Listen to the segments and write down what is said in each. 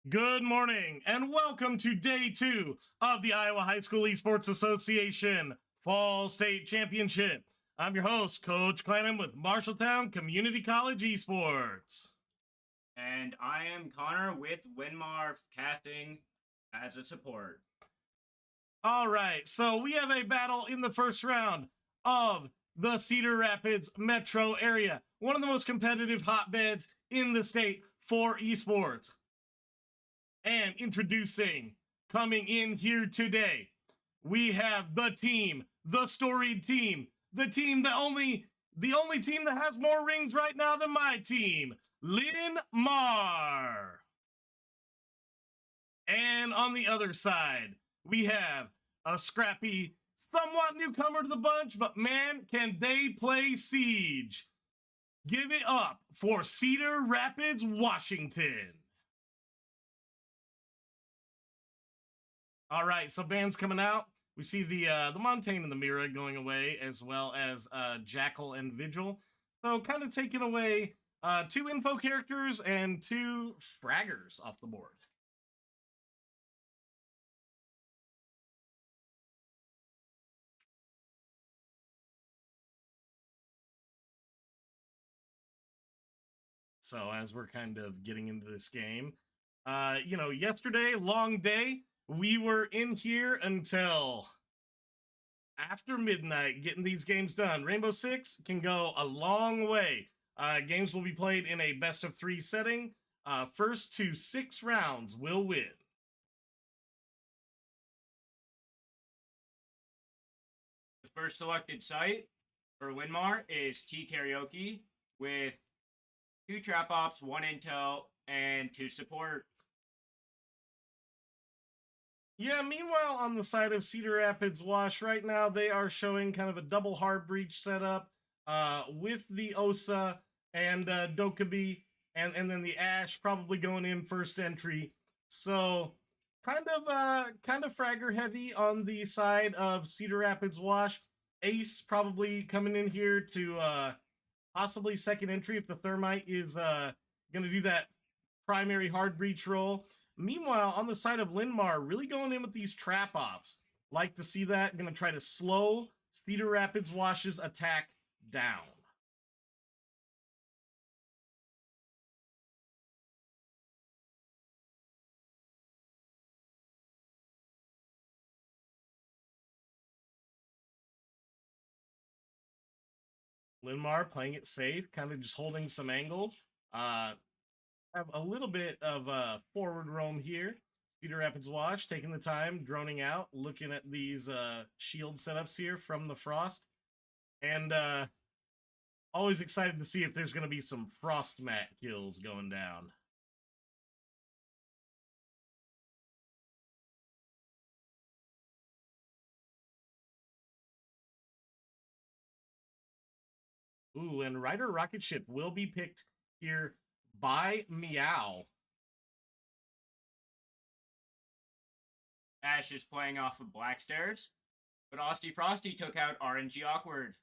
Good morning and welcome to day 2 of the Iowa High School Esports Association Fall State Championship. I'm your host, Coach Clanham with Marshalltown Community College Esports. And I am Connor with Winmar Casting as a support. All right, so we have a battle in the first round of the Cedar Rapids metro area, one of the most competitive hotbeds in the state for esports. And introducing, coming in here today, we have the team, the storied team, the only team that has more rings right now than my team, Linmar. And on the other side, we have a scrappy, somewhat newcomer to the bunch, but man, can they play Siege. Give it up for Cedar Rapids, Washington. All right, so bands coming out. We see the Montaigne and the Mira going away, as well as Jackal and Vigil. So kind of taking away 2 info characters and 2 fraggers off the board. So as we're kind of getting into this game, yesterday, long day, we were in here until after midnight getting these games done. Rainbow Six can go a long way. Games will be played in a best of 3 setting. First to 6 rounds will win. The first selected site for Winmar is T Karaoke with 2 trap ops, 1 intel, and 2 support. Yeah, meanwhile, on the side of Cedar Rapids Wash, right now they are showing kind of a double hard breach setup with the Osa and Dokkaebi, and then the Ash probably going in first entry. So kind of fragger heavy on the side of Cedar Rapids Wash. Ace probably coming in here to possibly second entry if the Thermite is going to do that primary hard breach roll. Meanwhile, on the side of Linmar, really going in with these trap ops. Like to see that. Going to try to slow Cedar Rapids Wash's attack down. Linmar playing it safe, kind of just holding some angles. Have a little bit of forward roam here. Cedar Rapids Wash taking the time, droning out, looking at these shield setups here from the Frost. And always excited to see if there's going to be some Frost mat kills going down. Ooh, and Rider Rocket Ship will be picked here by Meow. Ash is playing off of Black Stairs, but Austy Frosty took out RNG Awkward.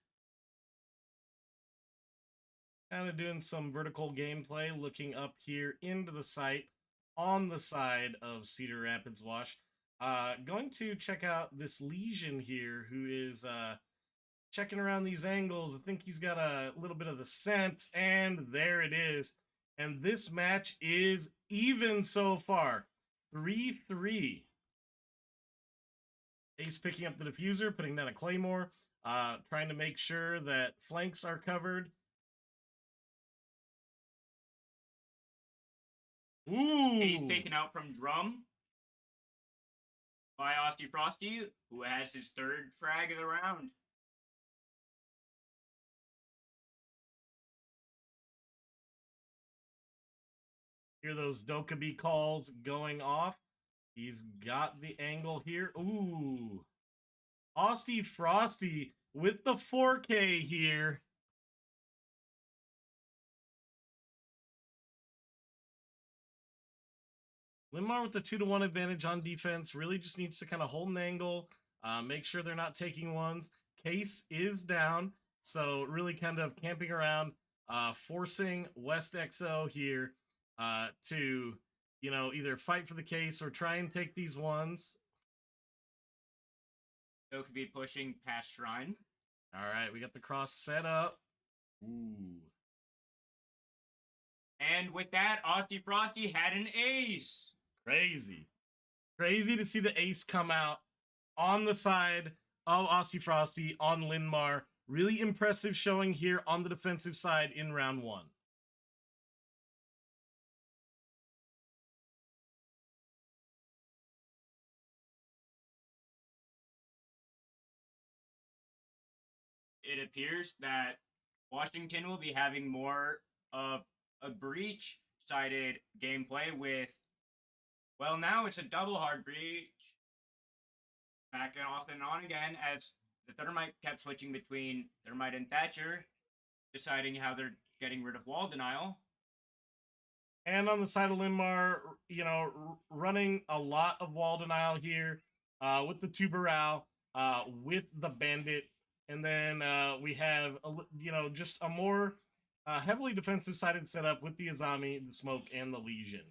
Kind of doing some vertical gameplay, looking up here into the site on the side of Cedar Rapids Wash. Going to check out this Legion here, who is checking around these angles. I think he's got a little bit of the scent, and there it is. And this match is even so far. 3-3. Ace picking up the diffuser, putting down a claymore, trying to make sure that flanks are covered. Ooh! He's taken out from Drum by Austy Frosty, who has his 3rd frag of the round. Hear those Dokkaebi calls going off. He's got the angle here. Ooh. Austy Frosty with the 4K here. Linmar with the 2-1 advantage on defense. Really just needs to kind of hold an angle. Make sure they're not taking ones. Case is down. So really kind of camping around. Forcing West XO here to you know, either fight for the case or try and take these ones. So could be pushing past Shrine. All right, we got the cross set up. Ooh. And with that, Aussie Frosty had an ace. Crazy. Crazy to see the ace come out on the side of Aussie Frosty on Linmar. Really impressive showing here on the defensive side in round one. It appears that Washington will be having more of a breach-sided gameplay with, well, now it's a double hard breach. Back and off and on again as the Thermite kept switching between Thermite and Thatcher, deciding how they're getting rid of wall denial. And on the side of Linmar, you know, running a lot of wall denial here with the Tubarao, with the Bandit. And then we have, you know, just a more heavily defensive-sided setup with the Azami, the Smoke, and the Legion.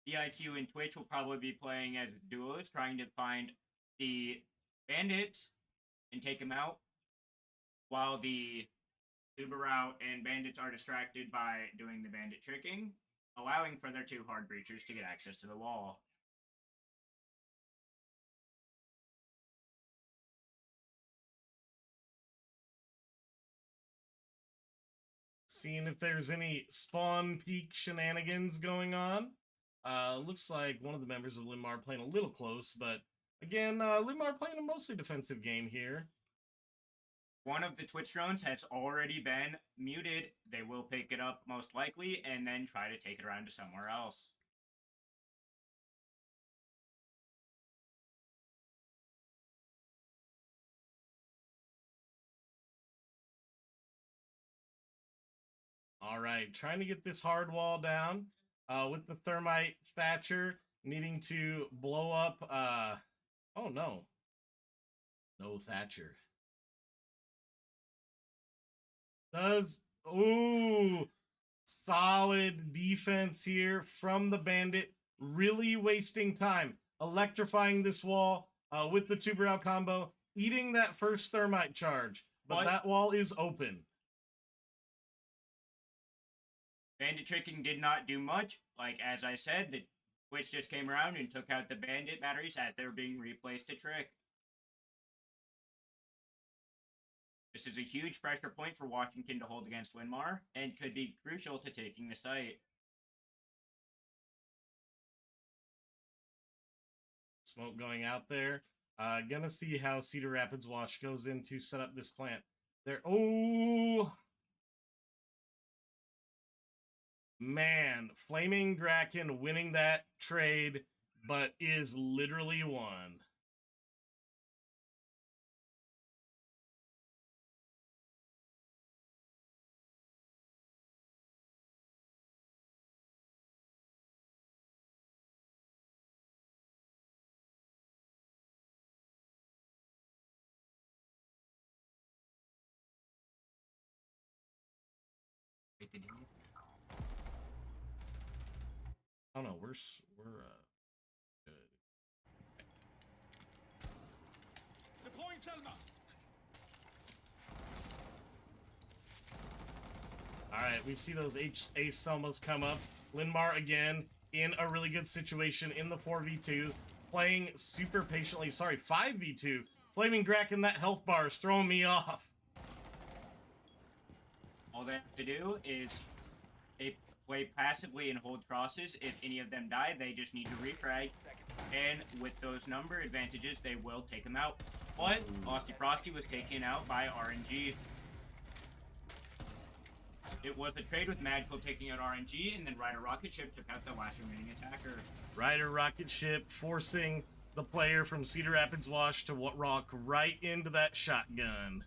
The IQ and Twitch will probably be playing as duos, trying to find the Bandits and take them out, while the Subarao and Bandits are distracted by doing the Bandit tricking, allowing for their two hard breachers to get access to the wall. Seeing if there's any spawn peak shenanigans going on. Looks like one of the members of Linmar playing a little close, but again, Linmar playing a mostly defensive game here. One of the Twitch drones has already been muted. They will pick it up most likely and then try to take it around to somewhere else. All right, trying to get this hard wall down with the Thermite Thatcher needing to blow up. Oh, no. No Thatcher. Ooh, solid defense here from the Bandit. Really wasting time. Electrifying this wall with the Tubarao combo. Eating that first Thermite charge. But that wall is open. Bandit tricking did not do much. Like, as I said, the Twitch just came around and took out the Bandit batteries as they were being replaced to trick. This is a huge pressure point for Washington to hold against Winmar, and could be crucial to taking the site. Smoke going out there. Gonna see how Cedar Rapids Wash goes in to set up this plant. There. Oh! Man, Flaming Draken winning that trade, but is literally won. Oh no, we're good. Deploying Selma. All right, we see those Ace Selmas come up. Linmar again in a really good situation in the 4v2, playing super patiently. Sorry, 5v2. Flaming Draken, that health bar is throwing me off. All they have to do is play passively and hold crosses. If any of them die, they just need to refrag. And with those number advantages, they will take them out. But Aussie Frosty was taken out by RNG. It was a trade with Magical taking out RNG, and then Rider Rocket Ship took out the last remaining attacker. Rider Rocket Ship forcing the player from Cedar Rapids Wash to rock right into that shotgun.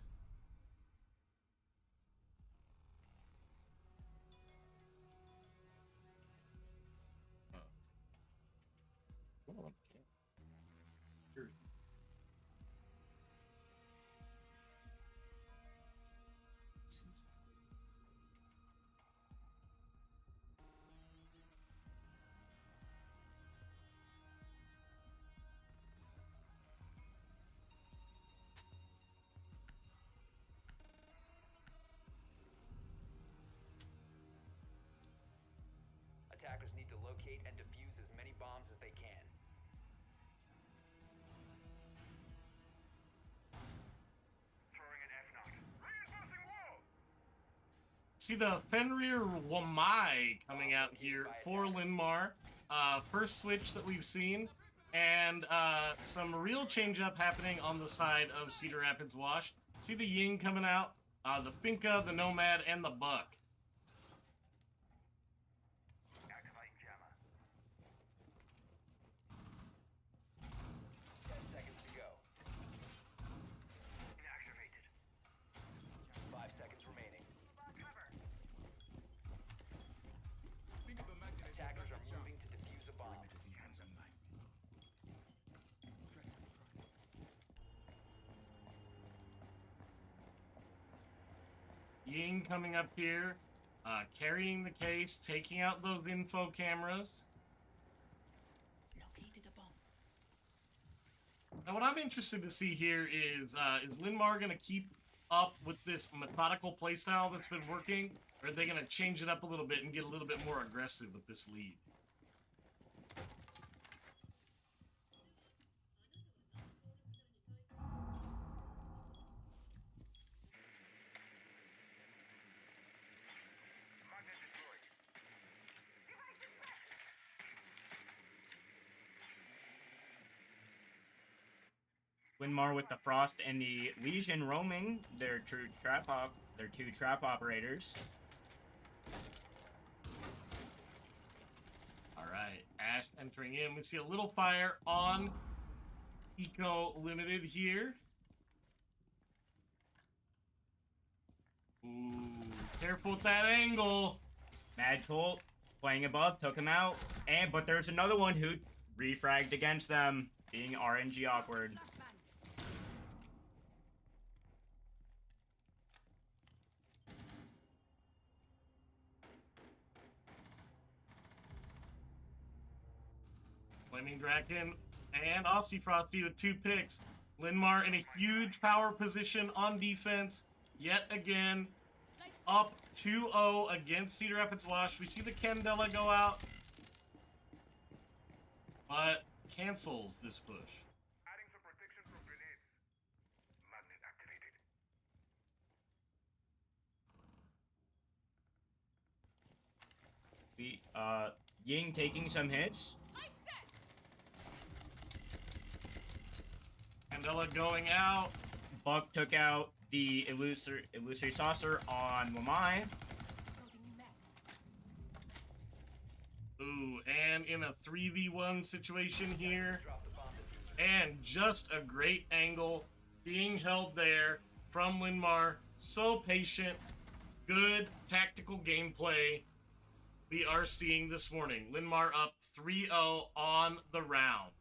locate and defuse as many bombs as they can. Throwing an F-Knot. Reinforcing wall! See the Fenrir Wamai coming out here for Linmar. First switch that we've seen. And some real change-up happening on the side of Cedar Rapids Wash. See the Ying coming out, the Finka, the Nomad, and the Buck. Activating jammer. 10 seconds to go. Inactivated. 5 seconds remaining. Think of the magnet. Attackers are moving to defuse a bomb. Ying coming up here, carrying the case, taking out those info cameras. Located a bomb. Now, what I'm interested to see here is Linmar going to keep up with this methodical playstyle that's been working, or are they going to change it up a little bit and get a little bit more aggressive with this lead? Magnet deployed. Linmar with the Frost and the Legion roaming their two trap operators. All right, Ash entering in. We see a little fire on Eco Limited here. Ooh, careful with that angle. Mad Colt playing above, took him out. But there's another one who refragged against them, being RNG awkward. Flaming Draken and Aussie Frosty with 2 picks. Linmar in a huge power position on defense. Yet again, up 2-0 against Cedar Rapids Wash. We see the Candela go out, but cancels this push. Adding some protection from grenades. Magnet activated. Ying taking some hits. Candela going out. Buck took out the illusory saucer on Wamai. Ooh, and in a 3v1 situation here. Drop the bomb diffuser. And just a great angle being held there from Linmar. So patient. Good tactical gameplay we are seeing this morning. Linmar up 3-0 on the round.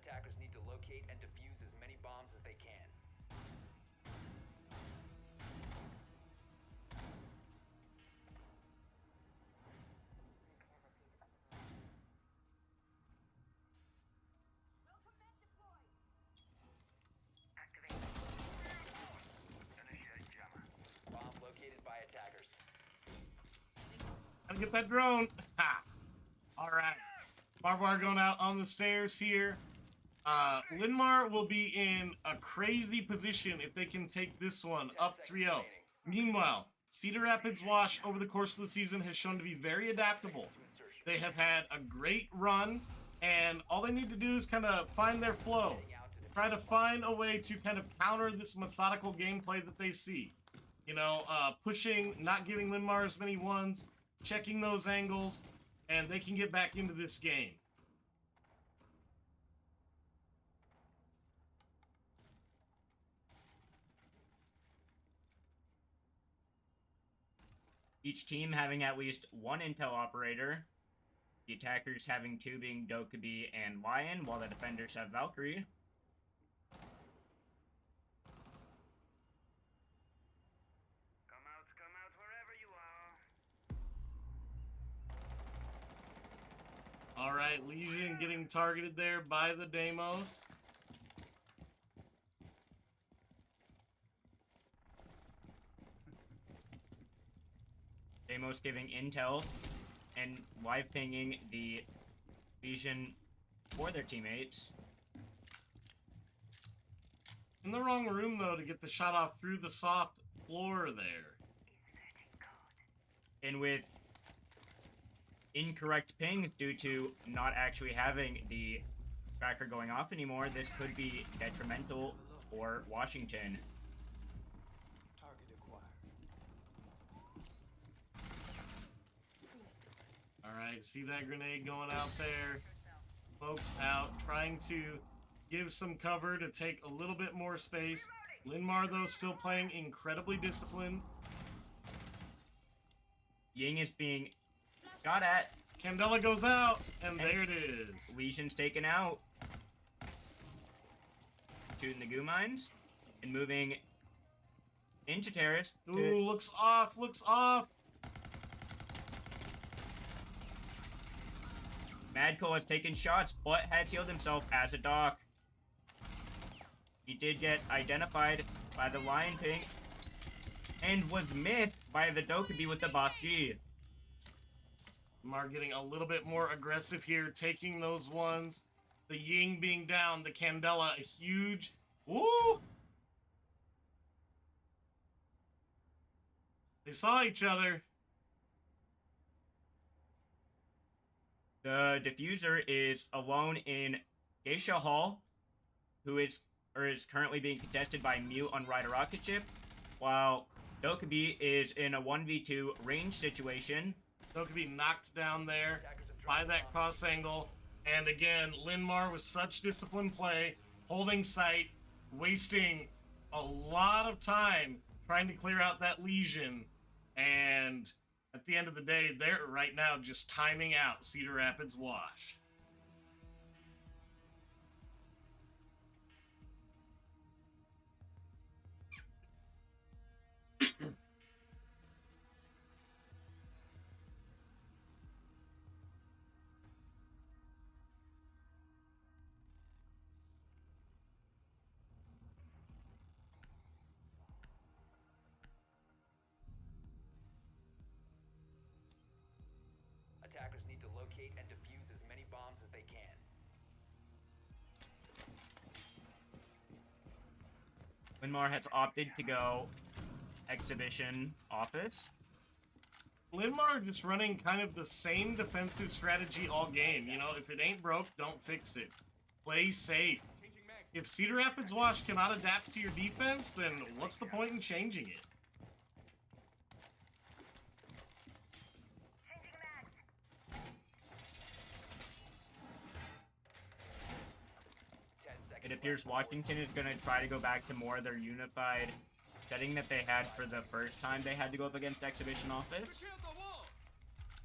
Attackers need to locate and defuse as many bombs as they can. Initiate jammer. Bomb located by attackers. Gotta get that drone. Ha! All right. Barbed wire going out on the stairs here. Linmar will be in a crazy position if they can take this one up 3-0. Meanwhile, Cedar Rapids Wash over the course of the season has shown to be very adaptable. They have had a great run, and all they need to do is kind of find their flow. Try to find a way to kind of counter this methodical gameplay that they see. You know, pushing, not giving Linmar as many ones, checking those angles, and they can get back into this game. Each team having at least one intel operator. The attackers having two being Dokkaebi and Lion, while the defenders have Valkyrie. Come out wherever you are. All right, Legion getting targeted there by the Deimos. Deimos giving intel and live pinging the Legion for their teammates. In the wrong room, though, to get the shot off through the soft floor there. And with incorrect pings due to not actually having the tracker going off anymore, this could be detrimental for Washington. Alright, see that grenade going out there. Folks out, trying to give some cover to take a little bit more space. Linmar, though, still playing incredibly disciplined. Ying is being shot at. Candela goes out, and there it is. Legion's taken out. Shooting the goo mines. And moving into terrace. Ooh, looks off, looks off. Madco has taken shots, but has healed himself as a doc. He did get identified by the Lion Ping and was missed by the Dokkaebi with the Boss G. Mar getting a little bit more aggressive here, taking those ones. The Ying being down, the Candela, a huge... Woo! They saw each other. The Diffuser is alone in Geisha Hall, who is currently being contested by Mew on Rider Rocket Ship, while Dokkaebi is in a 1v2 range situation. Dokkaebi knocked down there by that cross angle. And again, Linmar with such disciplined play, holding sight, wasting a lot of time trying to clear out that Legion. And at the end of the day, they're right now just timing out Cedar Rapids Wash. Attackers need to locate and defuse as many bombs as they can. Linmar has opted to go exhibition office. Linmar just running kind of the same defensive strategy all game. You know, if it ain't broke, don't fix it. Play safe. If Cedar Rapids Wash cannot adapt to your defense, then what's the point in changing it? It appears Washington is going to try to go back to more of their unified setting that they had for the first time they had to go up against Exhibition Office.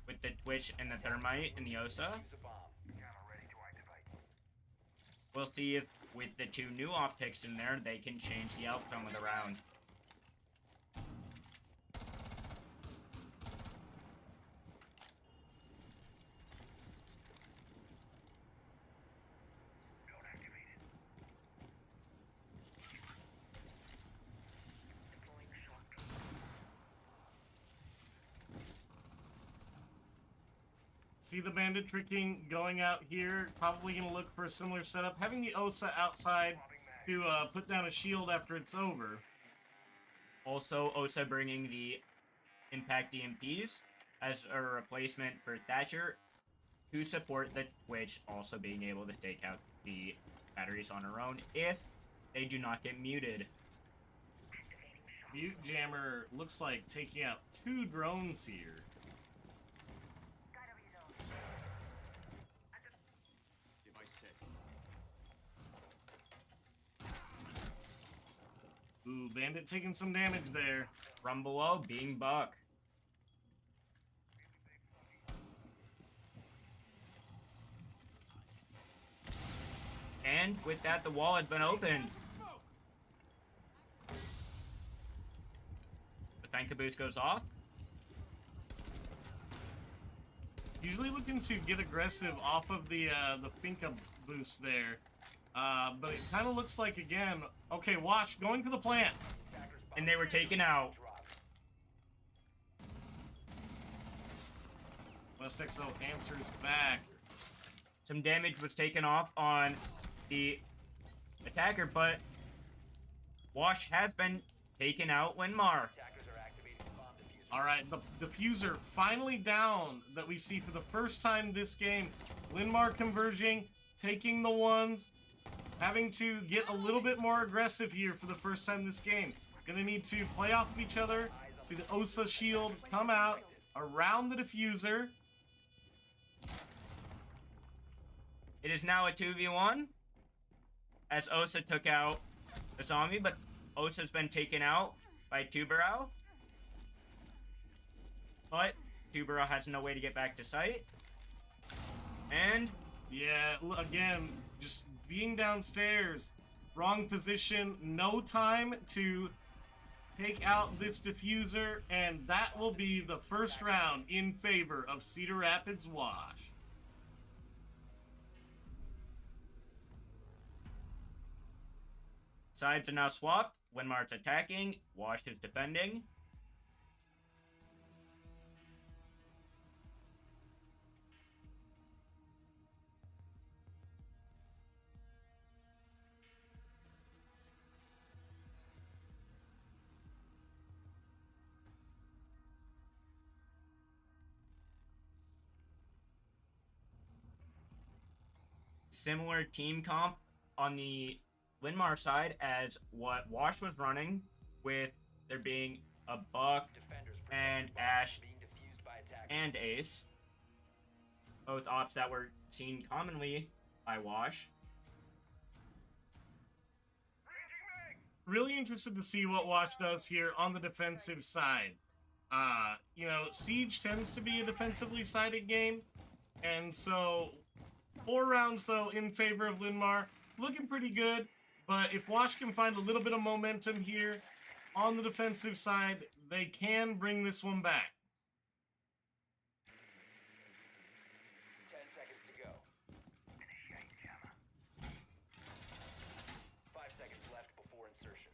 With the Twitch and the Thermite and the Osa. We'll see if with the two new optics in there, they can change the outcome of the round. See the bandit tricking going out here. Probably going to look for a similar setup. Having the Osa outside to put down a shield after it's over. Also, Osa bringing the Impact DMPs as a replacement for Thatcher to support the Twitch, also being able to take out the batteries on her own if they do not get muted. Mute Jammer looks like taking out two drones here. Ooh, Bandit taking some damage there. From below, being Buck. And with that, the wall has been opened. The Fenka boost goes off. Usually looking to get aggressive off of the Finka boost there. But it kind of looks like, again, okay, Wash going for the plant. And they were taken out. West XO answers back. Some damage was taken off on the attacker, but Wash has been taken out. Winmar. All right, the diffuser finally down that we see for the first time this game. Linmar converging, taking the ones, having to get a little bit more aggressive here for the first time this game. Gonna need to play off of each other. See the Osa shield come out around the diffuser. It is now a 2v1 as Osa took out the zombie, but Osa's been taken out by Tubarao. But Tubarao has no way to get back to site. And Yeah, again, just being downstairs, wrong position, no time to take out this diffuser, and that will be the first round in favor of Cedar Rapids Wash. sides are now swapped. Winmar's attacking, Wash is defending. Similar team comp on the Linmar side as what Wash was running, with there being a Buck and Ash and Ace. Both ops that were seen commonly by Wash. Really interested to see what Wash does here on the defensive side. You know, Siege tends to be a defensively sided game, and so 4 rounds, though, in favor of Linmar. Looking pretty good, but if Wash can find a little bit of momentum here on the defensive side, they can bring this one back. 10 seconds to go. 5 seconds left before insertion.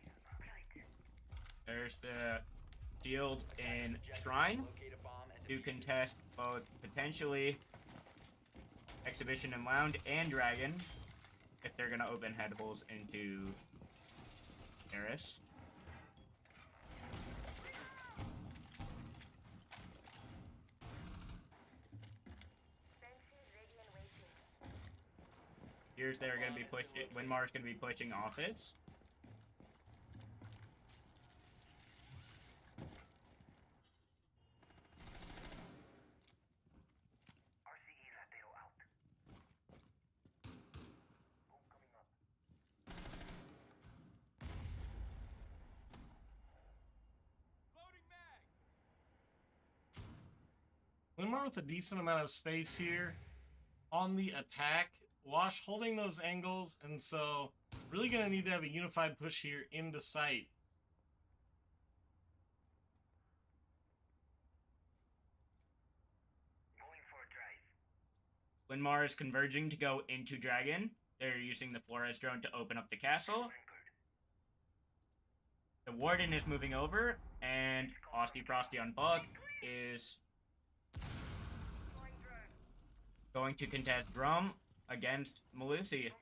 There's the shield in Shrine Locate a bomb and to contest both potentially Exhibition and Lounge and Dragon if they're gonna open headables into Eris. Here's they're gonna be pushing. Winmar's gonna be pushing Office. RCE Latero out. Boom coming up. Linmar with a decent amount of space here on the attack. Wash holding those angles, and so really going to need to have a unified push here into sight. Going for a drive. Linmar is converging to go into Dragon. They're using the Flores drone to open up the castle. The Warden is moving over, and Frosty Frosty on Buck is going to contest Drum against Malusi.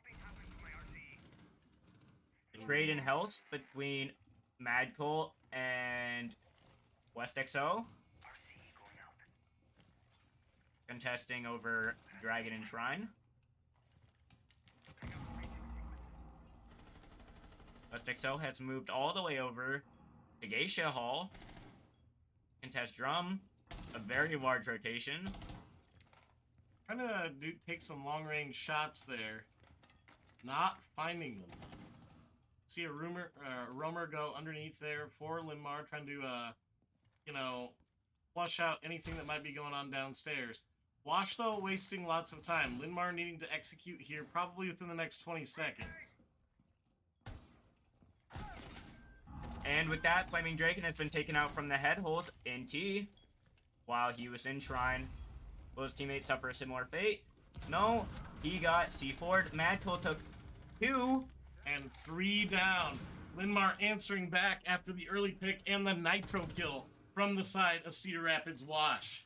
The trade in health between Mad Cole and West XO. Contesting over Dragon and Shrine. West XO has moved all the way over to Geisha Hall. Contest Drum. A very large rotation. Trying to take some long-range shots there. Not finding them. See a roamer go underneath there for Linmar, trying to, you know, flush out anything that might be going on downstairs. Wash, though, wasting lots of time. Linmar needing to execute here probably within the next 20 seconds. And with that, Flaming Draken has been taken out from the head hold in T while he was in Shrine. Will his teammates suffer a similar fate? No, he got C4'd. Madcool took 2. And 3 down. Linmar answering back after the early pick and the nitro kill from the side of Cedar Rapids Wash.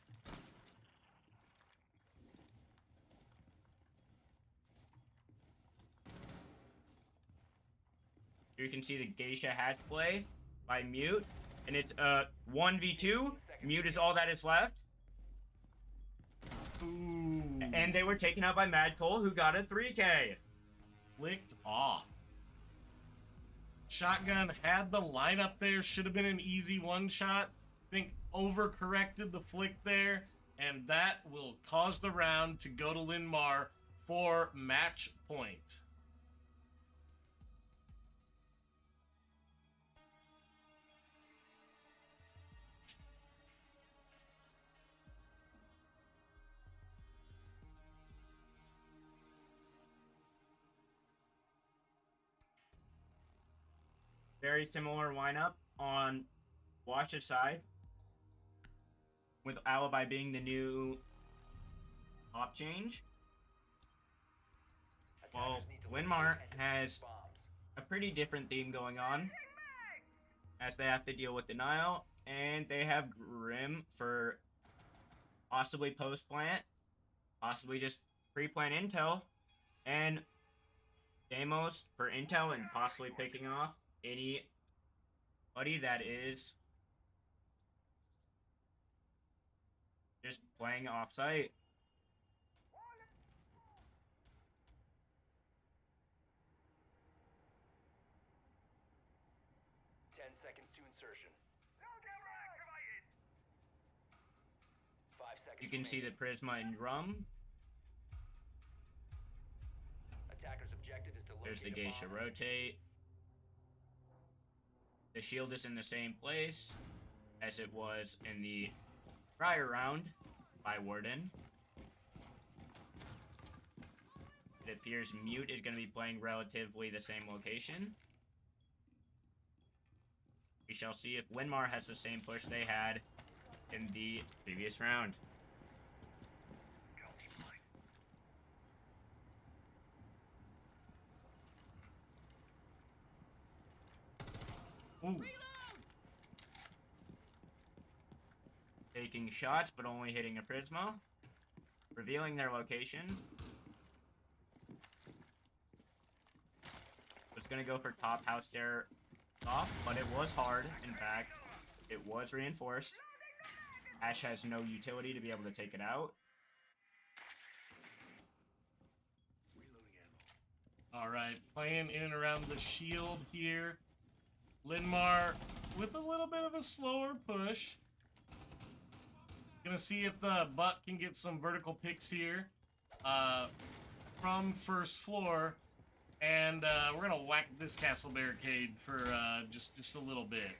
Here you can see the Geisha hatch play by Mute. And it's 1v2. Mute is all that is left. Ooh. And they were taken out by Madcool, who got a 3K. Flicked off. Shotgun had the lineup there. Should have been an easy one shot. Think overcorrected the flick there. And that will cause the round to go to Linmar for match point. Very similar lineup on Wash's side, with Alibi being the new op change. Well, Linmar has a pretty different theme going on, as they have to deal with Denial, and they have Grim for possibly post-plant, possibly just pre-plant intel, and Deimos for intel and possibly picking off anybody that is just playing off-site. You can see the Prisma and Drum. Attacker's objective is to locate There's the a Geisha bomb. rotate. The shield is in the same place as it was in the prior round by Warden. It appears Mute is going to be playing relatively the same location. We shall see if Linmar has the same push they had in the previous round. Ooh. Taking shots, but only hitting a Prisma. Revealing their location. Was going to go for top house there off, but it was hard. In fact, it was reinforced. Ash has no utility to be able to take it out. All right, playing in and around the shield here. Linmar with a little bit of a slower push. Gonna see if the Buck can get some vertical picks here from first floor. And we're gonna whack this castle barricade for just a little bit.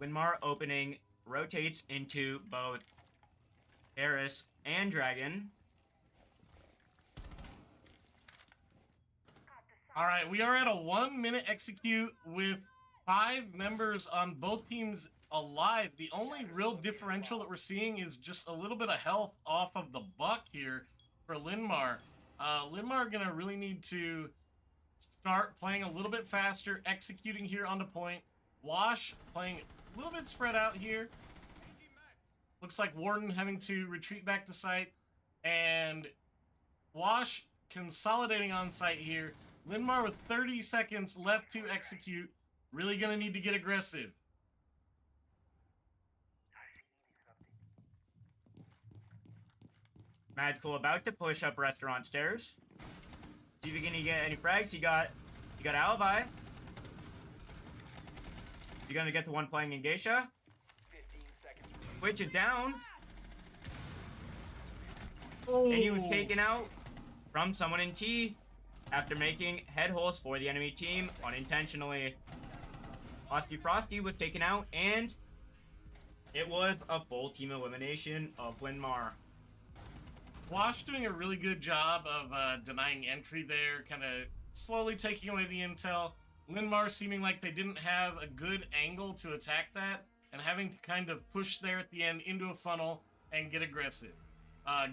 Linmar opening rotates into both Eris and Dragon. All right, we are at a 1 minute execute with 5 members on both teams alive. The only real differential that we're seeing is just a little bit of health off of the Buck here for Linmar. Linmar gonna really need to start playing a little bit faster, executing here on the point. Wash playing a little bit spread out here. Looks like Warden having to retreat back to site, and Wash consolidating on site here. Linmar with 30 seconds left to execute. Really gonna need to get aggressive. Madcool about to push up restaurant stairs. See if he can get any frags. He got Alibi. You're gonna get the one playing in Geisha. 15 seconds. Switch it down. Oh. And he was taken out from someone in T after making head holes for the enemy team unintentionally. Frosty was taken out, and it was a full team elimination of Linmar. Wash doing a really good job of denying entry there, kind of slowly taking away the intel. Linmar seeming like they didn't have a good angle to attack that, and having to kind of push there at the end into a funnel and get aggressive.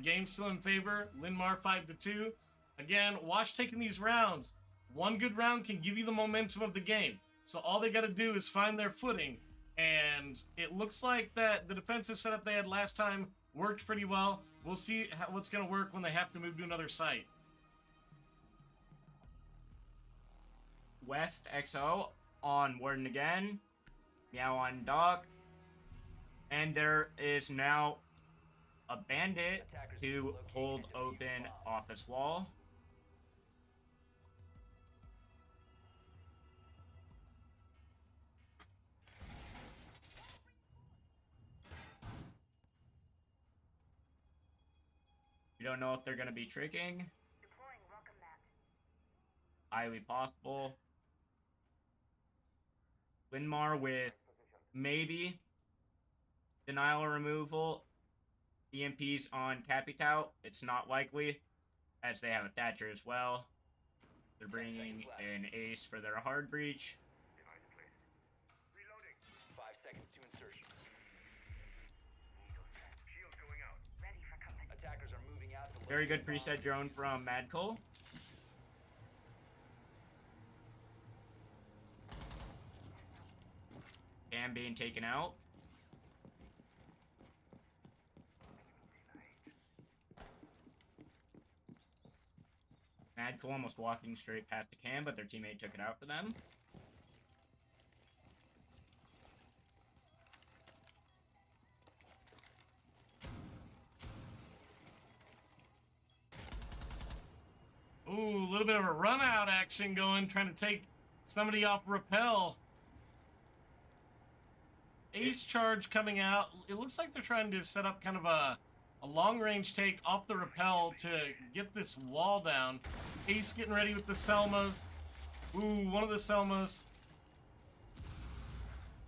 Game still in favor, Linmar 5-2. Again, Wash taking these rounds. One good round can give you the momentum of the game. So all they got to do is find their footing, and it looks like that the defensive setup they had last time worked pretty well. We'll see what's going to work when they have to move to another site. West XO on Warden again. Meow on Doc. And there is now a bandit to hold open office wall. We don't know if they're going to be tricking. Highly possible. Linmar with maybe denial or removal. EMPs on Capitao. It's not likely, as they have a Thatcher as well. They're bringing an ace for their hard breach. Device placed. Reloading. 5 seconds to insertion. Shields going out. Ready for combat. Attackers are moving out. to Very good locate preset bombs. drone from Madcole. Cam being taken out. Madcole almost walking straight past the cam, but their teammate took it out for them. Ooh, a little bit of a run out action going, trying to take somebody off rappel. Ace charge coming out. It looks like they're trying to set up kind of a long range take off the rappel to get this wall down. Ace getting ready with the Selmas. Ooh, one of the Selmas.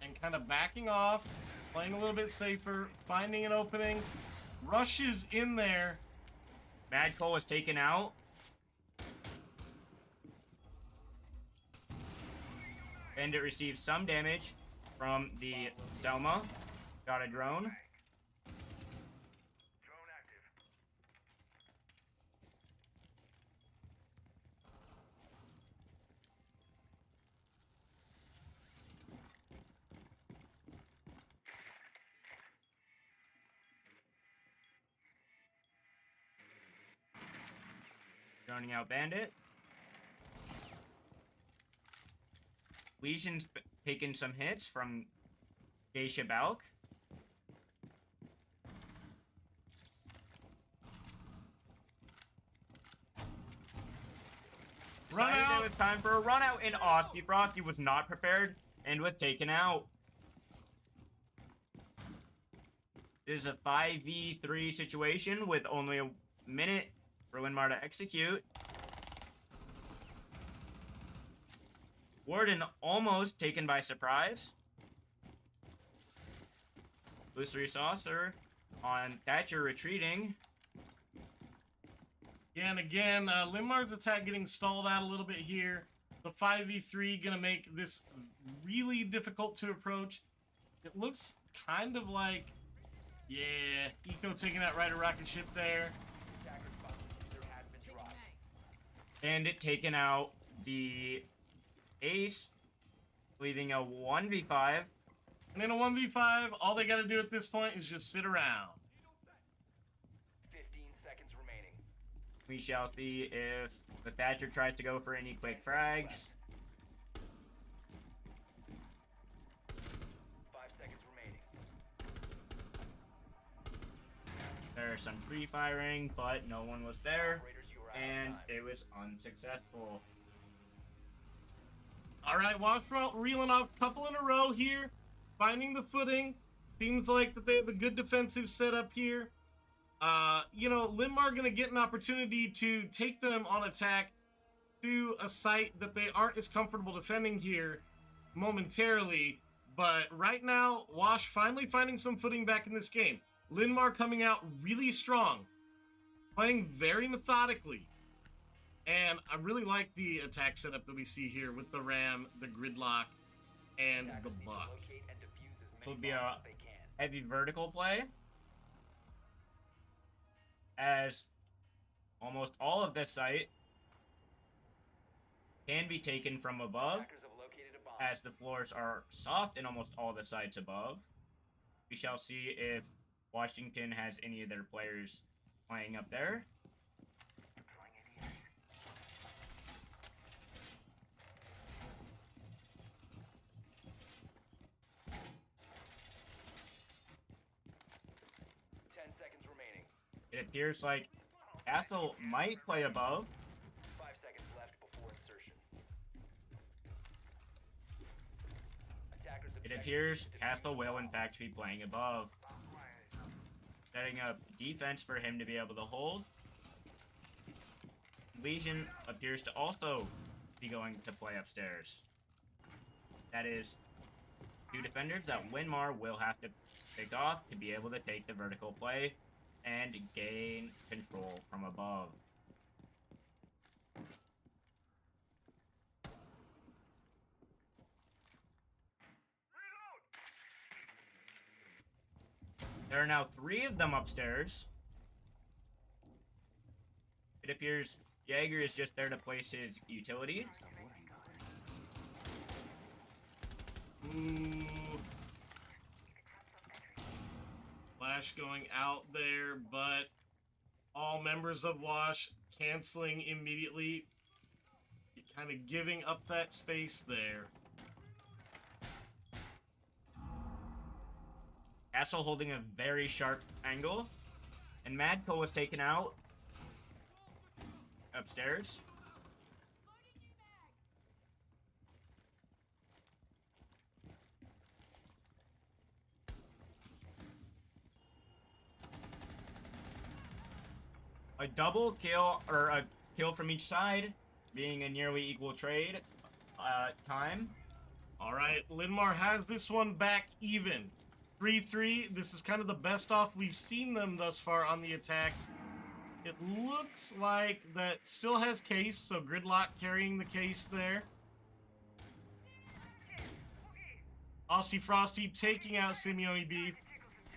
And kind of backing off, playing a little bit safer, finding an opening. Rushes in there. Madcole was taken out. Bandit receives some damage from the Selma. Got a drone. Drone active. Droning out Bandit. Legion's taking some hits from Geisha Balk. Run Decided out. It was time for a run out, and Frosty was not prepared and was taken out. It is a 5v3 situation with only a minute for Linmar to execute. Warden almost taken by surprise. Illusory Saucer on Thatcher retreating. Yeah, and again, Linmar's attack getting stalled out a little bit here. The 5v3 gonna make this really difficult to approach. It looks kind of like, yeah, Eco taking out Rider Rocket Ship there. Attackers bomb diffuser has been dropped. And it taken out the Ace, leaving a 1v5. And in a 1v5, all they gotta do at this point is just sit around. 15 seconds remaining. We shall see if the Thatcher tries to go for any quick frags. 5 seconds remaining. There's some free firing, but no one was there, Operators, you are out of and time. it was unsuccessful. All right, Wash reeling off a couple in a row here, finding the footing. Seems like that they have a good defensive setup here. You know, Linmar going to get an opportunity to take them on attack to a site that they aren't as comfortable defending here momentarily. But right now, Wash finally finding some footing back in this game. Linmar coming out really strong, playing very methodically. And I really like the attack setup that we see here with the Ram, the Gridlock, and the Buck. This will be a heavy vertical play, as almost all of this site can be taken from above, as the floors are soft in almost all the sites above. We shall see if Washington has any of their players playing up there. 10 seconds remaining. It appears like Castle might play above. 5 seconds left before insertion. Attackers It objective appears is to Castle defuse will the in bomb. fact be playing above, setting up defense for him to be able to hold. Legion appears to also be going to play upstairs. That is 2 defenders that Winmar will have to pick off to be able to take the vertical play and gain control from above. There are now 3 of them upstairs. It appears Jaeger is just there to place his utility. Ooh. Flash going out there, but all members of Wash canceling immediately, kind of giving up that space there. Castle holding a very sharp angle, and Madco was taken out upstairs. A double kill, or a kill from each side, being a nearly equal trade time. All right, Linmar has this one back even. 3-3. This is kind of the best off we've seen them thus far on the attack. It looks like that still has case, so Gridlock carrying the case there. Aussie Frosty taking out Simeone Beef.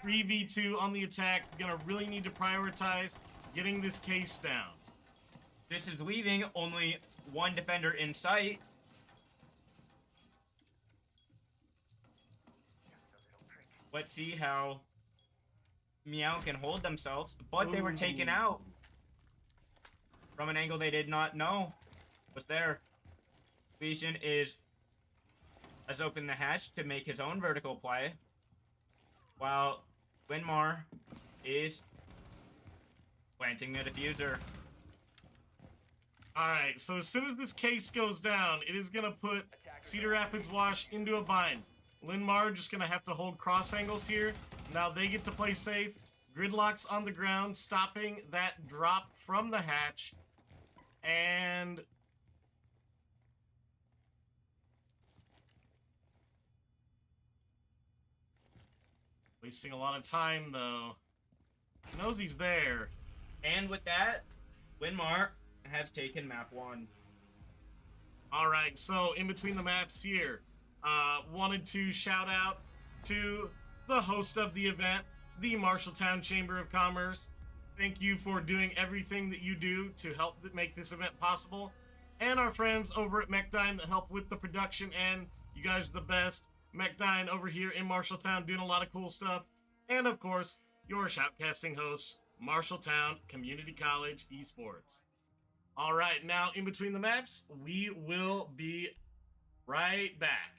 3v2 on the attack. Gonna really need to prioritize getting this case down. This is leaving only 1 defender in sight. Let's see how Meow can hold themselves, but they were taken out from an angle they did not know was there. Legion has opened the hatch to make his own vertical play, while Winmar is planting the diffuser. Alright, so as soon as this case goes down, it is going to put Cedar Rapids Wash into a bind. Linmar just going to have to hold cross angles here. Now they get to play safe. Gridlock's on the ground, stopping that drop from the hatch. And wasting a lot of time, though. Knows he's there. And with that, Winmar has taken map 1. All right, so in between the maps here, wanted to shout out to the host of the event, the Marshalltown Chamber of Commerce. Thank you for doing everything that you do to help make this event possible. And our friends over at Mechdyne that help with the production, and you guys are the best. Mechdyne over here in Marshalltown doing a lot of cool stuff. And of course, your shoutcasting hosts, Marshalltown Community College Esports. All right, now in between the maps, we will be right back.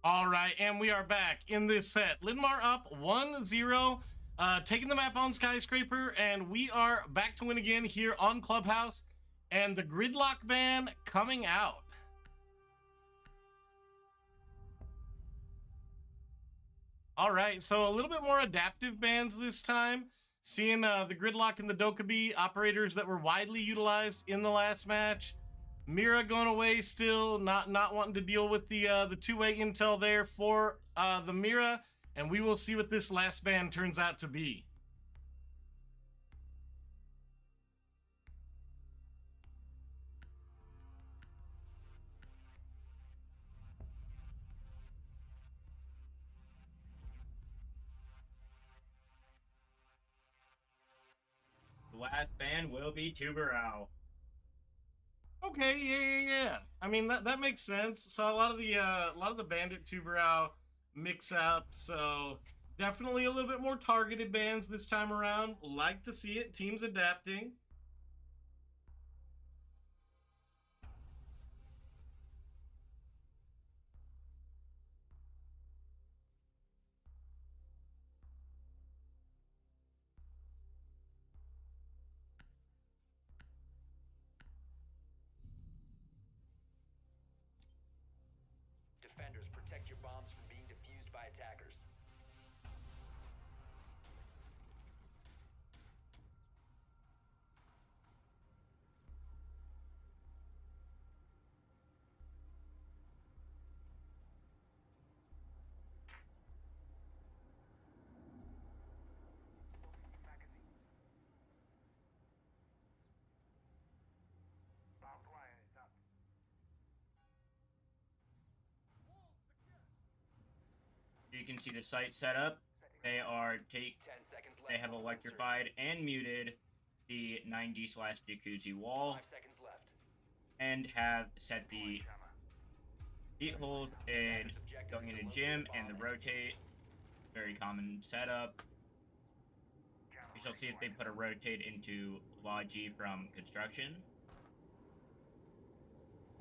All right, and we are back in this set. Linmar up 1-0, taking the map on Skyscraper, and we are back to win again here on Clubhouse, and the Gridlock ban coming out. All right, so a little bit more adaptive bans this time. Seeing the Gridlock and the Dokkaebi, operators that were widely utilized in the last match. Mira going away still, not wanting to deal with the two-way intel there for the Mira, and we will see what this last ban turns out to be. The last ban will be Tuberau. Okay, yeah. I mean that makes sense. So a lot of the Bandit Tuberau mix up. So definitely a little bit more targeted bans this time around. Like to see it. Teams adapting. Defenders, protect your bombs from being defused by attackers. Barbed wire is up. You can see the site setup. They are 10 seconds left. They have electrified and muted the 9G/Jacuzzi wall 5 seconds left. and have set the heat holes in going into gym and the rotate. Very common setup. We shall see if they put a rotate into Logi from construction.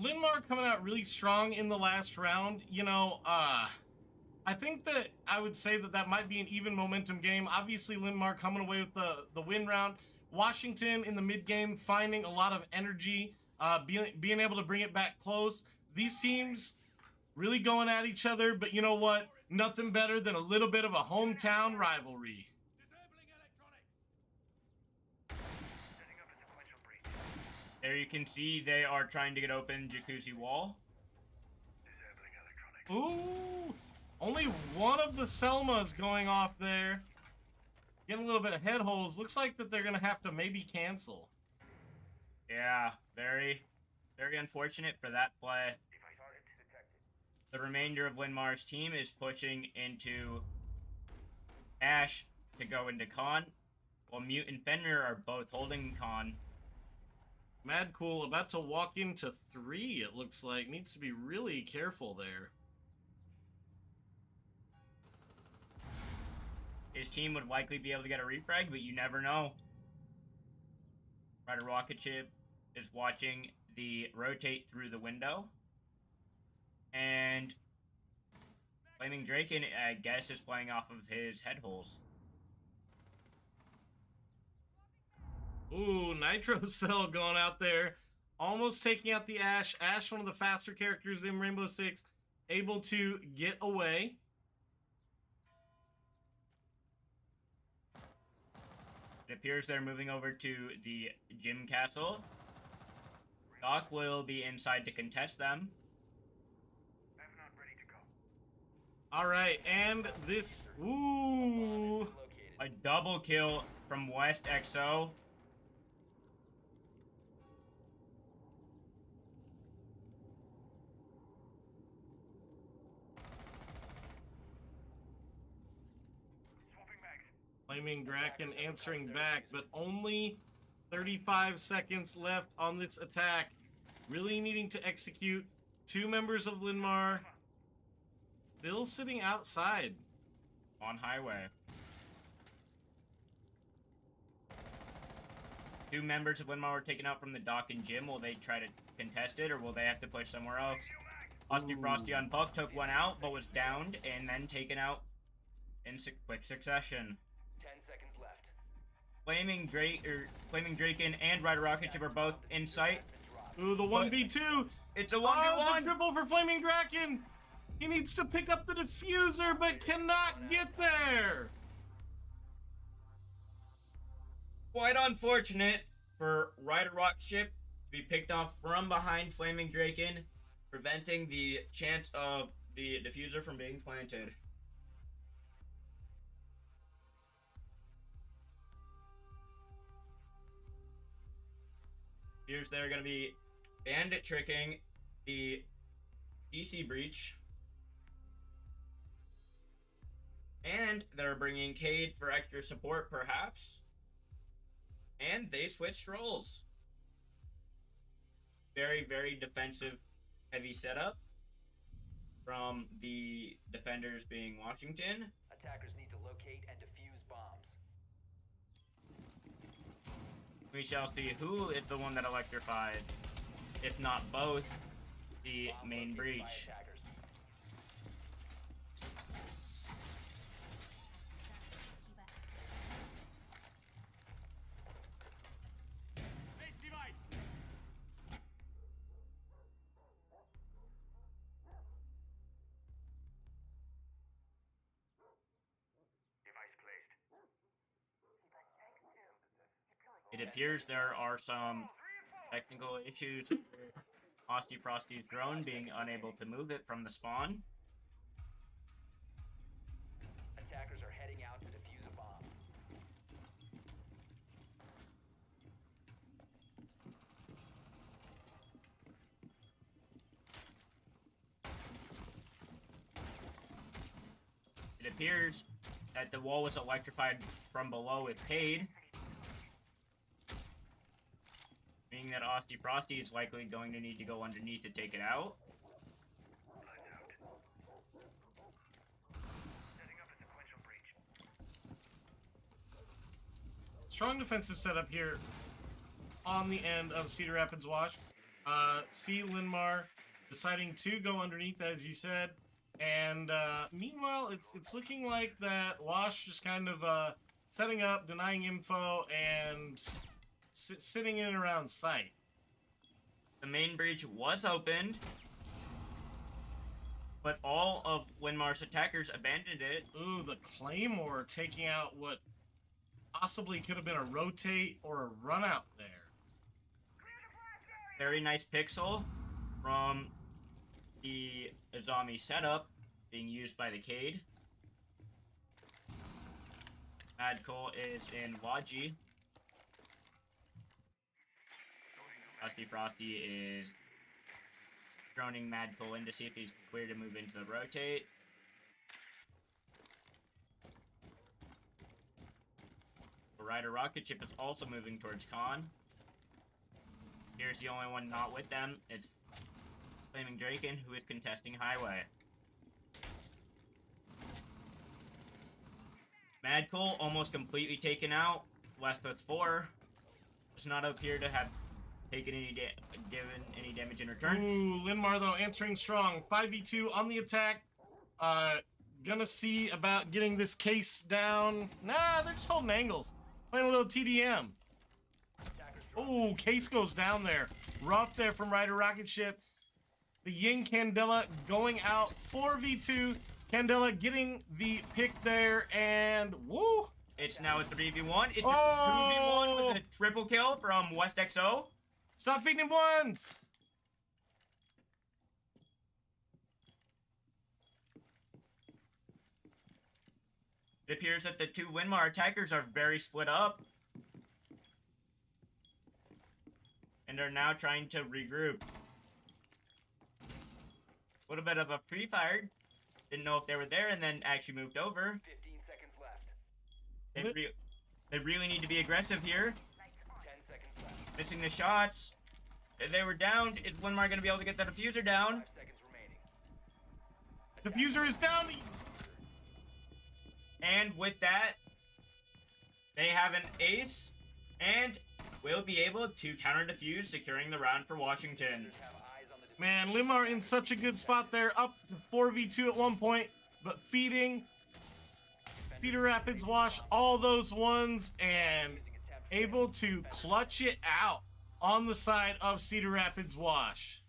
Linmar coming out really strong in the last round. You know, I think that I would say that might be an even momentum game. Obviously, Linmar coming away with the win round. Washington in the mid game finding a lot of energy, being able to bring it back close. These teams really going at each other, but you know what? Nothing better than a little bit of a hometown rivalry. Setting up a sequential breach. There you can see they are trying to get open Jacuzzi wall. Disabling electronics. Ooh, only one of the Selmas going off there. Getting a little bit of head holes. Looks like that they're going to have to maybe cancel. Yeah, very, very unfortunate for that play. Device target detected. The remainder of Linmar's team is pushing into Ash to go into Con, while Mute and Fenrir are both holding Con. Mad Cool about to walk into 3, it looks like. Needs to be really careful there. His team would likely be able to get a refrag, but you never know. Rider Rocket Ship is watching the rotate through the window. And Flaming Draken, I guess, is playing off of his head holes. Ooh, Nitro Cell going out there. Almost taking out the Ash. Ash, one of the faster characters in Rainbow Six, able to get away. It appears they're moving over to the gym castle. Doc will be inside to contest them. I'm not ready to go. All right, and this... Ooh. Located. A double kill from West XO. Swapping mags. Flaming Draken answering back, but only 35 seconds left on this attack. Really needing to execute. 2 members of Linmar still sitting outside. On highway. 2 members of Linmar were taken out from the dock and gym. Will they try to contest it, or will they have to push somewhere else? Frosty Frosty on Puck took one out, but was downed and then taken out in quick succession. 10 seconds left. Flaming Draken and Rider Rocket Ship are both in sight. Ooh, the 1v2. It's a Oh, it's a 1v1. triple for Flaming Draken. He needs to pick up the diffuser, but cannot get there. Quite unfortunate for Rider Rocket Ship to be picked off from behind Flaming Draken, preventing the chance of the diffuser from being planted. Here's they're going to be bandit tricking the CC breach. And they're bringing Cade for extra support, perhaps. And they switched roles. Very, very defensive heavy setup from the defenders being Washington. Attackers need to locate and defuse bombs. We shall see who is the one that electrified, if not both, the Bomb main located by breach. attackers. Device placed. It appears there are some technical issues with Frosty Frosty's drone being unable to move it from the spawn. Attackers are heading out to defuse a bomb. It appears that the wall was electrified from below with Cade, meaning that Frosty Frosty is likely going to need to go underneath to take it out. Lights out. Setting up a sequential breach. Strong defensive setup here on the end of Cedar Rapids Wash. C. Linmar deciding to go underneath, as you said. And meanwhile, it's looking like that Wash just kind of setting up, denying info, and sitting in and around site. The main breach was opened, but all of Linmar's attackers abandoned it. Ooh, the Claymore taking out what possibly could have been a rotate or a run out there. Very nice pixel from the Azami setup being used by the Cade. Mad Cole is in Waji. Frosty Frosty is droning Mad Cole in to see if he's clear to move into the rotate. The Rider Rocket Ship is also moving towards Con. Here's the only one not with them. It's Flaming Draken, who is contesting Highway. Mad Cole almost completely taken out, left with 4. Does not appear to have taken any given any damage in return. Ooh, Linmar though answering strong. 5v2 on the attack. Gonna see about getting this case down. Nah, they're just holding angles. Playing a little TDM. Ooh, case goes down there. Rough there from Rider Rocket Ship. The Yin Candela going out 4v2. Candela getting the pick there, and woo! It's now a 3v1. It's Oh! a 2v1 with a triple kill from West XO. Stop feeding him ones! It appears that the two Winmar attackers are very split up. And are now trying to regroup. A little bit of a pre-fired. Didn't know if they were there and then actually moved over. 15 seconds left. They really need to be aggressive here. 10 seconds left. Missing the shots. If they were down. Is Winmar going to be able to get the diffuser down? 5 seconds remaining. Diffuser is down! And with that, they have an ace and will be able to counter defuse, securing the round for Washington. Have eyes on the Man, Limar in such a good spot there, up to 4v2 at one point, but feeding Cedar Rapids Wash all those ones and able to clutch it out on the side of Cedar Rapids Wash.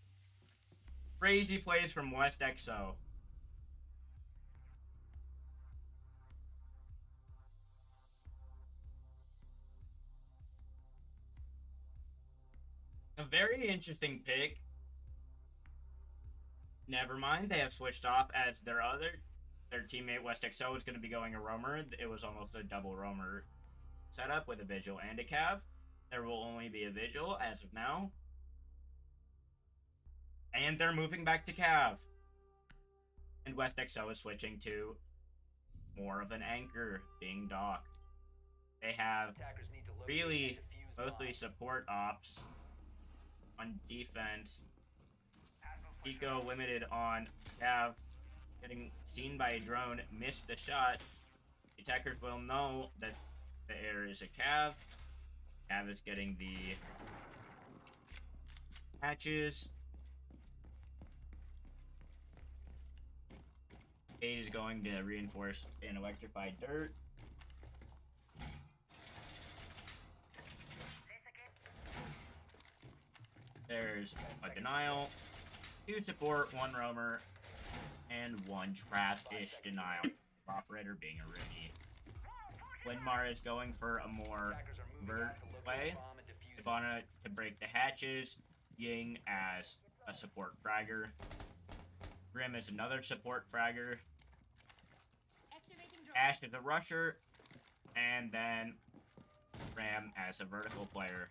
Crazy plays from West XO. A very interesting pick. Never mind, they have switched off as their teammate West XO is going to be going a roamer. It was almost a double roamer setup with a vigil and a cav. There will only be a vigil as of now. And they're moving back to cav. And West XO is switching to more of an anchor, being Doc. They have Attackers need to locate really and defuse mostly bombs. support ops on defense. Eco limited on cav. Getting seen by a drone, missed the shot. The attackers will know that the air is a cav. Cav is getting the hatches. Kate is going to reinforce and electrify dirt. There's a denial, 2 support, 1 roamer, and 1 trap-ish denial. Operator being a rookie. Windmar is going for a more Attackers are moving vert out to locate play. a bomb and defuse it. Urbana to break the hatches. Ying as a support fragger. Grim is another support fragger. Ash is a rusher. And then Ram as a vertical player.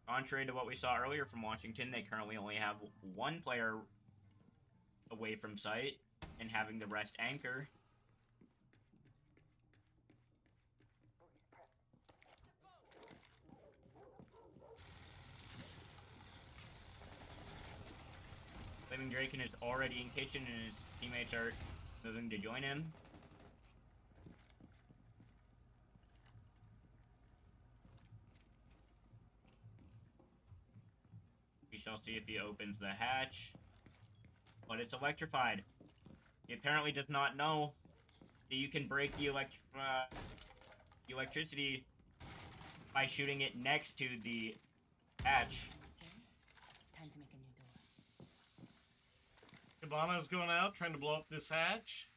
Contrary to what we saw earlier from Washington, they currently only have 1 player away from site and having the rest anchor. Living Draken is already in kitchen and his teammates are moving to join him. We shall see if he opens the hatch. But it's electrified. He apparently does not know that you can break the electricity by shooting it next to the hatch. Time to make a new door. Cabana's going out, trying to blow up this hatch.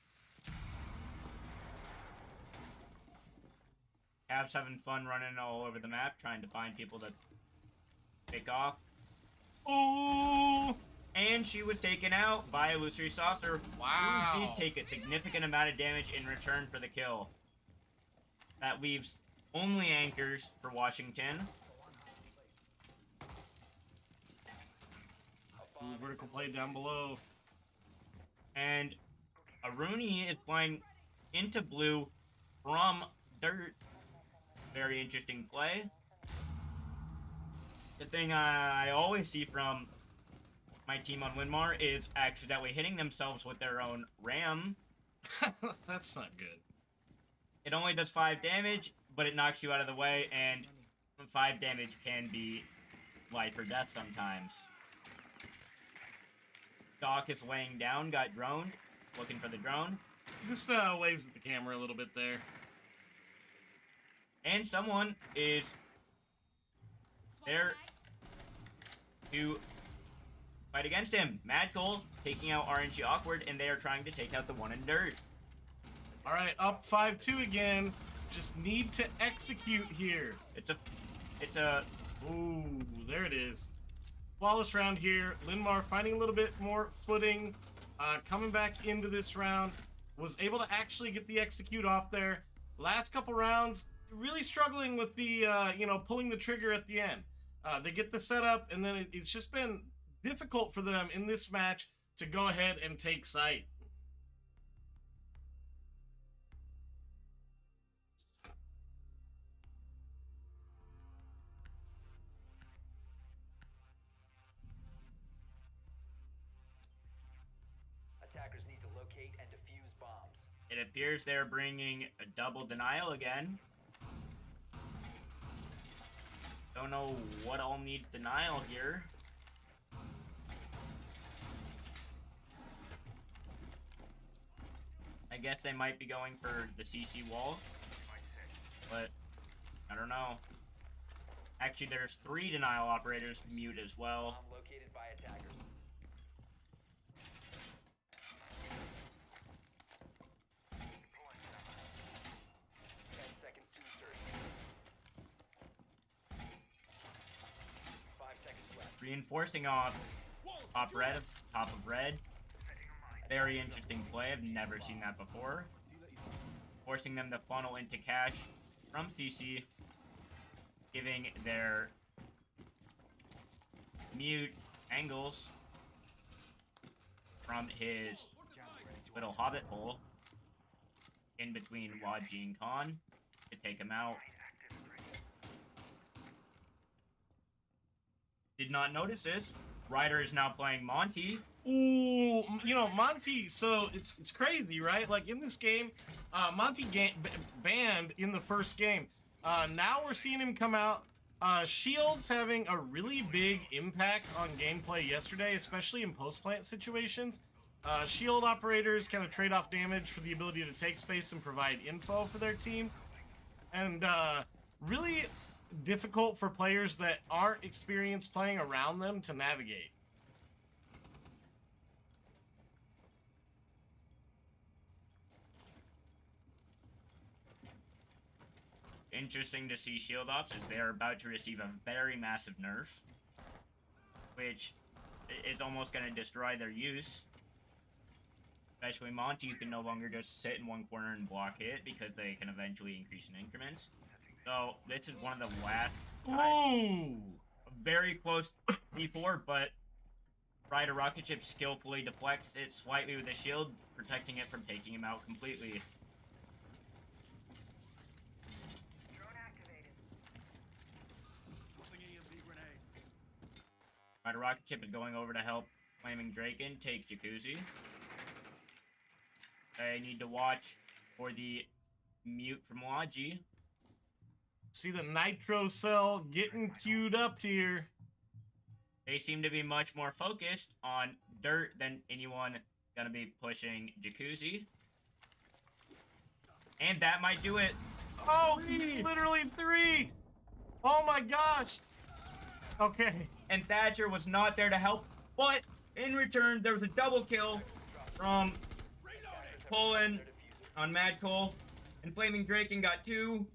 Cavs having fun running all over the map, trying to find people to pick off. Oh! And she was taken out by Illusory Saucer. Wow. Who did take a significant amount of damage in return for the kill. That leaves only anchors for Washington. Ooh, vertical play down below. And Aruni is flying into blue from dirt. Very interesting play. The thing I always see from my team on Winmar is accidentally hitting themselves with their own ram. That's not good. It only does 5 damage, but it knocks you out of the way, and 5 damage can be life or death sometimes. Doc is laying down, got droned, looking for the drone. Just waves at the camera a little bit there. And someone is there to fight against him. Mad Cole taking out RNG Awkward, and they are trying to take out the one in dirt. All right, up 5-2 again. Just need to execute here. It's a Ooh, there it is. Flawless round here. Linmar finding a little bit more footing. Coming back into this round. Was able to actually get the execute off there. Last couple rounds, really struggling with the, pulling the trigger at the end. They get the setup, and then it's just been difficult for them in this match to go ahead and take site. Attackers need to locate and defuse bombs. It appears they're bringing a double denial again. Don't know what all needs denial here. I guess they might be going for the CC wall, but I don't know. Actually, there's 3 denial operators mute as well. Bomb located by attackers. Seconds to insertion. 5 seconds left. Reinforcing off top of red. Very interesting play. I've never seen that before. Forcing them to funnel into cash from CC, giving their mute angles from his little hobbit hole in between Waji and Khan to take him out. Did not notice this. Ryder is now playing Monty. Ooh, you know, Monty, so it's crazy, right? Like, in this game, Monty banned in the first game. Now we're seeing him come out. Shields having a really big impact on gameplay yesterday, especially in post-plant situations. Shield operators kind of trade off damage for the ability to take space and provide info for their team. And really difficult for players that aren't experienced playing around them to navigate. Interesting to see shield ops as they are about to receive a very massive nerf, which is almost going to destroy their use. Especially Monty, you can no longer just sit in one corner and block it because they can eventually increase in increments. So this is one of the last. Ooh! Very close D4, but Ryder Rocket Ship skillfully deflects it slightly with a shield, protecting it from taking him out completely. Ryder Rocket Ship is going over to help Flaming Draken take Jacuzzi. They need to watch for the mute from Waji. See the Nitro Cell getting queued up here. They seem to be much more focused on dirt than anyone gonna be pushing Jacuzzi. And that might do it. Oh, literally 3! Oh my gosh! Okay. And Thatcher was not there to help, but in return, there was a double kill from Poland on Mad Cole, and Flaming Draken got 2,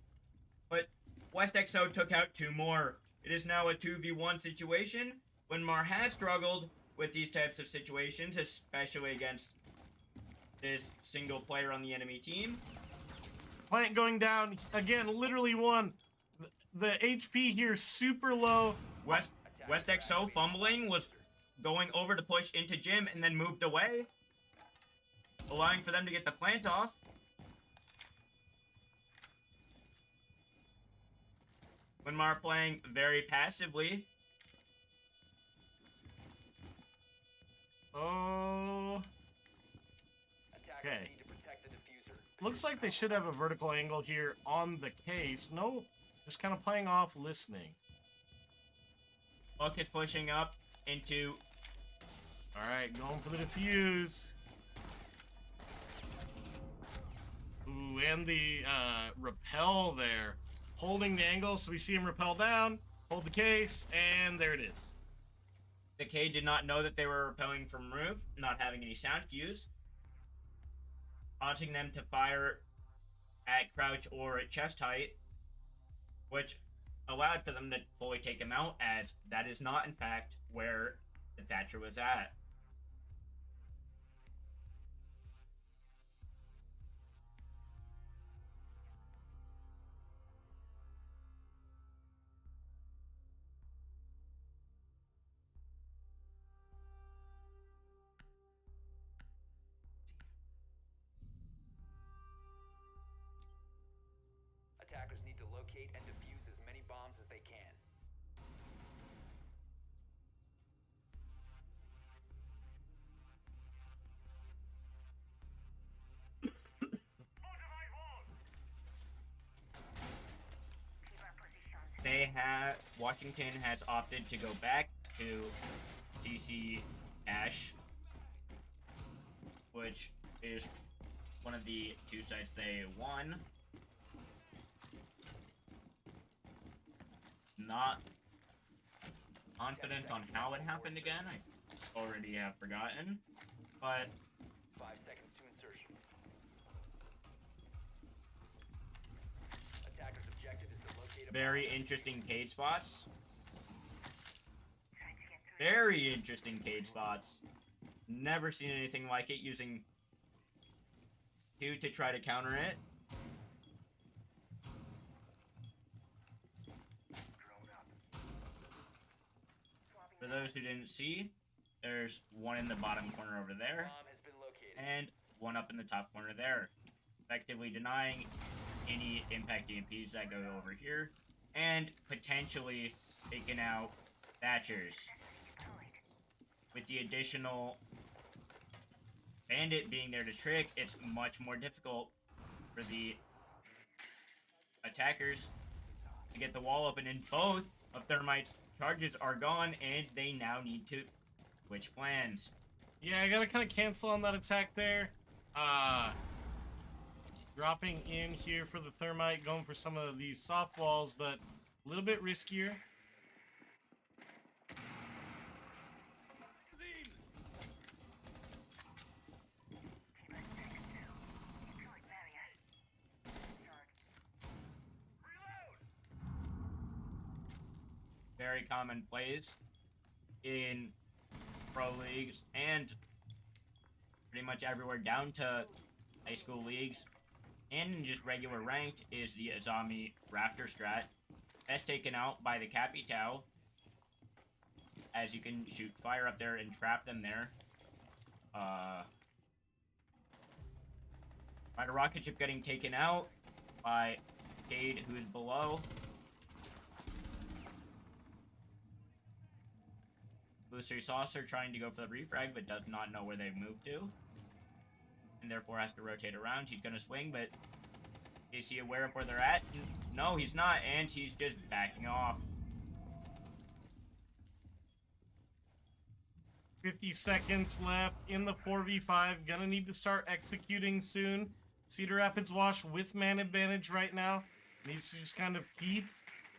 but West XO took out 2 more. It is now a 2v1 situation. When Mar has struggled with these types of situations, especially against this single player on the enemy team. Plant going down again, literally 1. The HP here super low. West XO fumbling, was going over to push into Jim and then moved away, allowing for them to get the plant off. Winmar playing very passively. Oh. Okay. Looks like they should have a vertical angle here on the case. No, just kind of playing off, listening. Buck is pushing up into... Alright, going for the defuse. Ooh, and the repel there. Holding the angle, so we see him repel down, hold the case, and there it is. The K did not know that they were repelling from roof, not having any sound cues. Causing them to fire at crouch or at chest height, which allowed for them to fully take him out, as that is not, in fact, where the Thatcher was at. Attackers need to locate and defuse as many bombs as they can. Washington has opted to go back to CC Ash, which is one of the two sites they won. Not confident on how it happened again. I already have forgotten, but 5 seconds to insertion. Attacker's objective is to locate a very interesting cage spots. Very interesting cage spots. Never seen anything like it, using 2 to try to counter it. For those who didn't see, there's one in the bottom corner over there, bomb has been located. and one up in the top corner there, effectively denying any impact EMPs that go over here, and potentially taking out Thatchers. With the additional Bandit being there to trick, it's much more difficult for the attackers to get the wall open, and both of Thermite's charges are gone, and they now need to switch plans. Yeah, I gotta kind of cancel on that attack there. Dropping in here for the Thermite, going for some of these soft walls, but a little bit riskier. Very common plays in pro leagues and pretty much everywhere down to high school leagues and in just regular ranked is the Azami Rafter strat. That's taken out by the Capitao, as you can shoot fire up there and trap them there. Find a rocket ship getting taken out by Cade, who is below. Booster Saucer trying to go for the refrag, but does not know where they've moved to, and therefore has to rotate around. He's gonna swing, but is he aware of where they're at? No, he's not, and he's just backing off. 50 seconds left in the 4v5. Gonna need to start executing soon. Cedar Rapids Wash with man advantage right now. Needs to just kind of keep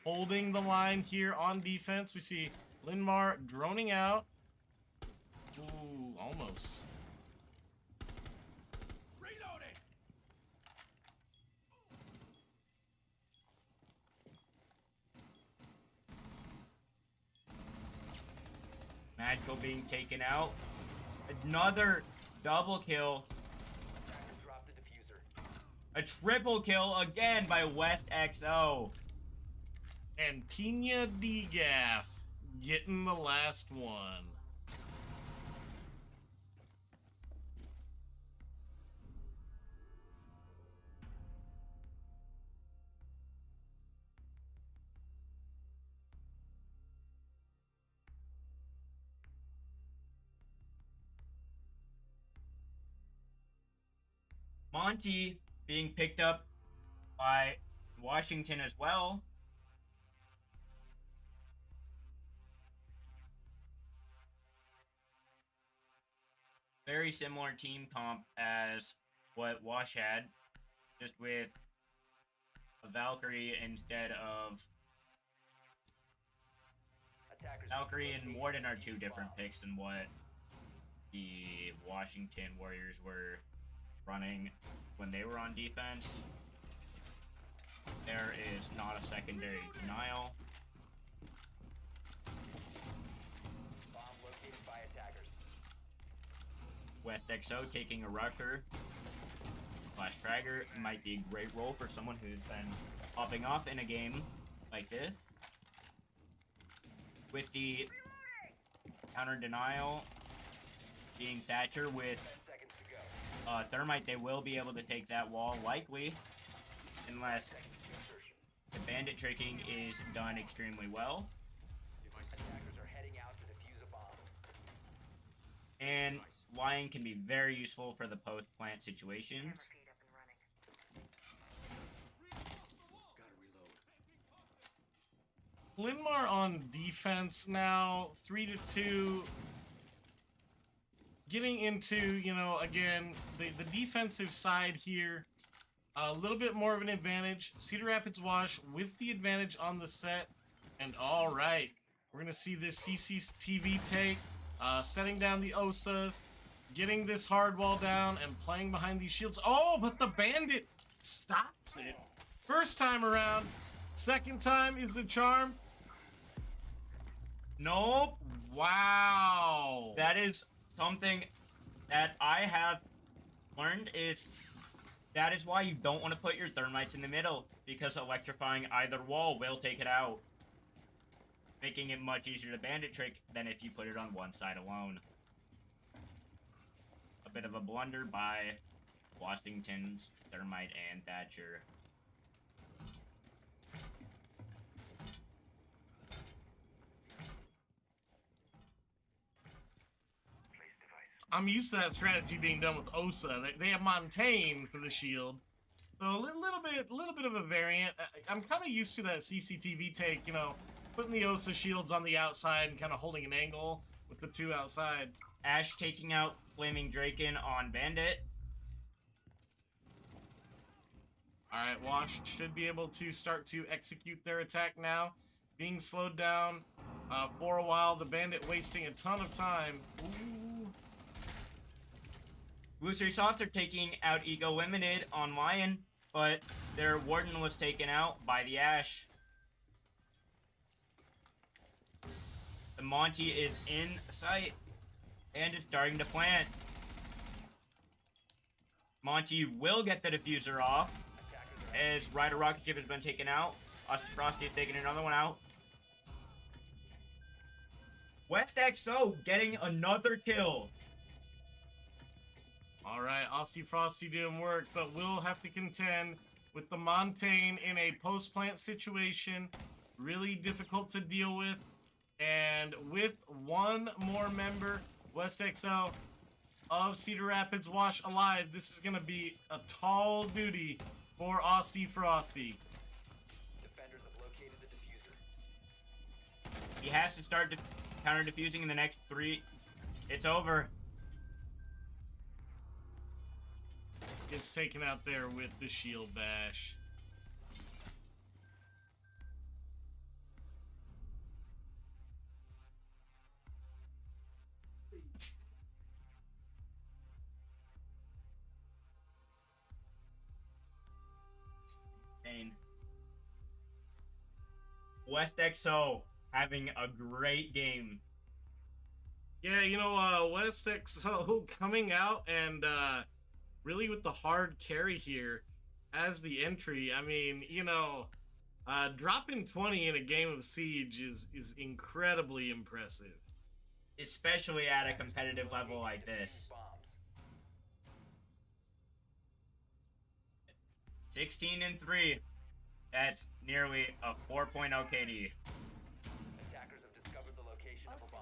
holding the line here on defense. We see Linmar droning out. Ooh, almost. Reloading! Magical being taken out. Another double kill. Attacker dropped the diffuser. A triple kill again by West XO. And Pina DGAF getting the last one. Monty being picked up by Washington as well. Very similar team comp as what Wash had, just with a Valkyrie instead of... Attackers Valkyrie and located Warden are the two diffuser different bomb. picks than what the Washington Warriors were running when they were on defense. There is not a secondary denial. Bomb located by attackers. West XO taking a rucker. Flash Fragger might be a great role for someone who's been popping off in a game like this. With the counter denial being Thatcher with 10 seconds to go. Thermite, they will be able to take that wall likely, unless Seconds to insertion. the bandit tricking is done extremely well. Attackers are heading out to defuse a bomb. And Lion can be very useful for the post-plant situations. Linmar on defense now, 3-2. Getting into, you know, again, the defensive side here, a little bit more of an advantage. Cedar Rapids Wash with the advantage on the set. And all right, we're going to see this CCTV take, setting down the OSAs, getting this hard wall down, and playing behind these shields. Oh, but the bandit stops it. First time around. Second time is the charm. Nope. Wow. That is something that I have learned is that is why you don't want to put your thermites in the middle, because electrifying either wall will take it out, making it much easier to bandit trick than if you put it on one side alone. A bit of a blunder by Washington's Thermite and Thatcher. I'm used to that strategy being done with OSA. They have Montaigne for the shield. So a little bit of a variant. I'm kind of used to that CCTV take, you know, putting the OSA shields on the outside and kind of holding an angle with the two outside. Ash taking out Flaming Draken on Bandit. Alright, Wash should be able to start to execute their attack now. Being slowed down for a while. The Bandit wasting a ton of time. Ooh. Booster Saucer taking out Ego Limited on Lion, but their Warden was taken out by the Ash. The Monty is in sight and is starting to plant. Monty will get the diffuser off as Rider Rocket Ship has been taken out. Austin Frosty is taking another one out. West XO getting another kill. Alright, Austin Frosty doing work, but will have to contend with the Montaigne in a post-plant situation. Really difficult to deal with. And with one more member, West XO of Cedar Rapids Wash alive, this is going to be a tall duty for Austin Frosty. Defenders have located the diffuser. He has to start counter diffusing in the next 3. It's over. Gets taken out there with the shield bash. West XO having a great game. Yeah, you know, West XO coming out and really with the hard carry here as the entry. I mean, you know, dropping 20 in a game of Siege is incredibly impressive. Especially at a competitive level like this. 16-3. That's nearly a 4.0 KD. Attackers have discovered the location of a bomb.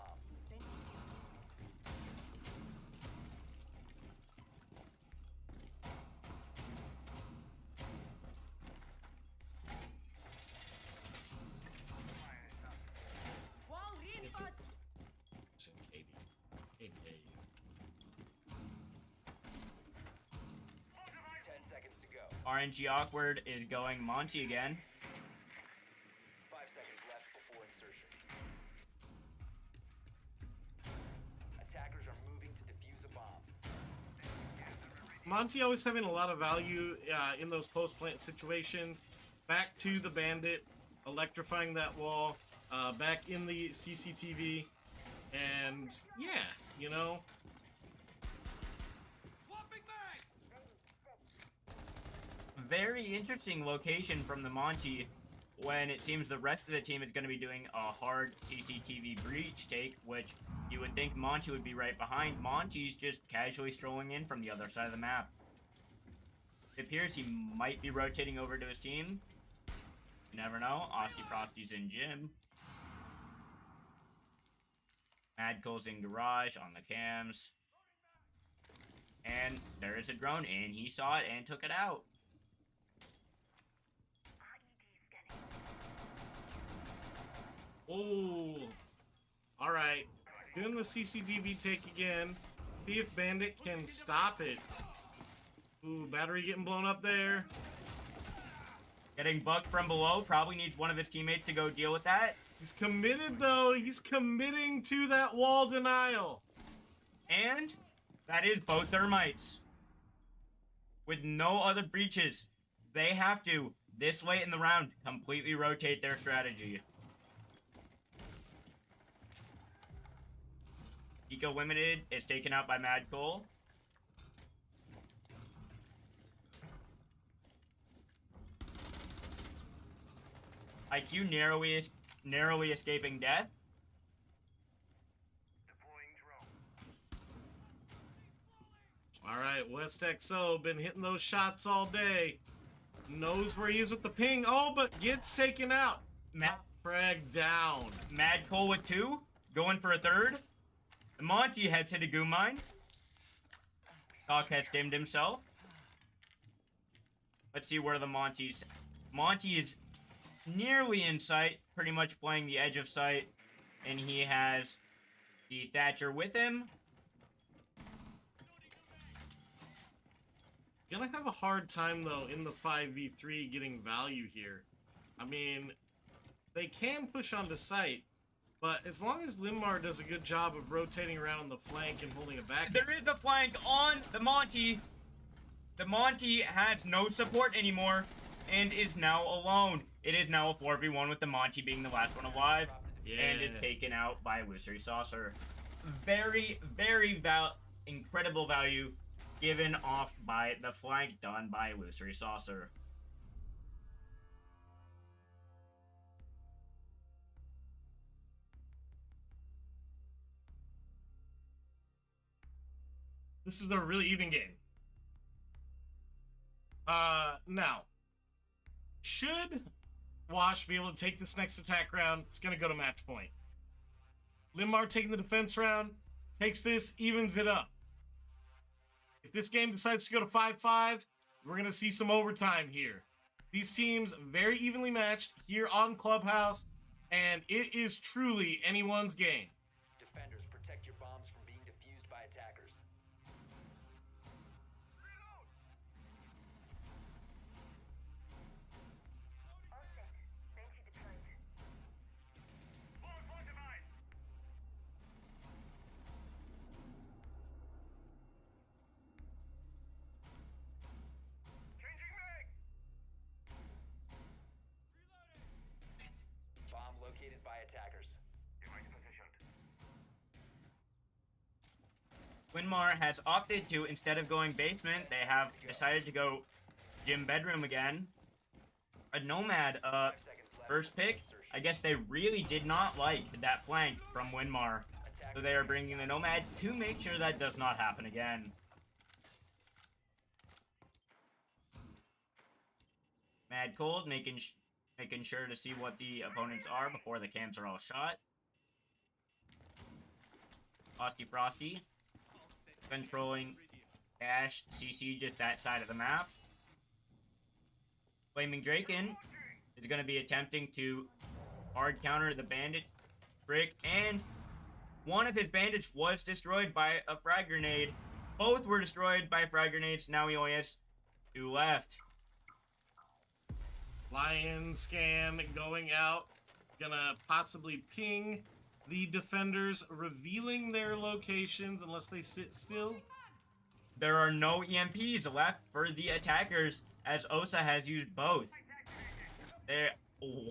Wall reinforced. KD. 10 seconds to go. RNG Awkward is going Monty again. 5 seconds left before insertion. Attackers are moving to defuse a bomb. Monty always having a lot of value in those post-plant situations. Back to the Bandit, electrifying that wall, back in the CCTV, and yeah, you know. Very interesting location from the Monty when it seems the rest of the team is going to be doing a hard CCTV breach take, which you would think Monty would be right behind. Monty's just casually strolling in from the other side of the map. It appears he might be rotating over to his team. You never know. Osty Frosty's in gym. Madco's in garage on the cams. And there is a drone, and he saw it and took it out. Oh. All right. Doing the CCTV take again. See if Bandit can stop it. Ooh, battery getting blown up there. Getting bucked from below. Probably needs one of his teammates to go deal with that. He's committed, though. He's committing to that wall denial. And that is both thermites. With no other breaches, they have to, this late in the round, completely rotate their strategy. Eco Limited is taken out by Mad Cole. IQ narrowly escaping death. Deploying drone. All right, West XO been hitting those shots all day. Knows where he is with the ping. Oh, but gets taken out. Top frag down. Mad Cole with 2, going for a 3rd. Monty has hit a goon mine. Doc has stimmed himself. Let's see where the Monty's. Monty is nearly in sight, pretty much playing the edge of sight, and he has the Thatcher with him. Gonna have a hard time, though, in the 5v3 getting value here. I mean, they can push onto site, but as long as Limar does a good job of rotating around on the flank and holding it back... There is a flank on the Monty. The Monty has no support anymore and is now alone. It is now a 4v1 with the Monty being the last one alive. Yeah. And is taken out by Illusory Saucer. Very, very incredible value given off by the flank done by Illusory Saucer. This is a really even game. Now, should Wash be able to take this next attack round, it's going to go to match point. Limar taking the defense round, takes this, evens it up. If this game decides to go to 5-5, we're going to see some overtime here. These teams very evenly matched here on Clubhouse, and it is truly anyone's game. Defenders, protect your bombs from being defused by attackers. All set. Sentry deployed. Forward fortified. Changing mag. Bomb located by attackers. Device positioned. Winmar has opted to, instead of going basement, they have decided to go gym bedroom again. A Nomad, 5 seconds left. first pick. I guess they really did not like that flank from Winmar. So they are bringing the Nomad to make sure that does not happen again. Mad Cold making sure to see what the opponents are before the camps are all shot. Frosty controlling Ash CC just that side of the map. Flaming Draken is going to be attempting to hard counter the bandit brick, and one of his bandits was destroyed by a frag grenade. Both were destroyed by frag grenades. Now he only has 2 left. Lion scan going out. Gonna possibly ping the defenders, revealing their locations unless they sit still. There are no EMPs left for the attackers, as Osa has used both. They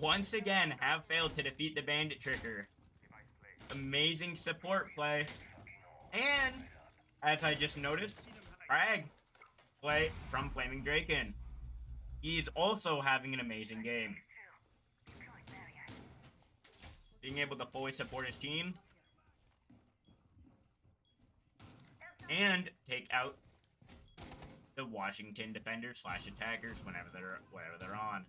once again have failed to defeat the bandit trigger. Amazing support play. And, as I just noticed, frag play from Flaming Draken. He's also having an amazing game. Being able to fully support his team. And take out the Washington defenders / attackers whenever they're on.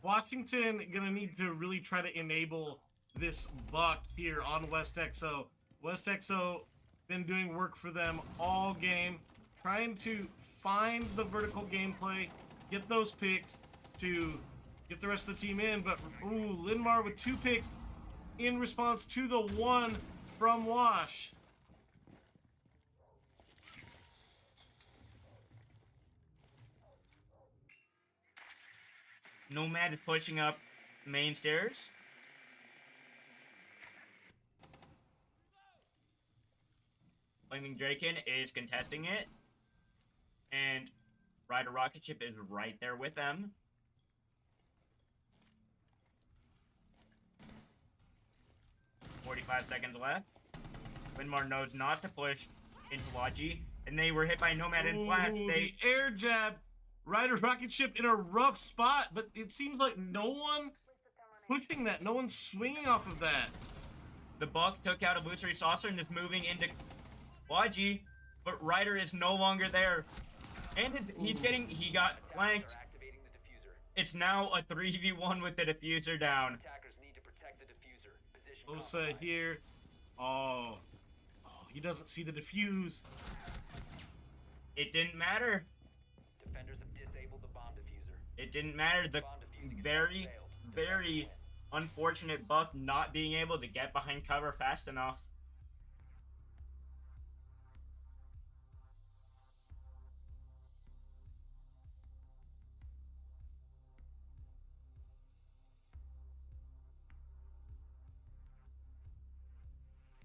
Washington gonna need to really try to enable this buck here on West XO. West XO been doing work for them all game, trying to find the vertical gameplay, get those picks to get the rest of the team in, but ooh, Linmar with 2 picks in response to the 1 from Wash. Nomad is pushing up main stairs. Flaming Draken is contesting it. And Rider Rocket Ship is right there with them. "45 seconds left. Winmar knows not to push into Waji, and they were hit by Nomad and Flash. Ooh, They the air jab. Rider Rocket Ship in a rough spot, but it seems like no one pushing that. No one's swinging off of that. The Buck took out a Illusory Saucer and is moving into Waji, but Ryder is no longer there. And he got flanked. Activating the diffuser. It's now a 3v1 with the diffuser down. Attackers need to protect the diffuser. Position Osa compromised. here. Oh, he doesn't see the diffuse. It didn't matter. Defenders have disabled the bomb diffuser. It didn't matter. The Bomb diffusing very, failed. very unfortunate Buck not being able to get behind cover fast enough.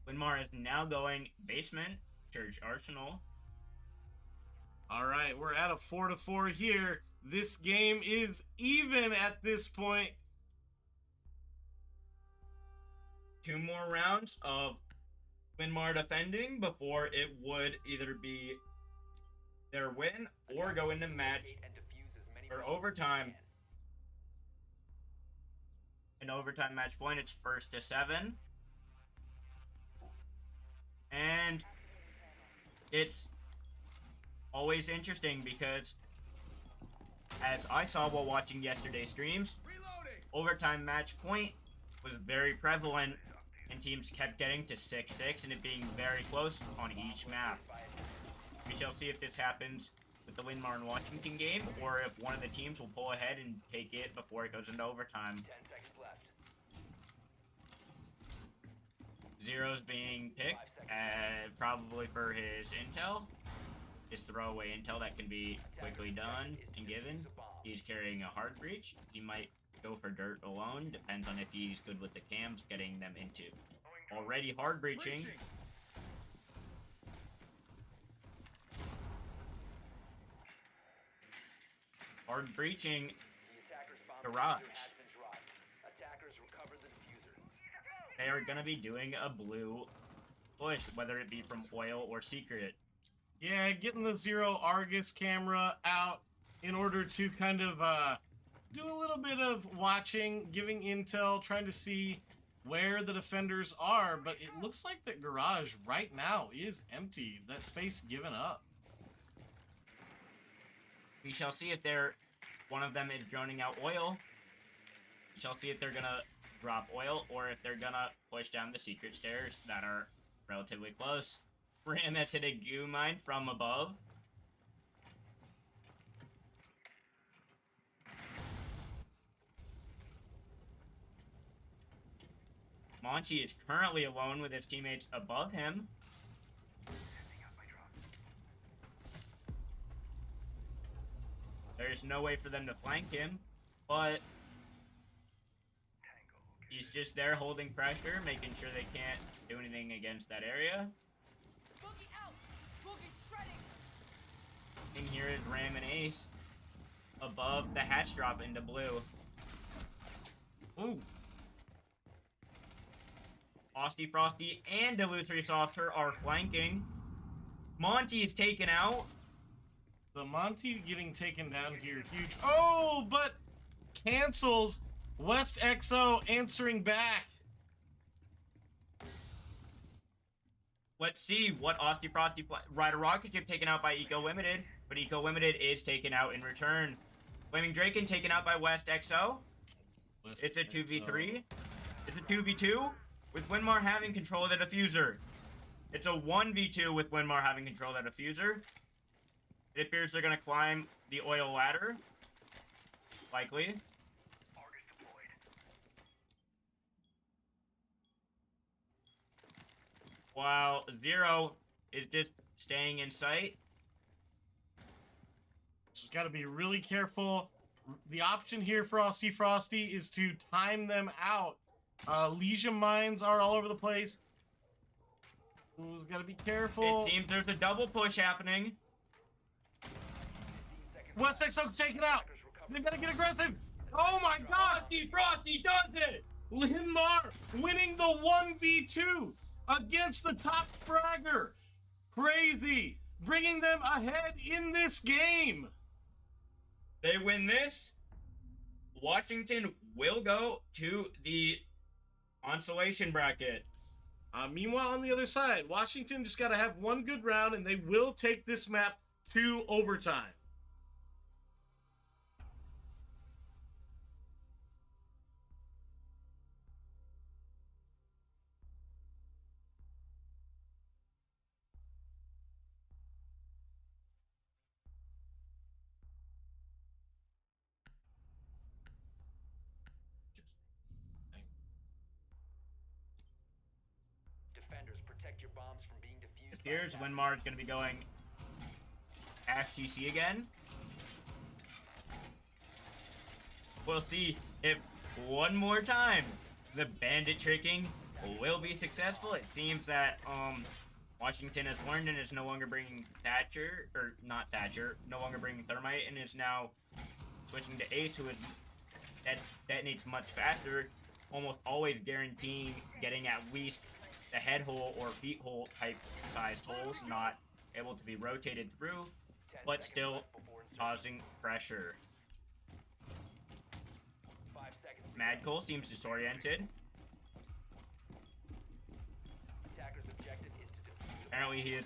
Winmar is now going basement, Church Arsenal. All right, we're at a 4-4 here. This game is even at this point. 2 more rounds of Winmar defending before it would either be their win or go into match And defuse as many or bombs as overtime. they can. An overtime match point, it's 1st to 7. And it's always interesting because, as I saw while watching yesterday's streams, overtime match point was very prevalent, and teams kept getting to 6-6 and it being very close on each map. We shall see if this happens with the Winmar and Washington game, or if one of the teams will pull ahead and take it before it goes into overtime. 10 seconds left. Zero's being picked, probably for his intel. His throwaway intel that can be quickly done and given. He's carrying a hard breach. He might go for dirt alone. Depends on if he's good with the cams, getting them into already hard breaching. Hard breaching The attacker's bomb Garage. diffuser has been dropped. Attackers recover the diffuser. they are going to be doing a blue push, whether it be from oil or secret. Yeah, getting the Zero Argus camera out in order to kind of do a little bit of watching, giving intel, trying to see where the defenders are, but it looks like that garage right now is empty. That space given up. We shall see if one of them is droning out oil. We shall see if they're gonna drop oil or if they're gonna push down the secret stairs that are relatively close. Ram has hit a goo mine from above. Monty is currently alone with his teammates above him. There's no way for them to flank him, but he's just there holding pressure, making sure they can't do anything against that area. Boogie out! Boogie shredding! And here is Ram and Ace above the hatch drop into blue. Ooh. Frosty Frosty and Illusory Saucer are flanking. Monty is taken out. The Monty getting taken down here, huge. Oh, but cancels. West XO answering back. Let's see what Frosty Frosty Rider Rocket Ship taken out by Eco Limited, but Eco Limited is taken out in return. Flaming Draken taken out by West XO. West It's a XO. 2v3. It's a 2v2 with Winmar having control of the diffuser. It's a 1v2 with Winmar having control of the diffuser. It appears they're going to climb the oil ladder. Likely. while Zero is just staying in sight. Just got to be really careful. The option here, Frosty is to time them out. Legion mines are all over the place. Ooh, got to be careful. It seems there's a double push happening. West XO take it out. They better get aggressive. Oh my God! Frosty does it! Linmar winning the 1v2 against the top fragger. Crazy. Bringing them ahead in this game. They win this. Washington will go to the Consolation bracket. Meanwhile, on the other side, Washington just got to have one good round and they will take this map to overtime. Defenders, protect your bombs from being defused. Appears Winmar is going to be going FCC again. We'll see if one more time the bandit tricking will be successful. It seems that Washington has learned and is no longer bringing Thatcher, or not Thatcher, no longer bringing Thermite, and is now switching to Ace, who is detonates much faster, almost always guaranteeing getting at least the head hole or feet hole type sized holes, not able to be rotated through, but still causing pressure. 5 seconds. Mad Cole seems disoriented. Attacker's objective is to defuse. Apparently he is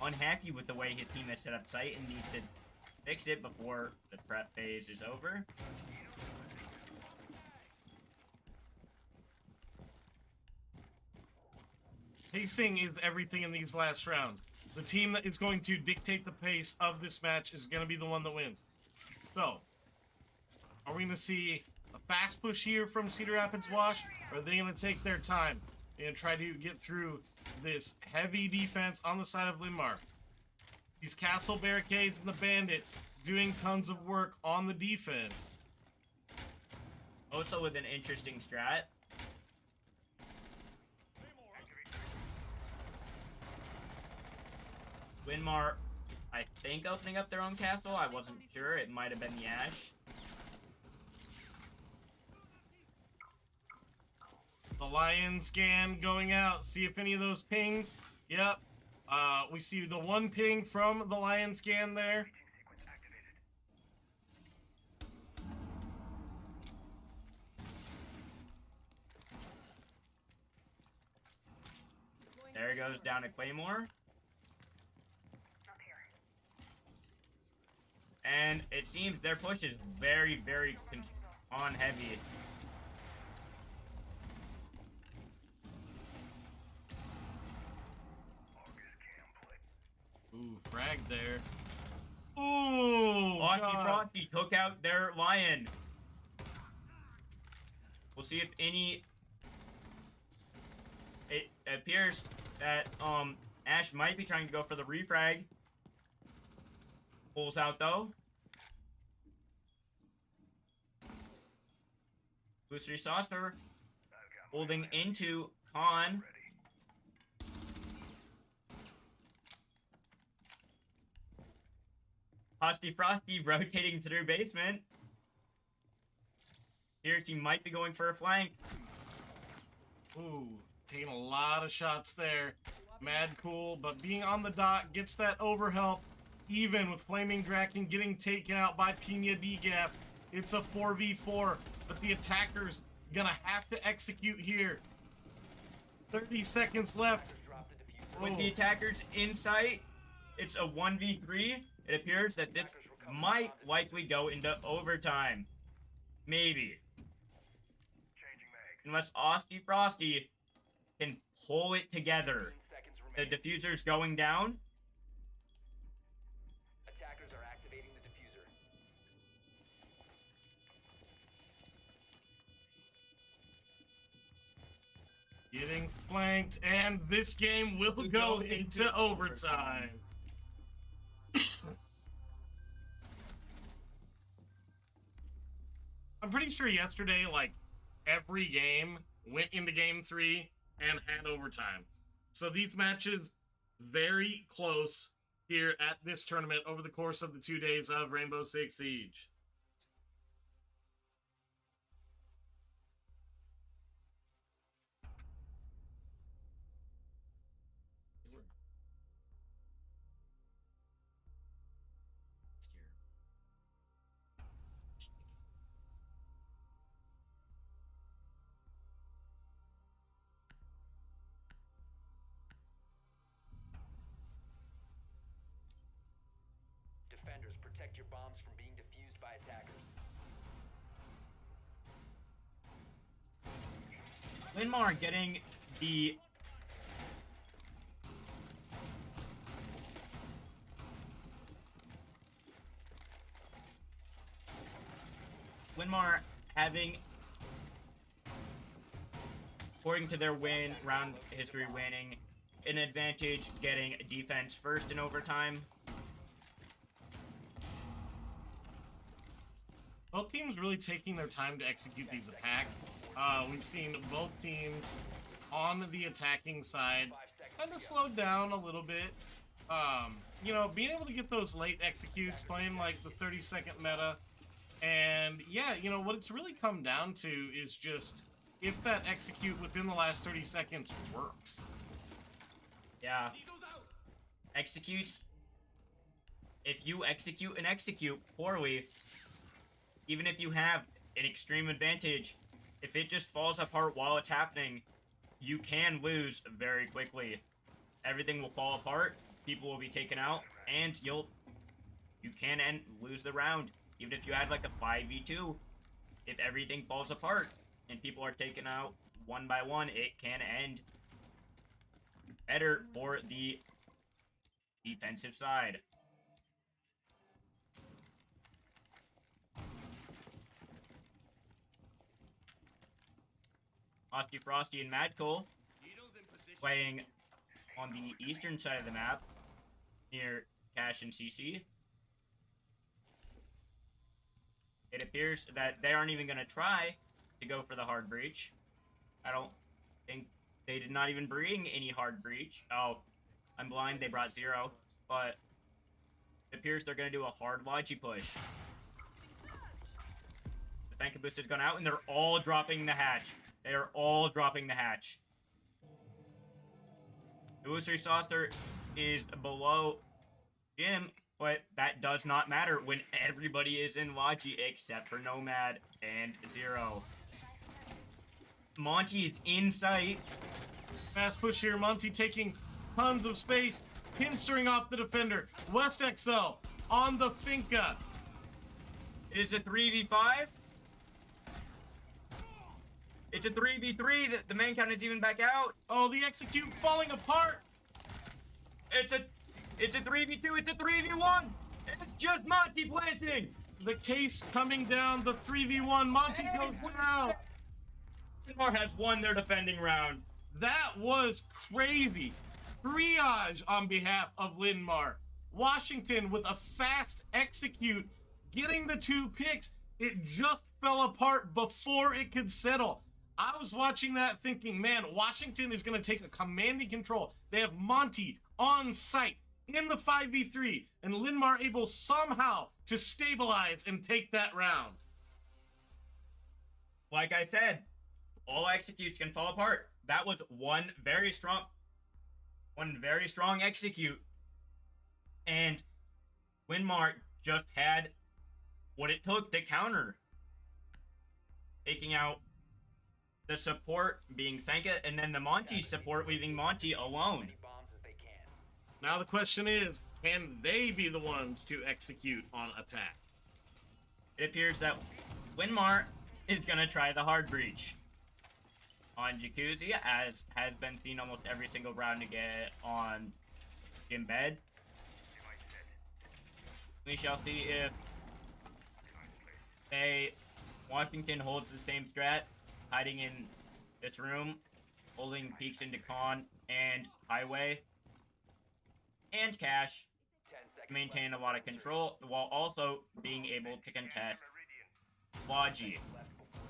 unhappy with the way his team has set up site and needs to fix it before the prep phase is over. Pacing is everything in these last rounds. The team that is going to dictate the pace of this match is going to be the one that wins. So, are we going to see a fast push here from Cedar Rapids Wash, or are they going to take their time and try to get through this heavy defense on the side of Linmar? These castle barricades and the bandit doing tons of work on the defense. Also with an interesting strat. Winmar, I think, opening up their own castle. I wasn't sure. It might have been the Ash. The lion scan going out. See if any of those pings. Yep. We see the one ping from the lion scan there. Sequence activated. There goes down to Claymore. Up here. And it seems their push is very, very on heavy. Ooh, frag there. Ooh, Frosty God. Frosty took out their lion. We'll see if any... It appears that Ash might be trying to go for the refrag. Pulls out though. Booster Saucer holding into Khan. Frosty rotating through basement. Here's he might be going for a flank. Ooh, taking a lot of shots there. Mad cool, but being on the dot gets that overhelp. Even with Flaming Draken getting taken out by Pina DGAF. It's a 4v4, but the attacker's gonna have to execute here. 30 seconds left. Drop the diffuser. With the attackers in sight, it's a 1v3. It appears that this might likely go into overtime. Maybe. Changing mag. Unless Frosty can pull it together. 15 seconds The remaining. diffuser's going down. Attackers are activating the diffuser. Getting flanked. flanked, and this game will go into overtime. I'm pretty sure yesterday, like, every game went into game 3 and had overtime. So these matches very close here at this tournament over the course of the 2 days of Rainbow Six Siege. Defenders, protect your bombs from being defused by attackers. Linmar getting the Linmar having, according to their round history winning, an advantage getting defense first in overtime. Both teams really taking their time to execute these attacks. We've seen both teams on the attacking side kind of slowed down a little bit. You know, being able to get those late executes, playing like the 30-second meta. And yeah, you know, what it's really come down to is just if that execute within the last 30 seconds works. Yeah. Executes. If you execute and execute poorly, even if you have an extreme advantage, if it just falls apart while it's happening, you can lose very quickly. Everything will fall apart, people will be taken out, and you can lose the round. Even if you had like a 5v2, if everything falls apart and people are taken out one by one, it can end better for the defensive side. Frosty and Mad Cole playing on the eastern side of the map near Cash and CC. It appears that they aren't even going to try to go for the hard breach. I don't think they did not even bring any hard breach. Oh, I'm blind. They brought 0. But it appears they're going to do a hard logi push. The Fanka boost has gone out, and they're all dropping the hatch. They are all dropping the hatch. The illusory saucer is below Jim, but that does not matter when everybody is in Logi except for Nomad and 0. Monty is in sight. Fast push here, Monty taking tons of space, pincering off the defender. West XL on the Finka. It's a 3v5. It's a 3v3. The main count is even back out. Oh, the execute falling apart. It's a 3v2. It's a 3v1. It's just Monty planting. The case coming down. The 3v1. Monty goes down. Linmar has won their defending round. That was crazy. Triage on behalf of Linmar. Washington with a fast execute, getting the 2 picks. It just fell apart before it could settle. I was watching that thinking, man, Washington is going to take a commanding control. They have Monty on site in the 5v3, and Linmar able somehow to stabilize and take that round. Like I said, all executes can fall apart. That was one very strong execute, and Linmar just had what it took to counter, taking out the support being Fanka, and then the Monty support leaving Monty alone. Now the question is, can they be the ones to execute on attack? It appears that Linmar is going to try the hard breach on Jacuzzi, as has been seen almost every single round to get on Jim Bed. We shall see if Washington holds the same strat, hiding in this room holding peaks into con and highway and cash. 10 seconds Maintain left a lot of before control while also being able to contest Logi. insertion. Left before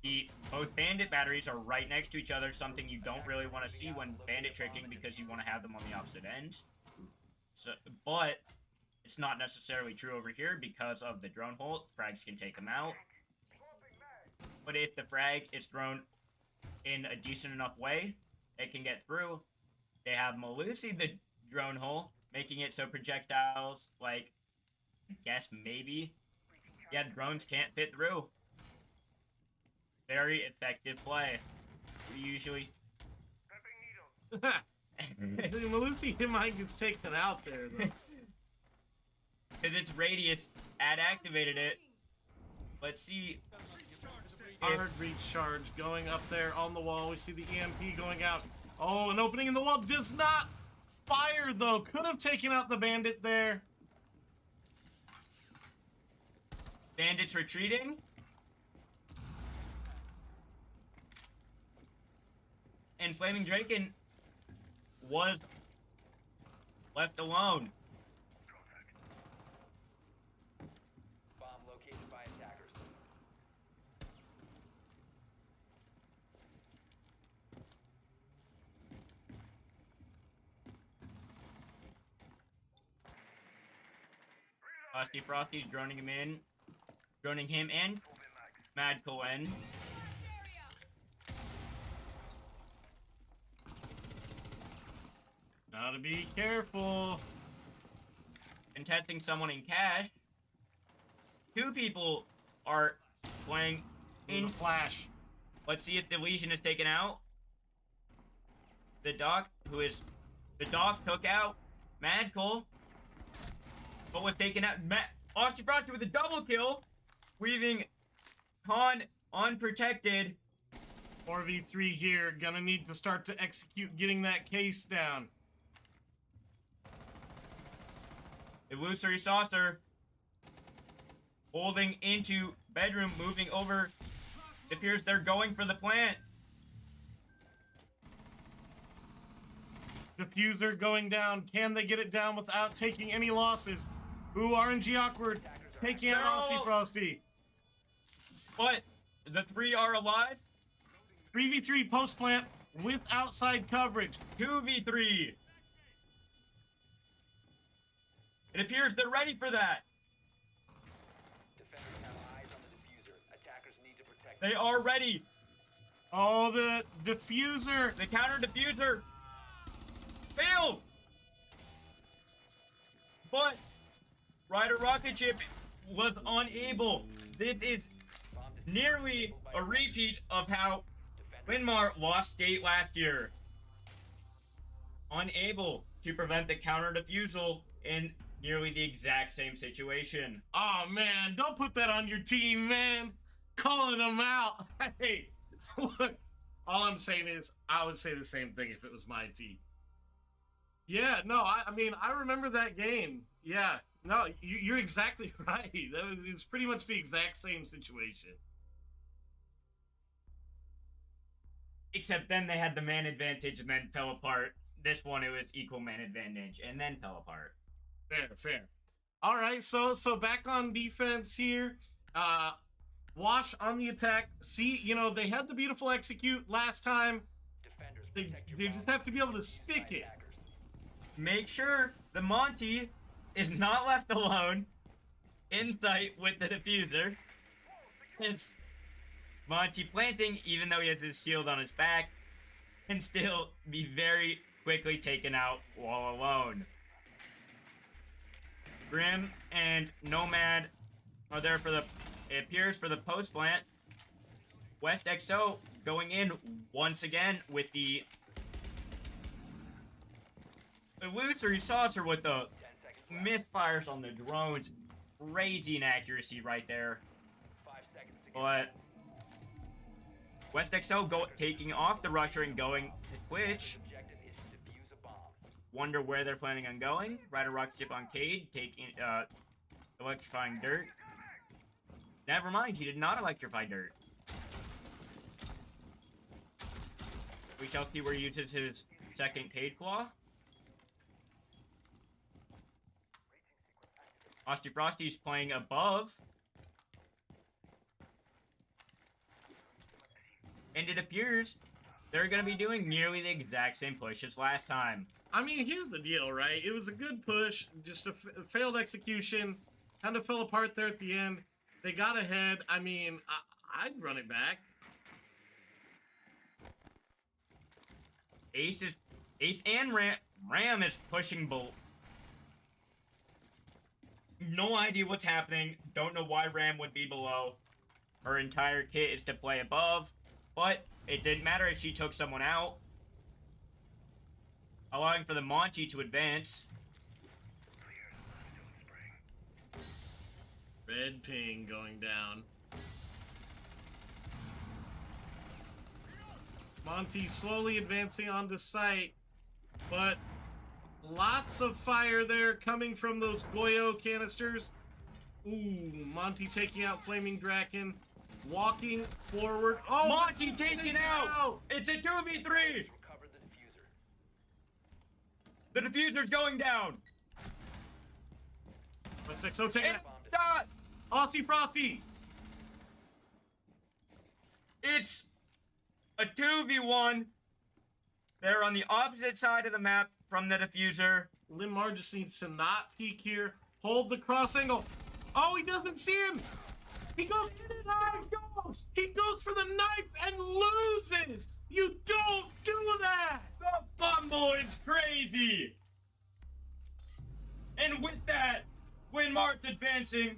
insertion. Both bandit batteries are right next to each other, something you don't really want to see when bandit tricking because you want to have them on the opposite ends. So, but it's not necessarily true over here because of the drone hole. Frags can take them out. But if the frag is thrown in a decent enough way, it can get through. They have Malusi the drone hole, making it so projectiles, like, I guess maybe, yeah, drones can't fit through. Very effective play. We usually... The Malusi mine gets taken out there, though. Because its radius activated it. Let's see. Hard reach charge going up there on the wall. We see the EMP going out. Oh, an opening in the wall does not fire, though. Could have taken out the bandit there. Bandits retreating. And Flaming Draken was left alone. Bomb located by attackers. Frosty's droning him in. Droning him and Mad Cohen. Area. Gotta be careful. Contesting someone in cash. Two people are playing In in. flash. Let's see if the Legion is taken out. The Doc took out Mad Cole. But was taken out. Austin Frosty with a double kill, leaving Con unprotected. 4v3 here. Gonna need to start to execute getting that case down. Illusory Saucer holding into bedroom, moving over. It appears they're going for the plant. Diffuser going down. Can they get it down without taking any losses? Ooh, RNG awkward. Taking out No. Aussie Frosty. But the three are alive. 3v3 post plant with outside coverage. 2v3. It appears they're ready for that. Defenders have eyes on the diffuser. Attackers need to protect. They are ready. Oh, the diffuser. The counter diffuser failed. But Ryder Rocket Ship was unable. This is Bomb defused. nearly a repeat of how Linmar lost state last year. Unable to prevent the counter defusal in nearly the exact same situation. Oh, man. Don't put that on your team, man. Calling them out. Hey, look. All I'm saying is I would say the same thing if it was my team. Yeah, no, I mean, I remember that game. Yeah, no, you're exactly right. It's pretty much the exact same situation. Except then they had the man advantage and then fell apart. This one, it was equal man advantage and then fell apart. Fair. All right, so back on defense here. Wash on the attack. See, they had the beautiful execute last time. Defenders They protect your just bombs have to be able to from being stick used by it. attackers. Make sure the Monty is not left alone in sight with the diffuser. It's Monty planting, even though he has his shield on his back, can still be very quickly taken out while alone. Grim and Nomad are there for it appears, for the post plant. West XO going in once again with the Illusory Saucer with the 10 seconds left. misfires on the drones. Crazy inaccuracy right there. 5 seconds to go. But West XO taking off the rusher and going to Twitch. Objective is to defuse a bomb. Wonder where they're planning on going. Rider Rocket Ship on Cade, taking electrifying dirt. Never mind, he did not electrify dirt. We shall see where he uses his second Cade Claw. Frosty Frosty's playing above. And it appears they're going to be doing nearly the exact same push as last time. I mean, here's the deal, right? It was a good push, just a failed execution. Kind of fell apart there at the end. They got ahead. I mean, I'd run it back. Ace and Ram is pushing both. No idea what's happening. Don't know why Ram would be below. Her entire kit is to play above, but it didn't matter if she took someone out. Allowing for the Monty to advance. Red ping going down. Monty slowly advancing onto site, but lots of fire there coming from those Goyo canisters. Ooh, Monty taking out Flaming Draken, walking forward. Oh, Monty taken out! It's a 2v3! Recover the diffuser. The diffuser's going down! West XO taking It's out done! Aussie Frosty. It's a 2v1. They're on the opposite side of the map from the diffuser. Limar just needs to not peek here. Hold the cross angle. Oh, he doesn't see him. He goes for the knife. He goes for the knife and loses. You don't do that. The fumble is crazy. And with that, when Mart's advancing,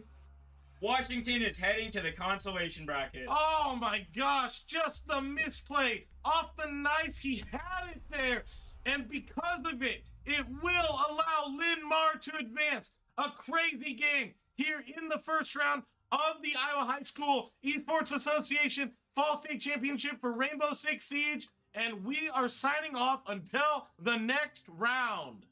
Washington is heading to the consolation bracket. Oh my gosh, just the misplay. Off the knife, he had it there. And because of it, it will allow Linmar to advance. A crazy game here in the first round of the Iowa High School Esports Association Fall State Championship for Rainbow Six Siege. And we are signing off until the next round.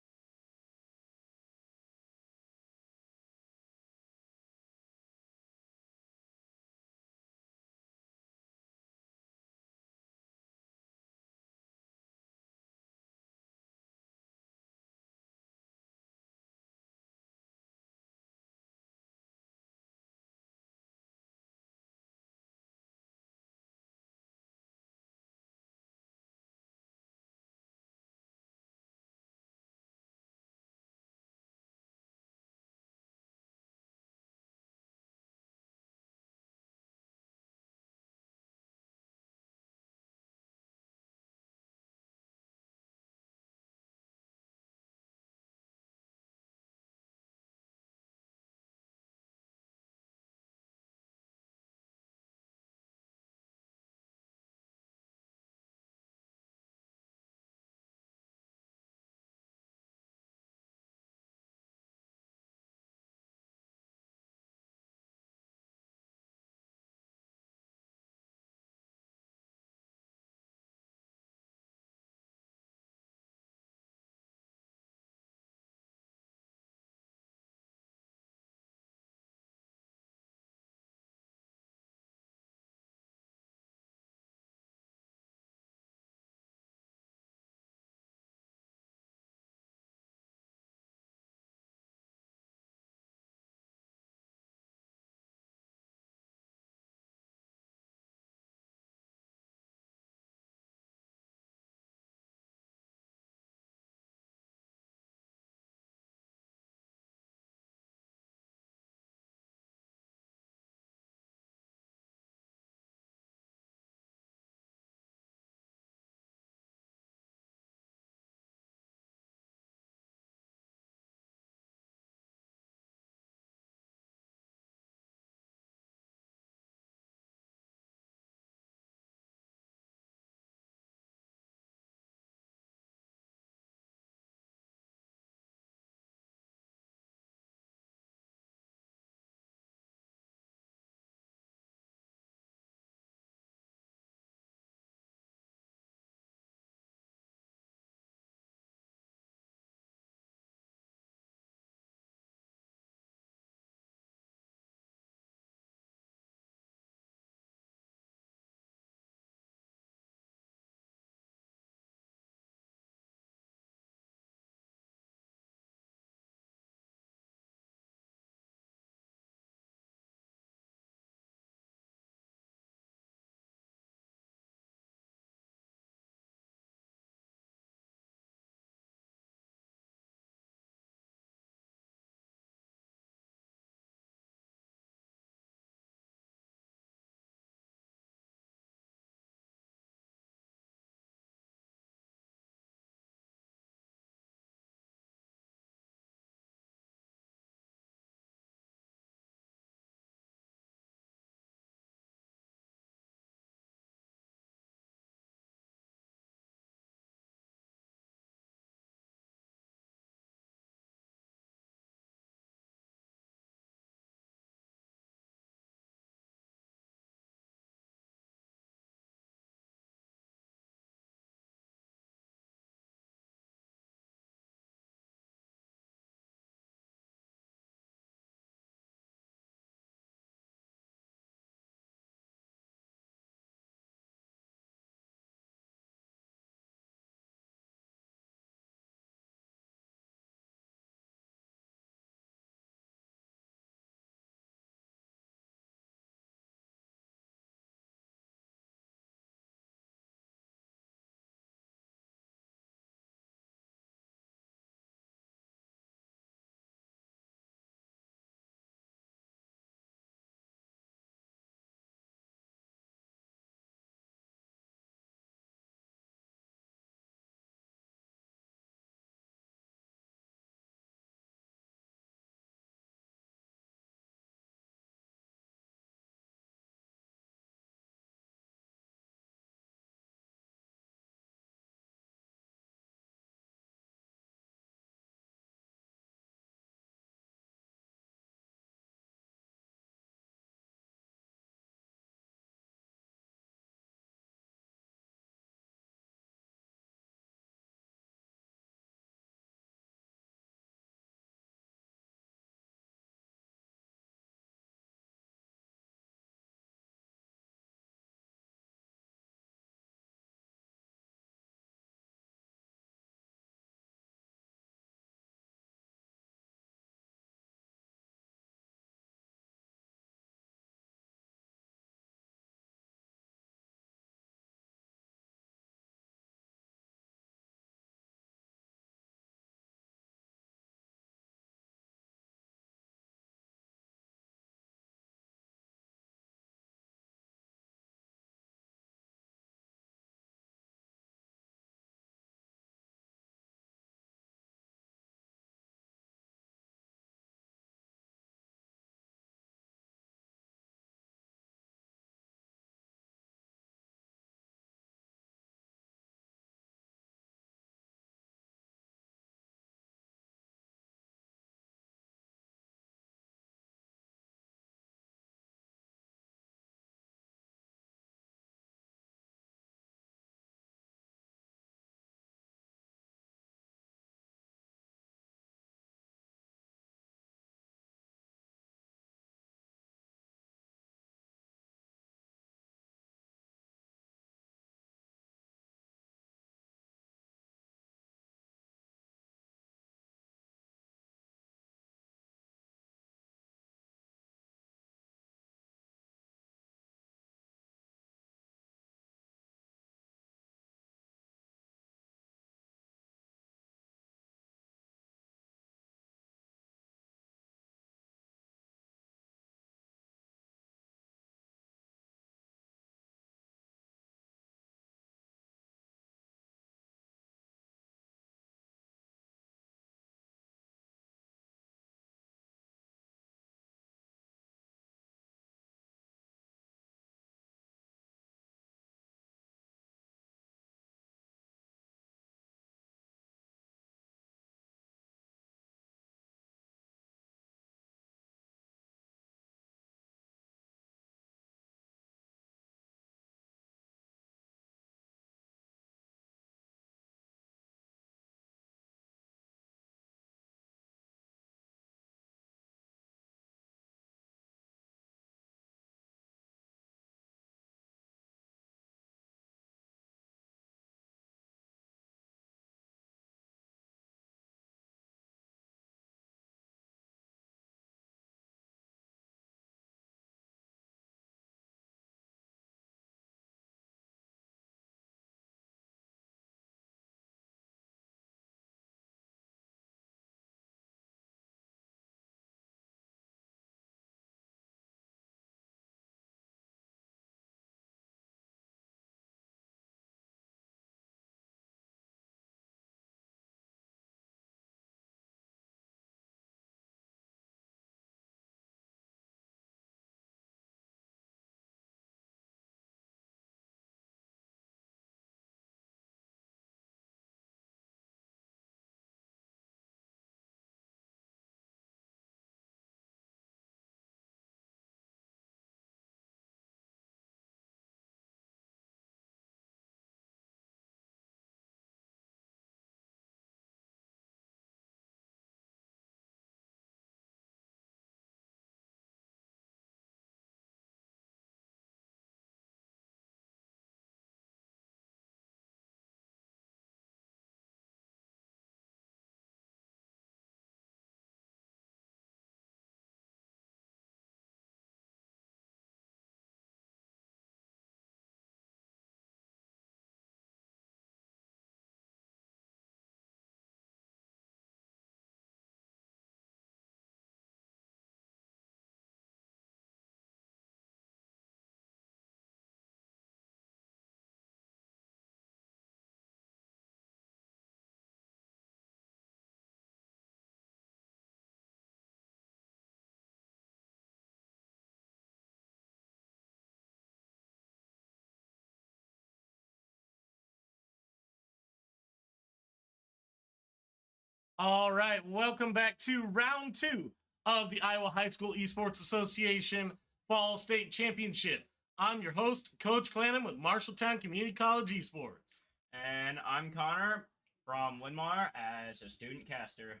All right, welcome back to round 2 of the Iowa High School Esports Association Fall State Championship. I'm your host, Coach Clanham with Marshalltown Community College Esports. And I'm Connor from Linmar as a student caster.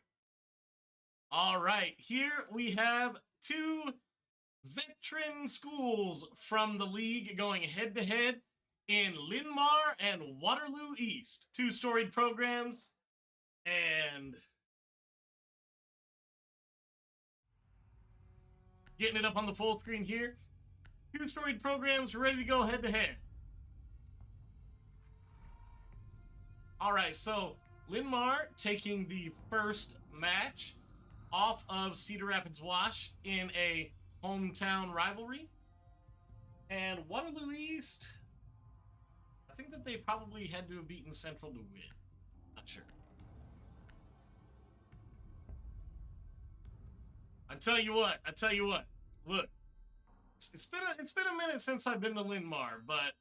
All right, here we have 2 veteran schools from the league going head-to-head in Linmar and Waterloo East. 2 storied programs, and getting it up on the full screen here. 2 storied programs ready to go head-to-head. All right, so Linmar taking the first match off of Cedar Rapids Wash in a hometown rivalry. And Waterloo East, I think that they probably had to have beaten Central to win. Not sure. I tell you what. Look, it's been a minute since I've been to Linmar, but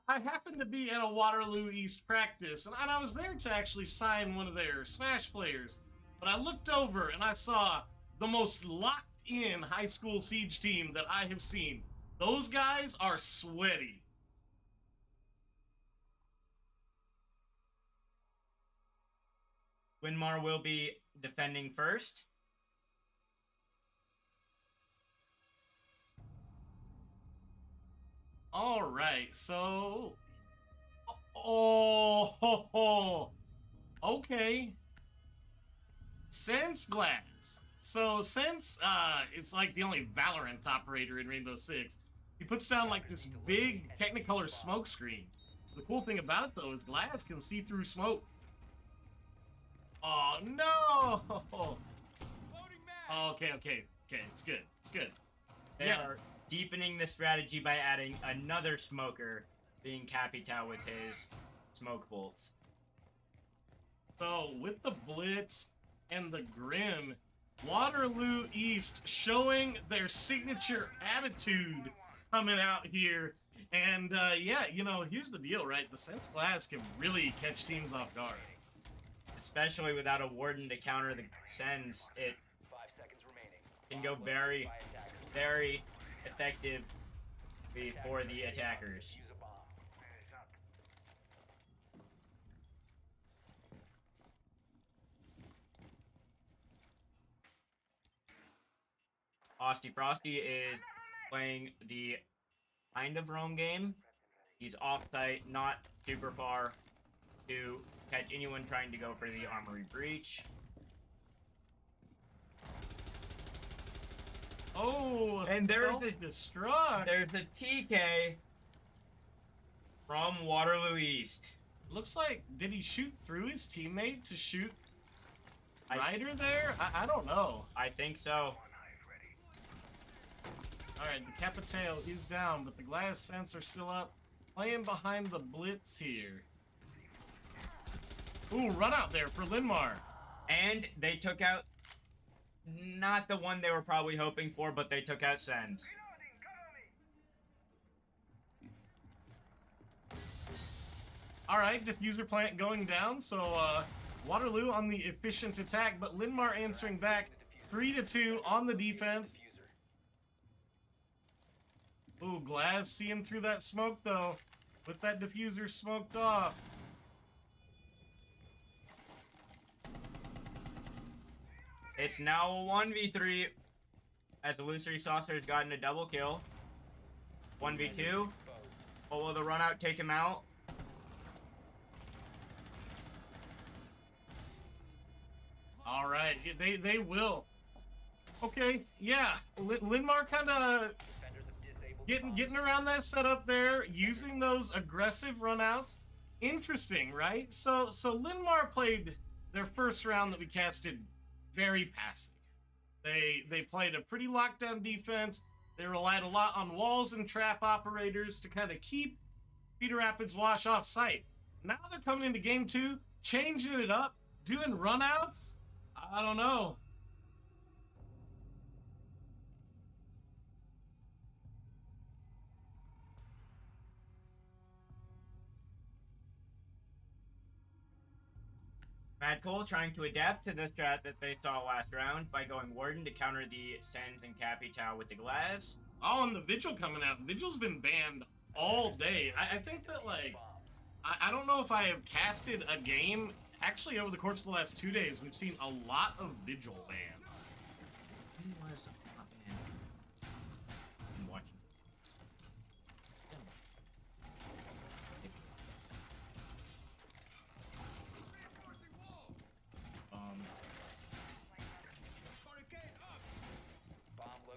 I happened to be at a Waterloo East practice, and I was there to actually sign one of their Smash players. But I looked over and I saw the most locked-in high school siege team that I have seen. Those guys are sweaty. Linmar will be defending first. All right, so... Okay. Sense Glass. So Sense, it's like the only Valorant operator in Rainbow Six. He puts down like this big Technicolor smoke screen. The cool thing about it though is Glass can see through smoke. Oh no! Oh, okay, it's good. They are deepening the strategy by adding another smoker, being Capitao with his smoke bolts. So with the Blitz and the Grim, Waterloo East showing their signature attitude coming out here. And yeah, you know, here's the deal, right? The Sense Glass can really catch teams off guard. Especially without a warden to counter the sends, it 5 seconds remaining. can go very, very effectively for the attackers. Use a bomb. Frosty is playing the kind of roam game. He's off-site, not super far to catch anyone trying to go for the armory breach. Oh, And there's the destruct. There's the TK from Waterloo East. Looks like, did he shoot through his teammate to shoot I- Ryder there? I don't know. I think so. All right, the Capitale is down, but the Glass Sense are still up. Playing behind the Blitz here. Ooh, run out there for Linmar. And they took out not the one they were probably hoping for, but they took out Sens. All right, diffuser plant going down, so Waterloo on the efficient attack, but Linmar answering back 3-2 on the defense. Ooh, Glass seeing through that smoke though, with that diffuser smoked off. It's now a 1v3 as Illusory Saucer has gotten a double kill. 1v2. But will the run out take him out? All right, they will. Okay, yeah, Linmar kind of getting around that setup there, using those aggressive runouts. Interesting, right? So Linmar played their first round that we casted very passive. They played a pretty lockdown defense. They relied a lot on walls and trap operators to kind of keep Cedar Rapids Wash off site. Now they're coming into game 2, changing it up, doing runouts. I don't know. Mad Cole trying to adapt to the strat that they saw last round by going Warden to counter the Sens and Capitao with the Glass. Oh, and the Vigil coming out. Vigil's been banned all day. I think that, like, I don't know if I have casted a game. Actually, over the course of the last 2 days, we've seen a lot of Vigil bans. When was not banned? I'm watching.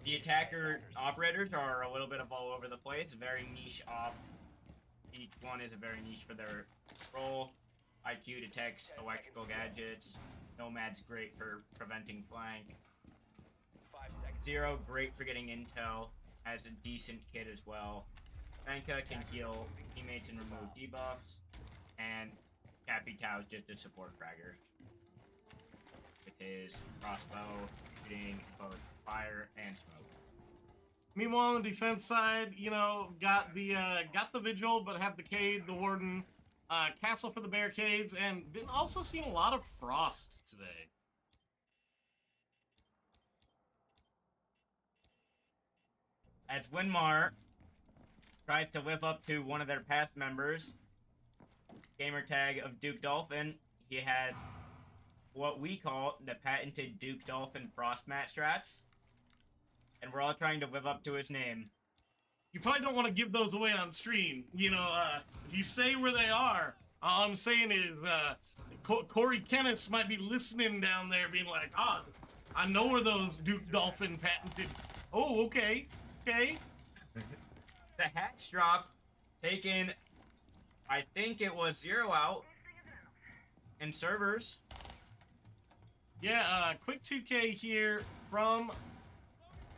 The attacker operators are a little bit of all over the place, very niche op. Each one is a very niche for their role. IQ detects electrical gadgets. Nomad's great for preventing flank. 5 seconds. Zero, great for getting intel. Has a decent kit as well. Banka can heal teammates and remove debuffs. And Capitao's just a support fragger. With his crossbow shooting both fire and smoke. Meanwhile, on the defense side, you know, got the Vigil, but have the Cade, the Warden, Castle for the barricades, and been also seeing a lot of Frost today. As Winmar tries to live up to one of their past members, gamertag of Duke Dolphin, he has what we call the patented Duke Dolphin Frost mat strats. And we're all trying to live up to his name. You probably don't want to give those away on stream. You know, if you say where they are, all I'm saying is, Corey Kennis might be listening down there being like, I know where those Duke Dolphin patented. Oh, okay, okay. The hatch drop taken, I think it was 0 out in servers. Yeah, quick 2K here from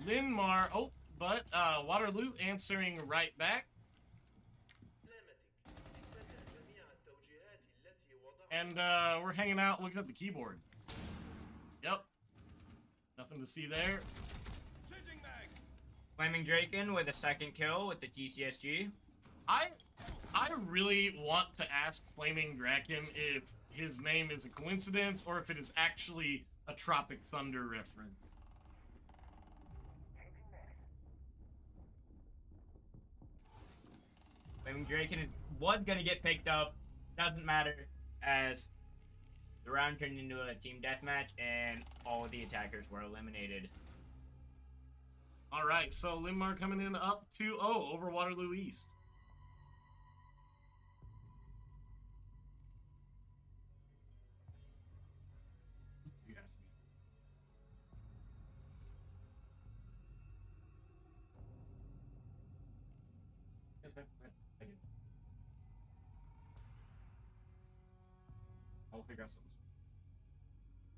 Linmar. Oh, but Waterloo answering right back. And we're hanging out looking at the keyboard. Yep. Nothing to see there. Flaming Draken with a second kill with the TCSG. I really want to ask Flaming Draken if his name is a coincidence or if it is actually a Tropic Thunder reference. Flaming Draken was going to get picked up. Doesn't matter, as the round turned into a team deathmatch and all of the attackers were eliminated. Alright, so Linmar coming in up 2-0 over Waterloo East. I'll figure out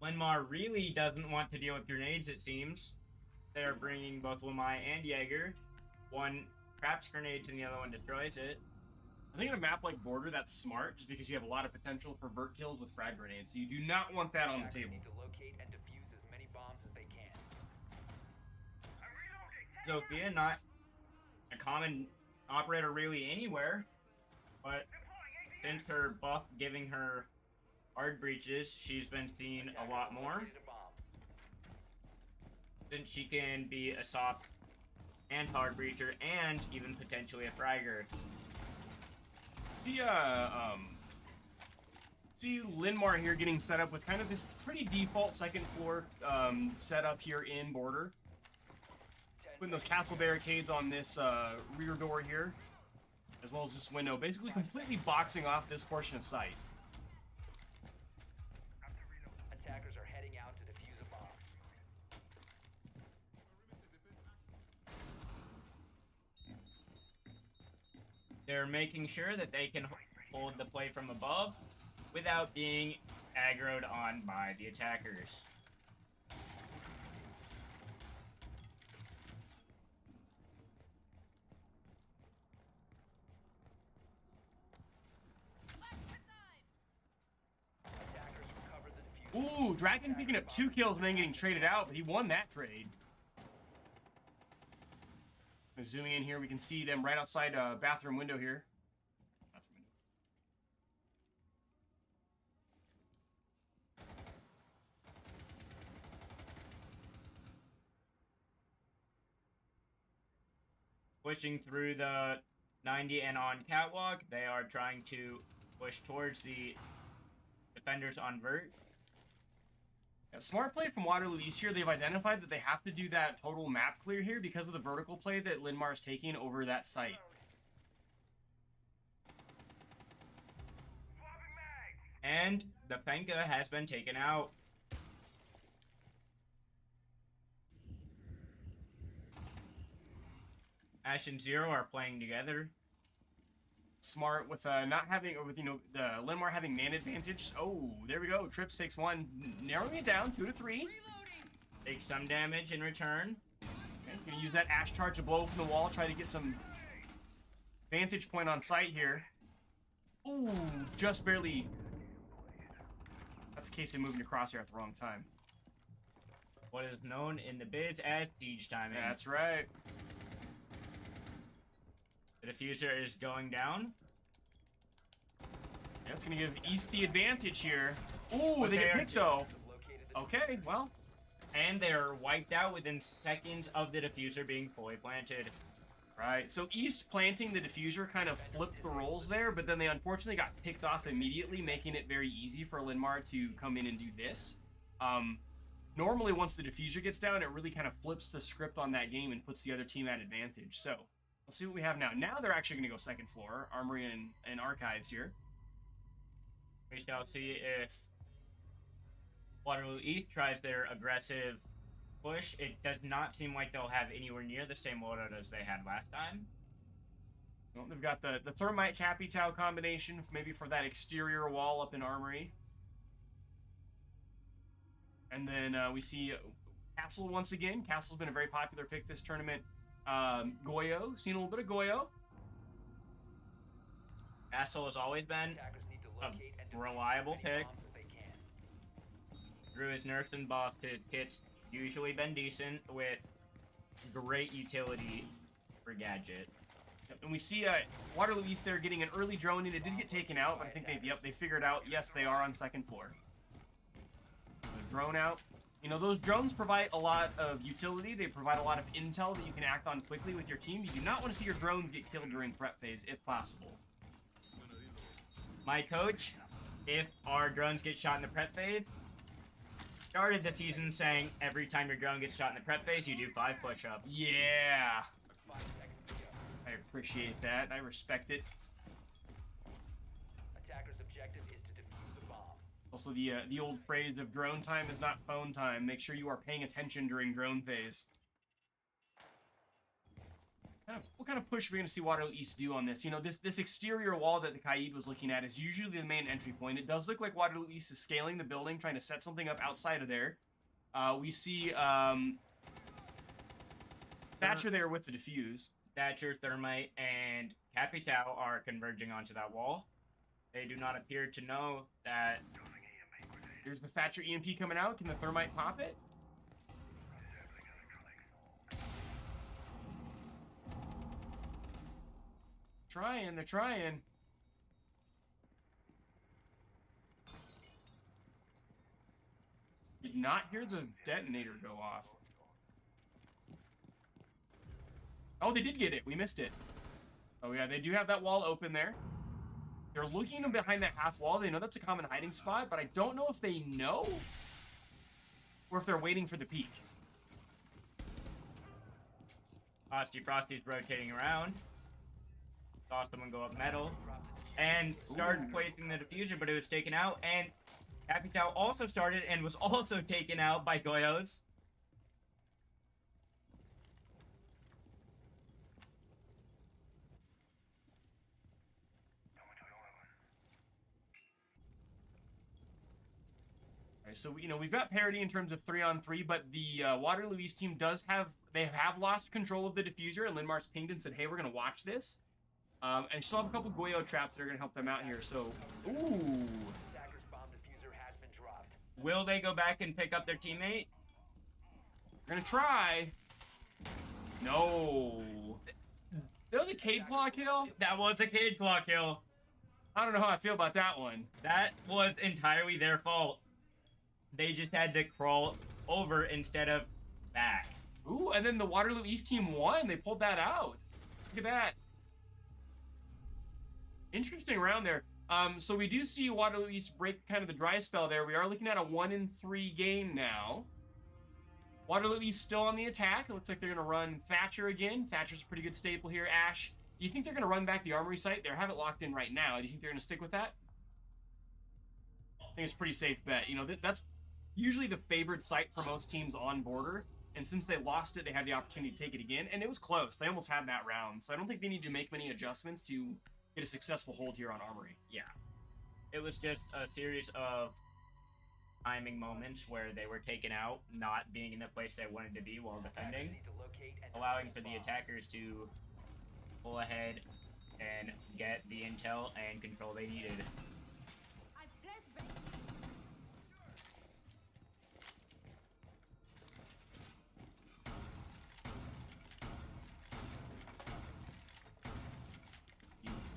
something. Linmar really doesn't want to deal with grenades, it seems. They're bringing both Wamai and Jaeger. One traps grenades and the other one destroys it. I think in a map like Border, that's smart, just because you have a lot of potential for vert kills with frag grenades. So you do not want that on the table. Need to locate and defuse as many bombs as they can. Sophia, not a common operator really anywhere, but since her buff giving her hard breaches, she's been seen a lot more. Located a bomb. Since she can be a soft and hard breacher and even potentially a fragger. See Linmar here getting set up with kind of this pretty default second floor setup here in Border. Putting those castle barricades on this rear door here, as well as this window, basically completely boxing off this portion of site. Attackers are heading out to defuse a bomb. They're making sure that they can hold the play from above without being aggroed on by the attackers. Attackers recover the defuse. Ooh, Dragon picking up 2 kills and then getting traded out, but he won that trade. Zooming in here, we can see them right outside bathroom window here. pushing through the 90 and on catwalk. They are trying to push towards the defenders on vert. Yeah, smart play from Waterloo East here. They've identified that they have to do that total map clear here because of the vertical play that Linmar's taking over that site. Swapping mags. And the Fenka has been taken out. Ash and Zero are playing together. Smart with not having, or with the Linmar having man advantage. Oh, there we go. Trips takes one, narrowing it down 2 to 3. Reloading. Takes some damage in return. Okay, gonna use that Ash charge to blow open the wall, try to get some vantage point on site here. Ooh, just barely. That's Casey moving across here at the wrong time. What is known in the biz as siege timing. That's right. The diffuser is going down. Yeah, it's gonna give East the advantage here. Ooh, But they they get are picked though. Located the Okay, well, And they're wiped out within seconds of the diffuser being fully planted. right. So East planting the diffuser kind of flipped the roles there, but then they unfortunately got picked off immediately, making it very easy for Linmar to come in and do this. Normally, once the diffuser gets down, it really kind of flips the script on that game and puts the other team at advantage. So let's see what we have now. Now they're actually going to go second floor, Armory and Archives here. We shall see if Waterloo East tries their aggressive push. It does not seem like they'll have anywhere near the same loadout as they had last time. Well, they've got the Thermite Capital combination, maybe for that exterior wall up in Armory. And then we see Castle once again. Castle's been a very popular pick this tournament. Goyo, seen a little bit of Goyo. Castle has always been attackers need to a locate and defuse reliable as many pick. bombs as they can. Through his nerfs and buffs, his kit's usually been decent with great utility for Gadget. And we see Waterloo East there getting an early drone in. It did get taken out, but I think they figured out, yes, they are on second floor. The drone out. You know, those drones provide a lot of utility. They provide a lot of intel that you can act on quickly with your team. You do not want to see your drones get killed during prep phase, if possible. My coach, if our drones get shot in the prep phase, started the season saying every time your drone gets shot in the prep phase, you do 5 push-ups. Yeah, 5 seconds to go. I appreciate that. I respect it. Attacker's objective is to defuse the bomb. Also, the old phrase of drone time is not phone time. Make sure you are paying attention during drone phase. What kind of push are we going to see Waterloo East do on this? You know, this exterior wall that the Kaid was looking at is usually the main entry point. It does look like Waterloo East is scaling the building, trying to set something up outside of there. We see Thatcher there with the defuse. Thatcher, Thermite, and Capital are converging onto that wall. They do not appear to know that. There's the Thatcher EMP coming out. Can the Thermite pop it? They're trying. Did not hear the detonator go off. Oh, they did get it. We missed it. Oh yeah, they do have that wall open there. They're looking behind that half wall. They know that's a common hiding spot, but I don't know if they know or if they're waiting for the peak. Frosty's rotating around. Saw someone go up metal. And started placing the diffuser, but it was taken out. And Capital also started and was also taken out by Goyos. So, you know, we've got parity in terms of 3-on-3, but the Waterloo East team they have lost control of the diffuser, and Linmar's pinged and said, hey, we're going to watch this. And still have a couple Goyo traps that are going to help them out here, so, ooh. Attacker's bomb diffuser has been dropped. Will they go back and pick up their teammate? We're going to try. No. That was a Cade Claw kill? That was a Cade Claw kill. I don't know how I feel about that one. That was entirely their fault. They just had to crawl over instead of back. Ooh, and then the Waterloo East team won. They pulled that out. Look at that. Interesting round there. So we do see Waterloo East break kind of the dry spell there. We are looking at a 1-3 game now. Waterloo East still on the attack. It looks like they're going to run Thatcher again. Thatcher's a pretty good staple here. Ash, do you think they're going to run back the armory site? They have it locked in right now. Do you think they're going to stick with that? I think it's a pretty safe bet. You know, that's usually the favored site for most teams on border. And since they lost it, they had the opportunity to take it again. And it was close. They almost had that round. So I don't think they need to make many adjustments to get a successful hold here on armory. Yeah. It was just a series of timing moments where they were taken out, not being in the place they wanted to be while defending, allowing for the attackers to pull ahead and get the intel and control they needed. I flashbang.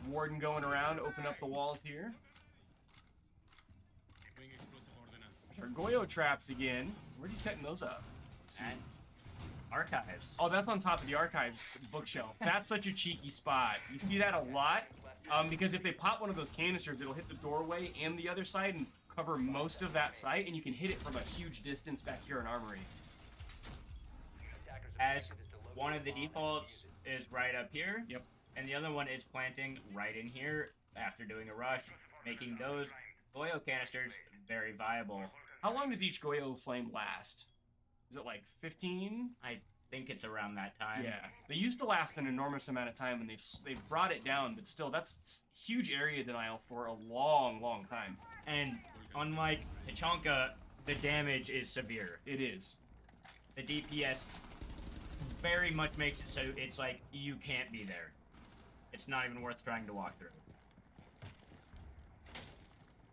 Warden going around, open up the walls here. Our Goyo traps again. Where'd you setting those up? And archives. Oh, that's on top of the archives bookshelf. That's such a cheeky spot. You see that a lot, because if they pop one of those canisters, it'll hit the doorway and the other side and cover most of that site, and you can hit it from a huge distance back here in armory. As one of the defaults is right up here. Yep. And the other one is planting right in here after doing a rush, making those Goyo canisters very viable. How long does each Goyo flame last? Is it like 15? I think it's around that time. Yeah. They used to last an enormous amount of time, and they've brought it down, but still, that's huge area denial for a long, long time. And unlike Tachanka, the damage is severe. It is. The DPS very much makes it so it's like you can't be there. It's not even worth trying to walk through.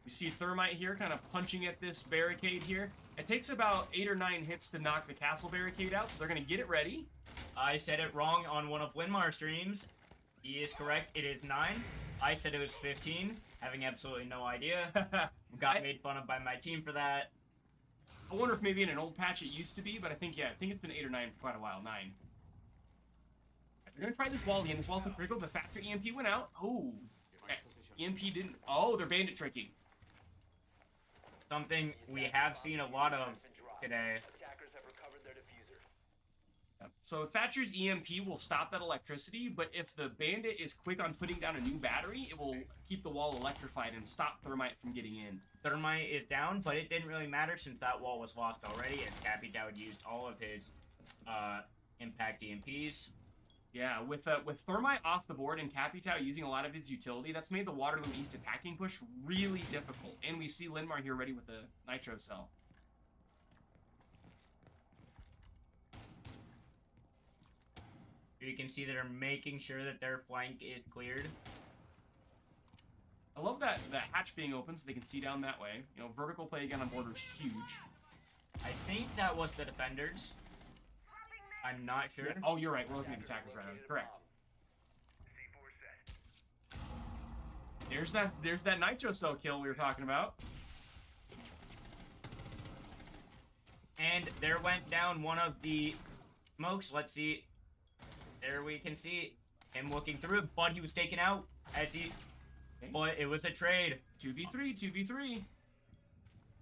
You see Thermite here kind of punching at this barricade here. It takes about 8 or 9 hits to knock the castle barricade out, so they're going to get it ready. I said it wrong on one of Linmar's streams. He is correct. It is 9. I said it was 15, having absolutely no idea. Got made fun of by my team for that. I wonder if maybe in an old patch it used to be, but I think it's been 8 or 9 for quite a while. 9. They're going to try this wall again. This wall's been critical. The Thatcher EMP went out. Oh. EMP didn't. Oh, they're bandit tricking. Something we have seen a lot of today. Attackers have recovered their diffuser. So Thatcher's EMP will stop that electricity, but if the bandit is quick on putting down a new battery, it will keep the wall electrified and stop Thermite from getting in. Thermite is down, but it didn't really matter since that wall was lost already, as Capitao had used all of his impact EMPs. Yeah, with Thermite off the board and Capitao using a lot of his utility, that's made the Waterloo East attacking push really difficult. And we see Linmar here ready with the Nitro Cell. You can see they're making sure that their flank is cleared. I love that hatch being open so they can see down that way. You know, vertical play again on border is huge. I think that was the defenders. I'm not sure. Oh, you're right. We're looking at attackers right now. Correct. There's that Nitro Cell kill we were talking about. And there went down one of the smokes. Let's see. There we can see him looking through it, but he was taken out as he... But it was a trade. 2v3, 2v3.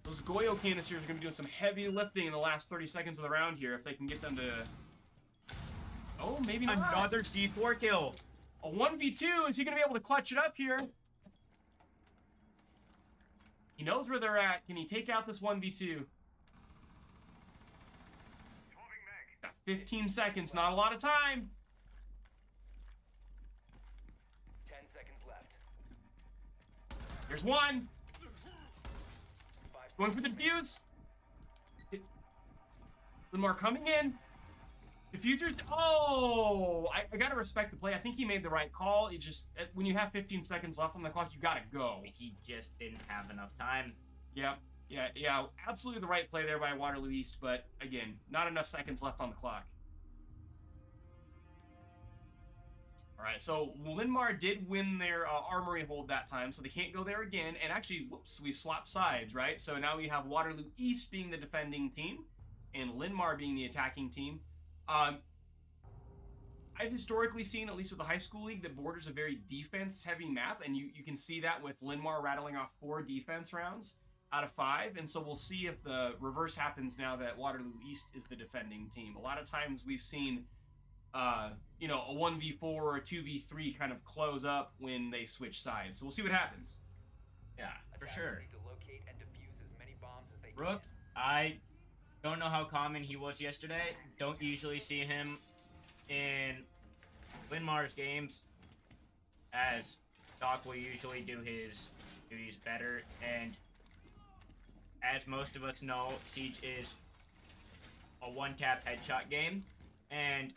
Those Goyo canisters are going to be doing some heavy lifting in the last 30 seconds of the round here if they can get them to... Oh, maybe not. Another C4 kill. A 1v2. Is he going to be able to clutch it up here? He knows where they're at. Can he take out this 1v2? Got 15 seconds. Not a lot of time. 10 seconds left. There's one. 5 Going for the defuse. Lamar coming in. Diffusers. Oh, I gotta respect the play. I think he made the right call. It just, when you have 15 seconds left on the clock, you gotta go. He just didn't have enough time. Yeah, absolutely the right play there by Waterloo East, but again, not enough seconds left on the clock. All right, so Linmar did win their armory hold that time, so they can't go there again. And actually, whoops, we swapped sides, right? So now we have Waterloo East being the defending team and Linmar being the attacking team. I I've historically seen, at least with the high school league, that Border's a very defense-heavy map, and you can see that with Linmar rattling off 4 defense rounds out of 5, and so we'll see if the reverse happens now that Waterloo East is the defending team. A lot of times we've seen, you know, a 1v4 or a 2v3 kind of close up when they switch sides. So we'll see what happens. Yeah, for Attackers sure. need to locate and defuse as many bombs as they Rook, can. I don't know how common he was yesterday. Don't usually see him in Linmar's games, as Doc will usually do his duties better, and as most of us know, Siege is a one-tap headshot game, and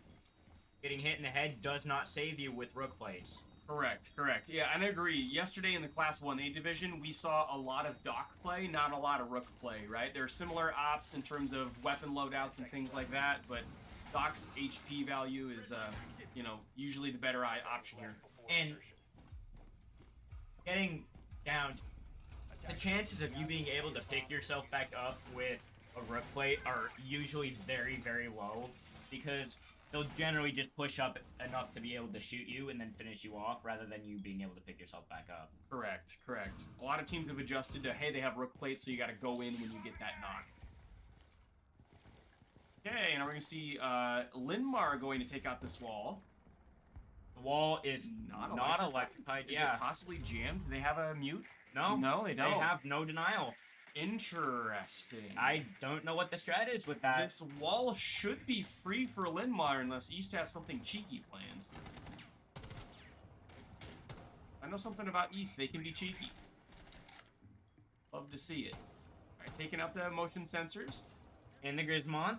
getting hit in the head does not save you with Rook plays. Correct. Yeah, and I agree. Yesterday in the Class 1A division, we saw a lot of Doc play, not a lot of Rook play, right? There are similar ops in terms of weapon loadouts and things like that, but Doc's HP value is, you know, usually the better option here. And getting down, the chances of you being able to pick yourself back up with a Rook plate are usually very, very low, because they'll generally just push up enough to be able to shoot you and then finish you off, rather than you being able to pick yourself back up. Correct. A lot of teams have adjusted to, hey, they have Rook plates, so you gotta go in when you get that knock. Okay, now we're gonna see Linmar going to take out this wall. The wall is not electrified. Is Yeah. it possibly jammed? Do they have a mute? No. No, they don't. They have no denial. Interesting. I don't know what the strat is with that. This wall should be free for Linmar unless East has something cheeky planned. I know something about East. They can be cheeky. Love to see it. Alright, taking out the motion sensors. In the Grismont.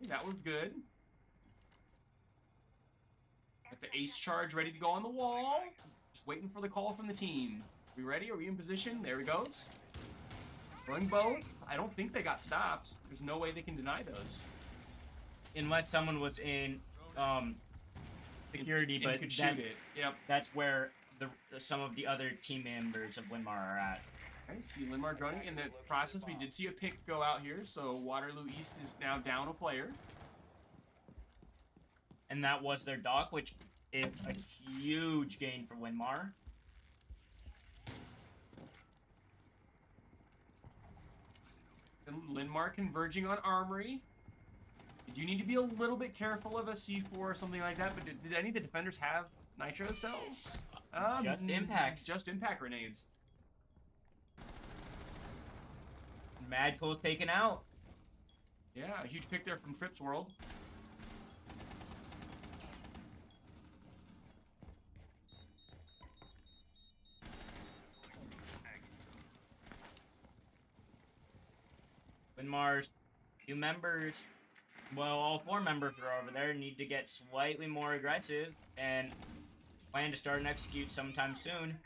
That was good. Got the ace charge ready to go on the wall. Just waiting for the call from the team. We ready? Are we in position? There he goes. Throwing both. I don't think they got stops. There's no way they can deny those. Unless someone was in security, And but could shoot it. Yep. that's where some of the other team members of Linmar are at. Okay, see Linmar droning. In the process, we did see a pick go out here, so Waterloo East is now down a player. And that was their dock, which is a huge gain for Linmar. And Linmar converging on Armory. Did you need to be a little bit careful of a C4 or something like that? But did any of the defenders have nitro cells? Just impacts. Just impact grenades. Mad Cool's taken out. Yeah, a huge pick there from Trips World. Linmar's new members, well, all 4 members are over there, need to get slightly more aggressive and plan to start and execute sometime soon.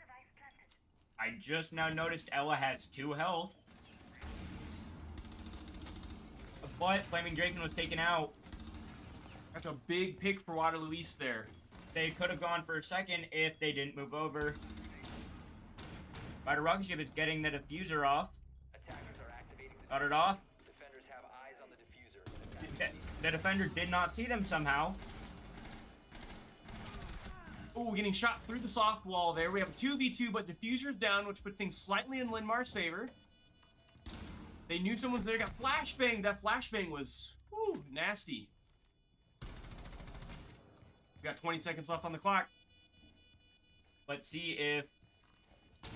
I just now noticed Ella has 2 health. But Flaming Draken was taken out. That's a big pick for Waterloo East there. They could have gone for a second if they didn't move over. Spider Rocket Ship is getting the diffuser off. Attackers are activating the Got it off. defenders have eyes on the diffuser. The defender did not see them somehow. Oh, getting shot through the soft wall there. We have a 2v2, but diffuser's down, which puts things slightly in Linmar's favor. They knew someone's there. Got flashbang. That flashbang was nasty. We got 20 seconds left on the clock. Let's see if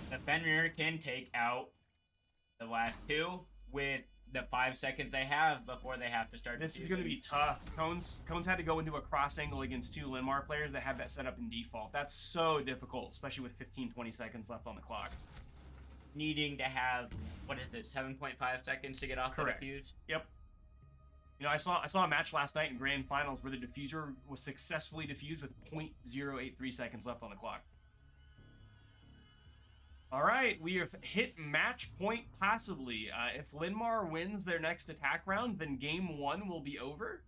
the Fenrir can take out the last 2 with the 5 seconds they have before they have to start. This is going to be tough. Cones had to go into a cross angle against 2 Linmar players that have that set up in default. That's so difficult, especially with 15-20 seconds left on the clock. Needing to have, what is it, 7.5 seconds to get off Correct. the defuse? Yep. You know, I saw a match last night in Grand Finals where the diffuser was successfully diffused with 0.083 seconds left on the clock. All right, we have hit match point possibly. If Linmar wins their next attack round, then game 1 will be over.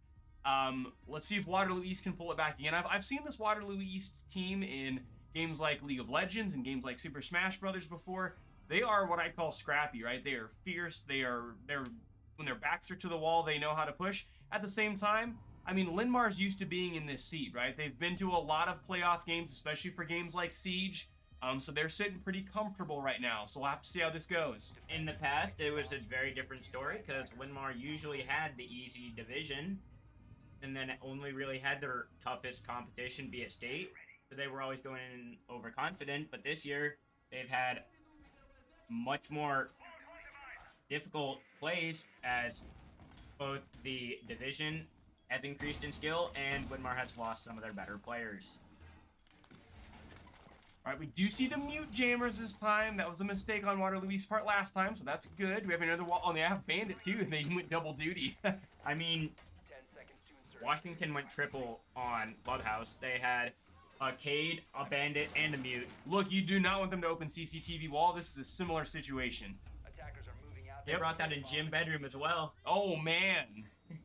Let's see if Waterloo East can pull it back again. I've seen this Waterloo East team in games like League of Legends and games like Super Smash Brothers before. They are what I call scrappy, right? They are fierce. They're when their backs are to the wall, they know how to push. At the same time, I mean, Linmar's used to being in this seat, right? They've been to a lot of playoff games, especially for games like Siege. So they're sitting pretty comfortable right now. So we'll have to see how this goes. In the past, it was a very different story because Linmar usually had the easy division, and then only really had their toughest competition be at state. So they were always going in overconfident. But this year, they've had much more difficult plays as both the division has increased in skill and Linmar has lost some of their better players. All right, we do see the mute jammers this time. That was a mistake on Waterloo East's part last time, so that's good. We have another wall. Oh, they have Bandit too, and they went double duty. I mean, 10 seconds to insert. Washington went triple on Clubhouse. They had a Cade, a Bandit, and a Mute. Look, you do not want them to open CCTV wall. This is a similar situation. Attackers are moving out. They brought that in gym bedroom as well. Oh man,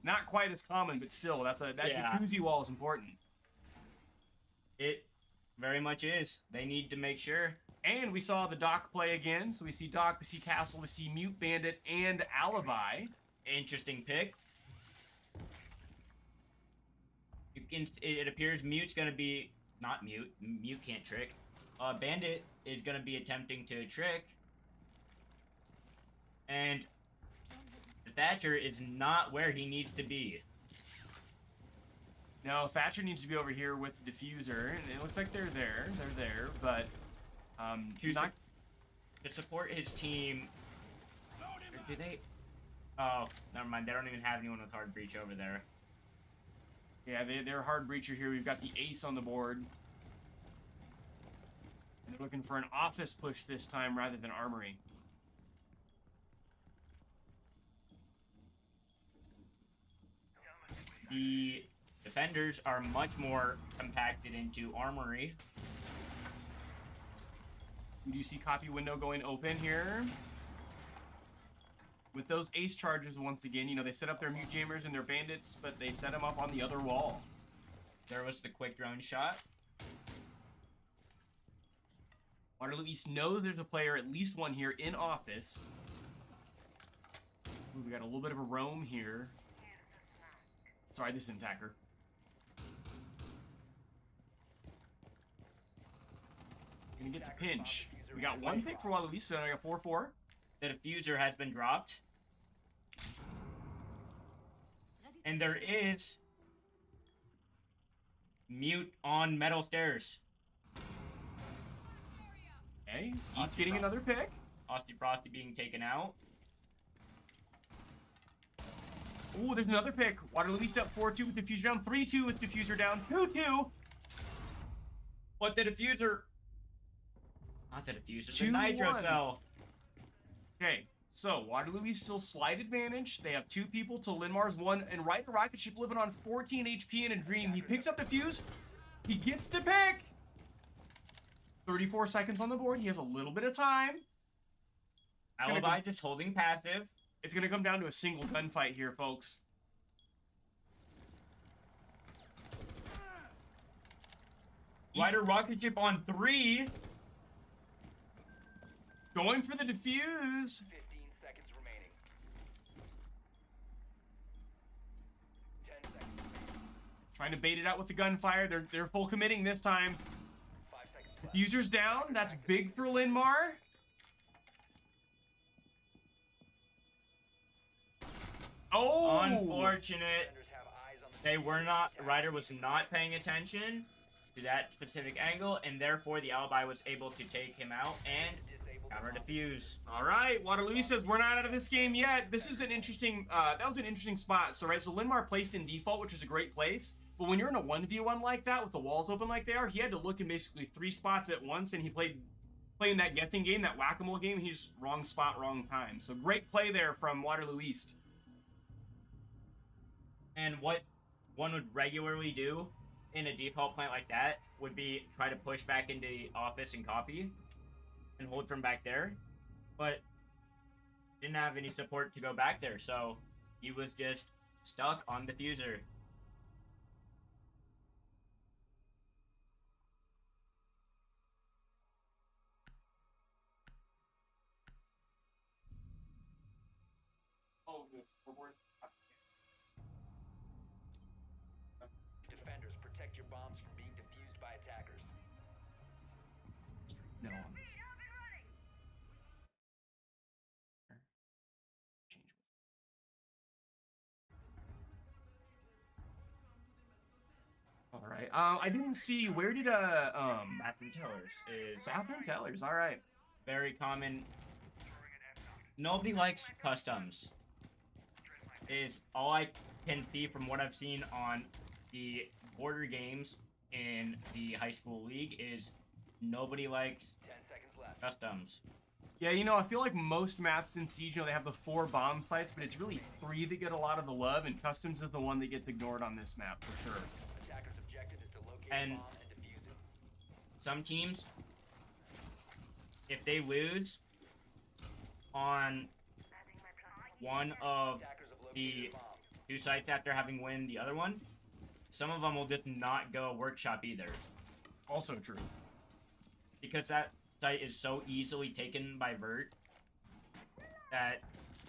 not quite as common, but still, that Yeah. jacuzzi wall is important. It very much is. They need to make sure. And we saw the Doc play again. So we see Doc, we see Castle, we see Mute, Bandit, and Alibi. Interesting pick. You can. It appears Mute's gonna be not Mute. Mute can't trick. Bandit is gonna be attempting to trick, and Thatcher is not where he needs to be. No, Thatcher needs to be over here with the diffuser, and it looks like they're there. They're there, but Choose not. to support his team. Or do they? Oh, never mind. They don't even have anyone with hard breach over there. Yeah, they're a hard breacher here. We've got the ace on the board. And they're looking for an office push this time rather than armory. The defenders are much more compacted into armory. We do see copy window going open here. With those ace charges, once again, you know, they set up their mute jammers and their bandits, but they set them up on the other wall. There was the quick drone shot. Waterloo East knows there's a player, at least one here, in office. Ooh, we got a little bit of a roam here. Sorry, this is an attacker. Gonna get the pinch. We got one pick for Waterloo East, so I got 4-4. The diffuser has been dropped. And there is Mute on metal stairs. Okay, East getting another pick. Frosty Frosty being taken out. Ooh, there's another pick. Waterloo East up 4-2 with diffuser down, 3-2 with diffuser down, 2-2. But the diffuser... Not the diffuser, the nitro 2-1. fell. Okay, so Waterloo East still slight advantage. They have 2 people to Linmar's 1, and Ryder Rocket Ship living on 14 HP in a dream. He picks up the fuse. He gets the pick. 34 seconds on the board. He has a little bit of time. Alibi just holding passive. It's going to come down to a single gunfight here, folks. Ryder rocket ship on 3. Going for the defuse. 15 seconds remaining. 10 seconds remaining. Trying to bait it out with the gunfire. They're full committing this time. 5 seconds left. Diffuser's down. That's big for Linmar. Oh! Unfortunate. Defenders have eyes on the They were not. Ryder was not paying attention to that specific angle, and therefore the alibi was able to take him out and disabled. counter defuse. All right, Waterloo says we're not out of this game yet. This is an interesting, that was an interesting spot. So, right, so Linmar placed in default, which is a great place. But when you're in a 1v1 like that, with the walls open like they are, he had to look in basically 3 spots at once, and he playing that guessing game, that whack-a-mole game, he's wrong spot, wrong time. So great play there from Waterloo East. And what one would regularly do in a default plant like that would be try to push back into the office and copy and hold from back there, but didn't have any support to go back there, so he was just stuck on diffuser. Oh, this scoreboard. bombs from being defused by attackers. No. On this. All right. I didn't see where did Bathroom Tellers is Bathroom Tellers. All right. very common. Nobody likes customs. Is all I can see from what I've seen on the border games in the high school league is nobody likes 10 seconds left. customs. Yeah, you know, I feel like most maps in Siege, you know, they have the 4 bomb sites, but it's really 3 that get a lot of the love, and Customs is the one that gets ignored on this map for sure. Attackers' objective is to locate And- a bomb and defuse it. Some teams, if they lose on one of Attackers have located the a bomb. 2 sites after having win the other one, some of them will just not go workshop either. Also true. Because that site is so easily taken by Vert that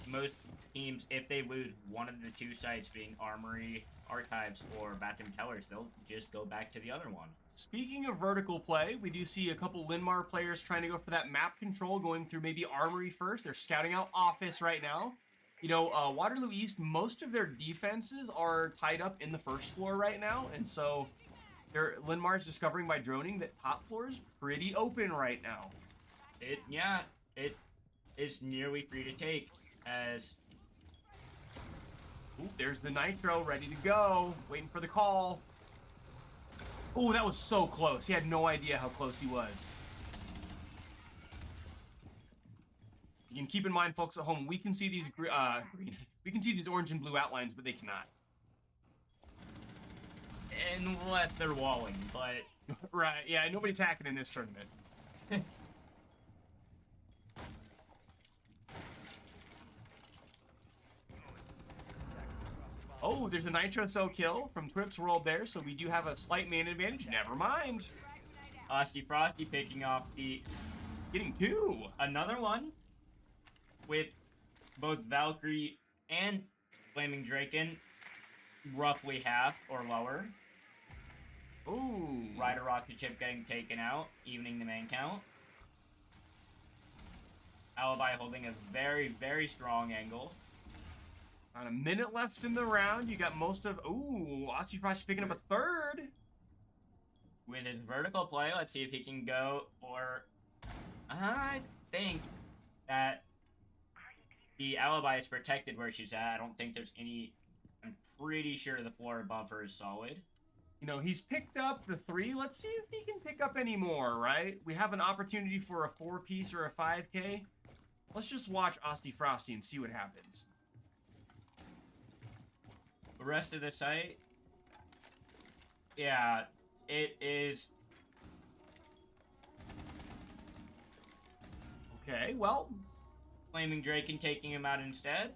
most teams, if they lose one of the 2 sites being Armory, Archives, or Bathroom Tellers, they'll just go back to the other one. Speaking of vertical play, we do see a couple Linmar players trying to go for that map control, going through maybe Armory first. They're scouting out Office right now. You know, Waterloo East, most of their defenses are tied up in the first floor right now, and so Linmar's discovering by droning that top floor is pretty open right now. It is nearly free to take, as Ooh, there's the Nitro ready to go, waiting for the call. Oh, that was so close. He had no idea how close he was. You can keep in mind, folks at home, we can see these green, we can see these orange and blue outlines, but they cannot. unless they're walling, but Right, yeah, nobody's hacking in this tournament. Oh, there's a Nitro Cell kill from Twip's World there, so we do have a slight man advantage. Never mind. Frosty Frosty picking off the Getting 2. another one with both Valkyrie and Flaming Draken roughly half or lower. Ooh. Rider Rocket Ship getting taken out, evening the man count. Alibi holding a very, very strong angle. On a minute left in the round, you got most of... Ooh, Aussie Frost picking up a 3rd. With his vertical play, let's see if he can go for... I think that the Alibi is protected where she's at. I don't think there's any... I'm pretty sure the floor above her is solid. You know, he's picked up the 3. Let's see if he can pick up any more, right? We have an opportunity for a 4-piece or a 5K. Let's just watch Aussie Frosty and see what happens. The rest of the site, yeah, it is. Okay, well, Flaming Draken taking him out instead.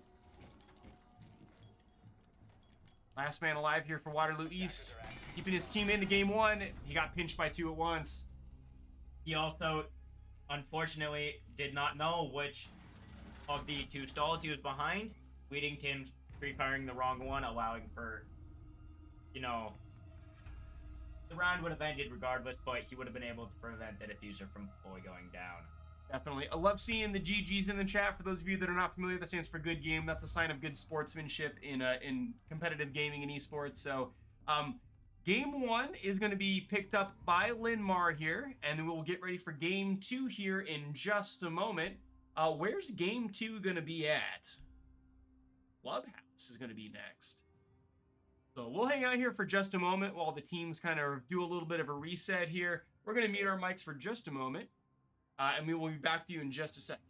last man alive here for Waterloo East. Keeping his team into game 1. He got pinched by 2 at once. He also, unfortunately, did not know which of the 2 stalls he was behind, leading to him pre-firing the wrong one, allowing for, you know, the round would have ended regardless, but he would have been able to prevent the diffuser from fully going down. Definitely. I love seeing the GGs in the chat. For those of you that are not familiar, that stands for good game. That's a sign of good sportsmanship in competitive gaming and esports. So, game 1 is going to be picked up by Linmar here, and then we'll get ready for game 2 here in just a moment. Where's game 2 going to be at? Clubhouse is going to be next. So we'll hang out here for just a moment while the teams kind of do a little bit of a reset here. We're going to mute our mics for just a moment, and we will be back to you in just a second.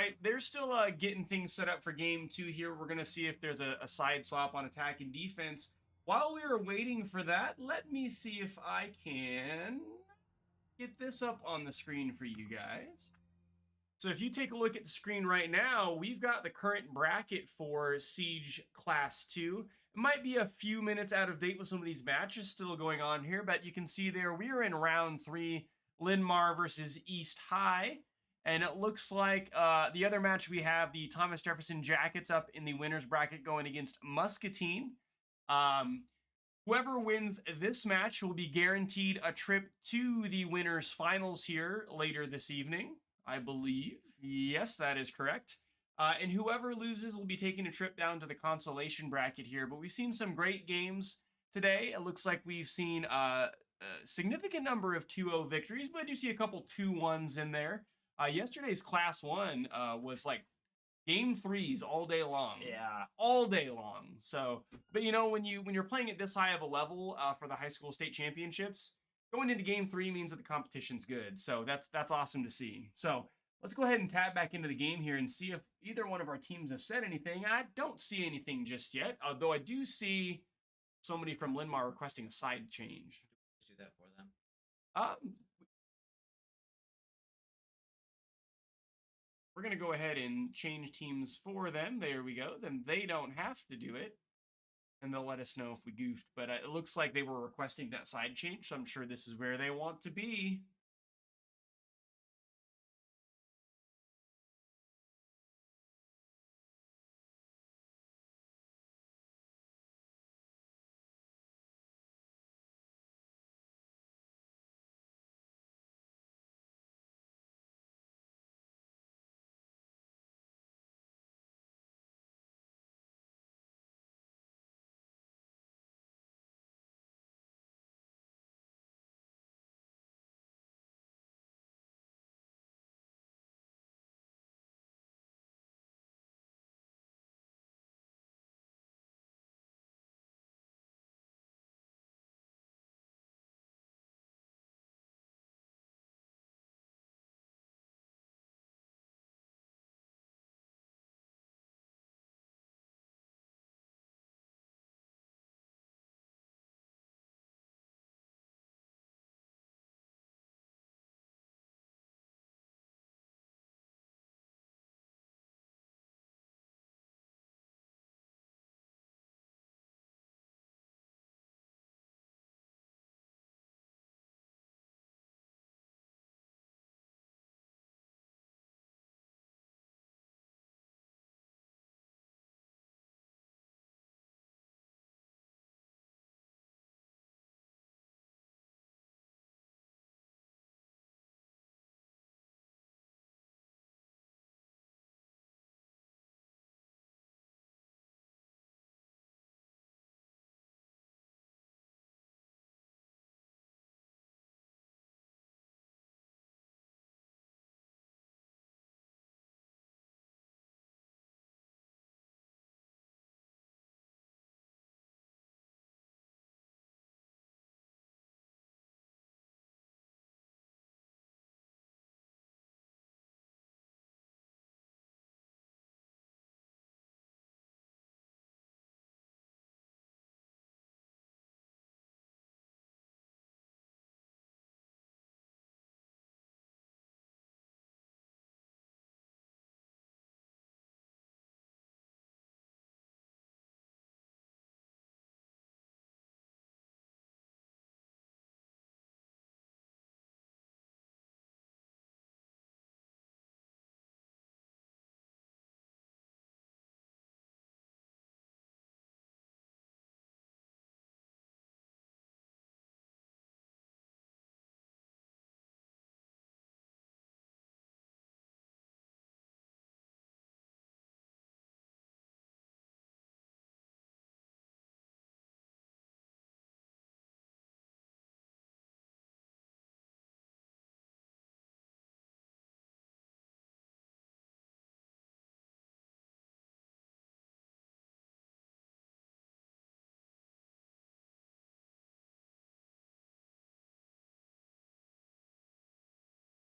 right, they're still getting things set up for game 2 here. We're going to see if there's a side swap on attack and defense. While we are waiting for that, let me see if I can get this up on the screen for you guys. So if you take a look at the screen right now, we've got the current bracket for Siege Class 2. It might be a few minutes out of date with some of these matches still going on here, but you can see there we are in round 3, Linmar versus East High. And it looks like the other match we have, the Thomas Jefferson Jackets up in the winner's bracket going against Muscatine. Whoever wins this match will be guaranteed a trip to the winners finals here later this evening, I believe. Yes, that is correct. And whoever loses will be taking a trip down to the consolation bracket here. But we've seen some great games today. It looks like we've seen a significant number of 2-0 victories, but I do see a couple 2-1s in there. Yesterday's Class 1 was like game 3s all day long. Yeah. All day long. So, but you know, when you're playing at this high of a level for the high school state championships, going into game 3 means that the competition's good. So that's awesome to see. So let's go ahead and tab back into the game here and see if either one of our teams have said anything. I don't see anything just yet, although I do see somebody from Linmar requesting a side change. Let's do that for them. We're going to go ahead and change teams for them. There we go. Then they don't have to do it. And they'll let us know if we goofed. But it looks like they were requesting that side change, so I'm sure this is where they want to be.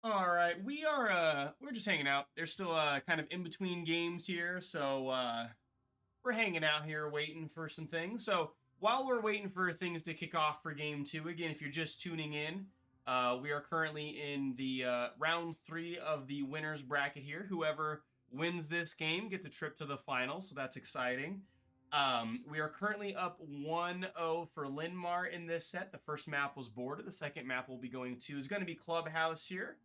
All right, we're just hanging out. There's still kind of in between games here, so we're hanging out here waiting for some things. So while we're waiting for things to kick off for game 2, again, if you're just tuning in, we are currently in the round 3 of the winners bracket here. Whoever wins this game gets a trip to the final, so that's exciting. We are currently up 1-0 for Linmar in this set. The first map was Border. The second map we'll be going to is going to be Clubhouse here.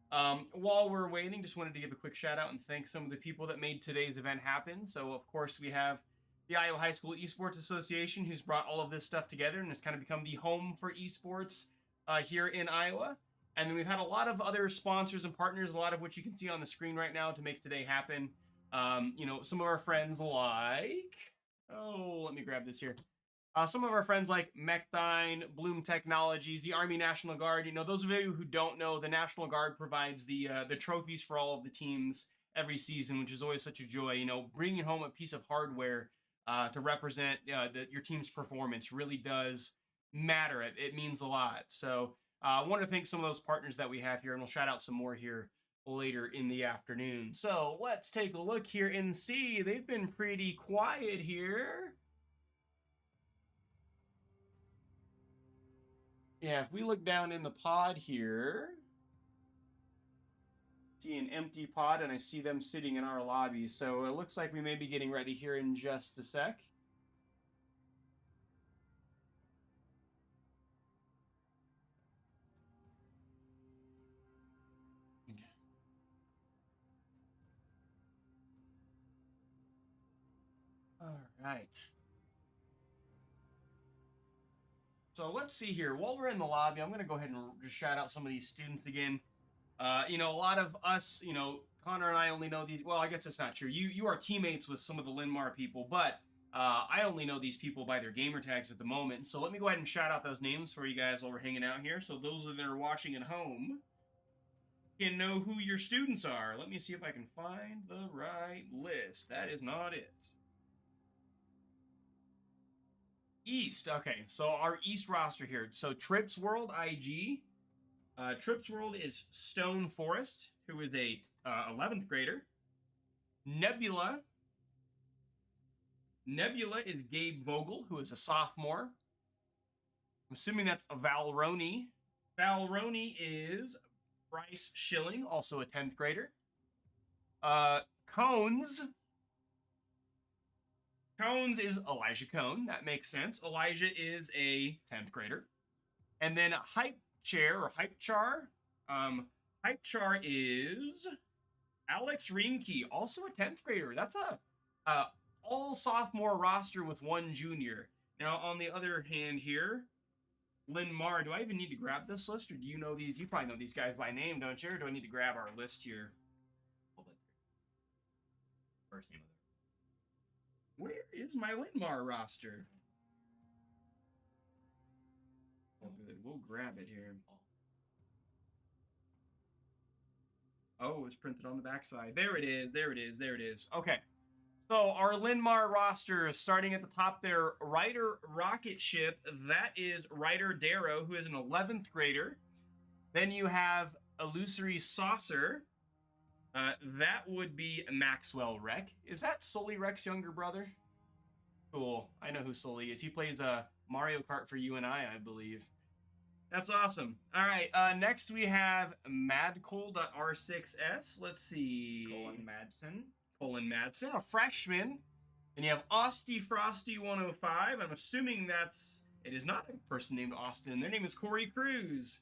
While we're waiting, just wanted to give a quick shout out and thank some of the people that made today's event happen. So, of course, we have the Iowa High School Esports Association, who's brought all of this stuff together and has kind of become the home for esports here in Iowa. And then we've had a lot of other sponsors and partners, a lot of which you can see on the screen right now to make today happen. You know, some of our friends like... Oh, let me grab this here. Some of our friends like Mechdyne, Bloom Technologies, the Army National Guard. You know, those of you who don't know, the National Guard provides the trophies for all of the teams every season, which is always such a joy. You know, bringing home a piece of hardware to represent your team's performance really does matter. It means a lot. So I want to thank some of those partners that we have here, and we'll shout out some more here later in the afternoon. So let's take a look here and see. They've been pretty quiet here. Yeah, if we look down in the pod here, see an empty pod, and I see them sitting in our lobby. So it looks like we may be getting ready here in just a sec. All right. So let's see here. While we're in the lobby, I'm going to go ahead and just shout out some of these students again. You know, a lot of us, you know, Connor and I only know these. Well, I guess that's not true. You are teammates with some of the Linmar people, but I only know these people by their gamer tags at the moment. So let me go ahead and shout out those names for you guys while we're hanging out here. So those that are watching at home can know who your students are. Let me see if I can find the right list. That is not it. East. Okay, so our East roster here. So Trips World IG. Trips World is Stone Forest, who is a 11th grader. Nebula. Nebula is Gabe Vogel, who is a sophomore. I'm assuming that's a Valroni. Valroni is Bryce Schilling, also a 10th grader. Cones. Cones is Elijah Cone. That makes sense. Elijah is a 10th grader. And then Hype Chair or Hype Char. Hype Char is Alex Riemke, also a 10th grader. That's a all sophomore roster with one junior. Now, on the other hand here, Linmar, do I even need to grab this list, or do you know these? You probably know these guys by name, don't you? Or do I need to grab our list here? First name of Where is my Linmar roster? Oh, good. We'll grab it here. Oh, it's printed on the backside. There it is. There it is. There it is. Okay. So our Linmar roster, starting at the top there, Ryder Rocket Ship. That is Ryder Darrow, who is an 11th grader. Then you have Illusory Saucer. That would be Maxwell Rec. Is that Sully Rec's younger brother? Cool. I know who Sully is. He plays Mario Kart for UNI believe. That's awesome. All right. Next we have Madcole.R6S. Let's see. Colin Madsen, a freshman. And you have Austy Frosty 105. I'm assuming it is not a person named Austin. Their name is Corey Cruz.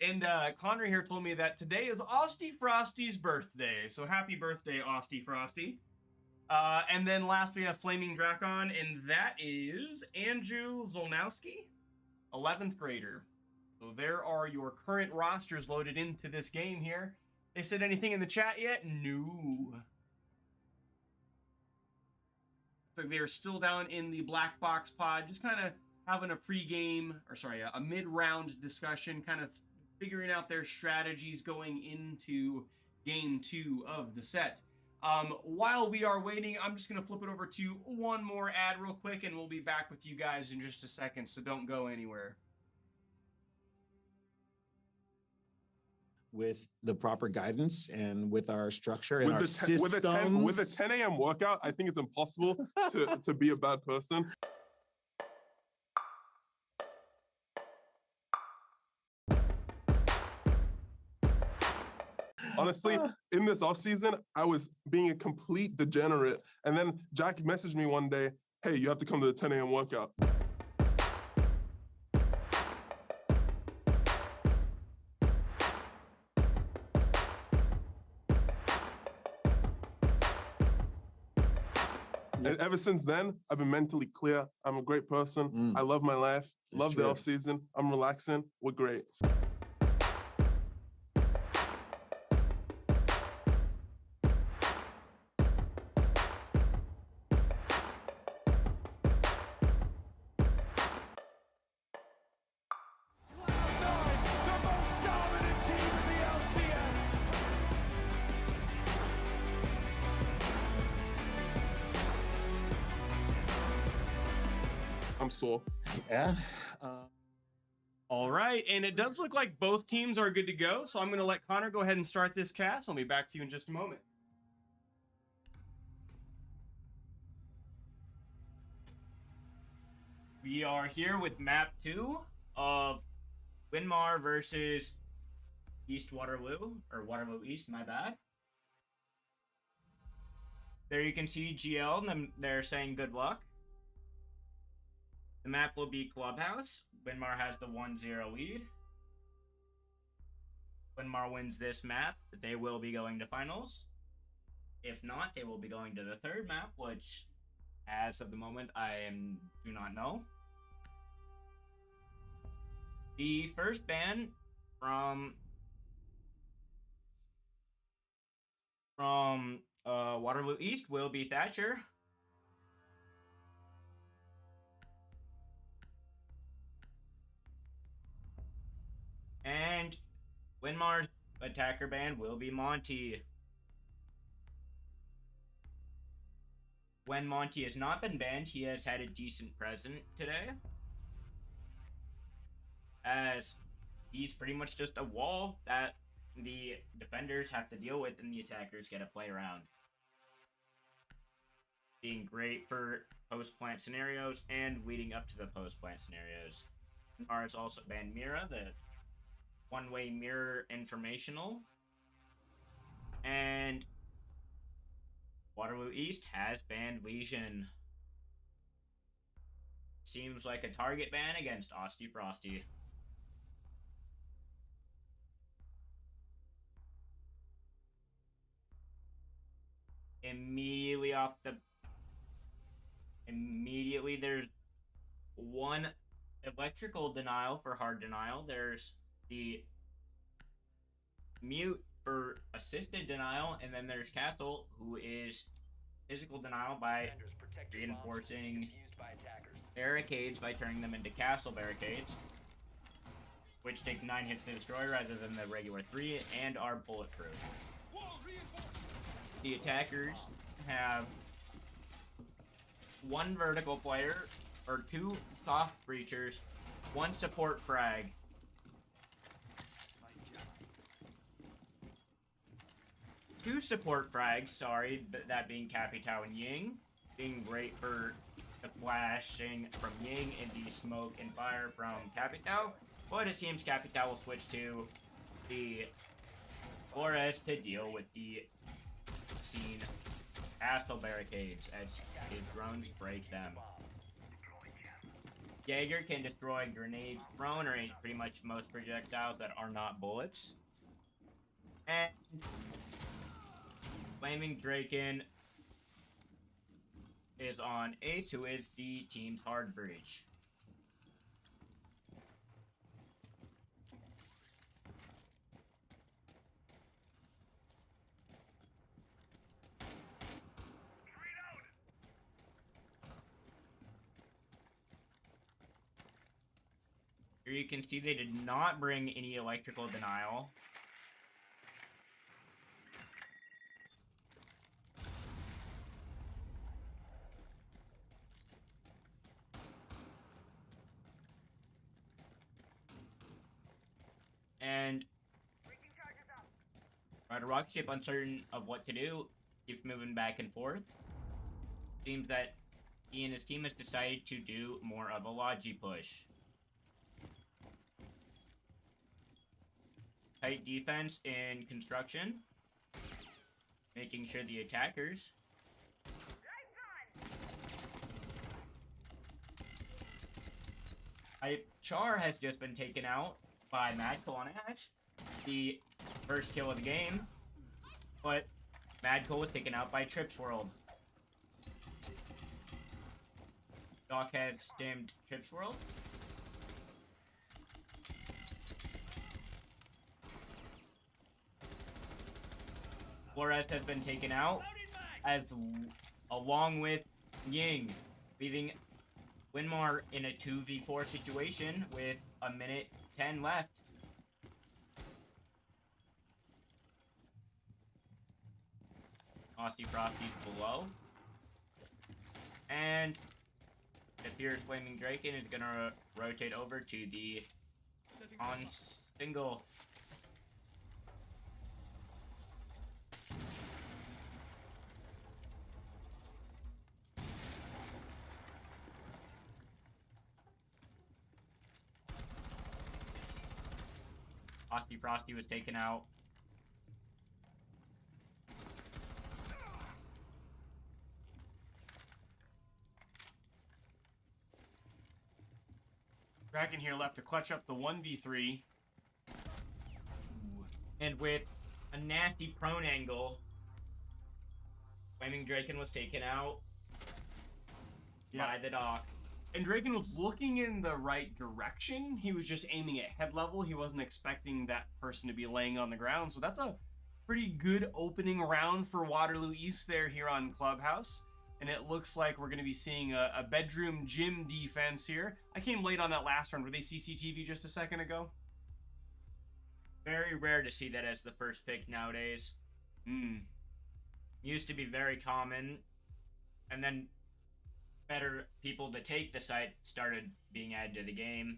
And Connor here told me that today is Austy Frosty's birthday. So happy birthday, Austy Frosty. And then last we have Flaming Dracon, and that is Andrew Zolnowski, 11th grader. So there are your current rosters loaded into this game here. They said anything in the chat yet? No. So they're still down in the black box pod, just kind of having a a mid-round discussion, kind of figuring out their strategies going into game 2 of the set. While we are waiting, I'm just going to flip it over to one more ad real quick, and we'll be back with you guys in just a second, so don't go anywhere. with the proper guidance and with our structure and With our the, systems. with a 10 a.m. workout, I think it's impossible to be a bad person. Honestly, in this off season, I was being a complete degenerate. And then Jack messaged me one day, hey, you have to come to the 10 a.m. workout. And ever since then, I've been mentally clear. I'm a great person. I love my life. Love the off season. I'm relaxing. We're great. I'm sore. Yeah. All right, and it does look like both teams are good to go, so I'm going to let Connor go ahead and start this cast. I'll be back to you in just a moment. We are here with map 2 of Winmar versus East Waterloo, or Waterloo East, my bad. There you can see GL, and they're saying good luck. The map will be Clubhouse. Winmar has the 1-0 lead. Winmar wins this map, they will be going to finals. If not, they will be going to the third map, which, as of the moment, do not know. The first ban from Waterloo East will be Thatcher. And Winmar's attacker ban will be Monty. When Monty has not been banned, he has had a decent present today, as he's pretty much just a wall that the defenders have to deal with and the attackers get to play around. Being great for post-plant scenarios and leading up to the post-plant scenarios. Mars also banned Mira, the one-way mirror informational. And Waterloo East has banned Legion. Seems like a target ban against Osty Frosty. Immediately there's one electrical denial for hard denial. There's the mute for assisted denial, and then there's Castle, who is physical denial by reinforcing barricades by turning them into castle barricades, which take 9 hits to destroy rather than the regular 3 and are bulletproof. The attackers have 1 vertical player, or 2 soft breachers, 1 support frag. Two support frags, sorry, that being Capitao and Ying, being great for the flashing from Ying and the smoke and fire from Capitao, but it seems Capitao will switch to the Flores to deal with the scene castle barricades as his drones break them. Jaeger can destroy grenades thrown or pretty much most projectiles that are not bullets. And Flaming Draken is on Ace, who is the team's hard breach. Here you can see they did not bring any electrical denial. And Rider rocket ship, uncertain of what to do, keeps moving back and forth. Seems that he and his team has decided to do more of a Logi push. Tight defense in construction, making sure the attackers Char has just been taken out by Madco on Ash, the first kill of the game, but Madco was taken out by Trips World. Doc has stemmed Trips World. Flores has been taken out, along with Ying, leaving Winmar in a 2v4 situation with a minute 10 left. Frosty Frosty's below. And it appears Flaming Draken is gonna rotate over to the on single. Frosty was taken out. Dragon here left to clutch up the 1v3. And with a nasty prone angle, Flaming Draken was taken out by the Doc. And Draken was looking in the right direction. He was just aiming at head level. He wasn't expecting that person to be laying on the ground. So that's a pretty good opening round for Waterloo East there here on Clubhouse. And it looks like we're going to be seeing a bedroom gym defense here. I came late on that last round. Were they CCTV just a second ago? Very rare to see that as the first pick nowadays. Used to be very common. And then better people to take the site started being added to the game,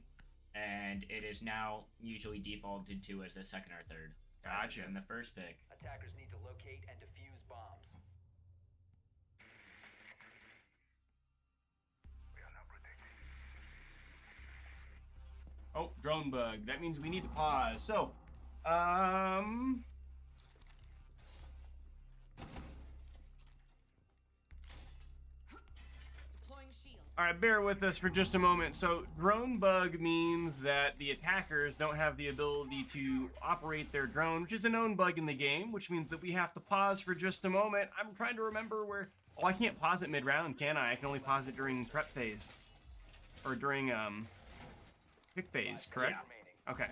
and it is now usually defaulted to as the second or third. Gotcha. And the first pick. Attackers need to locate and defuse bombs. We are now protected. Oh, drone bug. That means we need to pause. So, all right, bear with us for just a moment. So, drone bug means that the attackers don't have the ability to operate their drone, which is a known bug in the game, which means that we have to pause for just a moment. I'm trying to remember where... Oh, I can't pause it mid-round, can I? I can only pause it during prep phase. Or during, pick phase, correct? Okay.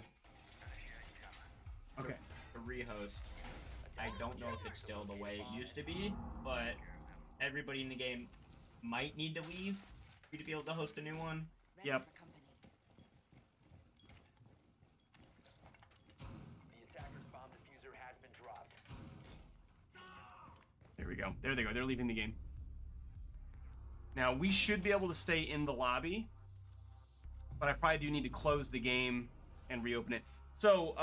Okay. The rehost. I don't know if it's still the way it used to be, but everybody in the game might need to leave for you to be able to host a new one. Yep. The attacker's bomb diffuser has been dropped. There we go. There they go. They're leaving the game. Now, we should be able to stay in the lobby, but I probably do need to close the game and reopen it. So,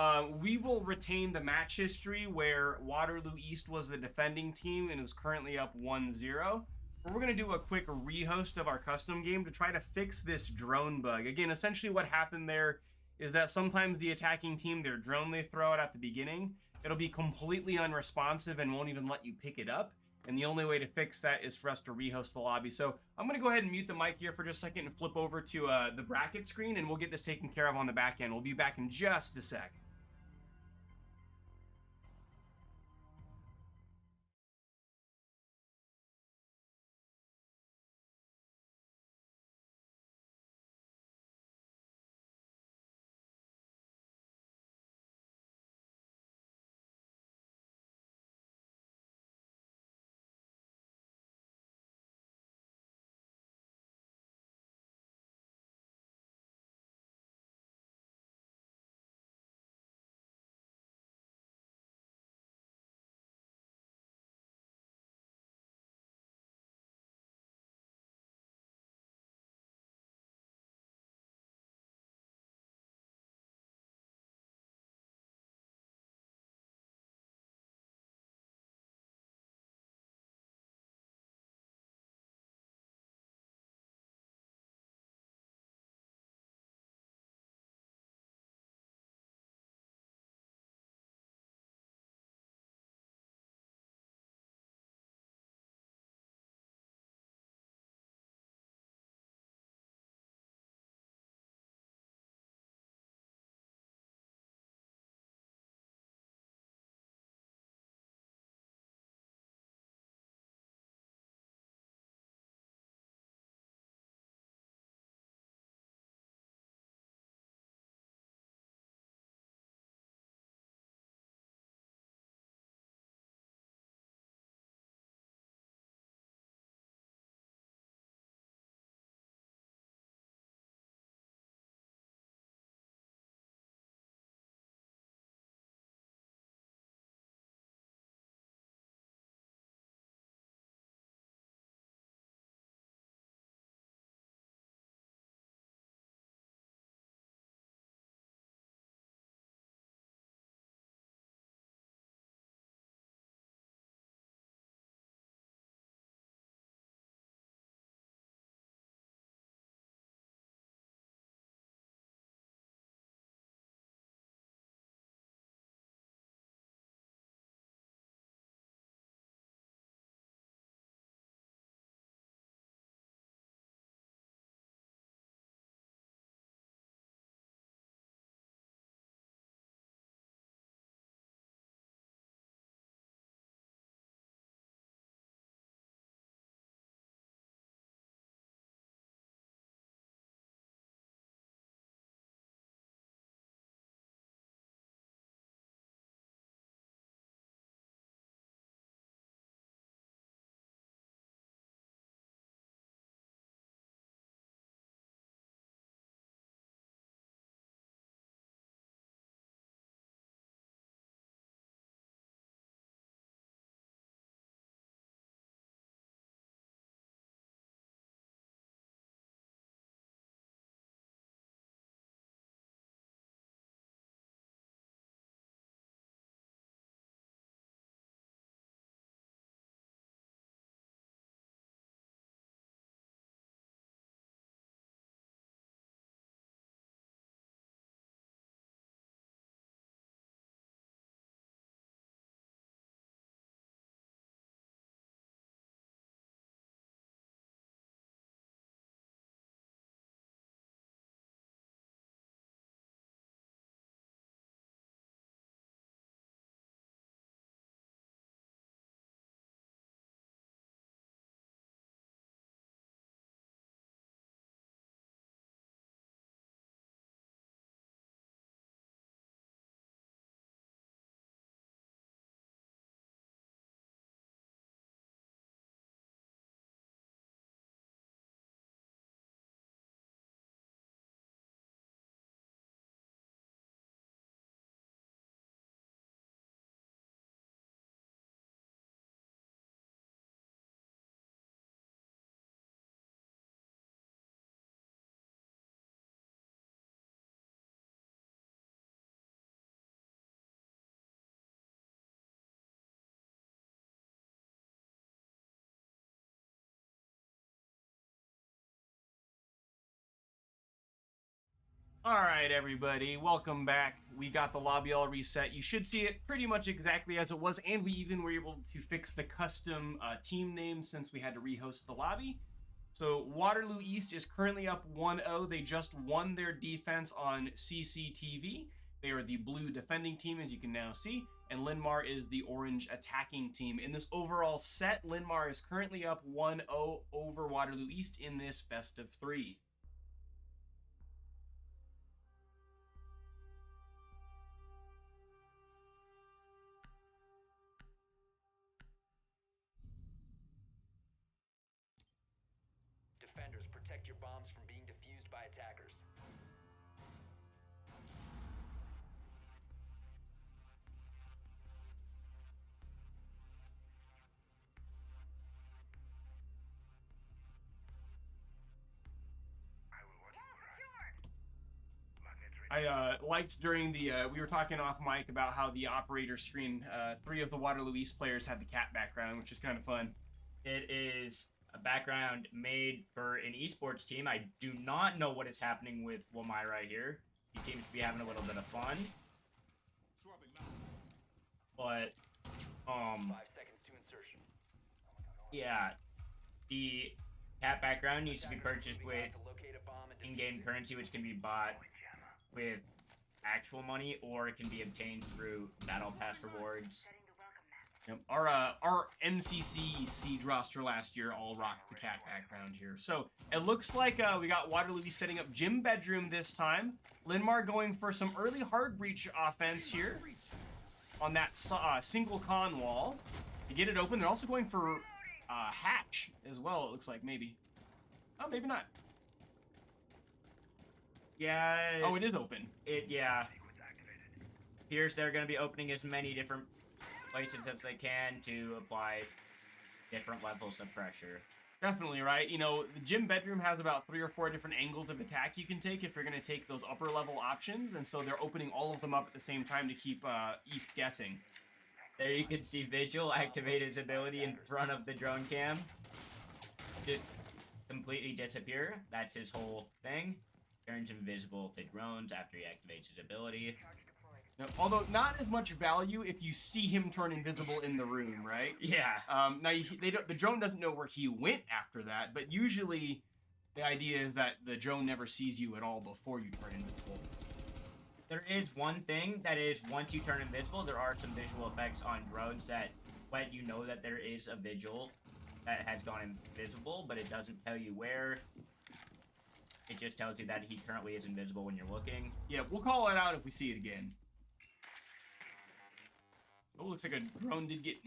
we will retain the match history where Waterloo East was the defending team and is currently up 1-0. We're going to do a quick rehost of our custom game to try to fix this drone bug. Again, essentially what happened there is that sometimes the attacking team, their drone they throw out at the beginning, it'll be completely unresponsive and won't even let you pick it up. And the only way to fix that is for us to rehost the lobby. So I'm going to go ahead and mute the mic here for just a second and flip over to the bracket screen, and we'll get this taken care of on the back end. We'll be back in just a sec. All right, everybody, welcome back. We got the lobby all reset. You should see it pretty much exactly as it was, and we even were able to fix the custom team name since we had to rehost the lobby. So Waterloo East is currently up 1-0. They just won their defense on CCTV. They are the blue defending team, as you can now see, and Linmar is the orange attacking team. In this overall set, Linmar is currently up 1-0 over Waterloo East in this best of 3. Defenders, protect your bombs from being defused by attackers. I will watch it for us. Magnet ready. I liked during the, we were talking off mic about how the operator screen, 3 of the Waterloo East players had the cat background, which is kind of fun. It is a background made for an esports team. I do not know what is happening with Wamai right here. He seems to be having a little bit of fun. But, 5 seconds to insertion. yeah, the cat background needs to be purchased with To locate a bomb and in-game currency, which can be bought with actual money, or it can be obtained through Battle Pass rewards. Setting the welcome mat. Our NCC Siege roster last year all rocked the cat background here. So it looks like we got Waterloo setting up gym bedroom this time. Linmar going for some early hard breach offense here on that single con wall to get it open. They're also going for hatch as well, it looks like, maybe. Oh, maybe not. Yeah. Oh, it is open. Yeah. Appears they're going to be opening as many different places as they can to apply different levels of pressure. Definitely, right? You know, the gym bedroom has about 3 or 4 different angles of attack you can take if you're going to take those upper level options, and so they're opening all of them up at the same time to keep East guessing. There you can see Vigil activate his ability in front of the drone cam. Just completely disappear. That's his whole thing. Turns invisible to drones after he activates his ability. Now, although not as much value if you see him turn invisible in the room, right? Yeah. Now the drone doesn't know where he went after that, but usually the idea is that the drone never sees you at all before you turn invisible. There is one thing that is, once you turn invisible, there are some visual effects on drones that let you know that there is a Vigil that has gone invisible, but it doesn't tell you where. It just tells you that he currently is invisible when you're looking. Yeah, we'll call it out if we see it again. Oh, looks like a drone did get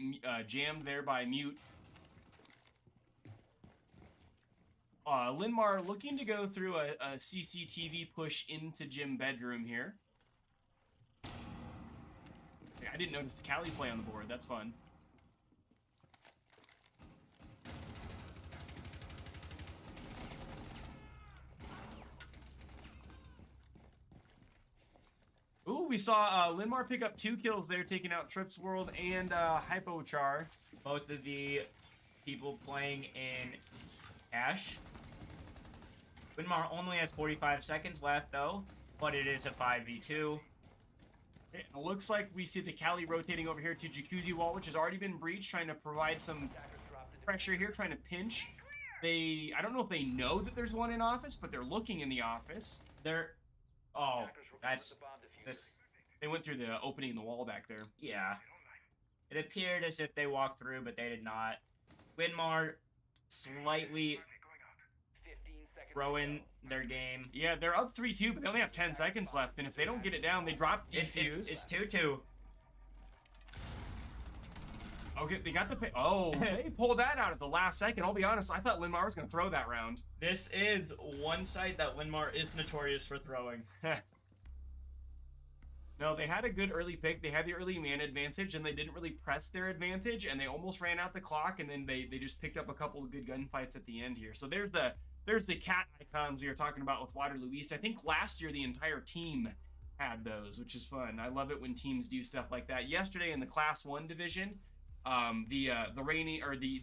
jammed there by mute. Linmar looking to go through a CCTV push into gym bedroom here. I didn't notice the Cali play on the board. That's fun. Ooh, we saw Linmar pick up 2 kills there, taking out Trips World and Hypochar. Both of the people playing in Ash. Winmar only has 45 seconds left, though, but it is a 5v2. It looks like we see the Cali rotating over here to Jacuzzi Wall, which has already been breached, trying to provide some pressure here, trying to pinch. I don't know if they know that there's one in office, but they're looking in the office. Oh, that's this. They went through the opening in the wall back there. Yeah. It appeared as if they walked through, but they did not. Winmar slightly throwing their game. Yeah, they're up 3-2, but they only have 10 seconds left, and if they don't get it down, they drop defuse. It's 2-2. Okay, they got the pay. Oh, they pulled that out at the last second. I'll be honest, I thought Linmar was going to throw that round. This is one site that Winmar is notorious for throwing. No, they had a good early pick. They had the early man advantage, and they didn't really press their advantage, and they almost ran out the clock, and then they just picked up a couple of good gunfights at the end here. So there's the cat icons we were talking about with Waterloo East. I think last year the entire team had those, which is fun. I love it when teams do stuff like that. Yesterday in the Class 1 division, the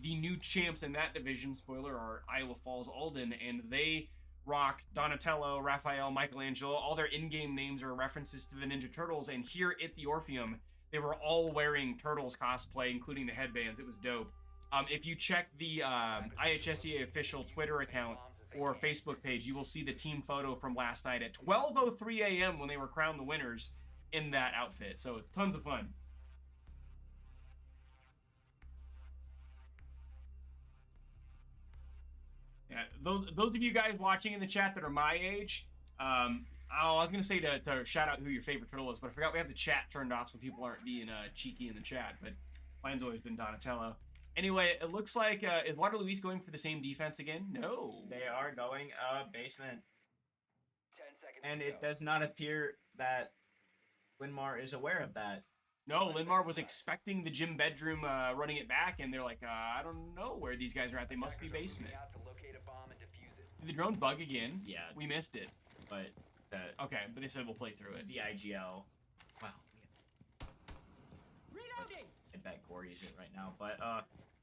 new champs in that division, spoiler, are Iowa Falls Alden, and they Rock, Donatello, Raphael, Michelangelo, all their in-game names are references to the Ninja Turtles, and here at the Orpheum, they were all wearing Turtles cosplay, including the headbands. It was dope. If you check the IHSEA official Twitter account or Facebook page, you will see the team photo from last night at 12:03 a.m. when they were crowned the winners in that outfit. So tons of fun. Yeah, those of you guys watching in the chat that are my age, I was gonna say to shout out who your favorite turtle is, but I forgot we have the chat turned off so people aren't being cheeky in the chat. But mine's always been Donatello. Anyway, it looks like is Water Luis going for the same defense again? No, They are going basement. 10 seconds. And to it go. does not appear that Linmar is aware of that. no. Linmar was expecting the gym bedroom running it back, and they're like, I don't know where these guys are at. They must be Attackers are basement. moving out to locate a bomb and defuse it. Did the drone bug again? Yeah, We missed it. but the Okay, but they said we'll play through it. IGL. Wow. Reloading. I bet Corey's it right now. But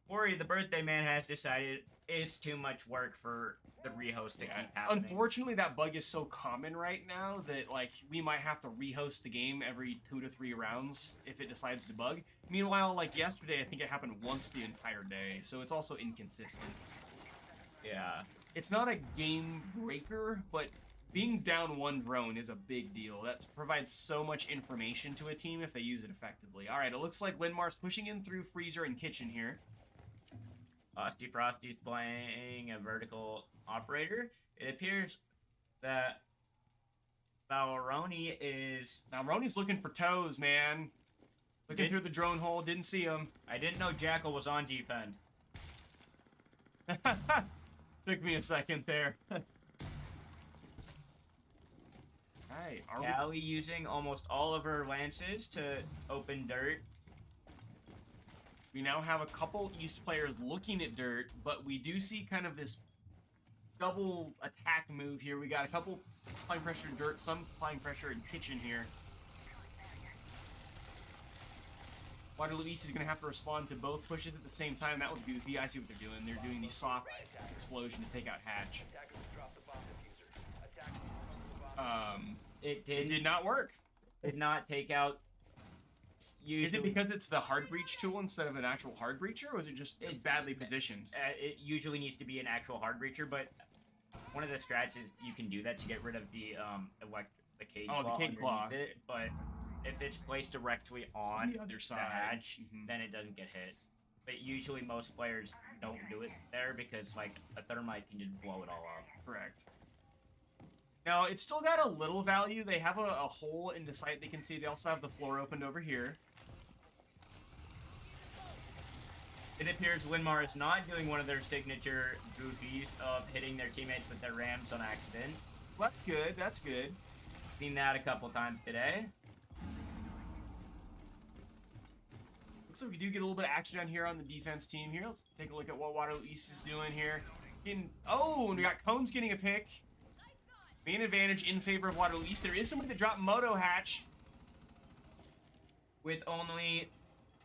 Corey, the birthday man, has decided it's too much work for the rehost to keep happening. Unfortunately, that bug is so common right now that like we might have to rehost the game every 2 to 3 rounds if it decides to bug. Meanwhile, like yesterday, I think it happened once the entire day, so it's also inconsistent. Yeah. It's not a game breaker, but being down one drone is a big deal. That provides so much information to a team if they use it effectively. All right, it looks like Linmar's pushing in through Freezer and Kitchen here. Frosty's playing a vertical operator. It appears that Valoroni is... Now, Roni's looking for toes, man. Looking through the drone hole, didn't see him. I didn't know Jackal was on defense. Took me a second there. Alright, are Callie using almost all of her lances to open dirt. we now have a couple East players looking at dirt, but we do see kind of this double attack move here. We got a couple applying pressure in dirt, some applying pressure in Kitchen here. Waterloo East is going to have to respond to both pushes at the same time. That was goofy. I see what they're doing. They're doing the soft explosion to take out Hatch. Attackers have dropped the bomb diffuser. Attackers have dropped the bomb. It It did did not work. not take out... Is it because it's the hard breach tool instead of an actual hard breacher, or is it just It's- badly positioned? It usually needs to be an actual hard breacher, but one of the strats is you can do that to get rid of the cage Oh, the claw cage underneath claw. it, but if it's placed directly on the other the side. hatch, Mhm. then it doesn't get hit. But usually most players don't do it there because like a thermite can just blow it all up. Correct. Now, it's still got a little value. They have a hole in the site they can see. They also have the floor opened over here. It appears Linmar is not doing one of their signature goofies of hitting their teammates with their rams on accident. Well, that's good. That's good. Seen that a couple times today. Looks like we do get a little bit of action down here on the defense team here. Let's take a look at what Waterloo East is doing here. Oh, and we got Cones getting a pick. Main advantage in favor of Waterloo East. There is somebody that dropped Moto Hatch. With only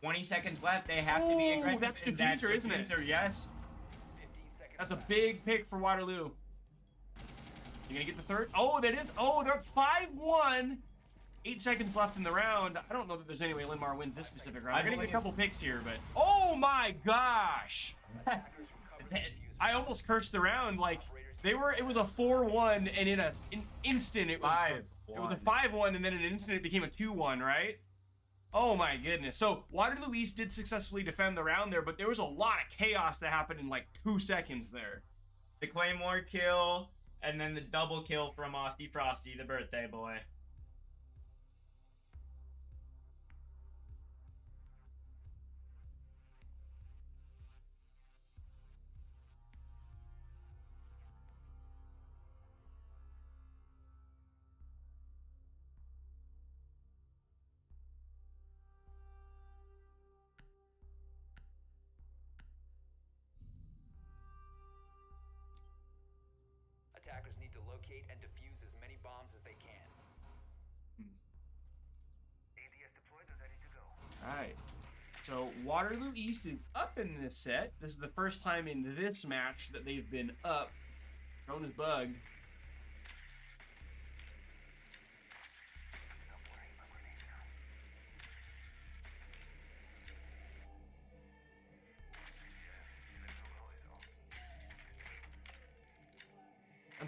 20 seconds left, they have to be Oh, aggressive. that's and diffuser, isn't it? Diffuser, yes. 15 seconds That's a left. big pick for Waterloo. You gonna get the third? Oh, that is. Oh, they're up 5-1. 8 seconds left in the round. I don't know that there's any way Linmar wins this specific round. I They're gonna get a believe- couple picks here, but oh my gosh! Attackers recovered the diffuser. I almost cursed the round. Like it was a 4-1, and in an instant it was 5-1. It was a 5-1, and then in an instant it became a 2-1, right? Oh my goodness. So Waterloo East did successfully defend the round there, but there was a lot of chaos that happened in like 2 seconds there. The Claymore kill, and then the double kill from Austy Frosty, the birthday boy. Attackers need to locate and defuse as many bombs as they can. ADS deployed and ready to go. Alright. So Waterloo East is up in this set. This is the first time in this match that they've been up. Drone is bugged.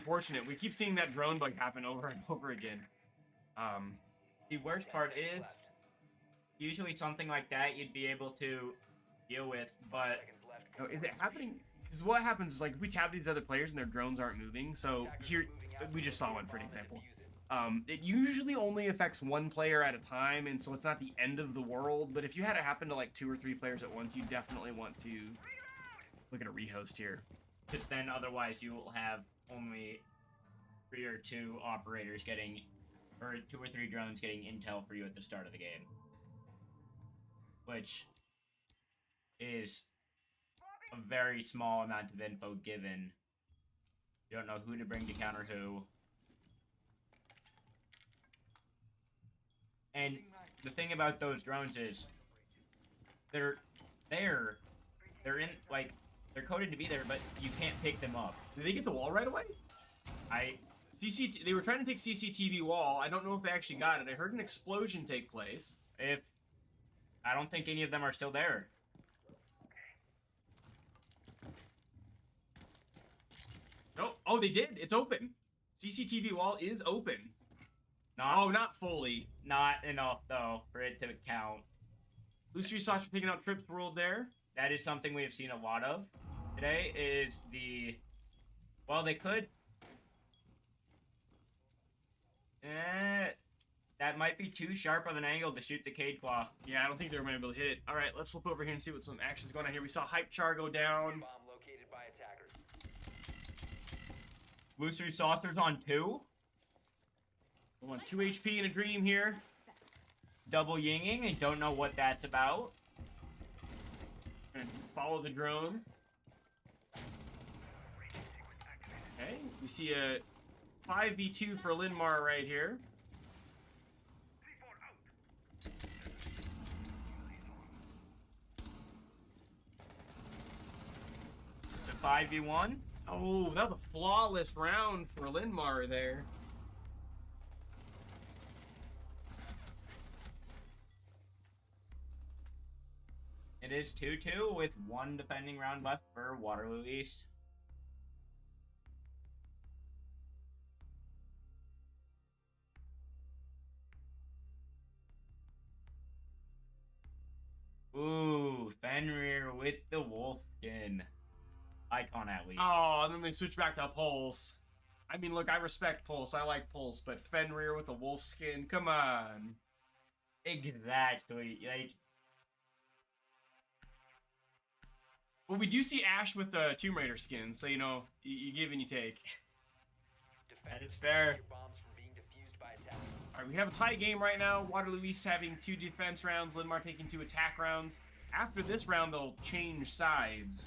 unfortunate. We keep seeing that drone bug happen over and over again. The worst part is, usually something like that you'd be able to deal with, but No, is it happening? Because what happens is, like, if we tab these other players and their drones aren't moving, so here, we just saw one for an example. It usually only affects one player at a time, and so it's not the end of the world, but if you had it happen to, like, 2 or 3 players at once, you definitely want to look at a rehost here. because then otherwise you will have only 3 or 2 operators getting, or 2 or 3 drones getting intel for you at the start of the game. Which is a very small amount of info given. You don't know who to bring to counter who. And the thing about those drones is they're in, like, they're coded to be there, but you can't pick them up. Did they get the wall right away? They were trying to take CCTV wall. I don't know if they actually got it. I heard an explosion take place. I don't think any of them are still there. No, oh, they did. It's open. CCTV wall is open. Not fully. Not enough, though, for it to count. Lucy Sauce for picking out trips ruled there. That is something we have seen a lot of today, is well, they could... that might be too sharp of an angle to shoot the Cade Claw. Yeah, I don't think they were going to be able to hit it. All right, let's flip over here and see what some action's going on here. We saw Hype Char go down. Bomb located by attackers. Lucy Saucer's on 2. We want 2 HP in a dream here. Double yinging, and don't know what that's about. And follow the drone. Okay, we see a 5v2 for Linmar right here. It's a 5v1. Oh, that was a flawless round for Linmar there. It is 2-2 with 1 defending round left for Waterloo East. Ooh, Fenrir with the wolf skin. Icon at least. Oh, and then they switch back to Pulse. I mean, look, I respect Pulse. I like Pulse, but Fenrir with the wolf skin, come on. Exactly. Like, well, we do see Ash with the Tomb Raider skin, so, you know, you give and you take. that is fair. Your bombs from being defused by attackers. All right, we have a tie game right now. Waterloo East having 2 defense rounds, Linmar taking 2 attack rounds. After this round, they'll change sides.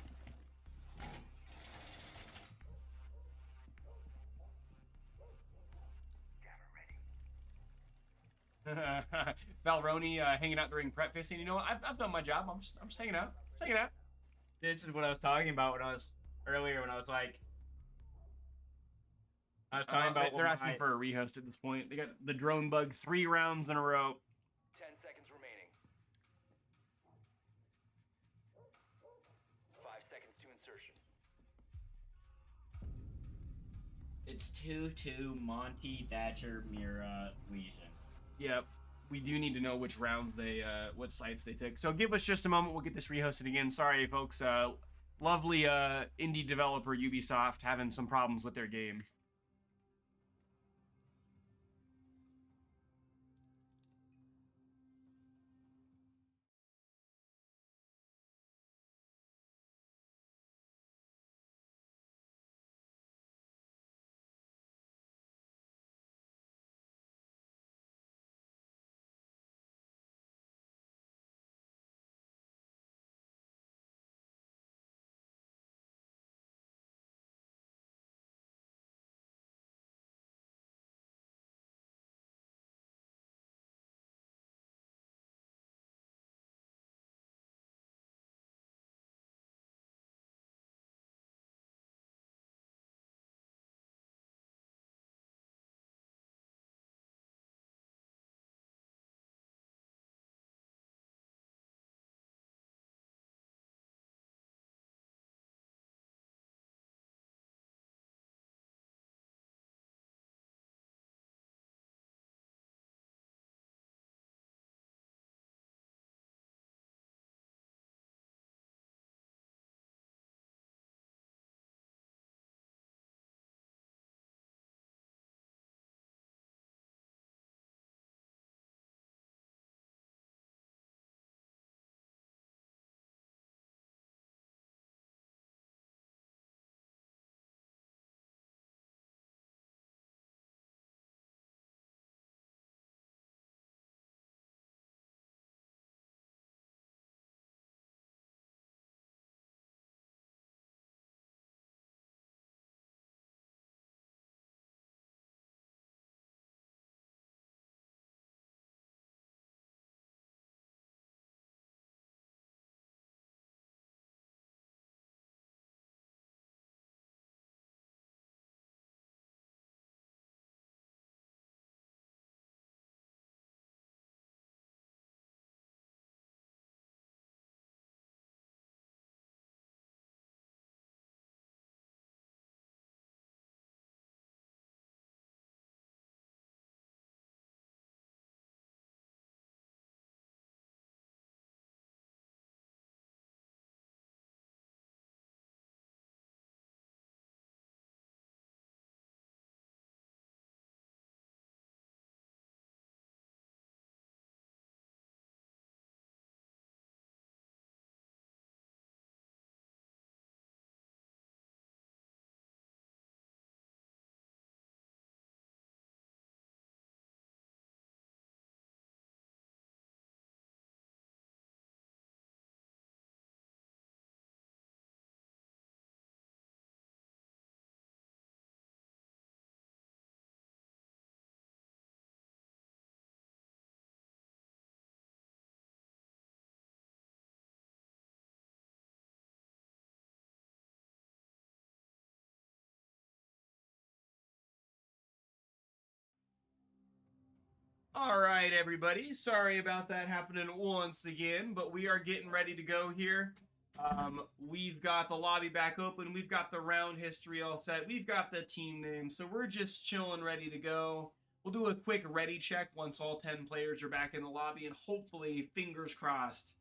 Valroni hanging out during prep face, saying, you know what, I've done my job. I'm just hanging out. Just hanging out. This is what I was talking about when I was earlier, when I was like, I was talking about They're asking for a rehost at this point. They got the drone bug 3 rounds in a row. 10 seconds remaining. 5 seconds to insertion. It's 2-2 Monty, Thatcher, Mira, Legion. Yep. We do need to know which rounds they, what sites they took. So give us just a moment. We'll get this rehosted again. Sorry, folks. Lovely indie developer Ubisoft having some problems with their game. All right, everybody. Sorry about that happening once again, but we are getting ready to go here. We've got the lobby back open. We've got the round history all set. We've got the team name, so we're just chilling, ready to go. We'll do a quick ready check once all 10 players are back in the lobby, and hopefully, fingers crossed,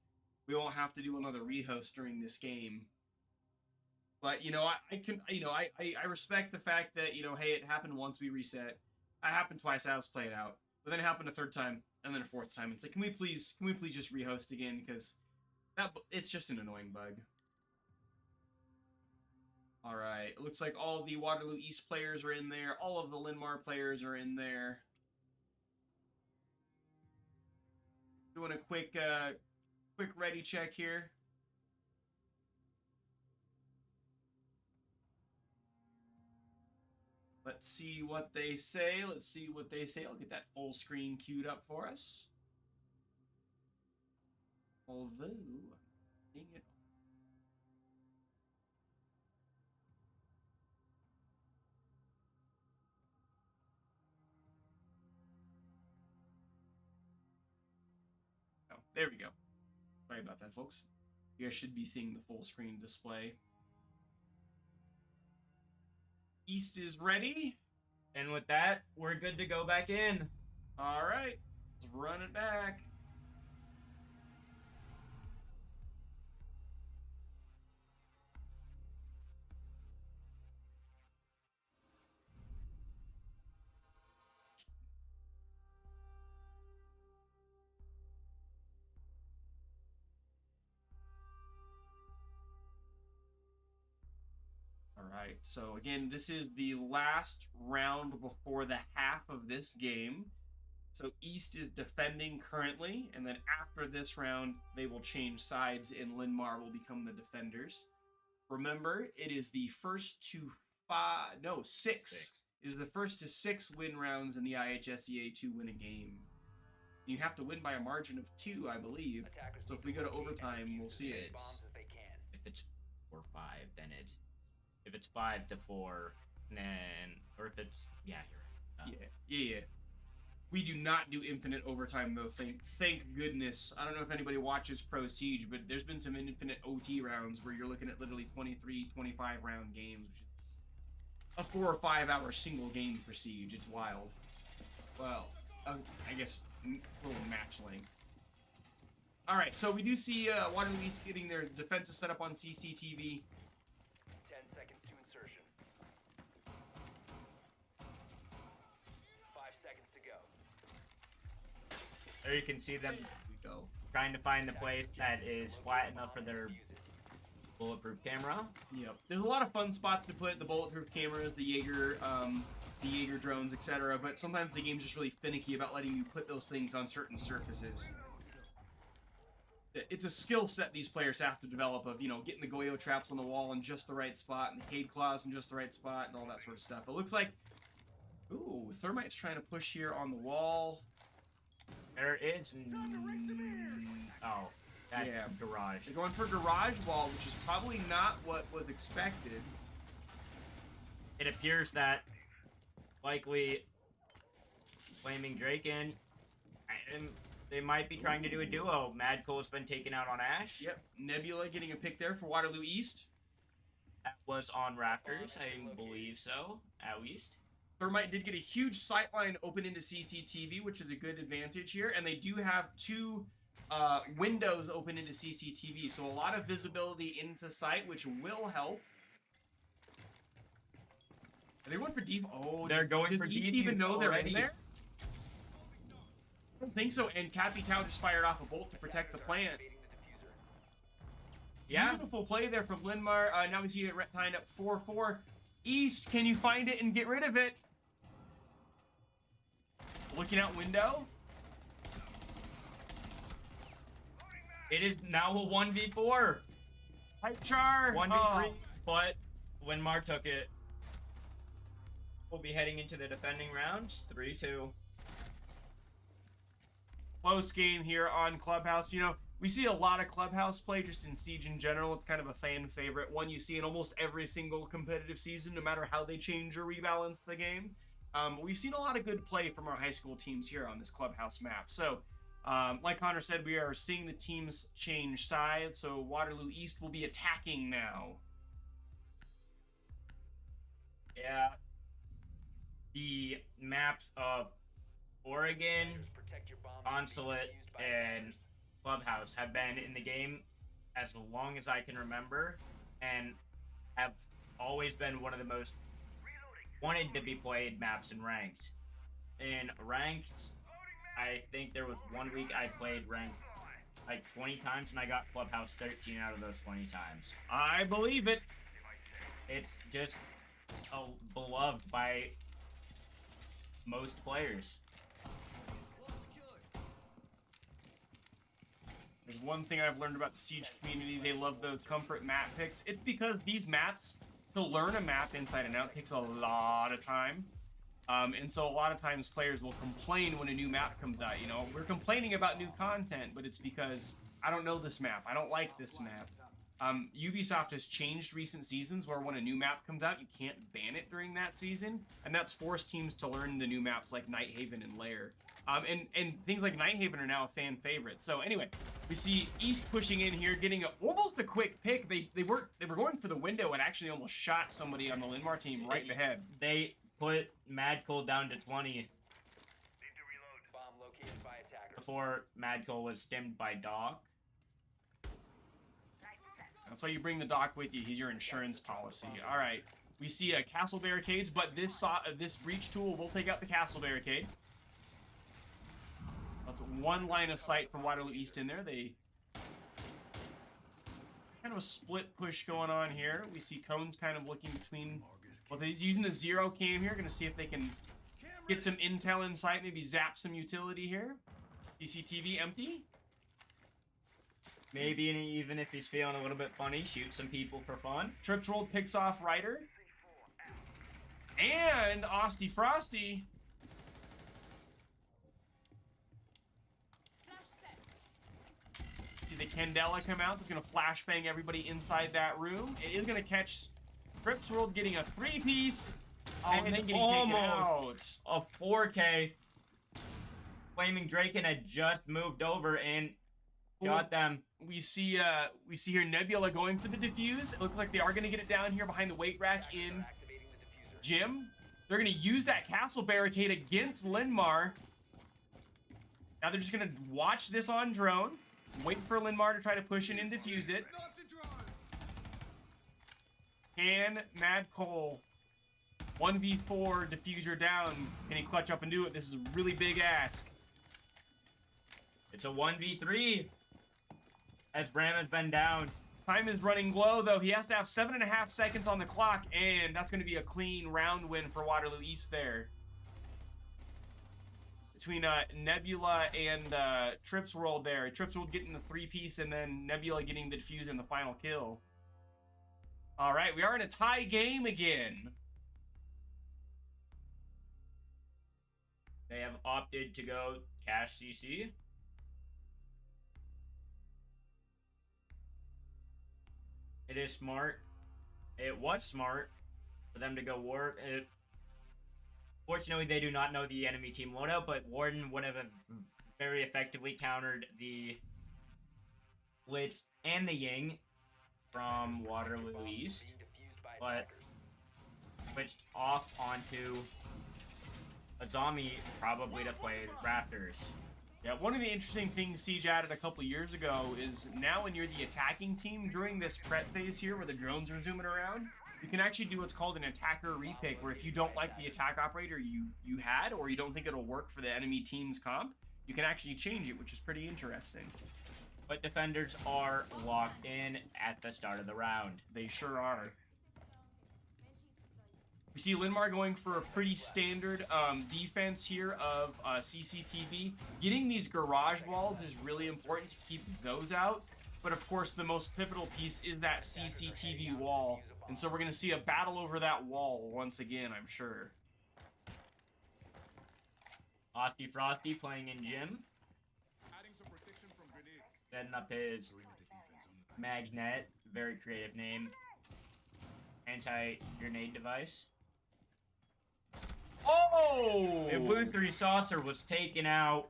we won't have to do another rehost during this game. But, you know, I respect the fact that, you know, hey, it happened once, we reset. It happened twice, I was played out. But then it happened a third time, and then a fourth time. It's like, can we please just rehost again? Because it's just an annoying bug. All right, it looks like all the Waterloo East players are in there. All of the Linmar players are in there. Doing a quick ready check here. Let's see what they say. Let's see what they say. I'll get that full screen queued up for us. Although, seeing it. Oh, there we go. Sorry about that, folks. You guys should be seeing the full screen display. East is ready. And with that, we're good to go back in. All right, let's run it back. All right, so again, this is the last round before the half of this game. So East is defending currently, and then after this round, they will change sides and Linmar will become the defenders. Remember, it is the first to six. It is the first to 6 win rounds in the IHSEA to win a game. You have to win by a margin of 2, I believe. So if we go to overtime, we'll see it. If it's 4-5, then it's... If it's 5-4, then... Or if it's... Yeah, you're right. Yeah. We do not do infinite overtime, though, thank goodness. I don't know if anybody watches Pro Siege, but there's been some infinite OT rounds where you're looking at literally 23, 25 round games, which is a 4 or 5 hour single game for Siege. It's wild. Well, I guess total match length. All right, so we do see Waterloo East getting their defensive setup on CCTV. 10 seconds to insertion. 5 seconds to go. There you can see them We go. trying to find the place that is flat enough for their bulletproof camera. Yep. There's a lot of fun spots to put the bulletproof cameras, the Jaeger drones, etc. But sometimes the game's just really finicky about letting you put those things on certain surfaces. It's a skill set these players have to develop of, you know, getting the Goyo traps on the wall in just the right spot and the Cade Claws in just the right spot and all that sort of stuff. It looks like, ooh, Thermite's trying to push here on the wall. There is... Oh, that's Yeah. garage. They're going for garage wall, which is probably not what was expected. It appears that likely Flaming Drake and they might be trying to do a duo. Mad Cole's been taken out on Ash. Yep, Nebula getting a pick there for Waterloo East. That was on Rafters, I believe so, at least. Thermite did get a huge sightline open into CCTV, which is a good advantage here, and they do have 2 windows open into CCTV, so a lot of visibility into sight, which will help. Are they going for defense? Oh, They're going for Does East defense even know they're in already. there? I don't think so, and Cappy Town just fired off a bolt to protect the plant. Yeah. Beautiful play there from Linmar. Now we see it tying up 4-4. East, can you find it and get rid of it? Looking out window. It is now a 1v4. Hype char. 1v3, but Linmar took it. We'll be heading into the defending rounds. 3-2. Close game here on Clubhouse. You know, we see a lot of Clubhouse play just in Siege in general. It's kind of a fan favorite. One you see in almost every single competitive season, no matter how they change or rebalance the game. We've seen a lot of good play from our high school teams here on this Clubhouse map. So, like Connor said, we are seeing the teams change sides. So Waterloo East will be attacking now. Yeah. The maps of Oregon, Protect your bombs from being Consulate, defused by and attackers. Clubhouse have been in the game as long as I can remember, and have always been one of the most wanted to be played maps in ranked. In ranked, I think there was 1 week I played ranked like 20 times, and I got Clubhouse 13 out of those 20 times. I believe it. It's just beloved by most players. There's one thing I've learned about the Siege community. They love those comfort map picks. It's because these maps, to learn a map inside and out, takes a lot of time. And so a lot of times players will complain when a new map comes out. You know, we're complaining about new content, but it's because I don't know this map. I don't like this map. Ubisoft has changed recent seasons where when a new map comes out, you can't ban it during that season. And that's forced teams to learn the new maps like Nighthaven and Lair. And things like Nighthaven are now a fan favorite. So anyway, we see East pushing in here, getting almost a quick pick. They were going for the window and actually almost shot somebody on the Linmar team right in the head. They put Mad Cool down to 20 Bomb located by attackers. before Mad Cool was stemmed by Doc. That's why you bring the doc with you. He's your insurance policy. All right. We see castle barricades, but this breach tool will take out the castle barricade. That's one line of sight for Waterloo East in there. They kind of a split push going on here. We see Cones kind of looking between. Well, he's using the zero cam here. Going to see if they can get some intel in sight. Maybe zap some utility here. CCTV empty. Maybe even if he's feeling a little bit funny, shoot some people for fun. Trips rolled, picks off Ryder. And Osty Frosty. See the Candela come out. That's going to flashbang everybody inside that room. It is going to catch Trips rolled getting a 3-piece. Oh, and then getting taken out. A 4K. Flaming Draken had just moved over and got them. We see here Nebula going for the defuse. It looks like they are going to get it down here behind the weight rack in Gym. They're going to use that castle barricade against Linmar. Now they're just going to watch this on drone. Wait for Linmar to try to push in and defuse it. Can Mad Cole 1v4 diffuser down? Can he clutch up and do it? This is a really big ask. It's a 1v3. As Ram has been down. Time is running low, though. He has to have 7.5 seconds on the clock, and that's going to be a clean round win for Waterloo East there. Between Nebula and Trips World there. Trips World getting the 3-piece, and then Nebula getting the defuse and the final kill. All right, we are in a tie game again. They have opted to go cash CC. It is smart. It was smart for them to go Warden. Fortunately, they do not know the enemy team loadout, but Warden would have very effectively countered the Blitz and the Ying from Waterloo East, but switched off onto a zombie probably to play Raptors. Yeah, one of the interesting things Siege added a couple years ago is now when you're the attacking team during this prep phase here where the drones are zooming around, you can actually do what's called an attacker repick, where if you don't like the attack operator you had, or you don't think it'll work for the enemy team's comp, you can actually change it, which is pretty interesting. But defenders are locked in at the start of the round. They sure are. We see Linmar going for a pretty standard defense here of CCTV. Getting these garage walls is really important to keep those out. But of course, the most pivotal piece is that CCTV wall. And so we're going to see a battle over that wall once again, I'm sure. Osty Frosty playing in Gym. Setting up his Magnet. Very creative name. Anti-grenade device. Oh! The blue 3 saucer was taken out.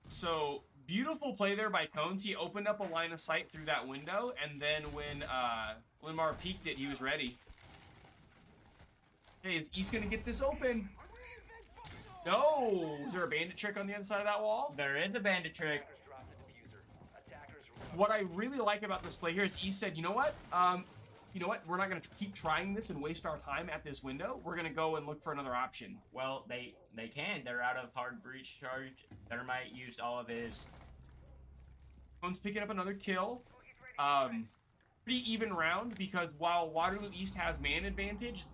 So, beautiful play there by Cones. He opened up a line of sight through that window, and then when Linmar peeked it, he was ready. Hey, is East gonna get this open? No! Is there a bandit trick on the other side of that wall? There is a bandit trick. Attackers dropped the diffuser. Attackers What I really like about this play here is East said, you know what? We're not gonna keep trying this and waste our time at this window. We're gonna go and look for another option. Well, they can. They're out of hard breach charge. Thermite used all of his. Cones picking up another kill. Pretty even round because while Waterloo East has man advantage,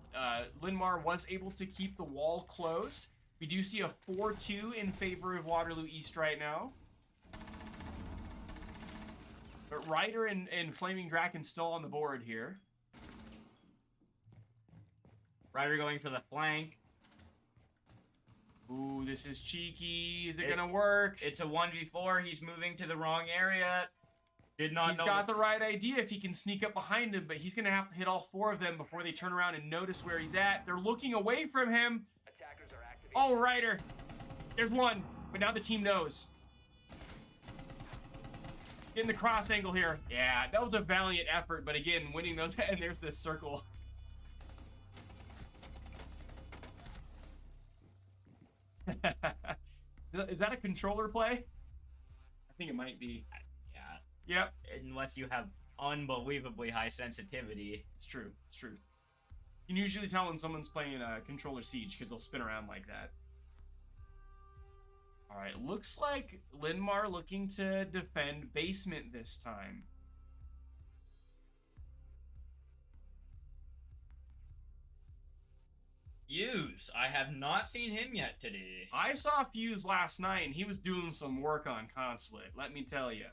Linmar was able to keep the wall closed. We do see a 4-2 in favor of Waterloo East right now. But Ryder and Flaming Draken still on the board here. Ryder going for the flank. Ooh, this is cheeky. Is it gonna work? It's a 1v4. He's moving to the wrong area. Did not He's know. got the right idea if he can sneak up behind him, but he's gonna have to hit all 4 of them before they turn around and notice where he's at. They're looking away from him. Attackers are activated. Oh, Ryder. There's one, but now the team knows. In the cross angle here. Yeah, that was a valiant effort, but again, winning those, and there's this circle. Is that a controller play? I think it might be. Yeah. Yep. Unless you have unbelievably high sensitivity. It's true. It's true. You can usually tell when someone's playing a controller siege because they'll spin around like that. All right, looks like Linmar looking to defend basement this time. Fuse. I have not seen him yet today. I saw Fuse last night, and he was doing some work on Consulate, let me tell you.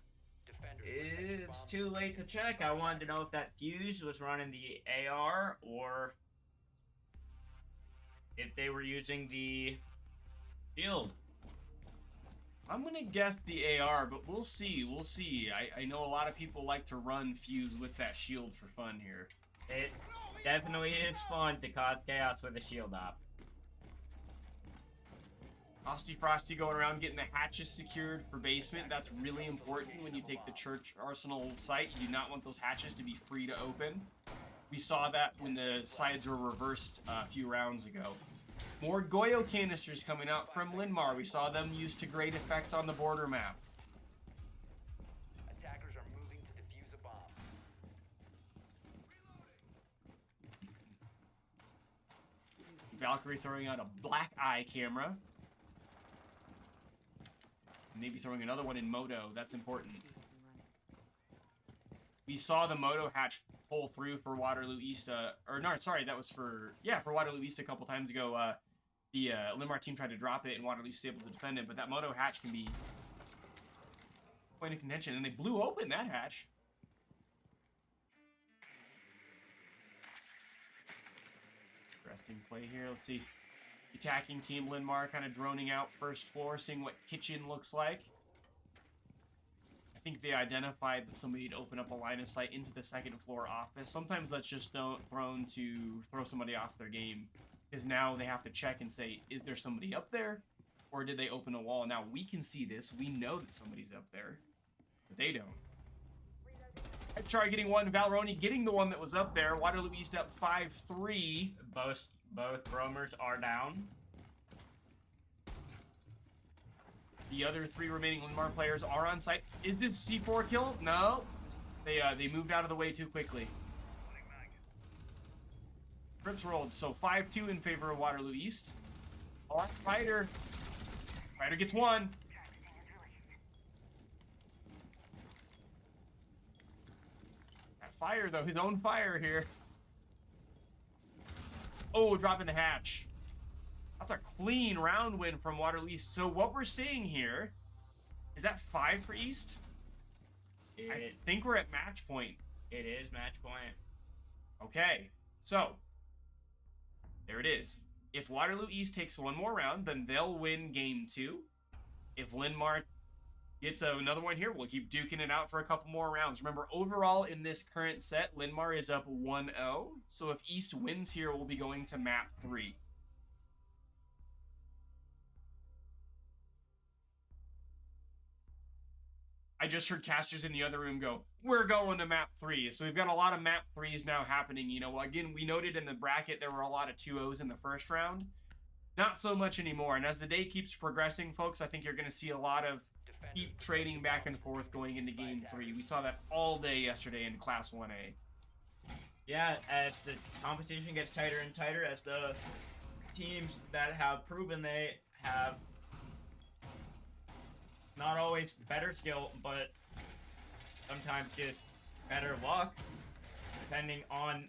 Defenders protect your It's bombs. too late to check. I wanted to know if that Fuse was running the AR or if they were using the shield. I'm going to guess the AR, but we'll see. We'll see. I know a lot of people like to run Fuse with that shield for fun here. It definitely is fun to cause chaos with a shield op. Frosty Frosty going around getting the hatches secured for basement. That's really important when you take the church arsenal site. You do not want those hatches to be free to open. We saw that when the sides were reversed a few rounds ago. More Goyo canisters coming out from Linmar. We saw them used to great effect on the border map. Attackers are moving to defuse a bomb. Valkyrie throwing out a black eye camera. Maybe throwing another one in Moto. That's important. We saw the Moto hatch pull through for Waterloo East. That was for Waterloo East a couple times ago. The Linmar team tried to drop it, and Waterloo East was able to defend it. But that Moto hatch can be point of contention, and they blew open that hatch. Interesting play here. Let's see. Attacking team Linmar kind of droning out first floor, seeing what kitchen looks like. I think they identified that somebody had opened up a line of sight into the second floor office. Sometimes that's just thrown to throw somebody off their game, because now they have to check and say, is there somebody up there, or did they open a wall? Now we can see this. We know that somebody's up there, but they don't. Char getting one, Valroni getting the one that was up there. Waterloo East up 5-3. Both roamers are down. The other 3 remaining Linmar players are on site. Is this C4 kill? No. They moved out of the way too quickly. Trips rolled, so 5-2 in favor of Waterloo East. All right, Ryder. Ryder gets one. That fire, though, his own fire here. Oh, dropping the hatch. That's a clean round win from Waterloo East. So what we're seeing here, is that 5 for East? I think we're at match point. It is match point. Okay, so there it is. If Waterloo East takes one more round, then they'll win game 2. If Linmar gets another one here, we'll keep duking it out for a couple more rounds. Remember, overall in this current set, Linmar is up 1-0. So if East wins here, we'll be going to map 3. I just heard casters in the other room go, we're going to map 3. So we've got a lot of map 3s now happening. You know, again, we noted in the bracket there were a lot of 2-0s in the first round. Not so much anymore. And as the day keeps progressing, folks, I think you're going to see a lot of keep trading back and forth going into game 3. We saw that all day yesterday in Class 1A. Yeah, as the competition gets tighter and tighter, as the teams that have proven they have not always better skill, but sometimes just better luck, depending on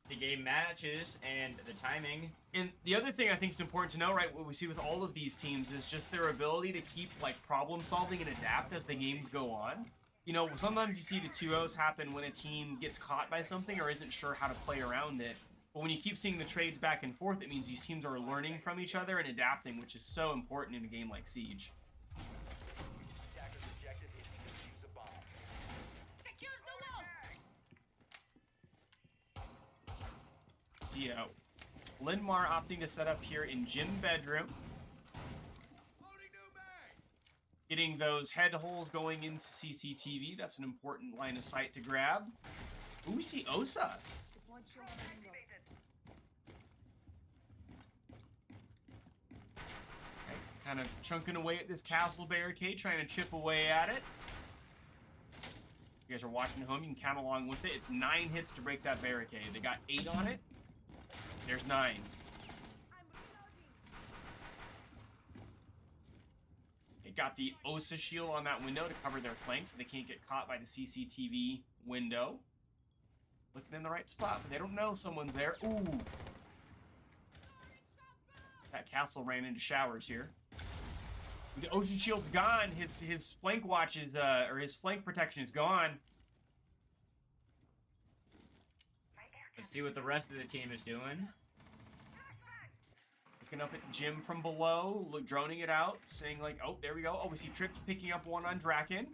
the game matches and the timing. And the other thing I think is important to know, right, what we see with all of these teams is just their ability to keep, like, problem solving and adapt as the games go on. You know, sometimes you see the 2-0s happen when a team gets caught by something or isn't sure how to play around it. But when you keep seeing the trades back and forth, it means these teams are learning from each other and adapting, which is so important in a game like Siege. Attacker's objective is to defuse a bomb. Secure the wall! See, Linmar opting to set up here in gym bedroom. Getting those head holes going into CCTV. That's an important line of sight to grab. Ooh, we see Osa. Okay, kind of chunking away at this castle barricade, trying to chip away at it. You guys are watching at home, you can count along with it. It's 9 hits to break that barricade. They got 8 on it. There's 9. They got the Osa shield on that window to cover their flanks so they can't get caught by the CCTV window. Looking in the right spot, but they don't know someone's there. Ooh. That castle ran into showers here. The ocean shield's gone. His flank watch is or his flank protection is gone. Let's see what the rest of the team is doing. Looking up at Jim from below, droning it out, saying like, oh, there we go. Oh, we see Trips picking up one on Draken.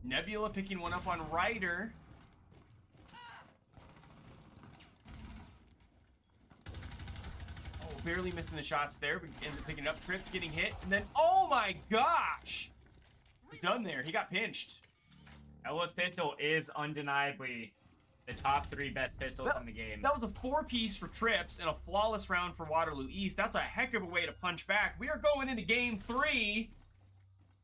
Nebula picking one up on Ryder. Oh, barely missing the shots there, but ends up picking up. Trips getting hit, and then, oh my gosh! He's done there. He got pinched. Ella's pistol is undeniably the top 3 best pistols in the game. That was a 4-piece for Trips and a flawless round for Waterloo East. That's a heck of a way to punch back. We are going into game 3.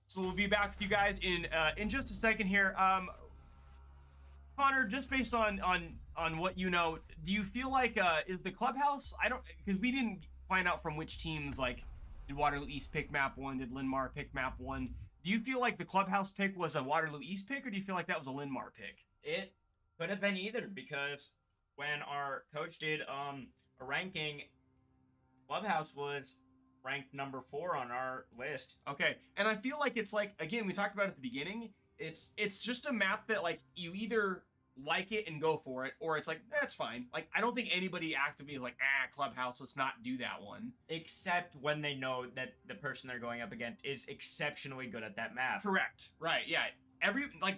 So we'll be back with you guys in just a second here. Connor, just based on what you know, do you feel like is the Clubhouse? I don't, because we didn't find out from which teams. Like, did Waterloo East pick map 1? Did Linmar pick map 1? Do you feel like the Clubhouse pick was a Waterloo East pick, or do you feel like that was a Linmar pick? It could have been either, because when our coach did a ranking, Clubhouse was ranked number 4 on our list. Okay, and I feel like it's like, again, we talked about it at the beginning, it's just a map that, like, you either like it and go for it, or it's like, that's fine. Like, I don't think anybody actively is like, Clubhouse, let's not do that one. Except when they know that the person they're going up against is exceptionally good at that map. Correct. Right, yeah.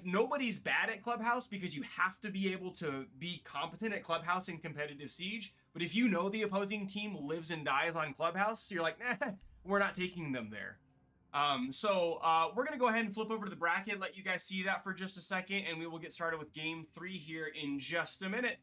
Nobody's bad at Clubhouse because you have to be able to be competent at Clubhouse in competitive Siege. But if you know the opposing team lives and dies on Clubhouse, you're like, nah, we're not taking them there. We're going to go ahead and flip over to the bracket, let you guys see that for just a second, and we will get started with game 3 here in just a minute.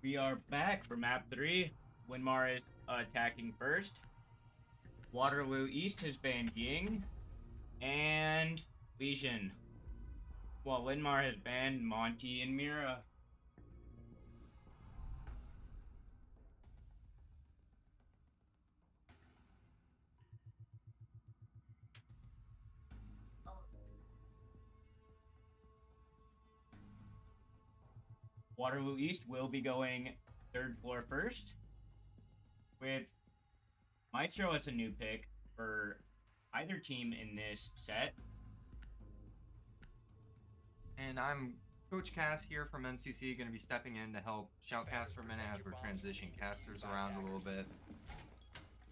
We are back for map 3. Winmar is attacking first. Waterloo East has banned Ying and Legion, while Winmar has banned Monty and Mira. Waterloo East will be going 3rd floor first, with Maestro as a new pick for either team in this set. And I'm Coach Cass here from MCC, going to be stepping in to help Shoutcast for a minute as we're transitioning casters around a little bit.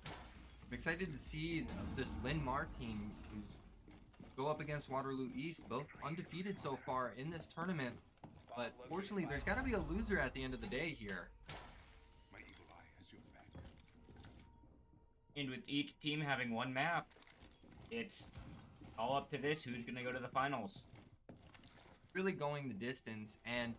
I'm excited to see this Linmar team who's go up against Waterloo East, both undefeated so far in this tournament. But fortunately, there's got to be a loser at the end of the day here. My eagle eye has your back. And with each team having one map, it's all up to this who's going to go to the finals. Really going the distance, and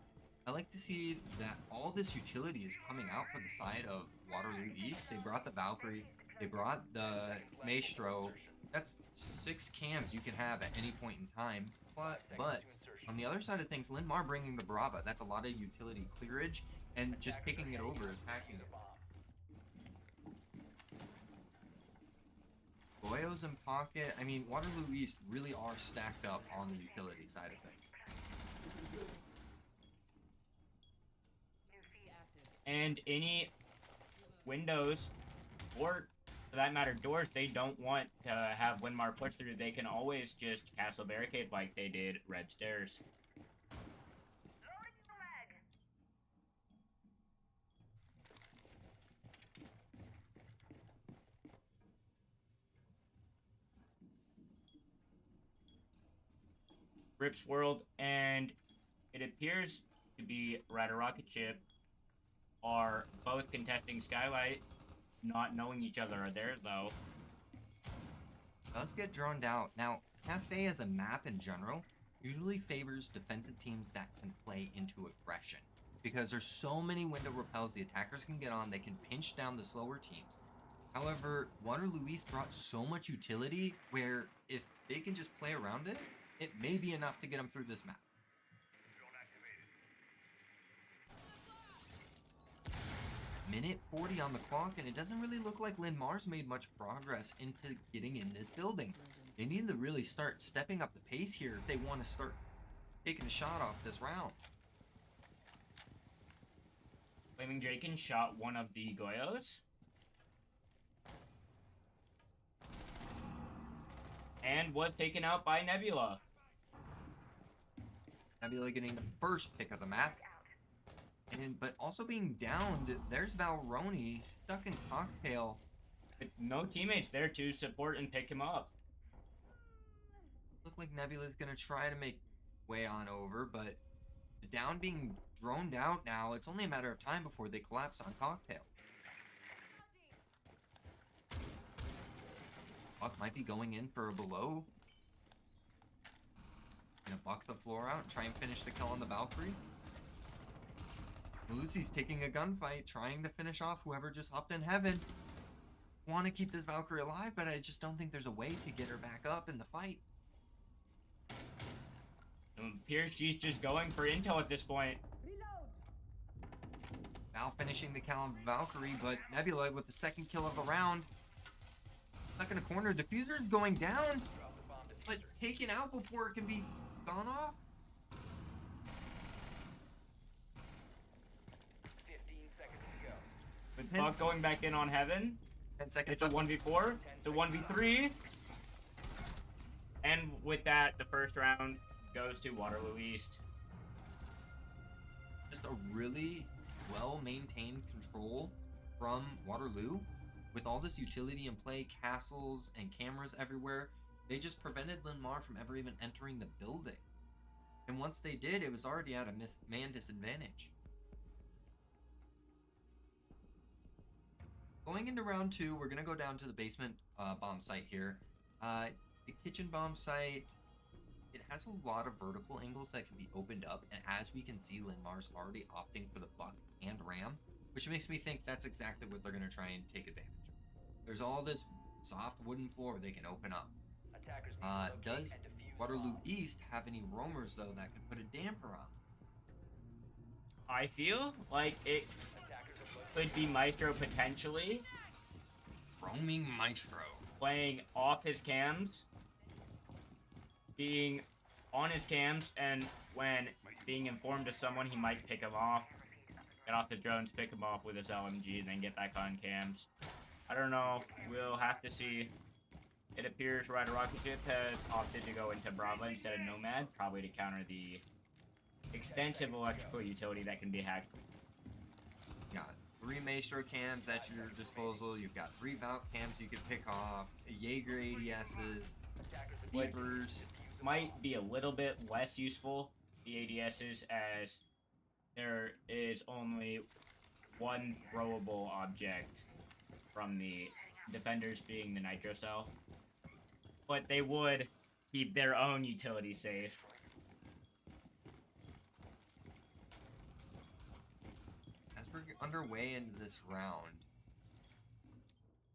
I like to see that all this utility is coming out for the side of Waterloo East. They brought the Valkyrie, they brought the Maestro. That's 6 cams you can have at any point in time. But on the other side of things, Linmar bringing the Brava. That's a lot of utility clearage and just taking it over, attacking it. Goyo's in pocket. I mean, Waterloo East really are stacked up on the utility side of things. And any windows, or for that matter doors, they don't want to have Winmar push through, they can always just castle barricade like they did Red Stairs. Rip's World and it appears to be Rider Rocket Ship are both contesting Skylight, not knowing each other are there though. Does get droned out. Now, Cafe as a map in general usually favors defensive teams that can play into aggression, because there's so many window repels the attackers can get on, they can pinch down the slower teams. However, Waterloo East brought so much utility where if they can just play around it, it may be enough to get them through this map. Minute 40 on the clock, and it doesn't really look like Linmar's made much progress into getting in this building. They need to really start stepping up the pace here if they want to start taking a shot off this round. Flaming Draken shot one of the Goyos. And was taken out by Nebula. Nebula getting the first pick of the map. But also being downed, there's Valroni stuck in Cocktail. With no teammates there to support and pick him up. Look like Nebula's gonna try to make way on over, but the down being droned out now, it's only a matter of time before they collapse on Cocktail. Buck might be going in for a below. Gonna buck the floor out, try and finish the kill on the Valkyrie. Lucy's taking a gunfight, trying to finish off whoever just hopped in heaven. Want to keep this Valkyrie alive, but I just don't think there's a way to get her back up in the fight. It appears she's just going for intel at this point. Val finishing the kill on Valkyrie, but Nebula with the second kill of the round. Stuck in a corner, Diffuser's going down, but taken out before it can be gone off. 15 seconds to go. With Buck going back in on Heaven. 10 seconds. It's a 1v4. It's a 1v3. And with that, the first round goes to Waterloo East. Just a really well-maintained control from Waterloo. With all this utility in play, castles and cameras everywhere, they just prevented Linmar from ever even entering the building. And once they did, it was already at a man disadvantage. Going into round 2, we're going to go down to the basement bomb site here. The kitchen bomb site it has a lot of vertical angles that can be opened up, and as we can see, Linmar's already opting for the buck and ram, which makes me think that's exactly what they're going to try and take advantage of. There's all this soft wooden floor they can open up. Attackers need to locate Does and defuse Waterloo bombs. East have any roamers, though, that can put a damper on? I feel like it Attackers have located could be Maestro potentially Roaming Maestro. playing off his cams, being on his cams, and when being informed of someone, he might pick him off, get off the drones, pick him off with his LMG, and then get back on cams. I don't know. We'll have to see. It appears Rider Rocket Ship has opted to go into Bravo instead of Nomad, probably to counter the extensive electrical utility that can be hacked. You got 3 Maestro cams at your disposal. You've got 3 Valk cams you can pick off. Jaeger ADSs. Beepers. Might be a little bit less useful, the ADSs, as there is only one throwable object from the defenders, being the Nitro Cell. But they would keep their own utility safe. As we're underway into this round,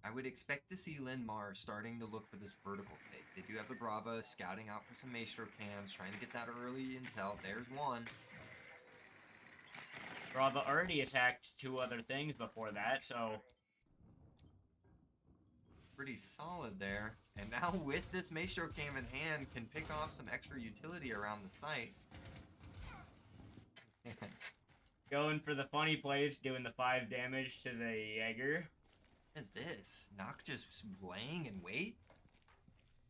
I would expect to see Linmar starting to look for this vertical take. They do have the Brava scouting out for some Maestro cams, trying to get that early intel. There's one. Brava already has hacked 2 other things before that, so Pretty solid there. And now with this Maestro cam in hand, can pick off some extra utility around the site. going for the funny plays, doing the 5 damage to the Jaeger. What is this? Nock just laying in wait?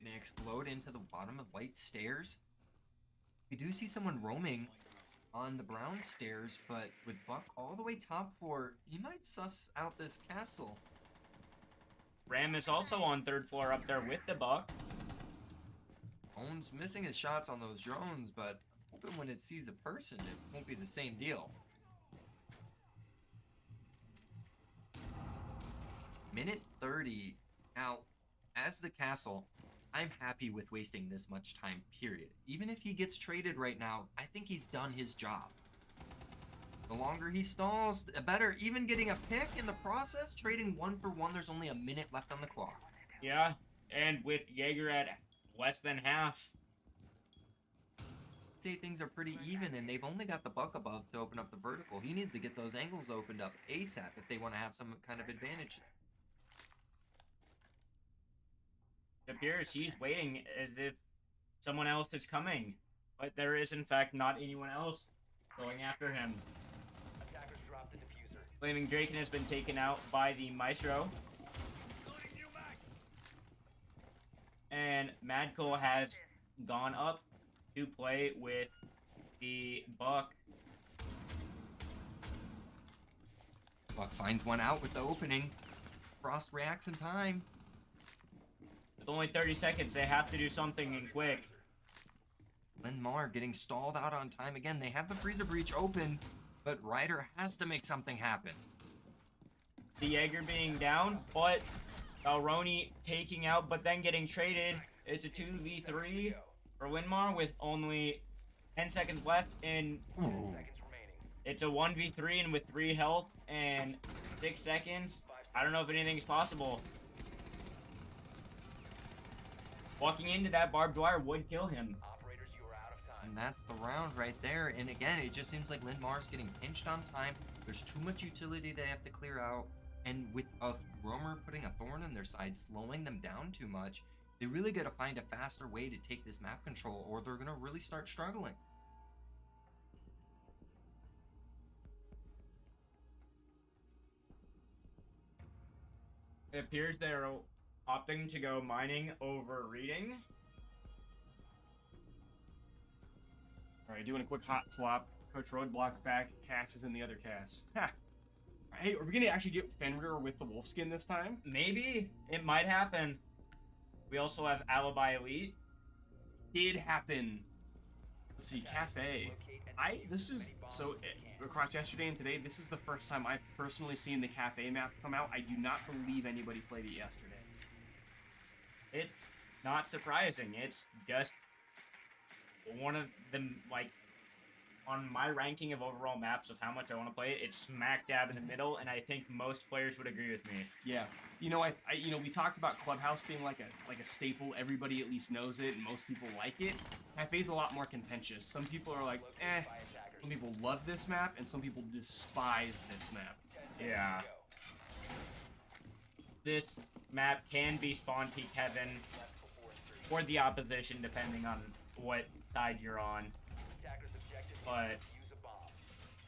Gonna explode into the bottom of white stairs? We do see someone roaming on the brown stairs, but with Buck all the way top floor, he might suss out this castle. Ram is also on 3rd floor up there with the Buck. Owen's missing his shots on those drones, but hoping when it sees a person, it won't be the same deal. Minute 30. Now, as the castle, I'm happy with wasting this much time, period. Even if he gets traded right now, I think he's done his job. The longer he stalls, the better. Even getting a pick in the process, trading 1 for 1, there's only a minute left on the clock. Yeah, and with Jaeger at less than half. I'd say things are pretty even, and they've only got the Buck above to open up the vertical. He needs to get those angles opened up ASAP if they want to have some kind of advantage. It appears he's waiting as if someone else is coming, but there is in fact not anyone else going after him. Attackers dropped the diffuser. Flaming Draken has been taken out by the Maestro. And Madco has gone up to play with the Buck. Buck finds one out with the opening. Frost reacts in time. With only 30 seconds, they have to do something and quick. Linmar getting stalled out on time again. They have the freezer breach open, but Ryder has to make something happen. The Jaeger being down, but Alroni taking out, but then getting traded. It's a 2v3 for Linmar with only 10 seconds left, and Ooh. Seconds remaining. it's a 1v3 and with 3 health and 6 seconds. I don't know if anything's possible. Walking into that barbed wire would kill him. Operators, you are out of time. And that's the round right there. And again, it just seems like Linmar's getting pinched on time. There's too much utility they have to clear out. And with a roamer putting a thorn in their side, slowing them down too much, they really got to find a faster way to take this map control, or they're going to really start struggling. It appears they're opting to go mining over reading. All right, doing a quick hot swap. Coach Roadblock's back. Cass is in the other Cass. Ha! Hey, are we gonna actually get Fenrir with the wolf skin this time? Maybe. It might happen. We also have Alibi Elite. Did happen. Let's see, Cafe. This is, so, across yesterday and today, this is the first time I've personally seen the Cafe map come out. I do not believe anybody played it yesterday. It's not surprising. It's just one of them, like, on my ranking of overall maps of how much I want to play it, it's smack dab in the middle, and I think most players would agree with me. Yeah, you know, we talked about Clubhouse being like a staple. Everybody at least knows it, and most people like it. Cafe's a lot more contentious. Some people are like, eh. Some people love this map, and some people despise this map. Yeah. This map can be spawn peak heaven for the opposition, depending on what side you're on. But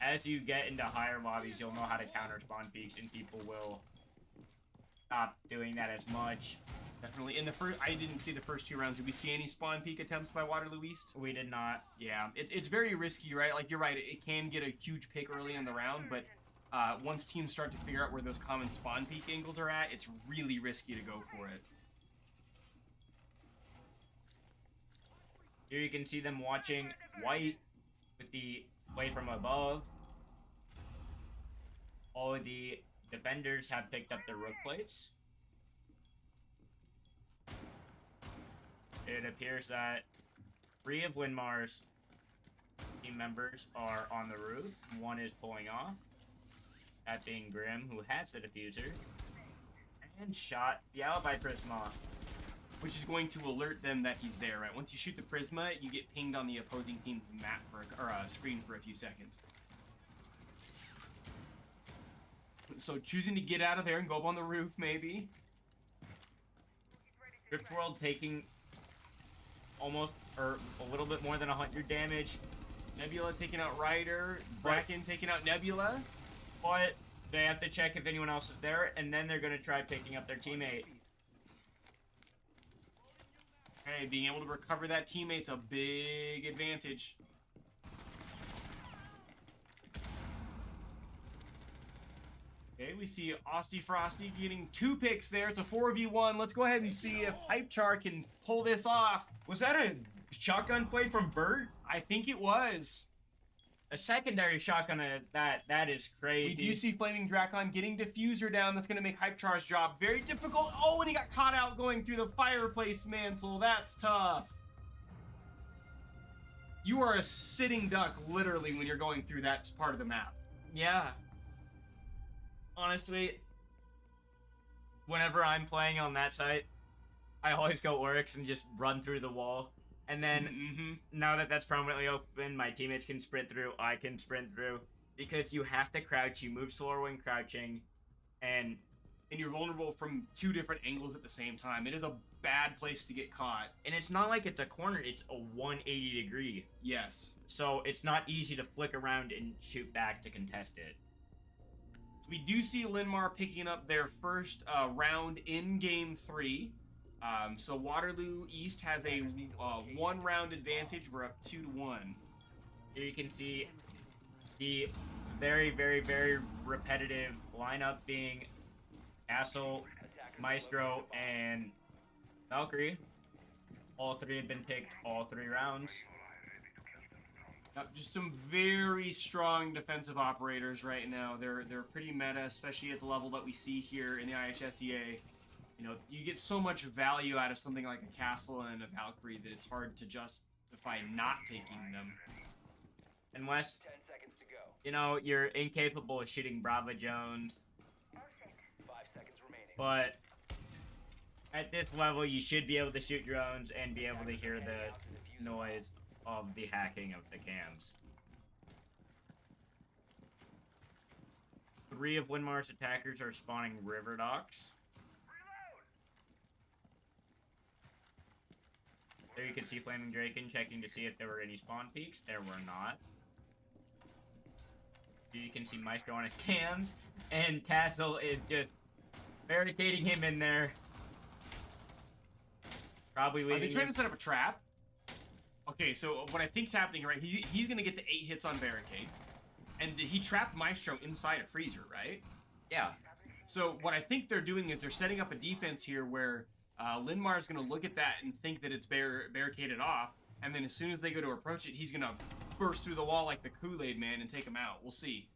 as you get into higher lobbies, you'll know how to counter spawn peaks, and people will stop doing that as much. Definitely. In the first, I didn't see the first 2 rounds. Did we see any spawn peak attempts by Waterloo East? We did not. Yeah, it's very risky, right? Like, you're right, it can get a huge pick early in the round, but once teams start to figure out where those common spawn peak angles are at, it's really risky to go for it. Here you can see them watching white with the play from above. All of the defenders have picked up their rook plates. It appears that 3 of Winmar's team members are on the roof. 1 is pulling off. That being Grim, who has the diffuser. And shot the alibi Prisma. Which is going to alert them that he's there, right? Once you shoot the Prisma, you get pinged on the opposing team's map or screen for a few seconds. So choosing to get out of there and go up on the roof, maybe. Drift World taking almost, or a little bit more than 100 damage. Nebula taking out Ryder. Bracken taking out Nebula. But they have to check if anyone else is there, and then they're going to try picking up their teammate. Hey, being able to recover that teammate's a big advantage. Okay, we see Austy Frosty getting 2 picks there. It's a 4v1. Let's go ahead and see if Hypechar can pull this off. Was that a shotgun play from Bert? I think it was. A secondary shotgun at that. That is crazy. We do see Flaming Drakon getting diffuser down. That's going to make Hypechar's job very difficult. Oh, and he got caught out going through the fireplace mantle. That's tough. You are a sitting duck, literally, when you're going through that part of the map. Yeah. Honestly, whenever I'm playing on that site, I always go Oryx and just run through the wall. And then, now that that's permanently open, my teammates can sprint through, I can sprint through. Because you have to crouch, you move slower when crouching, and you're vulnerable from 2 different angles at the same time. It is a bad place to get caught. And it's not like it's a corner, it's a 180 degree. Yes. So it's not easy to flick around and shoot back to contest it. So we do see Linmar picking up their first round in Game 3. So Waterloo East has a 1-round advantage. We're up 2-1. Here you can see the very, very, very repetitive lineup being Castle, Maestro, and Valkyrie. All 3 have been picked all 3 rounds. Just some very strong defensive operators right now. They're pretty meta, especially at the level that we see here in the IHSEA. You know, you get so much value out of something like a Castle and a Valkyrie that it's hard to justify not taking them. Unless, 10 seconds to go. you know, you're incapable of shooting Brava Jones. 5 seconds remaining. But at this level, you should be able to shoot drones and be able to hear the noise of the hacking of the cams. 3 of Winmar's attackers are spawning River Docks. There you can see Flaming Draken checking to see if there were any spawn peaks. There were not. Here you can see Maestro on his cams, and Castle is just barricading him in there. Probably leaving. Are they trying him. to set up a trap? Okay, so what I think's happening, right? He's gonna get the 8 hits on barricade, and he trapped Maestro inside a freezer, right? Yeah. So what I think they're doing is they're setting up a defense here where Linmar is going to look at that and think that it's barricaded off, and then as soon as they go to approach it, he's going to burst through the wall like the Kool-Aid Man and take him out. We'll see.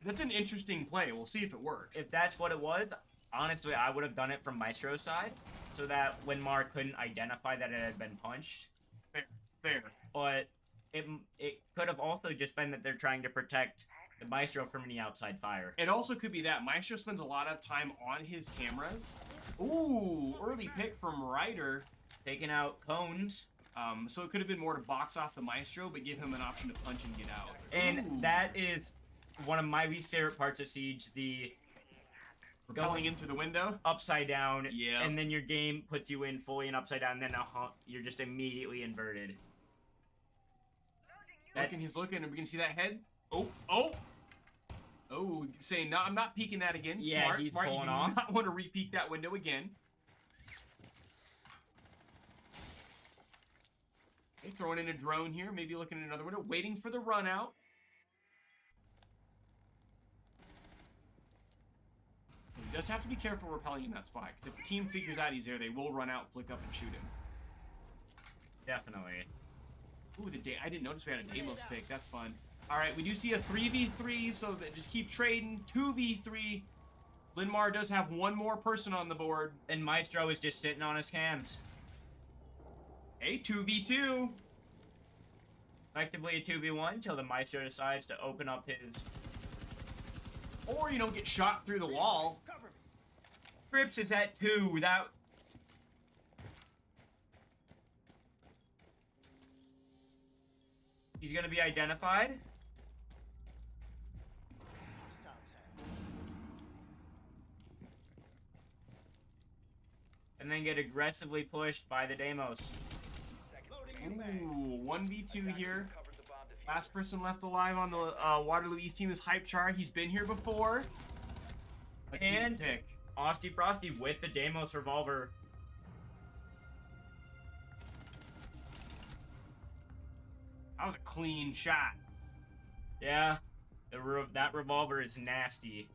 That's an interesting play. We'll see if it works. If that's what it was, honestly, I would have done it from Maestro's side, so that Winmar couldn't identify that it had been punched. Fair. Fair. But it could have also just been that they're trying to protect the Maestro from any outside fire. It also could be that Maestro spends a lot of time on his cameras. Ooh, early pick from Ryder. Taking out cones. So it could have been more to box off the Maestro, but give him an option to punch and get out. And Ooh. that is one of my least favorite parts of Siege, the Going in through the window. upside down, Yeah. and then your game puts you in fully and upside down, and then you're just immediately inverted. He's looking, and we can see that head. Oh, saying, no, I'm not peeking that again. Yeah, Smart. he's You pulling do off. not want to re-peek that window again. Okay, throwing in a drone here, maybe looking at another window, waiting for the run out. He does have to be careful repelling in that spot, because if the team figures out he's there, they will run out, flick up, and shoot him. Definitely. Ooh, I didn't notice we had a Deimos pick. That's fun. All right, we do see a 3v3, so just keep trading. 2v3. Linmar does have one more person on the board. And Maestro is just sitting on his cams. Hey, 2v2. Effectively a 2v1 until the Maestro decides to open up his... Or you don't get shot through the wall. Crips is at 2. That... He's gonna be identified. And then get aggressively pushed by the Deimos. Ooh, 1v2 here. Last person left alive on the Waterloo East team is Hype Char. He's been here before. And pick. Osty Frosty with the Deimos revolver. That was a clean shot. Yeah, that revolver is nasty.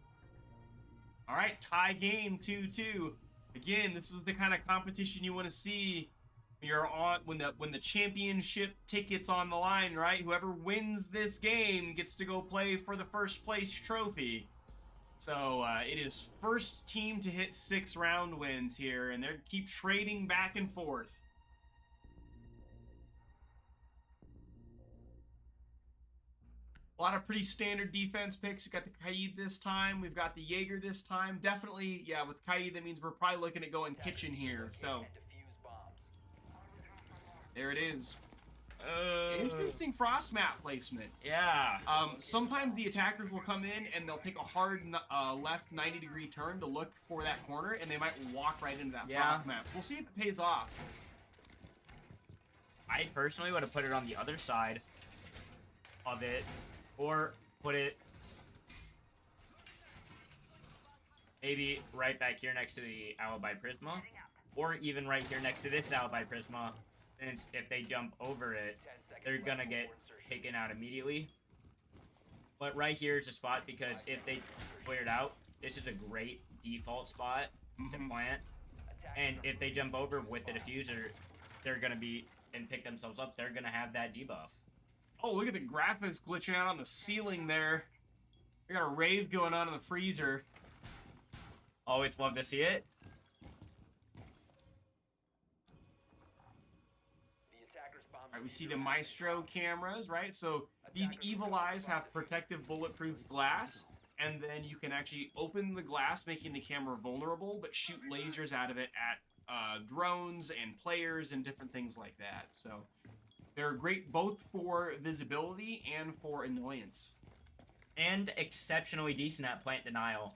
All right, tie game 2-2. Again, this is the kind of competition you want to see. You're on when the championship ticket's on the line, right? Whoever wins this game gets to go play for the first place trophy. So it is first team to hit 6 round wins here, and they keep trading back and forth. A lot of pretty standard defense picks. We got the Kaid this time. We've got the Jaeger this time. Definitely, yeah, with Kaid, that means we're probably looking at going kitchen here. So there it is. Interesting frost map placement. Yeah. Sometimes the attackers will come in and they'll take a hard left 90-degree turn to look for that corner, and they might walk right into that frost map. So we'll see if it pays off. I personally would have put it on the other side of it, or put it maybe right back here next to the Alibi Prisma, or even right here next to this Alibi Prisma, since if they jump over it, they're gonna get taken out immediately. But right here is a spot, because if they clear it out, this is a great default spot to plant. And if they jump over with the diffuser, they're gonna be, and pick themselves up, they're gonna have that debuff. Oh, look at the graphics glitching out on the ceiling there. We got a rave going on in the freezer. Always love to see it. All right, we see the Maestro cameras, right? So these Evil Eyes have protective bulletproof glass, and then you can actually open the glass, making the camera vulnerable, but shoot lasers out of it at drones and players and different things like that. So they're great both for visibility and for annoyance. And exceptionally decent at plant denial.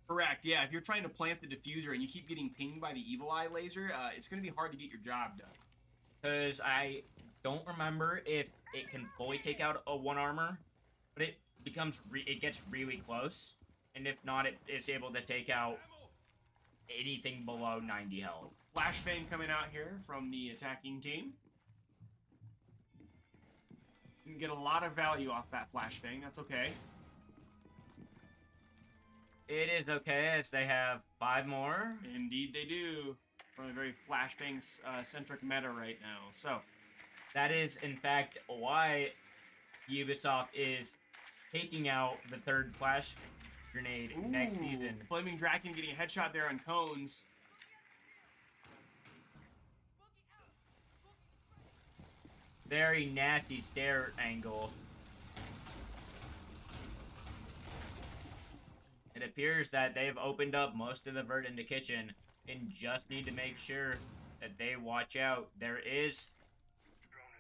Correct, yeah. If you're trying to plant the diffuser and you keep getting pinged by the Evil Eye laser, it's going to be hard to get your job done. Because I don't remember if it can fully take out a 1 armor, but it gets really close. And if not, it's able to take out anything below 90 health. Flashbang coming out here from the attacking team. You can get a lot of value off that flashbang. That's okay. It is okay, as they have 5 more. Indeed they do. We're a very flashbang centric meta right now. So that is, in fact, why Ubisoft is taking out the 3rd flash grenade next season. Flaming Draken getting a headshot there on cones. very nasty stair angle. It appears that they've opened up most of the vert into kitchen and just need to make sure that they watch out. There is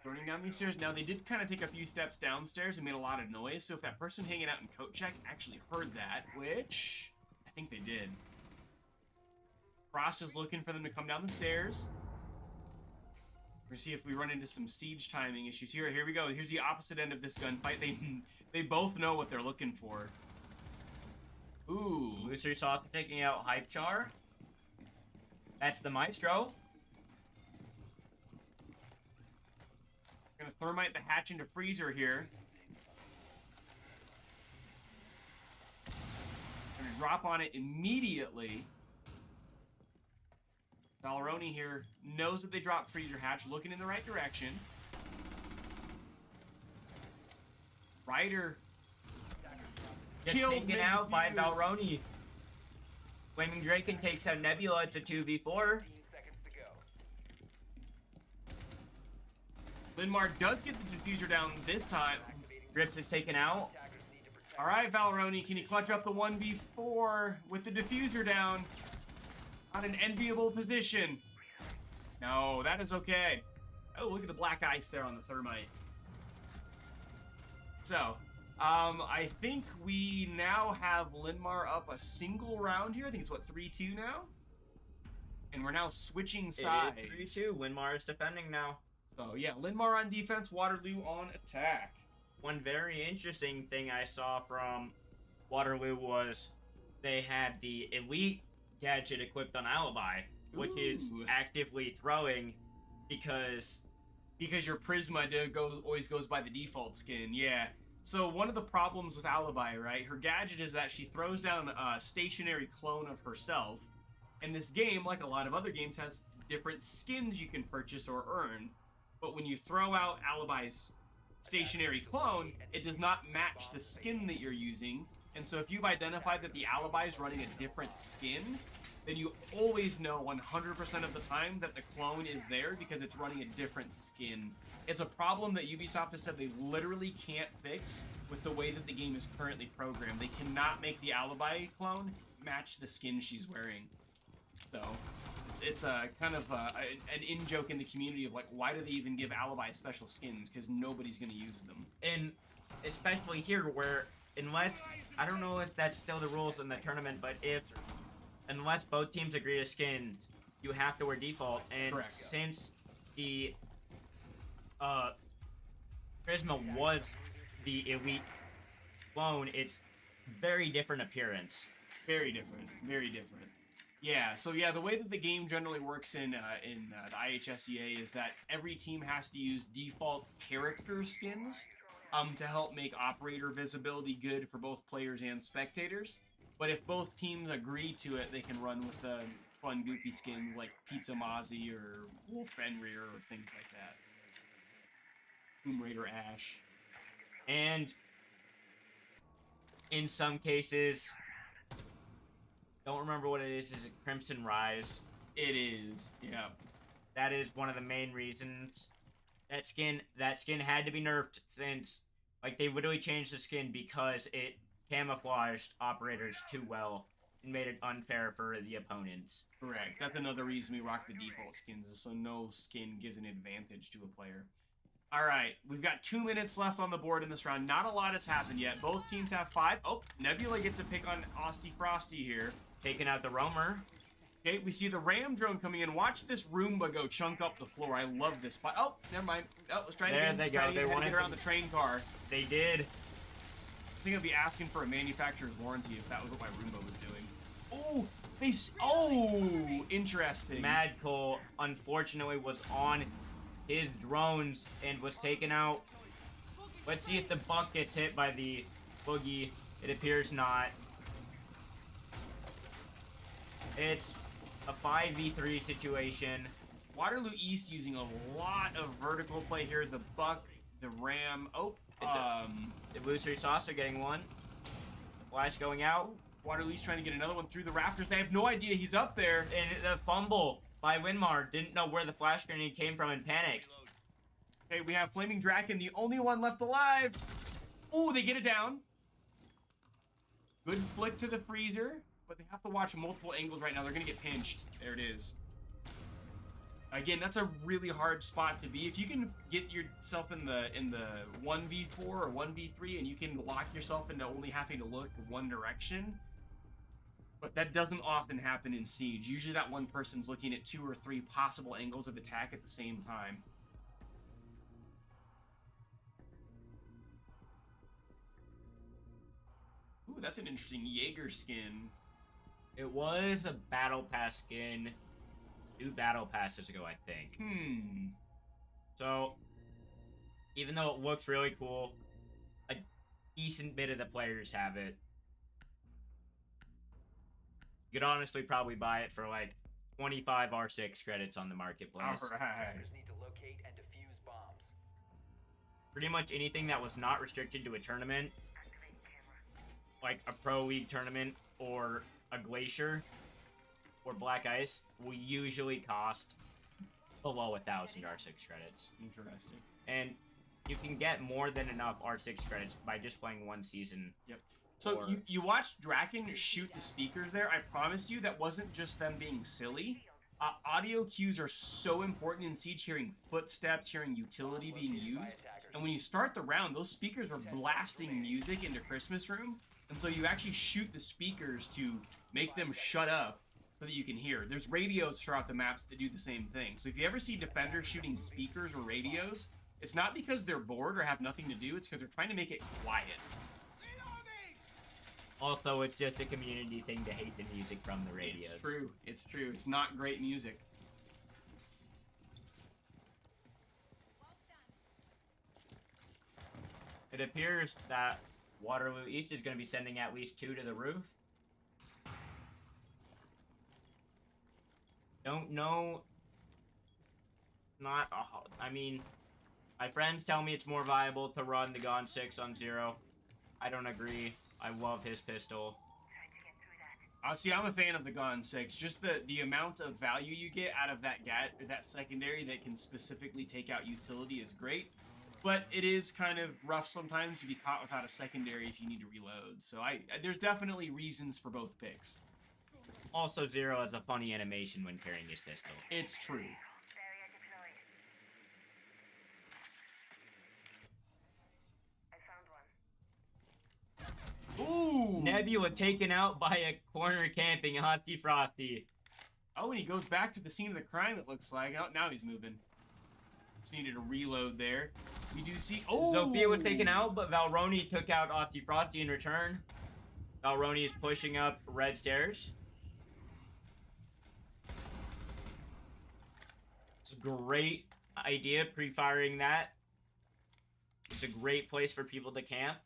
Running down these stairs. Now, they did kind of take a few steps downstairs and made a lot of noise, so if that person hanging out in coat check actually heard that, which I think they did. Frost is looking for them to come down the stairs. We're gonna see if we run into some siege timing issues here. Here we go. Here's the opposite end of this gunfight. They both know what they're looking for. Ooh. Illusory Sauce taking out Hype Char. That's the Maestro. Gonna thermite the hatch into freezer here. Gonna drop on it immediately. Valeroni here knows that they dropped freezer hatch, looking in the right direction. Ryder Gets killed taken out by mid-view. Balroni. Flaming Draken takes out Nebula. It's a 2v4. 15 seconds to go. Linmar does get the diffuser down this time. Grips is taken out. Attackers need to protect. All right, Valeroni, can you clutch up the 1v4 with the diffuser down? On an enviable position. No, that is okay. Oh, look at the black ice there on the thermite. So, I think we now have Linmar up a single round here. I think it's, what, 3-2 now? And we're now switching sides. It is 3-2. Winmar is defending now. So, yeah, Linmar on defense, Waterloo on attack. One very interesting thing I saw from Waterloo was they had the Elite gadget equipped on Alibi, which is Ooh. actively throwing because Because your Prisma always goes by the default skin, yeah. So one of the problems with Alibi, right, her gadget is that she throws down a stationary clone of herself. And this game, like a lot of other games, has different skins you can purchase or earn. But when you throw out Alibi's stationary clone, it does not match the skin that you're using. And so if you've identified that the Alibi is running a different skin, then you always know 100% of the time that the clone is there because it's running a different skin. It's a problem that Ubisoft has said they literally can't fix with the way that the game is currently programmed. They cannot make the Alibi clone match the skin she's wearing. So it's a kind of an in-joke in the community of like, why do they even give Alibi special skins? Because nobody's going to use them. and especially here where unless I don't know if that's still the rules in the tournament, but unless both teams agree to skins, you have to wear default. And Correct. since the Prisma was the Elite clone, it's very different appearance. Very different. Very different. Yeah, so yeah, the way that the game generally works in the IHSEA is that every team has to use default character skins to help make operator visibility good for both players and spectators. But if both teams agree to it, they can run with the fun, goofy skins like Pizza Mozzie or Wolf Fenrir or things like that. Tomb Raider Ash. And in some cases, don't remember what it is it Crimson Rise? It is, yeah. That is one of the main reasons that skin had to be nerfed, since like they literally changed the skin because it camouflaged operators too well and made it unfair for the opponents. Correct. That's another reason we rock the default skins, is so no skin gives an advantage to a player. All right, we've got 2 minutes left on the board in this round. Not a lot has happened yet. Both teams have 5. Oh, Nebula gets a pick on Osty Frosty here. Taking out the Roamer. Okay, we see the Ram drone coming in. Watch this Roomba go chunk up the floor. I love this spot. Oh, never mind. Oh, let's try it There again. they Let's go. try it again. They Had to wanted get around to- the train car. They did. I think I'd be asking for a manufacturer's warranty if that was what my Roomba was doing. Oh, oh, interesting. Mad Cole, unfortunately, was on his drones and was taken out. Let's see if the Buck gets hit by the Boogie. It appears not. It's a 5v3 situation. Waterloo East using a lot of vertical play here. The Buck, the Ram. Oh, The Illusory Sauce are getting one. Flash going out. Waterloo East trying to get another one through the rafters. They have no idea he's up there. And the fumble by Winmar. Didn't know where the flash grenade came from and panicked. Okay, we have Flaming Draken, the only one left alive. Ooh, they get it down. Good flick to the freezer, but they have to watch multiple angles right now. They're gonna get pinched. There it is. Again, that's a really hard spot to be. If you can get yourself in the 1v4 or 1v3 and you can lock yourself into only having to look one direction, but that doesn't often happen in Siege. Usually that one person's looking at 2 or 3 possible angles of attack at the same time. Ooh, that's an interesting Jaeger skin. It was a battle pass skin 2 battle passes ago, I think. So, even though it looks really cool, a decent bit of the players have it. You could honestly probably buy it for like 25 R6 credits on the marketplace. Alright. Defenders need to locate and defuse bombs. Pretty much anything that was not restricted to a tournament, like a pro league tournament or a glacier or black ice, will usually cost below 1,000 R6 credits. Interesting. And you can get more than enough R6 credits by just playing one season. Yep. So you watched Draken shoot the speakers there. I promise you that wasn't just them being silly. Audio cues are so important in Siege, hearing footsteps, hearing utility being used. And when you start the round, those speakers are blasting music into Christmas Room. And so you actually shoot the speakers to make them shut up so that you can hear. There's radios throughout the maps that do the same thing. So if you ever see defenders shooting speakers or radios, it's not because they're bored or have nothing to do, it's because they're trying to make it quiet. Also, it's just a community thing to hate the music from the radios. It's true. It's true. It's not great music. It appears that Waterloo East is going to be sending at least 2 to the roof. Don't know. I mean, my friends tell me it's more viable to run the Gon 6 on 0. I don't agree. I love his pistol. See, I'm a fan of the Gon 6. Just the amount of value you get out of that secondary that can specifically take out utility is great. But it is kind of rough sometimes to be caught without a secondary if you need to reload. So there's definitely reasons for both picks. Also, 0 has a funny animation when carrying his pistol. It's true. Ooh! Nebula taken out by a corner camping Hosty Frosty. Oh, and he goes back to the scene of the crime, it looks like. Oh, now he's moving. Just needed a reload there. We do see... Oh! Zofia was taken out, but Valroni took out Hosty Frosty in return. Valroni is pushing up red stairs. It's a great idea, pre-firing that. It's a great place for people to camp.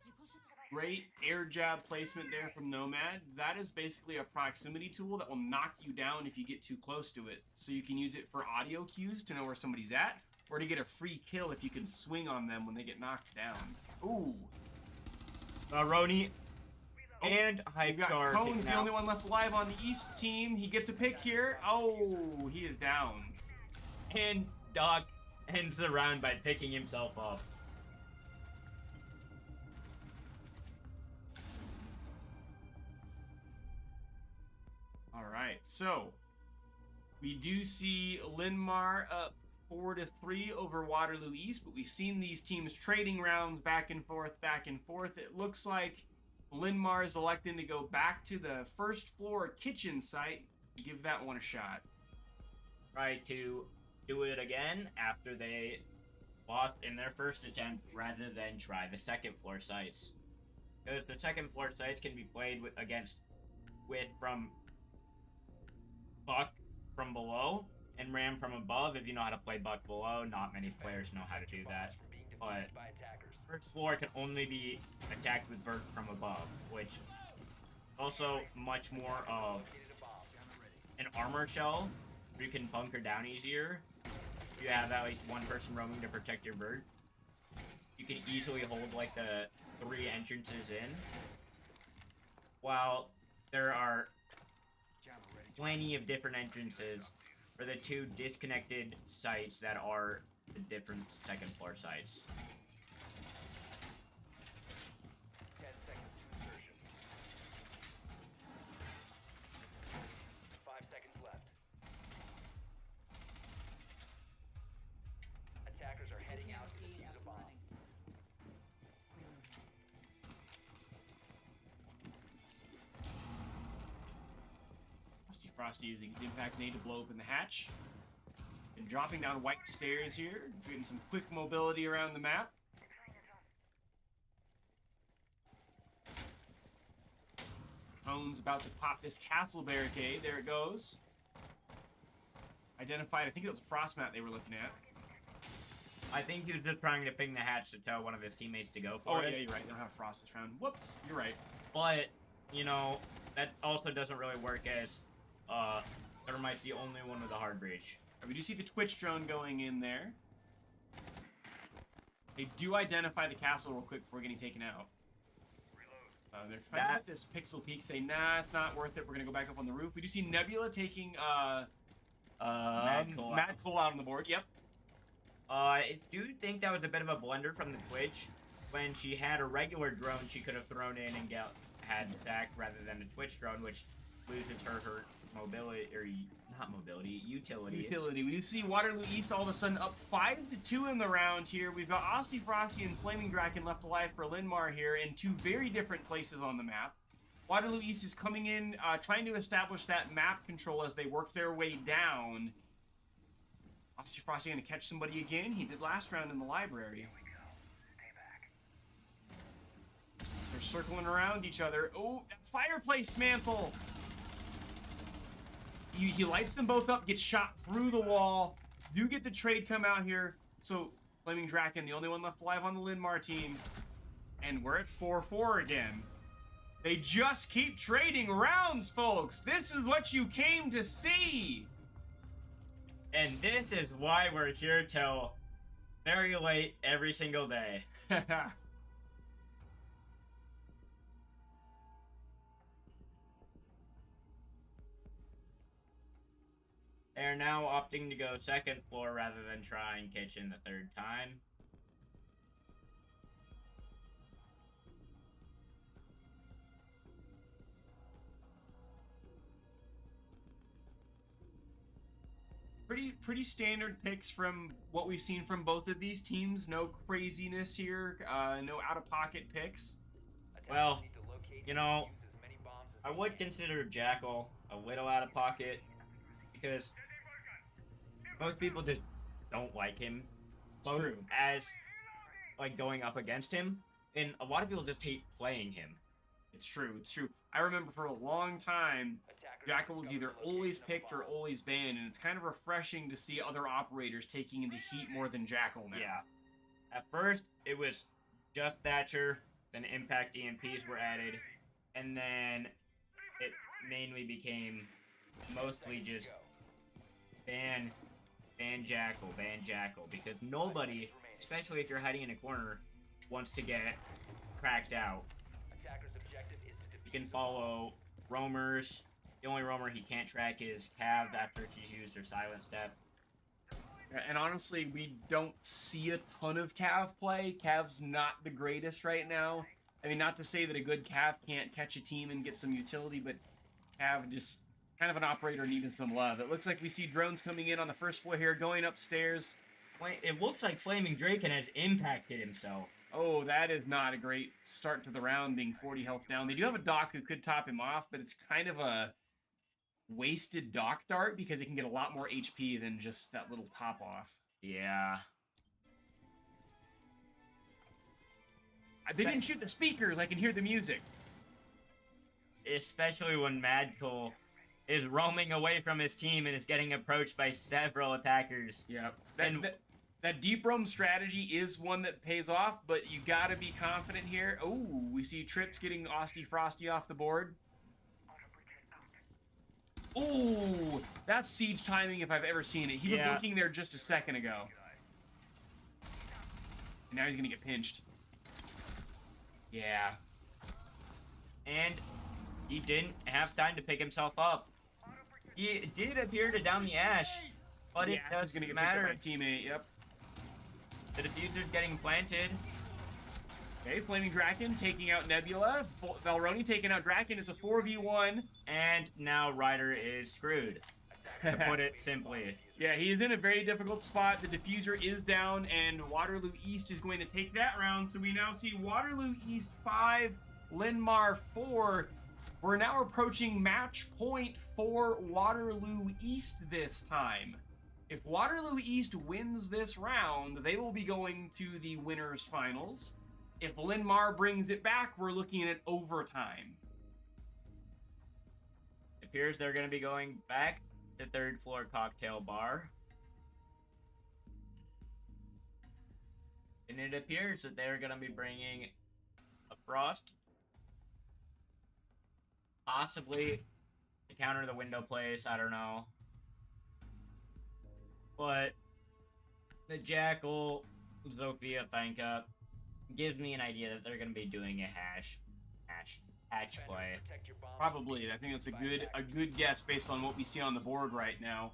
Great air jab placement there from Nomad. That is basically a proximity tool that will knock you down if you get too close to it. So you can use it for audio cues to know where somebody's at, or to get a free kill if you can swing on them when they get knocked down. Ooh. Roni and We've got Hypcar Cone's the only one left alive on the East team. He gets a pick here. Oh, he is down. And Doc ends the round by picking himself up. Alright, so we do see Linmar up 4-3 over Waterloo East, but we've seen these teams trading rounds back and forth, back and forth. It looks like Linmar is electing to go back to the first floor kitchen site. Give that one a shot. Try to do it again after they lost in their first attempt rather than try the second floor sites. Because the second floor sites can be played from Buck from below and Ram from above. If you know how to play Buck below, not many players know how to do that. But first floor can only be attacked with Bert from above, which also much more of an armor shell where you can bunker down easier. If you have at least one person roaming to protect your bird, you can easily hold like the 3 entrances in. While there are plenty of different entrances for the 2 disconnected sites that are the different second floor sites. 10 seconds to insertion. 5 seconds left. Attackers are heading out to defuse a bomb. Frosty using his impact nade to blow open the hatch. And dropping down white stairs here, getting some quick mobility around the map. Drone's about to pop this castle barricade. There it goes. Identified, I think it was a frost mat they were looking at. I think he was just trying to ping the hatch to tell one of his teammates to go for Oh, it. yeah, you're right. They don't have frost this round. Whoops, you're right. But, you know, that also doesn't really work as Thermite's the only one with a hard breach. We do see the Twitch drone going in there. They do identify the castle real quick before getting taken out. They're trying to get this pixel peek, say, nah, it's not worth it. We're going to go back up on the roof. We do see Nebula taking Mad Cole out on the board. Yep. I do think that was a bit of a blunder from the Twitch. When she had a regular drone, she could have thrown in and had stacked rather than a Twitch drone, which loses her mobility, or not mobility, utility. We do see Waterloo East all of a sudden up 5-2 in the round here. We've got Austie Frosty and Flaming Draken left alive for Linmar here in two very different places on the map. Waterloo East is coming in, trying to establish that map control as they work their way down. Austie Frosty going to catch somebody again. He did last round in the library. They're circling around each other. Oh, that fireplace mantle! He lights them both up, gets shot through the wall. You get the trade come out here. So, Flaming Draken, the only one left alive on the Linmar team. And we're at 4-4 again. They just keep trading rounds, folks. This is what you came to see. And this is why we're here till very late every single day. They're now opting to go second floor rather than trying kitchen the third time. Pretty standard picks from what we've seen from both of these teams. No craziness here. No out-of-pocket picks. Well, you know, I would consider Jackal a little out of pocket because most people just don't like him. True. As like going up against him, and a lot of people just hate playing him. It's true. It's true. I remember for a long time, Jackal was either always picked or always banned, and it's kind of refreshing to see other operators taking the heat more than Jackal now. Yeah. At first, it was just Thatcher, then Impact EMPs were added, and then it mainly became mostly just ban Jackal, because nobody, especially if you're hiding in a corner, wants to get tracked out. You can follow roamers. The only roamer he can't track is Cav after she's used her silent step. And honestly, we don't see a ton of Cav play. Cav's not the greatest right now. I mean, not to say that a good Cav can't catch a team and get some utility, but Cav just kind of an operator needing some love. It looks like we see drones coming in on the first floor here, going upstairs. It looks like Flaming Draken has impacted himself. Oh, that is not a great start to the round, being 40 health down. They do have a Doc who could top him off, but it's kind of a wasted Doc dart because it can get a lot more HP than just that little top off. Yeah. They didn't shoot the speakers. I can hear the music. Especially when Madcole is roaming away from his team and is getting approached by several attackers. Yeah. That deep roam strategy is one that pays off, but you gotta be confident here. Oh, we see Trips getting Austie Frosty off the board. Oh, that's siege timing if I've ever seen it. He was looking there just a second ago. And now he's gonna get pinched. Yeah. And he didn't have time to pick himself up. He did appear to down the Ash, but it doesn't gonna get matter. Picked up by a teammate. Yep. The diffuser's getting planted. Okay, Flaming Draken taking out Nebula. Valroni taking out Draken. It's a 4v1. And now Ryder is screwed, to put it simply. Yeah, he's in a very difficult spot. The diffuser is down, and Waterloo East is going to take that round. So we now see Waterloo East 5, Linmar 4. We're now approaching match point for Waterloo East this time. If Waterloo East wins this round, they will be going to the winners finals. If Linmar brings it back, we're looking at overtime. It appears they're going to be going back to third floor cocktail bar. And it appears that they're going to be bringing a Frost. Possibly to counter the window place, I don't know. But the Jackal, Zofia Thanka gives me an idea that they're going to be doing a hatch play. Probably. I think that's a good guess based on what we see on the board right now.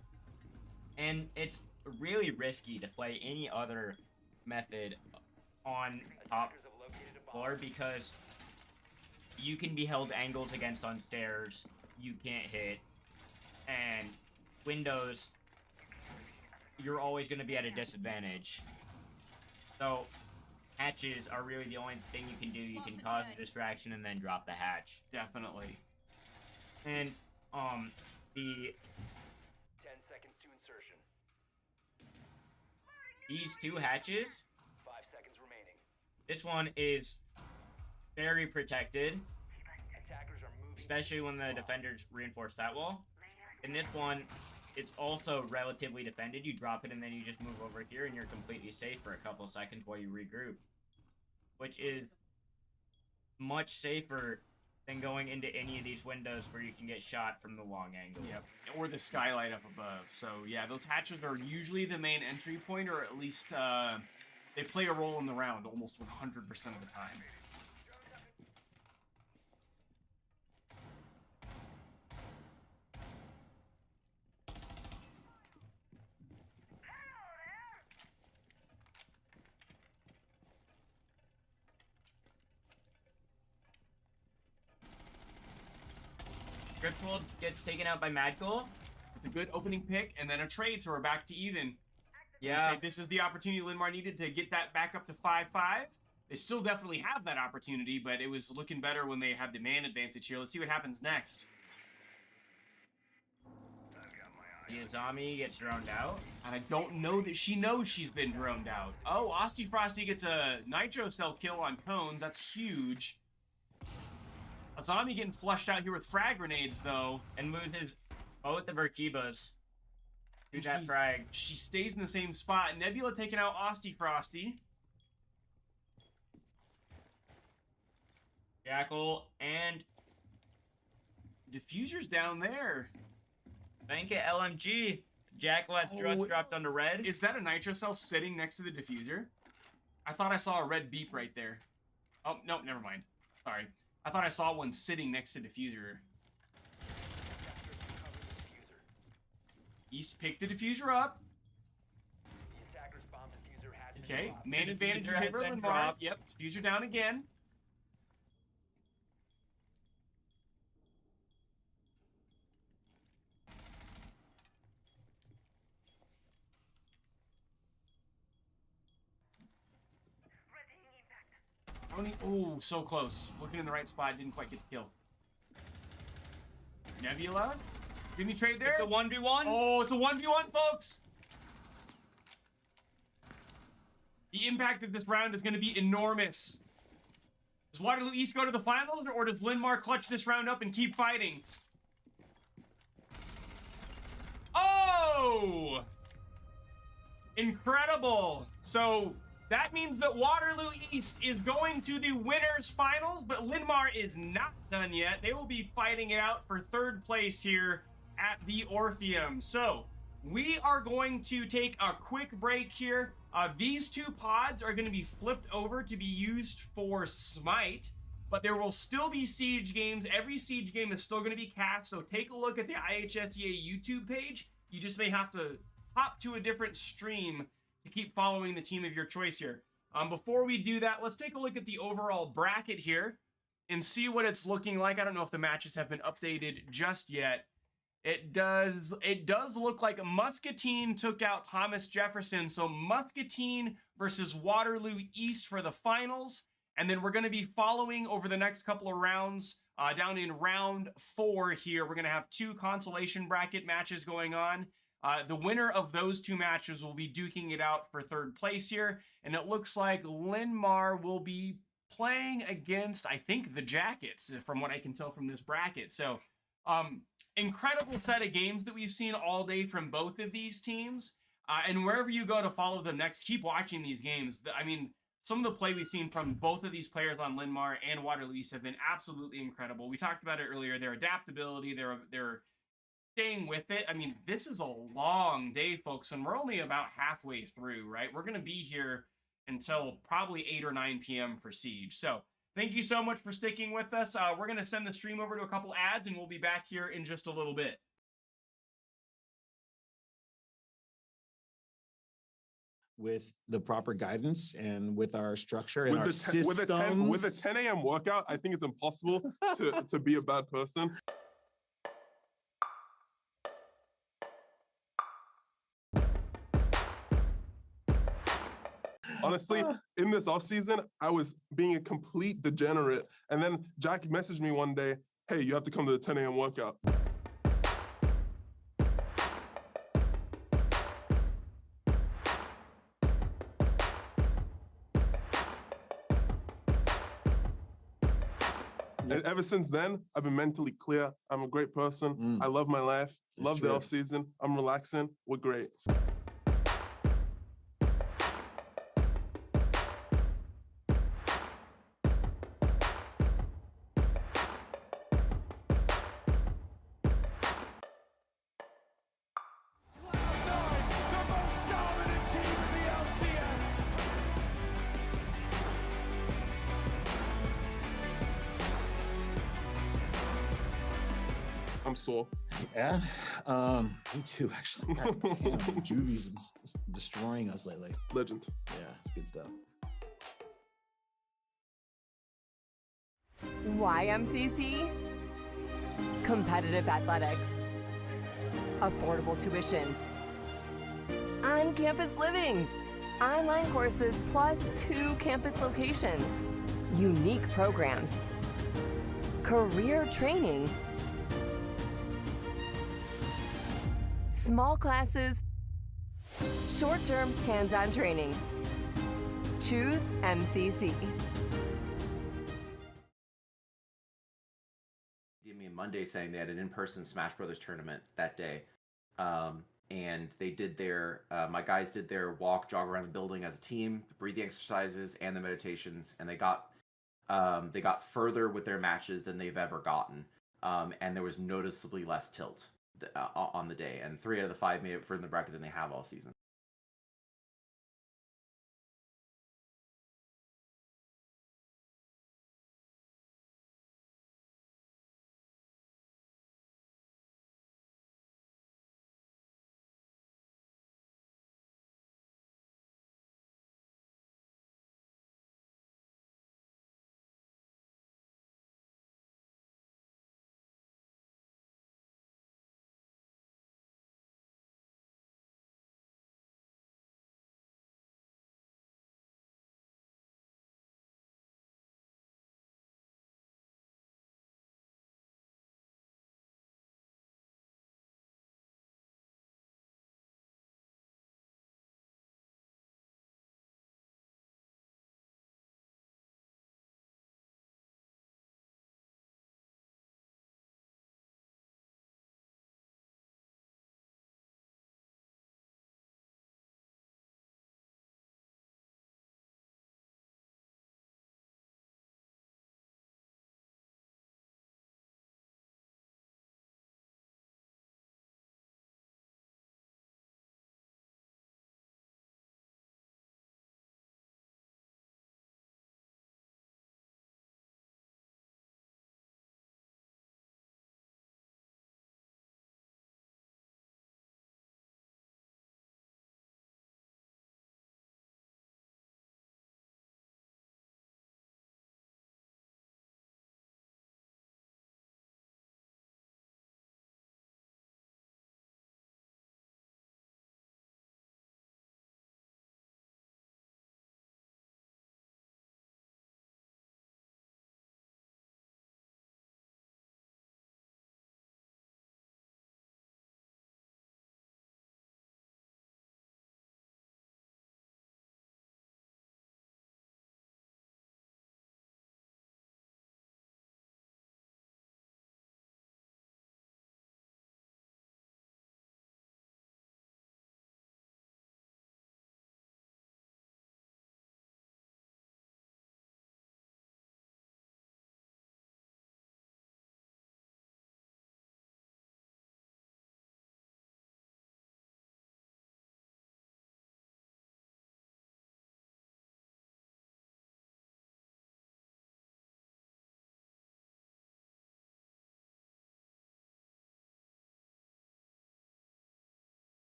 And it's really risky to play any other method on top floor because you can be held angles against on stairs, you can't hit, and windows, you're always going to be at a disadvantage. So hatches are really the only thing you can do. You can cause a distraction and then drop the hatch. Definitely. And the 10 seconds to insertion. these two hatches, 5 seconds remaining. this one is very protected, Attackers are moving. especially when the defenders reinforce that wall. And this one, it's also relatively defended. You drop it and then you just move over here and you're completely safe for a couple seconds while you regroup. Which is much safer than going into any of these windows where you can get shot from the long angle. Yep. Or the skylight up above. So yeah, those hatches are usually the main entry point, or at least they play a role in the round almost 100% of the time. Gripfold gets taken out by Madcool. It's a good opening pick, and then a trade, so we're back to even. Yeah. This is the opportunity Linmar needed to get that back up to 5-5. They still definitely have that opportunity, but it was looking better when they had the man advantage here. Let's see what happens next. Yazami gets droned out. And I don't know that she knows she's been droned out. Oh, Asti Frosty gets a Nitro Cell kill on Cones. That's huge. Azami getting flushed out here with frag grenades, though. And loses both of her Kibas to And that frag. She stays in the same spot. Nebula taking out Asti Frosty. Jackal and Diffuser's down there. Banka LMG. Jackal has thrust dropped onto red. Is that a Nitro Cell sitting next to the diffuser? I thought I saw a red beep right there. Oh, no, never mind. Sorry. I thought I saw one sitting next to diffuser. East picked the diffuser up. The attacker's bomb diffuser had been Okay, dropped. man The advantage diffuser has over been Linmar. dropped. Yep, diffuser down again. Oh, so close. Looking in the right spot, didn't quite get the kill. Nebula? Give me trade there? It's a 1v1. Oh, it's a 1v1, folks! The impact of this round is going to be enormous. Does Waterloo East go to the finals, or does Linmar clutch this round up and keep fighting? Oh! Incredible! So, that means that Waterloo East is going to the winners finals, but Linmar is not done yet. They will be fighting it out for third place here at the Orpheum. So, we are going to take a quick break here. These two pods are going to be flipped over to be used for Smite, but there will still be Siege games. Every Siege game is still going to be cast, so take a look at the IHSEA YouTube page. You just may have to hop to a different stream to keep following the team of your choice here. Before we do that, let's take a look at the overall bracket here and see what it's looking like. I don't know if the matches have been updated just yet. It does look like Muscatine took out Thomas Jefferson. So Muscatine versus Waterloo East for the finals. And then we're going to be following over the next couple of rounds. Down in round 4 here, we're going to have 2 consolation bracket matches going on. The winner of those 2 matches will be duking it out for 3rd place here. And it looks like Linmar will be playing against, I think, the Jackets, from what I can tell from this bracket. So, incredible set of games that we've seen all day from both of these teams. And wherever you go to follow them next, keep watching these games. I mean, some of the play we've seen from both of these players on Linmar and Waterloo East have been absolutely incredible. We talked about it earlier. Their adaptability, their staying with it. I mean, this is a long day, folks, and we're only about halfway through, right? We're going to be here until probably 8 or 9 p.m. for Siege. So thank you so much for sticking with us. We're going to send the stream over to a couple ads, and we'll be back here in just a little bit. With the proper guidance and with our structure and With our the, systems. with a 10 a.m. workout, I think it's impossible to be a bad person. Honestly, in this offseason, I was being a complete degenerate. And then Jack messaged me one day, hey, you have to come to the 10 a.m. workout. And ever since then, I've been mentally clear. I'm a great person. I love my life. Love the offseason. I'm relaxing. We're great. I'm sore. Yeah, me too, actually. God damn, Juvy's destroying us lately. Legend. Yeah, it's good stuff. YMCC, competitive athletics, affordable tuition, on-campus living, online courses plus 2 campus locations, unique programs, career training, small classes, short-term hands-on training. Choose MCC. Me on Monday saying they had an in-person Smash Brothers tournament that day, and they did their my guys did their walk, jog around the building as a team, the breathing exercises and the meditations, and they got further with their matches than they've ever gotten, and there was noticeably less tilt on the day, and 3 out of the 5 made it further in the bracket than they have all season.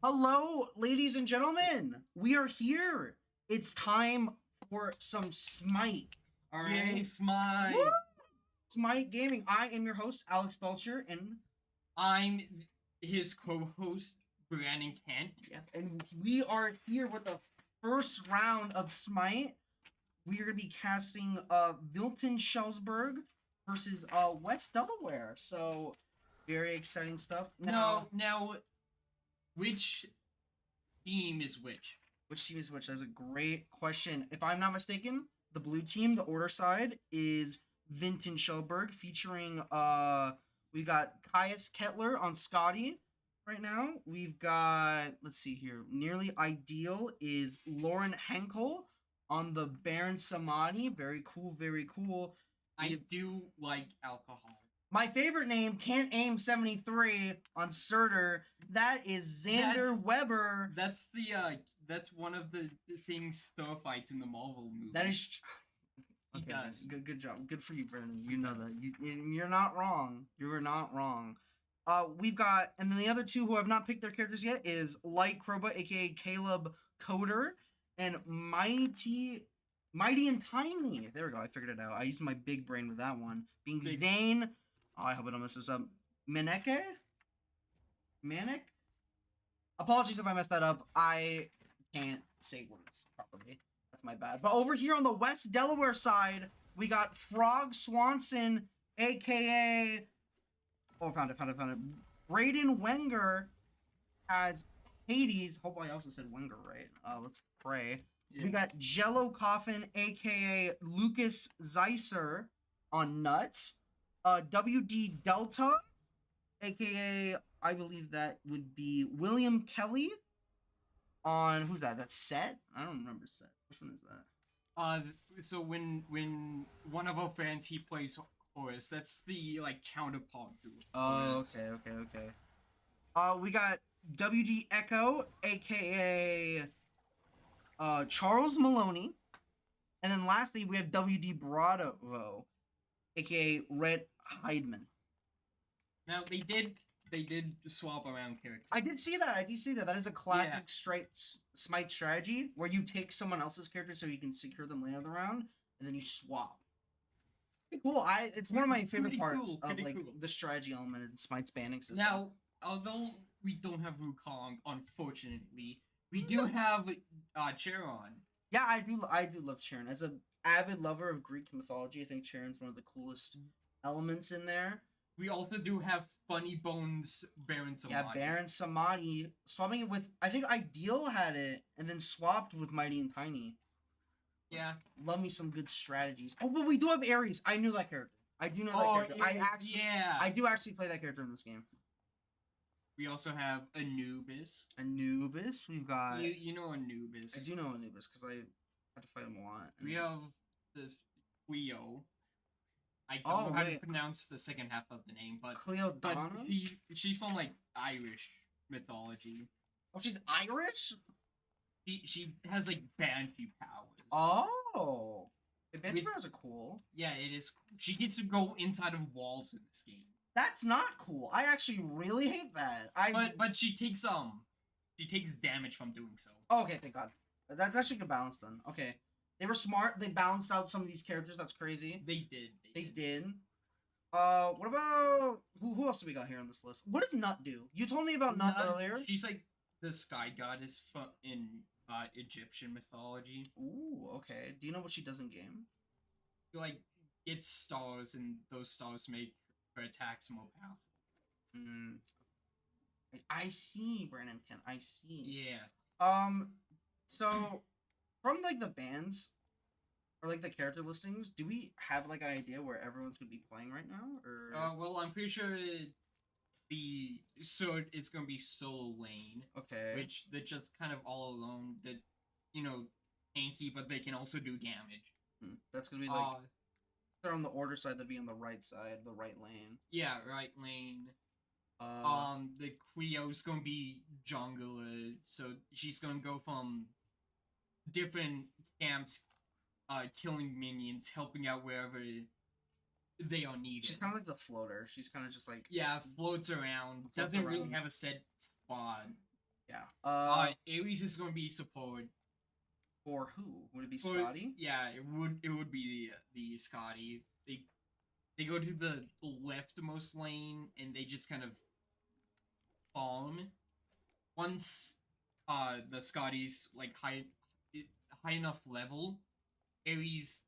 Hello, ladies and gentlemen. We are here. It's time for some Smite. All right, Yay, Smite. Woo! Smite Gaming. I am your host, Alex Belcher, and I'm his co-host, Brandon Kent. yeah, and we are here with the first round of Smite. We are gonna be casting Vinton-Shellsburg versus West Delaware. So very exciting stuff. Now, which team is which? Which team is which? That's a great question. If I'm not mistaken, the blue team, the order side, is Vinton-Shellsburg, featuring we got Caius Kettler on Scotty right now. We've got, let's see here, Nearly Ideal is Lauren Henkel on the Baron Samadi. Very cool, very cool. I do like alcohol. My favorite name, Can't Aim 73 on Surtur. That is Xander Weber. That's that's one of the things Thor fights in the Marvel movie. That is. He Okay, does. Good job. Good for you, Brandon. You know that. You're not wrong. You are not wrong. We've got, and then the other two who have not picked their characters yet is Light Kroba, aka Caleb Coder, and Mighty and Tiny. There we go. I figured it out. I used my big brain with that one. Being Zane. Oh, I hope I don't mess this up. Manic? Apologies if I messed that up. I can't say words properly. That's my bad. But over here on the West Delaware side, we got Frog Swanson, aka... Oh, found it. Braden Wenger has Hades. Hope I also said Wenger right. Let's pray. Yeah. We got Jello Coffin, aka Lucas Zeiser on Nut. WD Delta, aka I believe that would be William Kelly on, who's that? That's Set? I don't remember Set. Which one is that? So when one of our friends, he plays Horus, that's the counterpart to Horus. Oh, okay. We got WD Echo, aka Charles Maloney, and then lastly we have WD Bravo, aka Red Heidman. Now they did swap around characters. I did see that. That is a classic Smite strategy where you take someone else's character so you can secure them later in the round, and then you swap. Pretty cool. It's one of my favorite parts of the strategy element in Smite's banning system. Now, although we don't have Wukong, unfortunately, we do have Charon. Yeah, I do love Charon. As an avid lover of Greek mythology, I think Charon's one of the coolest elements in there. We also do have Funny Bones Baron Samadi. Yeah, Baron Samadi. Swapping it with, I think Ideal had it, and then swapped with Mighty and Tiny. Yeah. Love me some good strategies. Oh, but we do have Ares. I knew that character. I do know that character. I do actually play that character in this game. We also have Anubis. We've got... You know Anubis. I do know Anubis, because I had to fight him a lot. We have the Cleo. I don't know how to pronounce the second half of the name, but she's from Irish mythology. Oh, she's Irish? She has banshee powers. Oh, the banshee powers are cool. Yeah, it is. She gets to go inside of walls in this game. That's not cool. I actually really hate that. But she takes damage from doing so. Okay, thank God. That's actually a good balance then. Okay. They were smart. They balanced out some of these characters. That's crazy. They did. What about... Who else do we got here on this list? What does Nut do? You told me about Nut earlier. She's the sky goddess in Egyptian mythology. Ooh, okay. Do you know what she does in game? She, gets stars, and those stars make her attacks more powerful. I see, Brandon Kent. I see. Yeah. So... From, the bands, or, the character listings, do we have, an idea where everyone's gonna be playing right now, or...? Well, I'm pretty sure it's gonna be solo lane. Okay. Which, they're just kind of all alone, that, tanky, but they can also do damage. That's gonna be, they're on the order side, they'll be on the right side, the right lane. Yeah, right lane. The Cleo's gonna be jungler, so she's gonna go from different camps, killing minions, helping out wherever they are needed. She's kind of like the floater. She's kind of just floats around. Doesn't really have a set spot. Yeah. Ares is going to be support. For who? Would it be For- Scotty? Yeah, it would be the Scotty. They go to the leftmost lane and they just kind of farm. Once the Scotty's like high enough level, Ares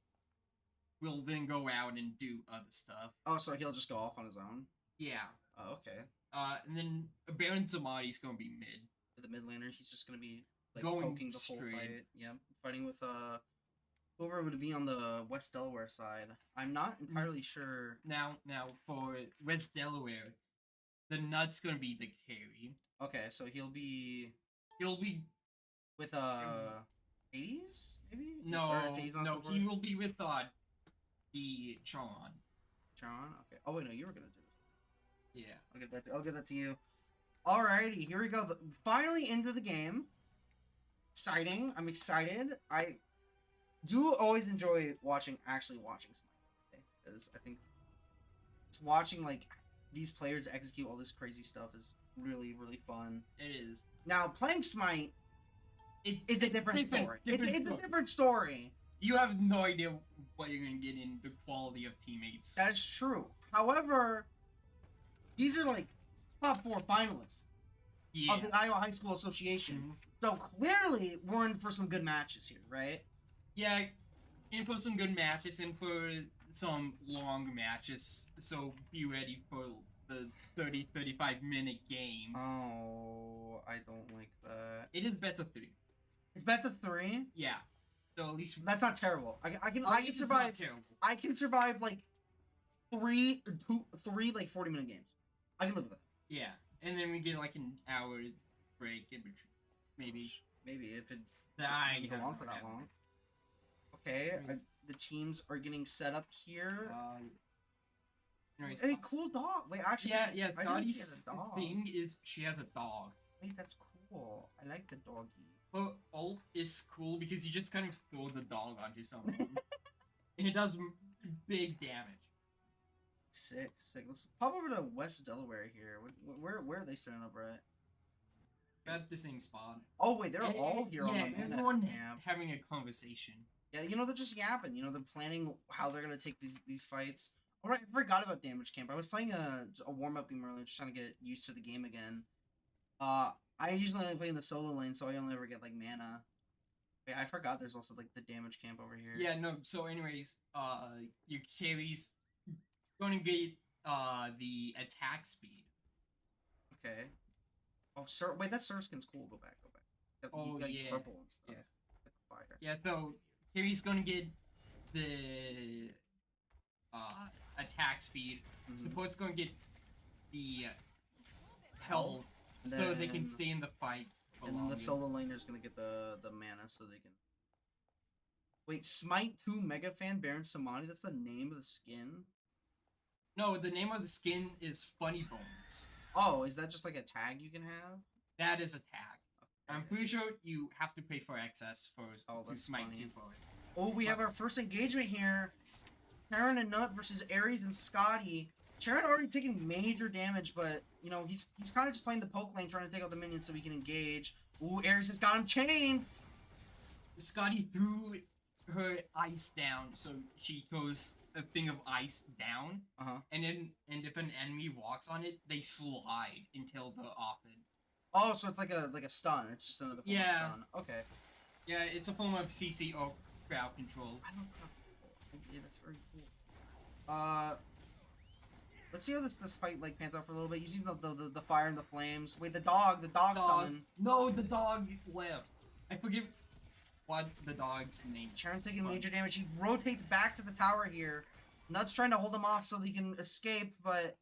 will then go out and do other stuff. Oh, so he'll just go off on his own? Yeah. Oh, okay. And then Baron Zamati's gonna be mid. The mid laner, he's just gonna be like Going poking the whole straight. fight. Yeah, fighting with whoever would be on the West Delaware side. I'm not entirely sure. Now for West Delaware, the Nut's gonna be the carry. Okay, so he'll be with Hades, maybe? No, Or is Hades on no, support? he will be with the Charon. Charon? Okay. Oh wait, no, you were gonna do this. Yeah. I'll give that to you. Alrighty, here we go. Finally into the game. Exciting. I'm excited. I do always enjoy actually watching Smite, because I think just watching like these players execute all this crazy stuff is really, really fun. It is. Now playing Smite is a different story. It's story. a different story. You have no idea what you're gonna get in the quality of teammates. That's true. However, these are like top 4 finalists of the Iowa High School Association. So clearly, we're in for some good matches here, right? Yeah, in for some good matches, in for some long matches. So be ready for the 30-35 minute games. Oh, I don't like that. It is best of 3. It's best of 3. Yeah. So at least That's not terrible. I can it's survive. not terrible. I can survive like three like 40-minute games. I can live with that. Yeah, and then we get like an hour break in between. Maybe if it I doesn't go on for that long. Okay, the teams are getting set up here. Hey, cool dog. Wait, actually, yeah. I didn't see Scotty's a dog. thing is she has a dog. Wait, that's cool. I like the doggy. Her ult is cool because you just kind of throw the dog onto someone, and it does big damage. Sick. Let's pop over to West Delaware here. Where are they setting up, right? At the same spot. Oh wait, they're all here on the map. Everyone having a conversation. Yeah, they're just yapping. They're planning how they're gonna take these fights. All right, I forgot about Damage Camp. I was playing a warm up game earlier, just trying to get used to the game again. I usually only play in the solo lane, so I only ever get like mana. Wait, I forgot there's also like the Damage Camp over here. Yeah, no. So, anyways, your carry's going to get the attack speed. Okay. Oh, sir. Wait, that Sir skin's cool. Go back. Oh, like, yeah. Purple and stuff. Yeah. Fire. Yeah, so carry's going to get the attack speed. Support's going to get the health, so they can stay in the fight. And then the solo laner's gonna get the mana so they can. Wait, Smite 2 Mega Fan Baron Samani? That's the name of the skin? No, the name of the skin is Funny Bones. Oh, is that just like a tag you can have? That is a tag. I'm pretty sure you have to pay for access for to Smite 2 for it. Oh, we have our first engagement here. Sharon and Nut versus Ares and Scotty. Sharon already taken major damage, but he's kind of just playing the poke lane, trying to take out the minions so he can engage. Ooh, Ares has got him chained. Scotty threw her ice down, so she throws a thing of ice down, and if an enemy walks on it, they slide until the offense. Oh, so it's like a stun. It's just another form of stun. Okay. Yeah, it's a form of CC or crowd control. I don't know. Yeah, that's very cool. Let's see how this fight like pans out for a little bit. You see the fire and the flames. Wait, the dog's coming. No, the dog left. I forget what the dog's name. Sharon's taking major damage. He rotates back to the tower here. Nut's trying to hold him off so he can escape, but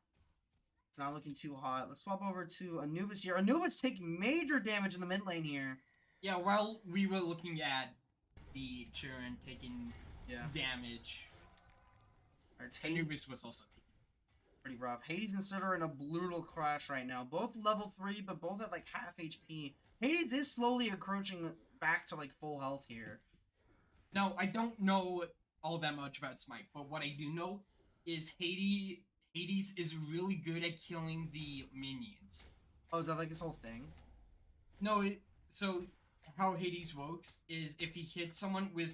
it's not looking too hot. Let's swap over to Anubis here. Anubis taking major damage in the mid lane here. Yeah, while we were looking at the Sharon taking damage, Anubis was also taking pretty rough. Hades and Sid are in a brutal crash right now. Both level 3, but both at like half HP. Hades is slowly encroaching back to like full health here. Now, I don't know all that much about Smite, but what I do know is Hades is really good at killing the minions. Oh, is that like his whole thing? No, so how Hades works is if he hits someone with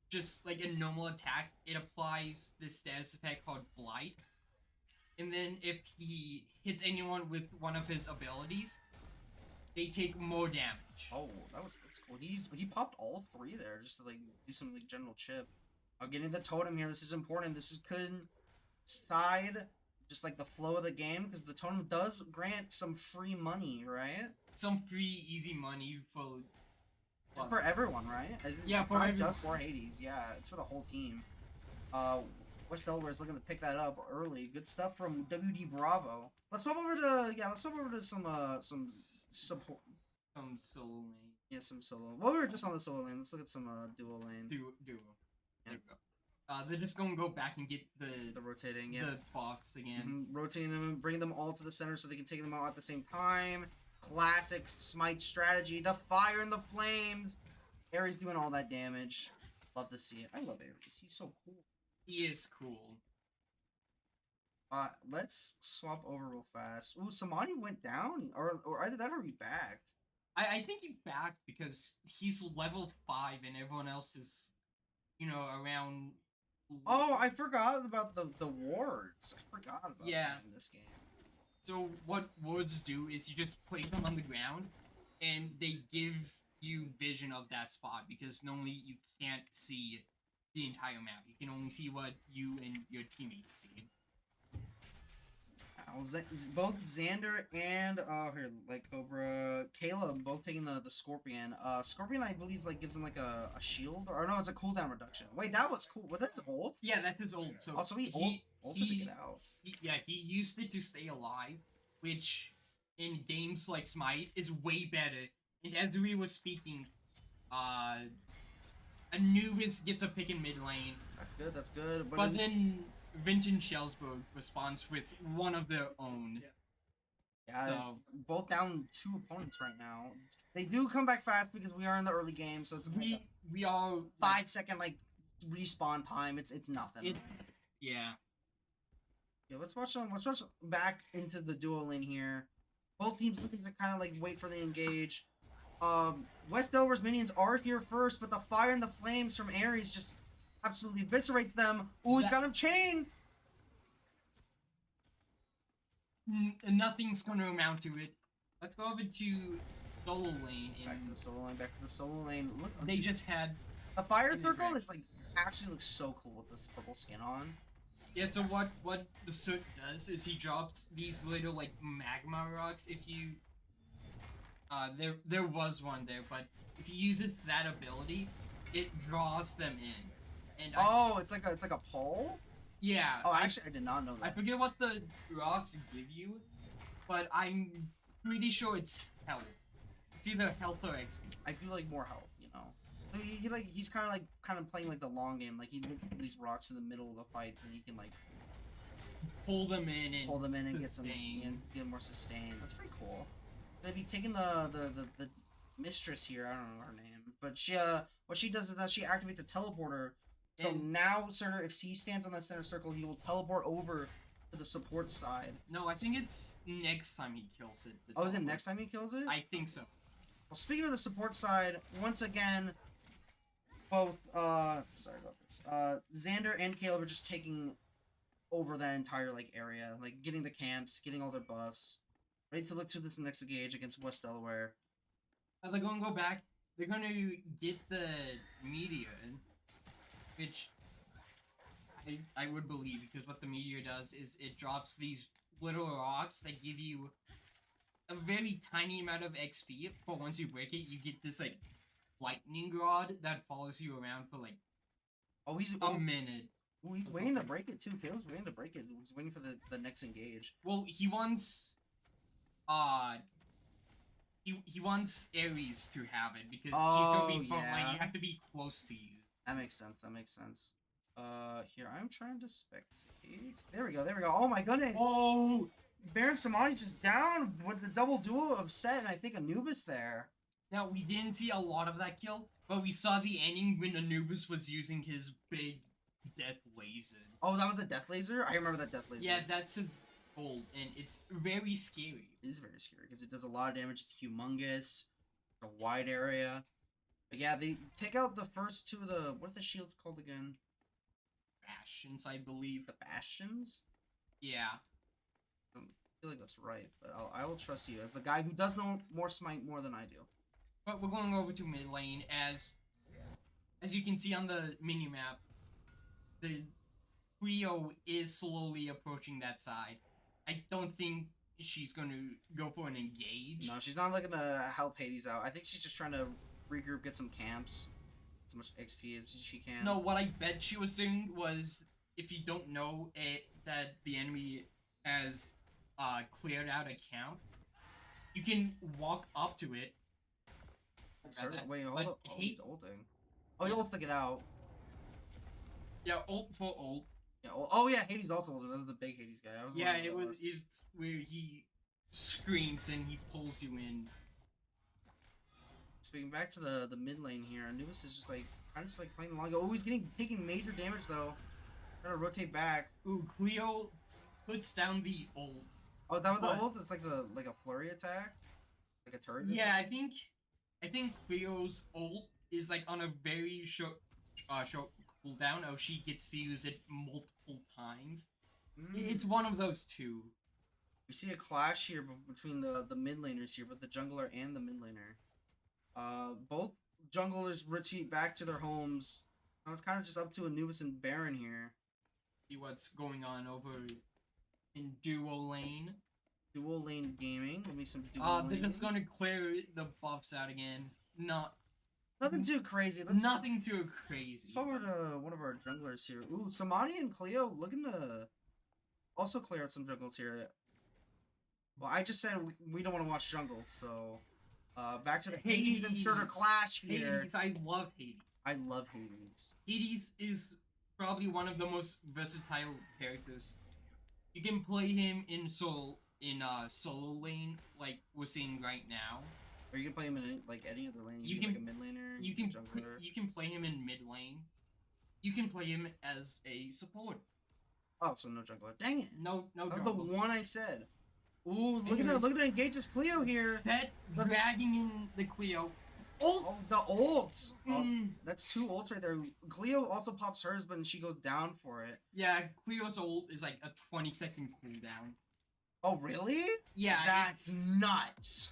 just like a normal attack, it applies this status effect called Blight. And then if he hits anyone with one of his abilities, they take more damage. Oh, that's cool. He popped all 3 there just to like do some like general chip. I'm getting the totem here. This is important. Could side just like the flow of the game because the totem does grant some free money, right? Some free easy money for everyone, right? Yeah, for not everyone. just for Hades. Yeah, it's for the whole team. West Delaware is looking to pick that up early. Good stuff from WD Bravo. Let's swap over to some support. Some solo lane. Yeah, some solo. Well, we were just on the solo lane. Let's look at some duo lane. Duo. Yeah. There we go. They're just gonna go back and get the rotating, yeah. the box again. Rotating them and bringing them all to the center so they can take them out at the same time. Classic Smite strategy. The fire and the flames. Ares doing all that damage. Love to see it. I love Ares. He's so cool. He is cool. Let's swap over real fast. Ooh, Samani went down, or either that or he backed. I think he backed because he's level 5 and everyone else is, around. Oh, I forgot about the wards. I forgot about that in this game. So what wards do is you just place them on the ground, and they give you vision of that spot because normally you can't see the entire map. You can only see what you and your teammates see. Both Xander and Cobra, Caleb both taking the Scorpion. Scorpion I believe gives him a shield or no, it's a cooldown reduction. Wait, that was cool. But that's ult? Yeah, that's his ult. So he ulted to get out. He used it to stay alive, which in games like Smite is way better. And as we were speaking, Anubis gets a pick in mid lane. That's good. But then Vinton-Shellsburg responds with one of their own. Yeah, so both down 2 opponents right now. They do come back fast because we are in the early game, so it's we are 5-second respawn time. It's nothing. Yeah, let's watch back into the duo lane here. Both teams looking to kind of wait for the engage. West Delaware's minions are here first, but the fire and the flames from Ares just absolutely eviscerates them. Ooh, he's got him chained! Nothing's going to amount to it. Let's go over to solo lane. Back to the solo lane. Look, they just had... The fire circle is actually looks so cool with this purple skin on. Yeah, so what the Soot does is he drops these little magma rocks. If you... there was one there, but if he uses that ability, it draws them in. And it's like a pole? Yeah. Oh, actually, I did not know that. I forget what the rocks give you, but I'm pretty sure it's health. It's either health or XP. I do like more health, So he's kind of playing the long game. He puts these rocks in the middle of the fights, and he can pull them in and get some get more sustain. That's pretty cool. They'd be taking the mistress here. I don't know her name, but she what she does is that she activates a teleporter. So now, sir, if he stands on that center circle, he will teleport over to the support side. No, I think it's next time he kills it. Oh, is it next time he kills it? I think so. Well, speaking of the support side, once again, both, sorry about this, Xander and Caleb are just taking over that entire, area, getting the camps, getting all their buffs, ready to look to this next engage against West Delaware. They're going to go back, they're going to get the meteor, which I would believe, because what the meteor does is it drops these little rocks that give you a very tiny amount of XP, but once you break it, you get this, lightning rod that follows you around for, a minute. Oh, he's waiting to break it, too. Caleb's waiting to break it. He's waiting for the next engage. Well, he wants, he wants Ares to have it, because he's going to be front line. You have to be close to you. That makes sense. Here, I'm trying to spectate. There we go. Oh my goodness. Oh! Baron Samani's just down with the double duo of Set and I think Anubis there. Now, we didn't see a lot of that kill, but we saw the ending when Anubis was using his big death laser. Oh, that was the death laser? I remember that death laser. Yeah, that's his ult, and it's very scary. It is very scary because it does a lot of damage. It's humongous. A wide area. But yeah, they take out the first two of the... What are the shields called again? Bastions, I believe. The Bastions? Yeah. I feel like that's right, but I will trust you as the guy who does know more Smite more than I do. But we're going over to mid lane as you can see on the mini map, the Cleo is slowly approaching that side. I don't think she's going to go for an engage. No, she's not looking to help Hades out. I think she's just trying to regroup, get some camps, as much XP as she can. No, what I bet she was doing was, if you don't know it, that the enemy has cleared out a camp, you can walk up to it. Wait, hold up. Oh, he's ulting. Oh, he ults to get out. Yeah, ult for ult. Yeah. Oh yeah, Hades also ulted. That was the big Hades guy. Yeah, it's where he screams and he pulls you in. Speaking back to the mid lane here, Anubis is just like kind of just like playing along. Oh, he's taking major damage though. Trying to rotate back. Ooh, Cleo puts down the ult. Oh, that was the ult. It's like a flurry attack, like a turret. Yeah, I think Cleo's ult is like on a very short cooldown. Oh, she gets to use it multiple times. It's one of those two. We see a clash here between the mid laners here, but the jungler and the mid laner. Both junglers retreat back to their homes. Now it's kind of just up to Anubis and Baron here. See what's going on over in duo lane. Duo lane gaming. Give me some duo lane. They're just gonna clear the buffs out again. Nothing too crazy. Nothing too crazy. Let's go over to one of our junglers here. Ooh, Samani and Cleo looking to also clear out some jungles here. Well, I just said we don't want to watch jungle, so back to the Hades inserter clash here. Hades, I love Hades. I love Hades. Hades is probably one of the most versatile characters. You can play him in solo lane, like we're seeing right now. Or you can play him in like any other lane. You can like a mid laner. You can play him in mid lane. You can play him as a support. Oh, so no jungler. Dang it. No That's jungler. the one I said. Ooh, look at that! Look at that engages Cleo here. That dragging in the Cleo. Ult. Oh, the ults. Oh, that's two ults right there. Cleo also pops hers, but then she goes down for it. Yeah, Cleo's ult is like a 20-second cooldown. Oh, really? Yeah. That's nuts.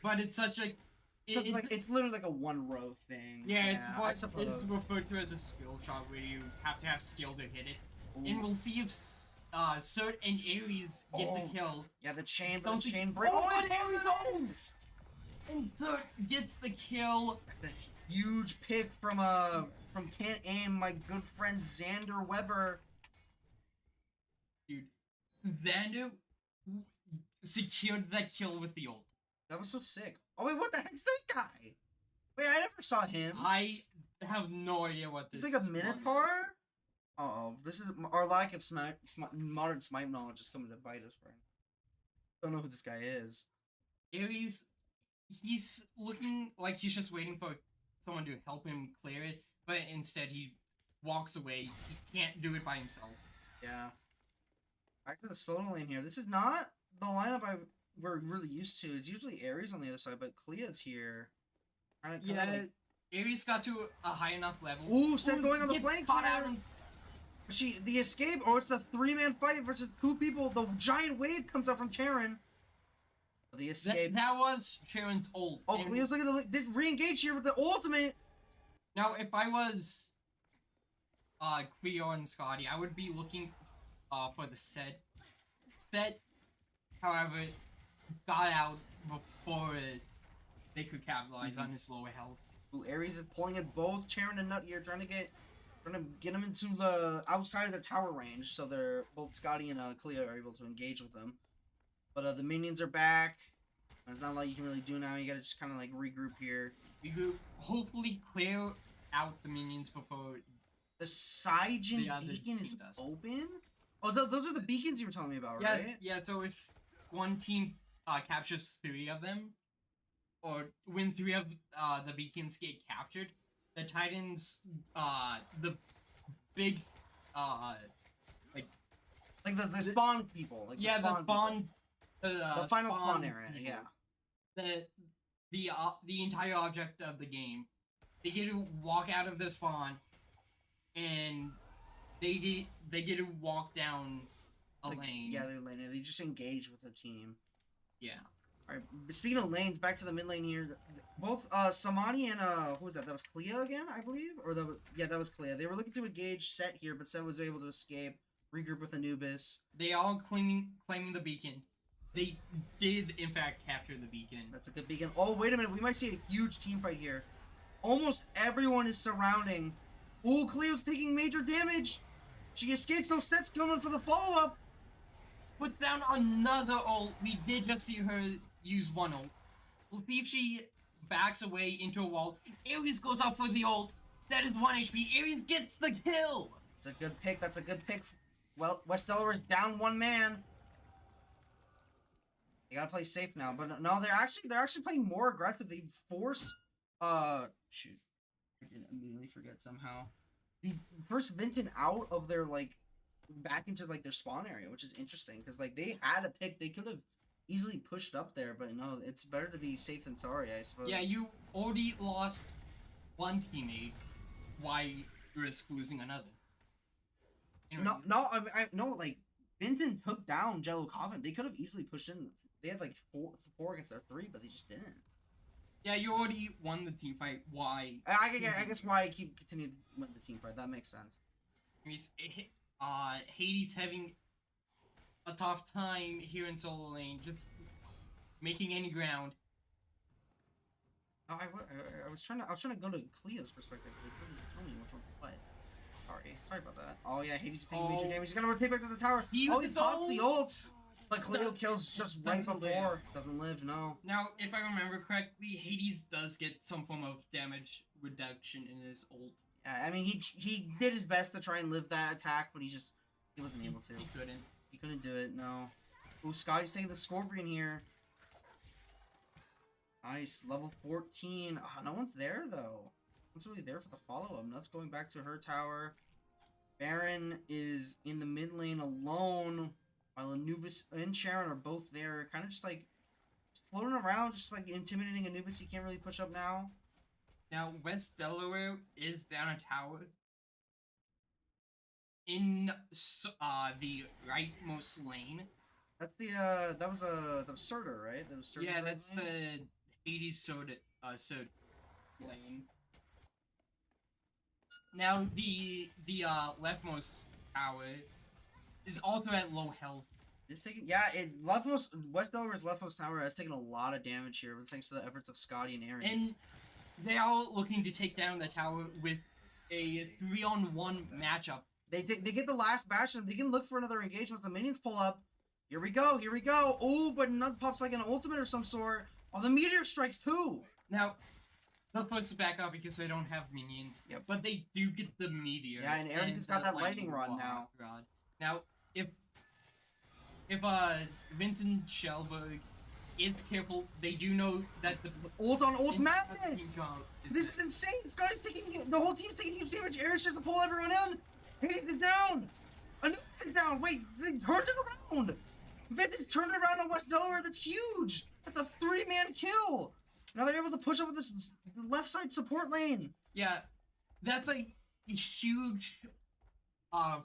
But it's such a... It's literally like a one row thing. Yeah, it's referred to as a skill shot where you have to have skill to hit it. Ooh. And we'll see if Cert and Ares get the kill. Yeah, the chain break. Oh, and Ares owns! And Cert gets the kill. That's a huge pick from Can't Aim, my good friend Xander Weber. Dude, Xander secured that kill with the ult. That was so sick. Oh wait, what the heck's that guy? Wait, I never saw him. I have no idea what this is. He's like a Minotaur? Uh-oh, this is our lack of modern Smite knowledge is coming to bite us, Brian. Don't know who this guy is. Ares, he's looking like he's just waiting for someone to help him clear it, but instead he walks away. He can't do it by himself. Yeah. Back to the solo lane here. This is not the lineup we're really used to. It's usually Ares on the other side, but Clea's here. Ares got to a high enough level. Ooh, Seth going on the flank caught here. Out and... The escape, or it's the 3-man fight versus 2 people. The giant wave comes out from Charon. The escape. That was Charon's ult. Oh, Cleo's looking at this re-engage here with the ultimate. Now, if I was Cleo and Scotty, I would be looking for the set. Set, however, got out before they could capitalize on his lower health. Ooh, Ares is pulling at both Charon and Nut here, trying to get him into the outside of the tower range, so they're both Scotty and Cleo are able to engage with them. But the minions are back. There's not a lot you can really do now. You gotta just kind of like regroup here. Regroup. Hopefully clear out the minions before the Saijin beacon is open. Oh, so those are the beacons you were telling me about, right? Yeah. So if one team captures 3 of them, or when 3 of the beacons get captured, the Titans, the big, Like the spawn people. Like yeah, the spawn. The final spawn area. people. Yeah. The entire object of the game. They get to walk out of the spawn, and they get to walk down a lane. Yeah, they just engage with the team. Yeah. Alright, speaking of lanes, back to the mid lane here. Both Samani and who was that? That was Clea again, I believe? Or that was Clea. They were looking to engage Set here, but Set was able to escape, regroup with Anubis. They all claiming the beacon. They did in fact capture the beacon. That's a good beacon. Oh, wait a minute, we might see a huge team fight here. Almost everyone is surrounding. Ooh, Cleo's taking major damage. She escapes, no Set's going for the follow-up. Puts down another ult. We did just see her use one ult. We'll see if she backs away into a wall. Ares goes out for the ult. That is 1 HP. Ares gets the kill. It's a good pick. That's a good pick. Well, West Delaware's down one man. They gotta play safe now. But no, they're actually playing more aggressive. They force shoot. I didn't immediately forget somehow. The first Vinton out of their back into their spawn area, which is interesting because they had a pick. They could have easily pushed up there, but no, it's better to be safe than sorry, I suppose. Yeah, you already lost one teammate. Why risk losing another? Anyway, No, Vinton took down Jello Coffin. They could have easily pushed in. They had four against their 3, but they just didn't. Yeah, you already won the team fight. Why? I guess why I keep continuing to win the team fight. That makes sense. Hades having a tough time here in solo lane, just making any ground. I was trying to go to Cleo's perspective. They couldn't tell me which one to play. Sorry about that. Oh yeah, Hades is taking major damage. He's gonna rotate back to the tower. He popped the ult. But Cleo kills just right before. Doesn't live, no. Now, if I remember correctly, Hades does get some form of damage reduction in his ult. Yeah, I mean, he did his best to try and live that attack, but he wasn't able to. He couldn't. He couldn't do it, no. Ooh, Sky's taking the Scorpion here. Nice, level 14. No one's there, though. No one's really there for the follow-up. Nuts going back to her tower. Baron is in the mid lane alone. While Anubis and Sharon are both there, kind of just floating around, just intimidating Anubis. He can't really push up now. Now, West Delaware is down a tower in the rightmost lane. That's the that was Surtur, right? That was Surtur. Yeah, that's the Hades Soda lane. Now the leftmost tower is also at low health. It's taking West Delaware's leftmost tower has taken a lot of damage here, thanks to the efforts of Scotty and Ares. And they are looking to take down the tower with a 3-on-1 matchup. They get the last bastion. They can look for another engagement. The minions pull up. Here we go. Oh, but Nut pops an ultimate or some sort. Oh, the meteor strikes too. Now, they'll push back up because they don't have minions. Yep. But they do get the meteor. Yeah, and Ares has got that lightning rod now. Now, if Vinton-Shellsburg is careful, they do know that the ult on ult madness. This is insane. Scotty's taking the whole team's taking huge damage. Ares tries to pull everyone in. Hades is down. Anubis is down. Wait, they turned it around. Vinton turned it around on West Delaware. That's huge. That's a 3-man kill. Now they're able to push over this left side support lane. Yeah, that's a huge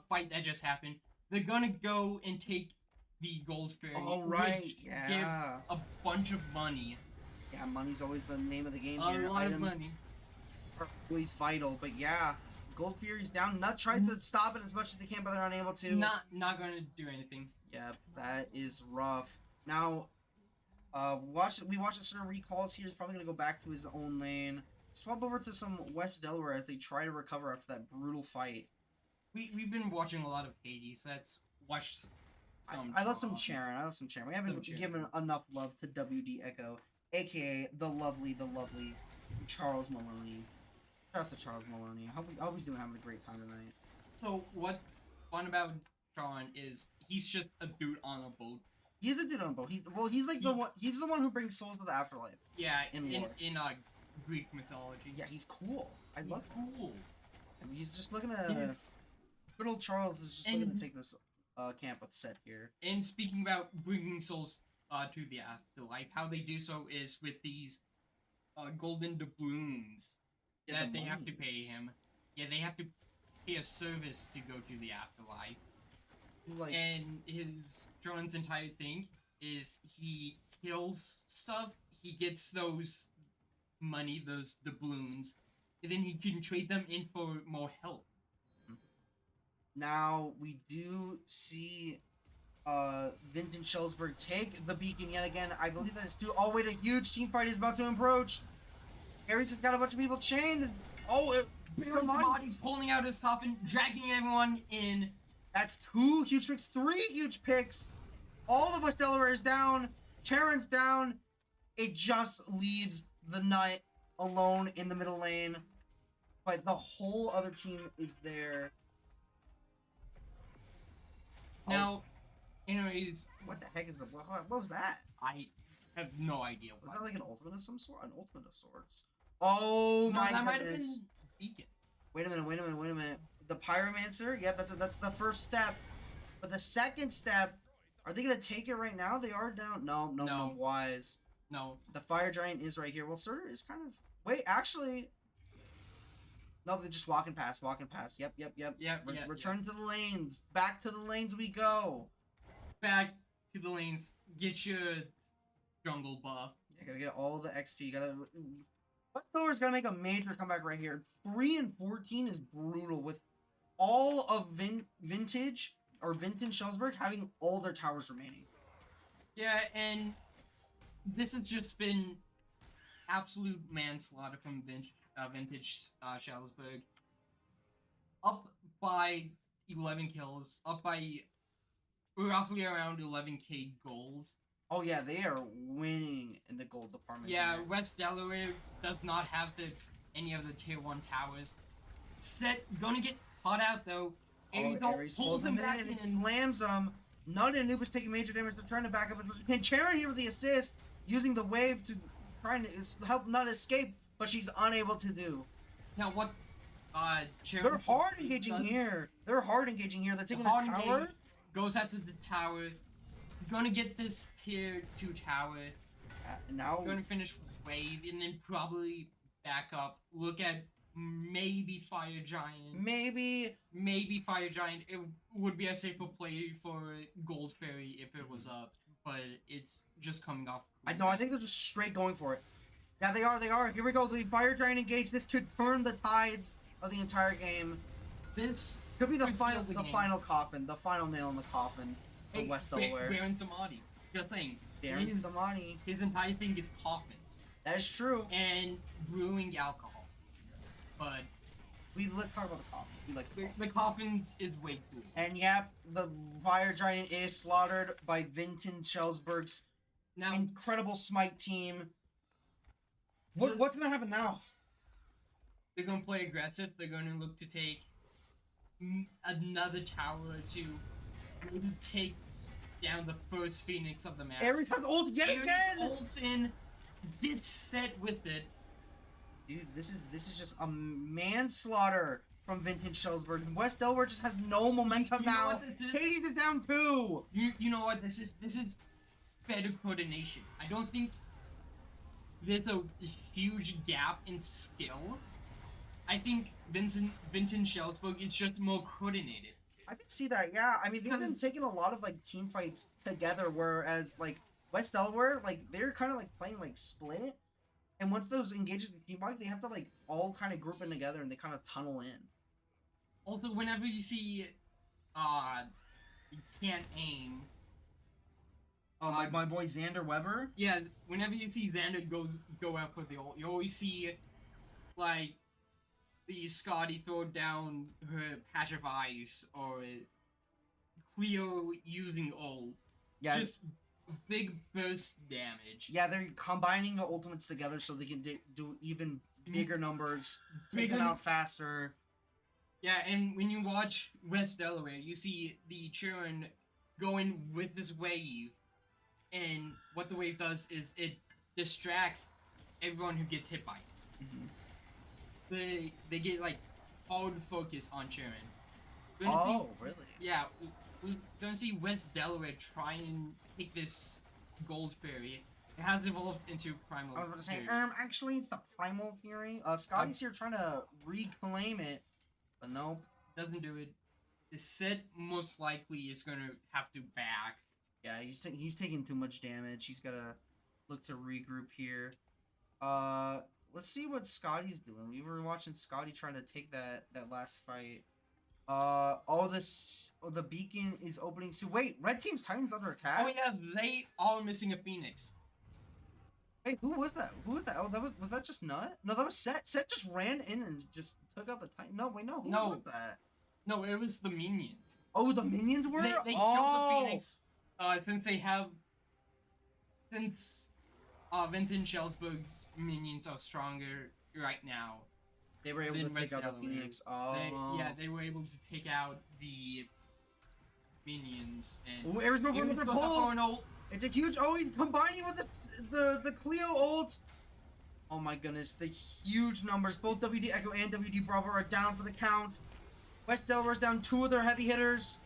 fight that just happened. They're gonna go and take the gold fairy. Oh, right. Which yeah. give a bunch of money. Yeah, money's always the name of the game A here. lot Items of money. are always vital, but yeah. Gold Fury's down. Nut tries to stop it as much as they can, but they're unable to. Not gonna do anything. Yeah, that is rough. Now, we watched a certain recalls here. He's probably gonna go back to his own lane. Swap over to some West Delaware as they try to recover after that brutal fight. We've been watching a lot of Hades. Let's watch some. I love some Charon. We haven't given enough love to WD Echo, aka the lovely Charles Maloney. Trust to Charles Maloney. I hope he's doing having a great time tonight. So what fun about Charon is he's just a dude on a boat. He's a dude on a boat. He's the one who brings souls to the afterlife. Yeah, in Greek mythology. Yeah, he's cool. I love cool. I mean, he's just looking to. Good old Charles is just looking to take this camp with set here. And speaking about bringing souls to the afterlife, how they do so is with these golden doubloons that they have to pay him. Yeah, they have to pay a service to go to the afterlife. Like, and Jordan's entire thing is he kills stuff, he gets those money, those doubloons, and then he can trade them in for more health. now we do see Vinton-Shellsburg take the beacon yet again. I believe that is two. Oh wait, a huge team fight is about to approach. Harry's just got a bunch of people chained. Oh, Baron's body pulling out his coffin, dragging everyone in. That's 2 huge picks, 3 huge picks. All of West Delaware is down. Terran's down. It just leaves the Knight alone in the middle lane. But the whole other team is there. Now, anyways, what the heck is the what was that? I have no idea. Was that like an ultimate of some sort? An ultimate of sorts. Oh no, my that might have goodness. been Beacon. Wait a minute. The Pyromancer, yep, that's the first step. But the second step, are they gonna take it right now? They are down. No, Wise. No. The Fire Giant is right here. Well, Surtur is kind of. Wait, actually. No, they're just walking past. Yep. Return to the lanes. Back to the lanes we go. Back to the lanes. Get your jungle buff. You gotta get all the XP. You gotta. West Delaware is gonna make a major comeback right here. 3 and 14 is brutal with all of Vinton-Shellsburg having all their towers remaining. Yeah, and this has just been absolute manslaughter from Vinton-Shellsburg. Up by 11 kills, up by roughly around 11k gold. Oh yeah, they are winning in the gold department. Yeah, West Delaware does not have any of the tier 1 towers. Set gonna get caught out though. Aries pulls him back and slams him. None and Anubis taking major damage. They're trying to back up as much as they can. Charon here with the assist, using the wave to try and help Nut escape, but she's unable to do. Now what? They're hard engaging here. They're taking the tower. Goes out to the tower. Gonna get this tier 2 tower. Now gonna finish wave and then probably back up. Look at maybe Fire Giant. Maybe Fire Giant. It would be a safer play for Gold Fairy if it was up, but it's just coming off. I think they're just straight going for it. Yeah, they are. Here we go. The Fire Giant engaged. This could turn the tides of the entire game. This could be the final coffin, the final nail in the coffin for West Delaware. Baron Samadi. Just saying. Baron Samadi. His entire thing is coffins. That is true. And brewing alcohol. But let's talk about the coffin. The coffins is way cool. And yep, the Fire Giant is slaughtered by Vinton-Shellsburg's incredible Smite team. What's gonna happen now? They're gonna play aggressive. They're gonna look to take another tower to maybe take down the first Phoenix of the map. Aries has ult yet again. Ults in, gets set with it. Dude, this is just a manslaughter from Vinton-Shellsburg. West Delaware just has no momentum now. Hades is down 2. You know what this is? This is better coordination. I don't think there's a huge gap in skill. I think Vinton-Shellsburg is just more coordinated. I can see that, yeah. I mean, they've been taking a lot of team fights together, whereas West Delaware, they're kind of playing split. And once those engages the team fight, they have to all kind of group in together and they kind of tunnel in. Also, whenever you see you can't aim. My boy Xander Weber? Yeah, whenever you see Xander go out for the ult, you always see the Scotty throw down her patch of ice or Cleo using ult. Yeah. Just big burst damage. Yeah, they're combining the ultimates together so they can do even bigger numbers, take them out faster. Yeah, and when you watch West Delaware, you see the Chiron going with this wave, and what the wave does is it distracts everyone who gets hit by it. Mm-hmm. They get hard focus on Chiron. Oh, really? Yeah, we're gonna see West Delaware try and take this Gold Fairy. It has evolved into Primal. I was about to say, Fury. actually, it's the Primal Fury. Scotty's here trying to reclaim it, but nope. Doesn't do it. The set most likely is gonna have to back. Yeah, he's taking too much damage. He's gotta look to regroup here. Let's see what Scotty's doing. We were watching Scotty trying to take that last fight. The beacon is opening soon. Wait, red team's Titan's under attack? Oh yeah, they are missing a Phoenix. Wait, who was that? Who was that? Oh, was that just Nut? No, that was Set. Set just ran in and just took out the Titan. No, wait, no. Who was that? No, it was the minions. Oh, the minions were? They killed the Phoenix. Since Vinton-Shellsburg's minions are stronger right now. They were able to take out the Phoenix. They were able to take out the minions. And oh, Arizona Aries goes up for an ult. It's a huge. Oh, he's combining with the Cleo ult. Oh my goodness, the huge numbers. Both WD Echo and WD Bravo are down for the count. West Delaware's down 2 of their heavy hitters.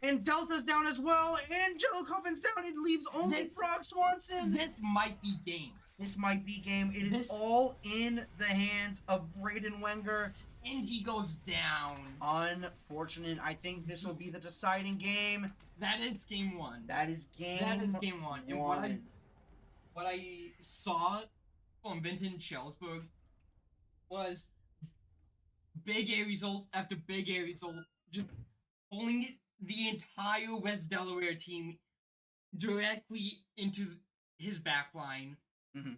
And Delta's down as well. And Jello Coffin's down. It leaves only Frog Swanson. This might be game. This might be game. It is all in the hands of Braden Wenger. And he goes down. Unfortunate. I think this will be the deciding game. That is game 1. That is game 1. And what I saw from Vinton-Shellsburg was big air result after big air result, just pulling the entire West Delaware team directly into his back line. Mm-hmm.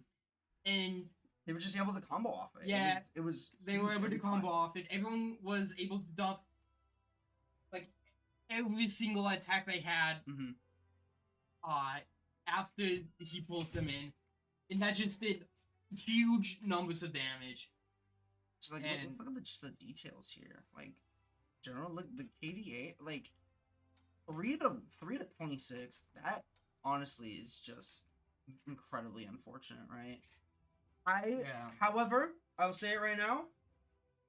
And they were just able to combo off it. Yeah, they were able to combo off it. Everyone was able to dump like every single attack they had. Mm-hmm. After he pulls them in, and that just did huge numbers of damage. So like, look at just the details here. Like, general, look, the KDA, like 3 to 26. That honestly is just incredibly unfortunate, right? However, I'll say it right now.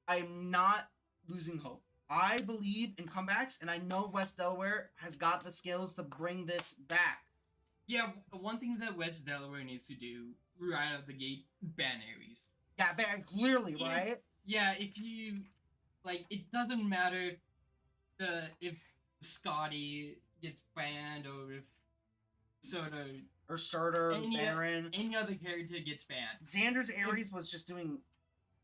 I'm not losing hope. I believe in comebacks, and I know West Delaware has got the skills to bring this back. Yeah, one thing that West Delaware needs to do right out of the gate: ban Aries. Yeah, clearly, right? Yeah, if you like, it doesn't matter if Scotty gets banned or if Surtur, Baron, any other character gets banned. Xander's Aries was just doing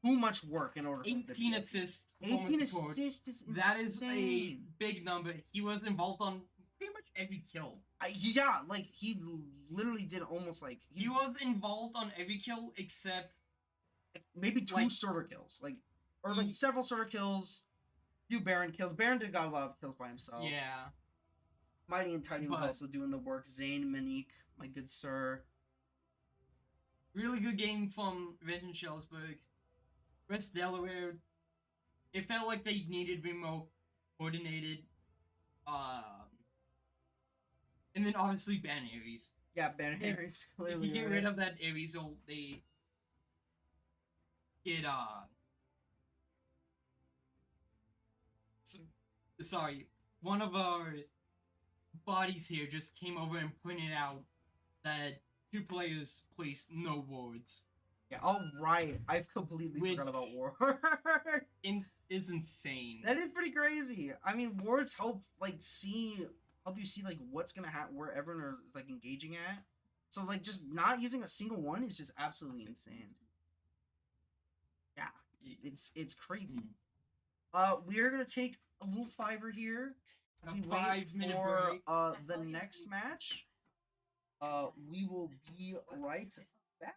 too much work in order. 18 assists. 18 assists is insane. That is a big number. He was involved on pretty much every kill. Yeah, like he literally did almost like he was involved on every kill except maybe 2 Surtur kills, or several Surtur kills, few Baron kills. Baron did got a lot of kills by himself. Yeah. Mighty and Tidy was also doing the work. Zane, Monique, my good sir. Really good game from Vinton-Shellsburg. West Delaware, it felt like they needed to be more coordinated. And then obviously ban Aries. Yeah, ban Aries. Clearly, if you get rid of that Aries ult, they get sorry, one of our bodies here just came over and pointed out that 2 players placed no wards. Yeah, right. I've completely forgot about wards. Is insane. That is pretty crazy. I mean, wards help you see like what's gonna happen where everyone is like engaging at. So like just not using a single one is just absolutely insane. Yeah, it's crazy. We're gonna take a little fiver here. A 5-minute break. The next match. We will be right back.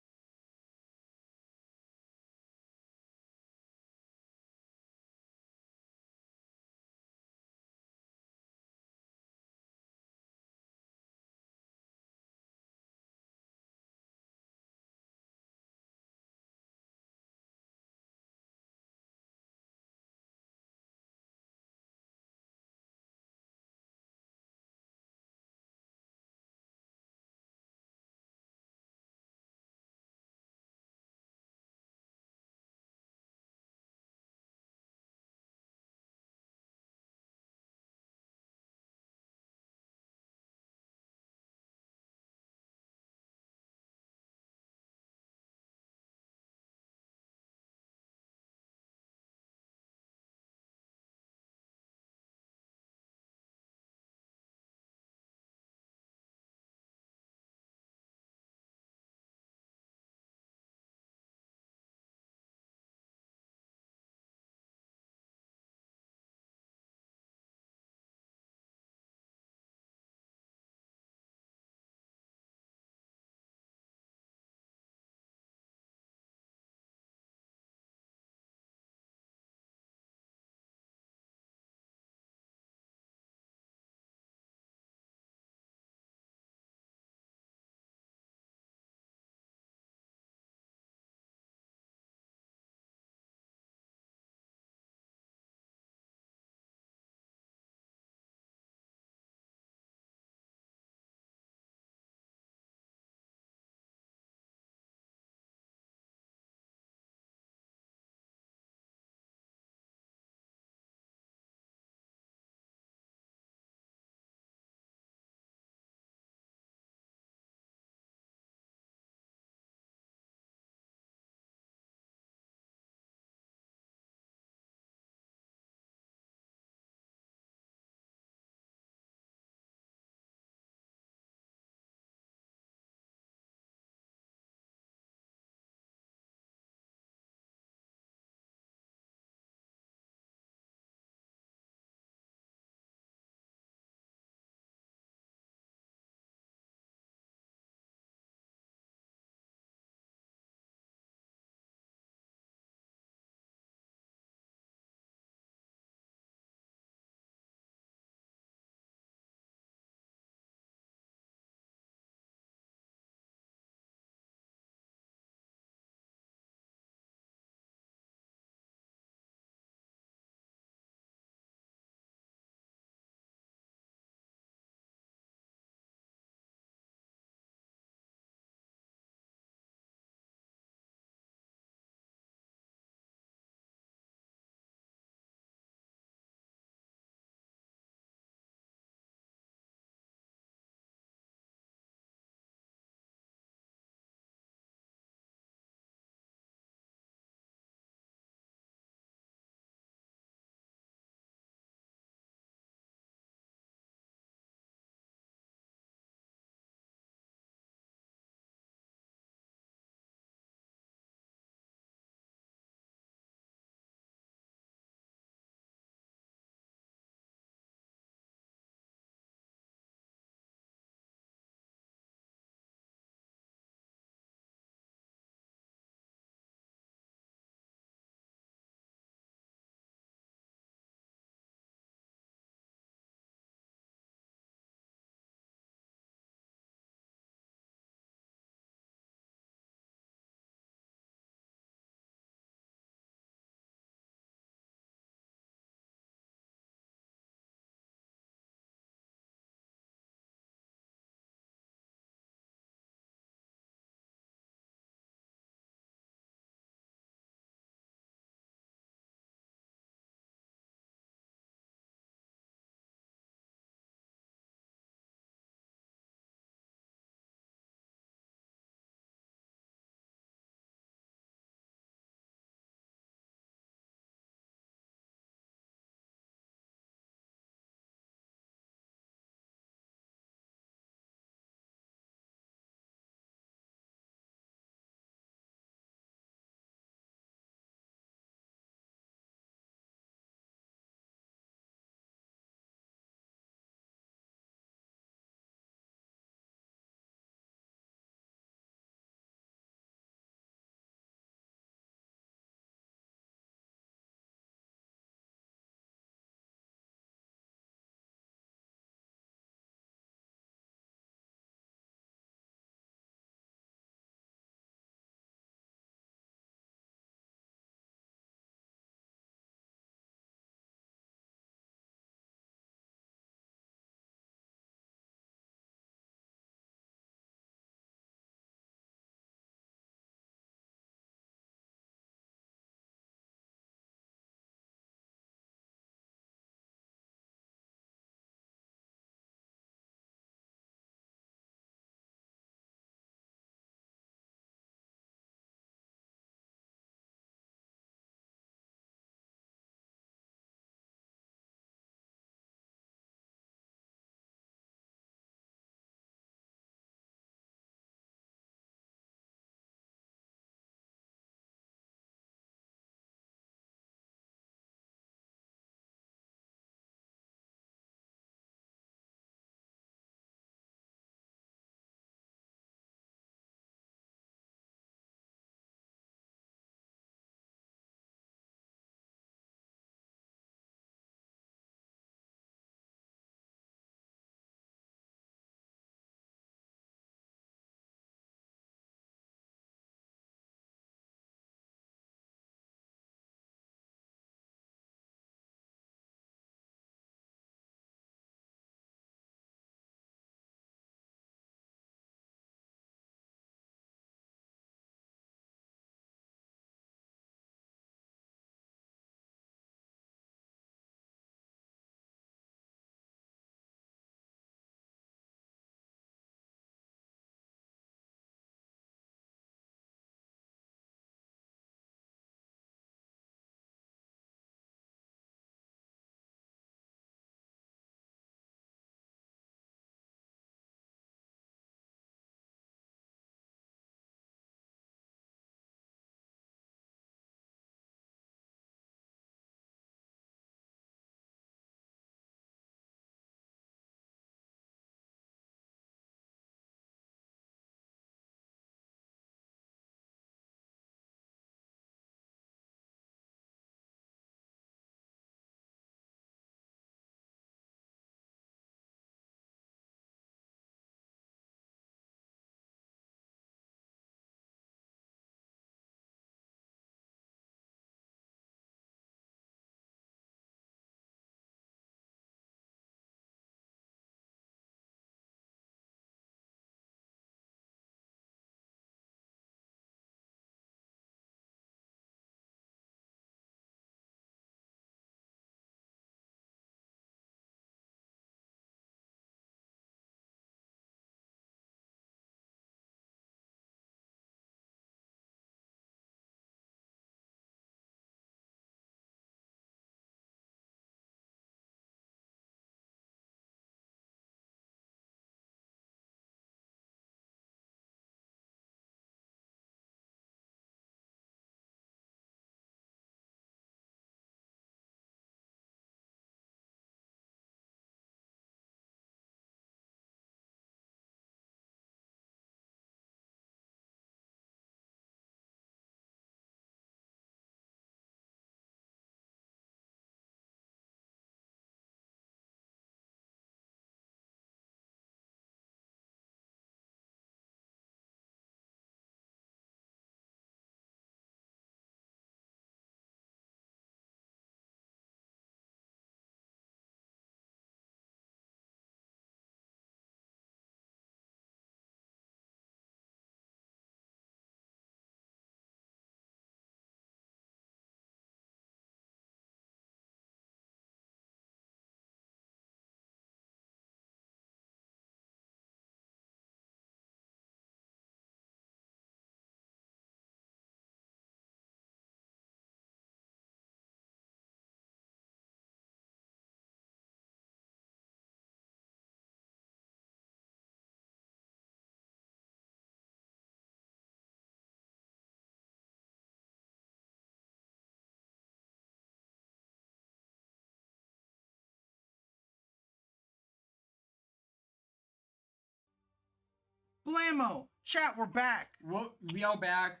Blammo! Chat, we're back! Well, we are back.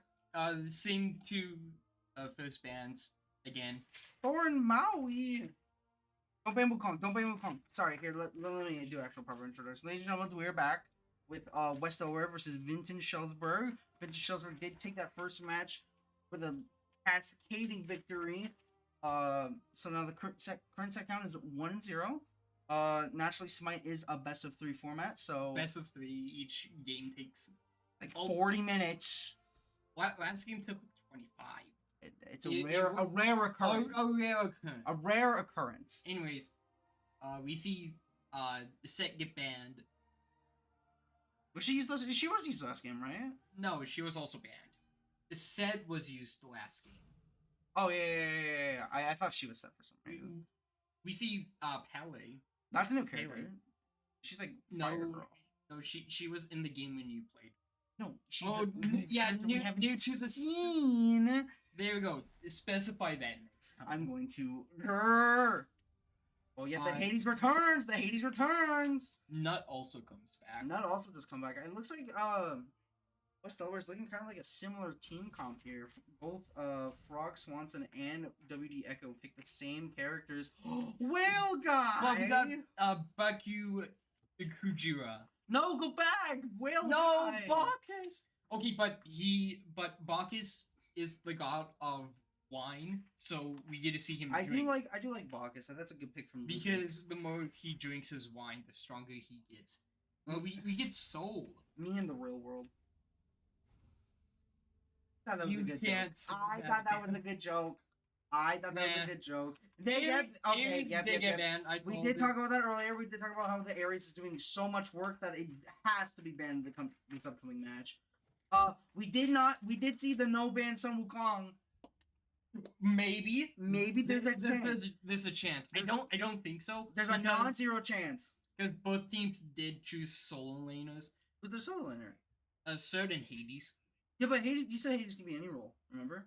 Same two first bands again. Thor and Maui! Don't bamboo Kong, don't bamboo Kong. Sorry, here, let me do actual proper introduction. Ladies and gentlemen, we're back with West Delaware versus Vinton-Shellsburg. Vinton-Shellsburg did take that first match with a cascading victory. So now the current set count is 1-0. Naturally, Smite is a best of 3 format, so Best of 3. Each game takes like 40 minutes. Last game took 25. It's a rare occurrence. A rare occurrence. Anyways, we see the set get banned. Was she used? She was used last game, right? No, she was also banned. The set was used last game. Oh yeah. I thought she was set for some reason. We see Pele. That's a new character. She's like Fire Girl. No, she was in the game when you played. No, she's new to the scene. There we go. Specify that next time. I'm going to. Grrr. Oh yeah, the Hades returns. The Hades returns. Nut also comes back. Nut also does come back. It looks like West Delaware is looking kind of like a similar team comp here. Both Frog Swanson and WD Echo picked the same characters. Whale guy. Well, we got Baku Kujira. No, go back. Whale no, guy. Bacchus. Okay, but Bacchus is the god of wine, so we get to see him. I do like Bacchus. That's a good pick from because the more he drinks his wine, the stronger he gets. Well, we get Soul. Me in the real world. I thought that was You a good can't joke. say I that, thought that was man. a good joke. I thought that was a good joke. They Aries- okay, Aries yep. did get banned. We did talk about that earlier. We did talk about how the Aries is doing so much work that it has to be banned this upcoming match. We did see the no ban Sun Wukong. Maybe there's a chance. There's a chance. I don't think so. There's a non-zero chance. Because both teams did choose solo laners. Who's the solo laner? Certain Hades. Yeah, but Hades, you said Hades could be any role, remember?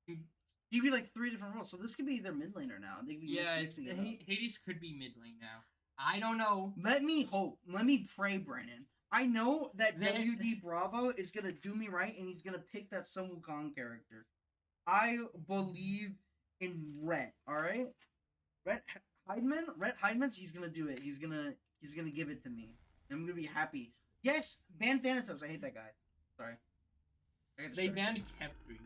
He'd be like 3 different roles, so this could be their mid laner now. They could be mixing it up. Hades could be mid lane now. I don't know. Let me hope. Let me pray, Brennan. I know that WD Bravo is gonna do me right, and he's gonna pick that Sun Wukong character. I believe in Rhett. All right, Rhett Heidman. He's gonna do it. He's gonna give it to me. I'm gonna be happy. Yes, ban Thanatos. I hate that guy. Sorry. They banned Kepri.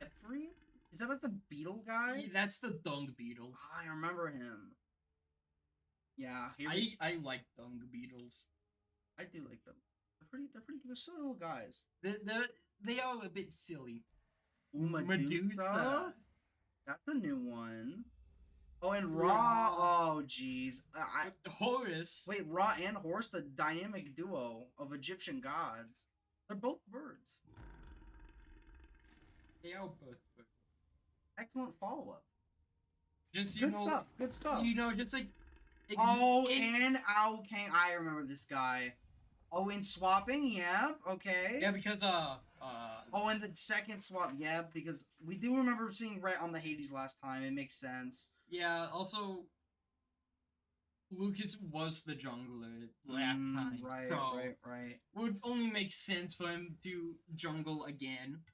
Kepri? Is that like the beetle guy? Yeah, that's the dung beetle. I remember him. Yeah, I like dung beetles. I do like them. They're pretty. They're silly little guys. They are a bit silly. Medusa? That's a new one. Oh, and Ra. Oh, jeez. Horus. Wait, Ra and Horus, the dynamic duo of Egyptian gods. They're both birds. They are both birds. Excellent follow-up. Just good stuff. Good stuff. You know, just like. And I remember this guy. Oh, in swapping, yeah, okay. Yeah, because Oh, and the second swap, yeah, because we do remember seeing Rhett on the Hades last time. It makes sense. Yeah, also Lucas was the jungler last time. Right. Would only make sense for him to jungle again.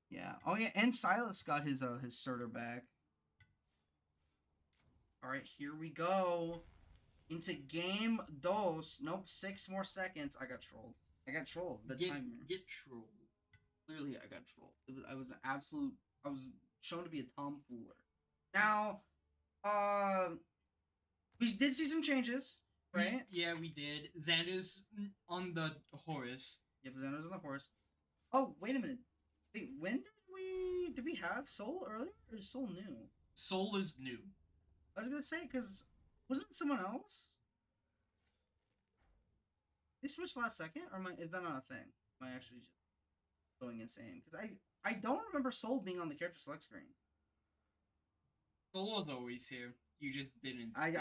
Yeah. Oh yeah, and Silas got his Surtur back. Alright, here we go. Into game dos. Nope, 6 more seconds. I got trolled. The timer. Get trolled. Clearly, I got trolled. I was shown to be a tomfooler. Now, we did see some changes, right? Yeah, we did. Xander's on the Horus. Yep, Xander's on the Horus. Oh, wait a minute. Wait, when did we have Soul earlier, or is Soul new? Soul is new. I was gonna say, because wasn't it someone else? They switched last second, or is that not a thing? Am I actually just going insane? Because I don't remember Soul being on the character select screen. Soul was always here. You just didn't. I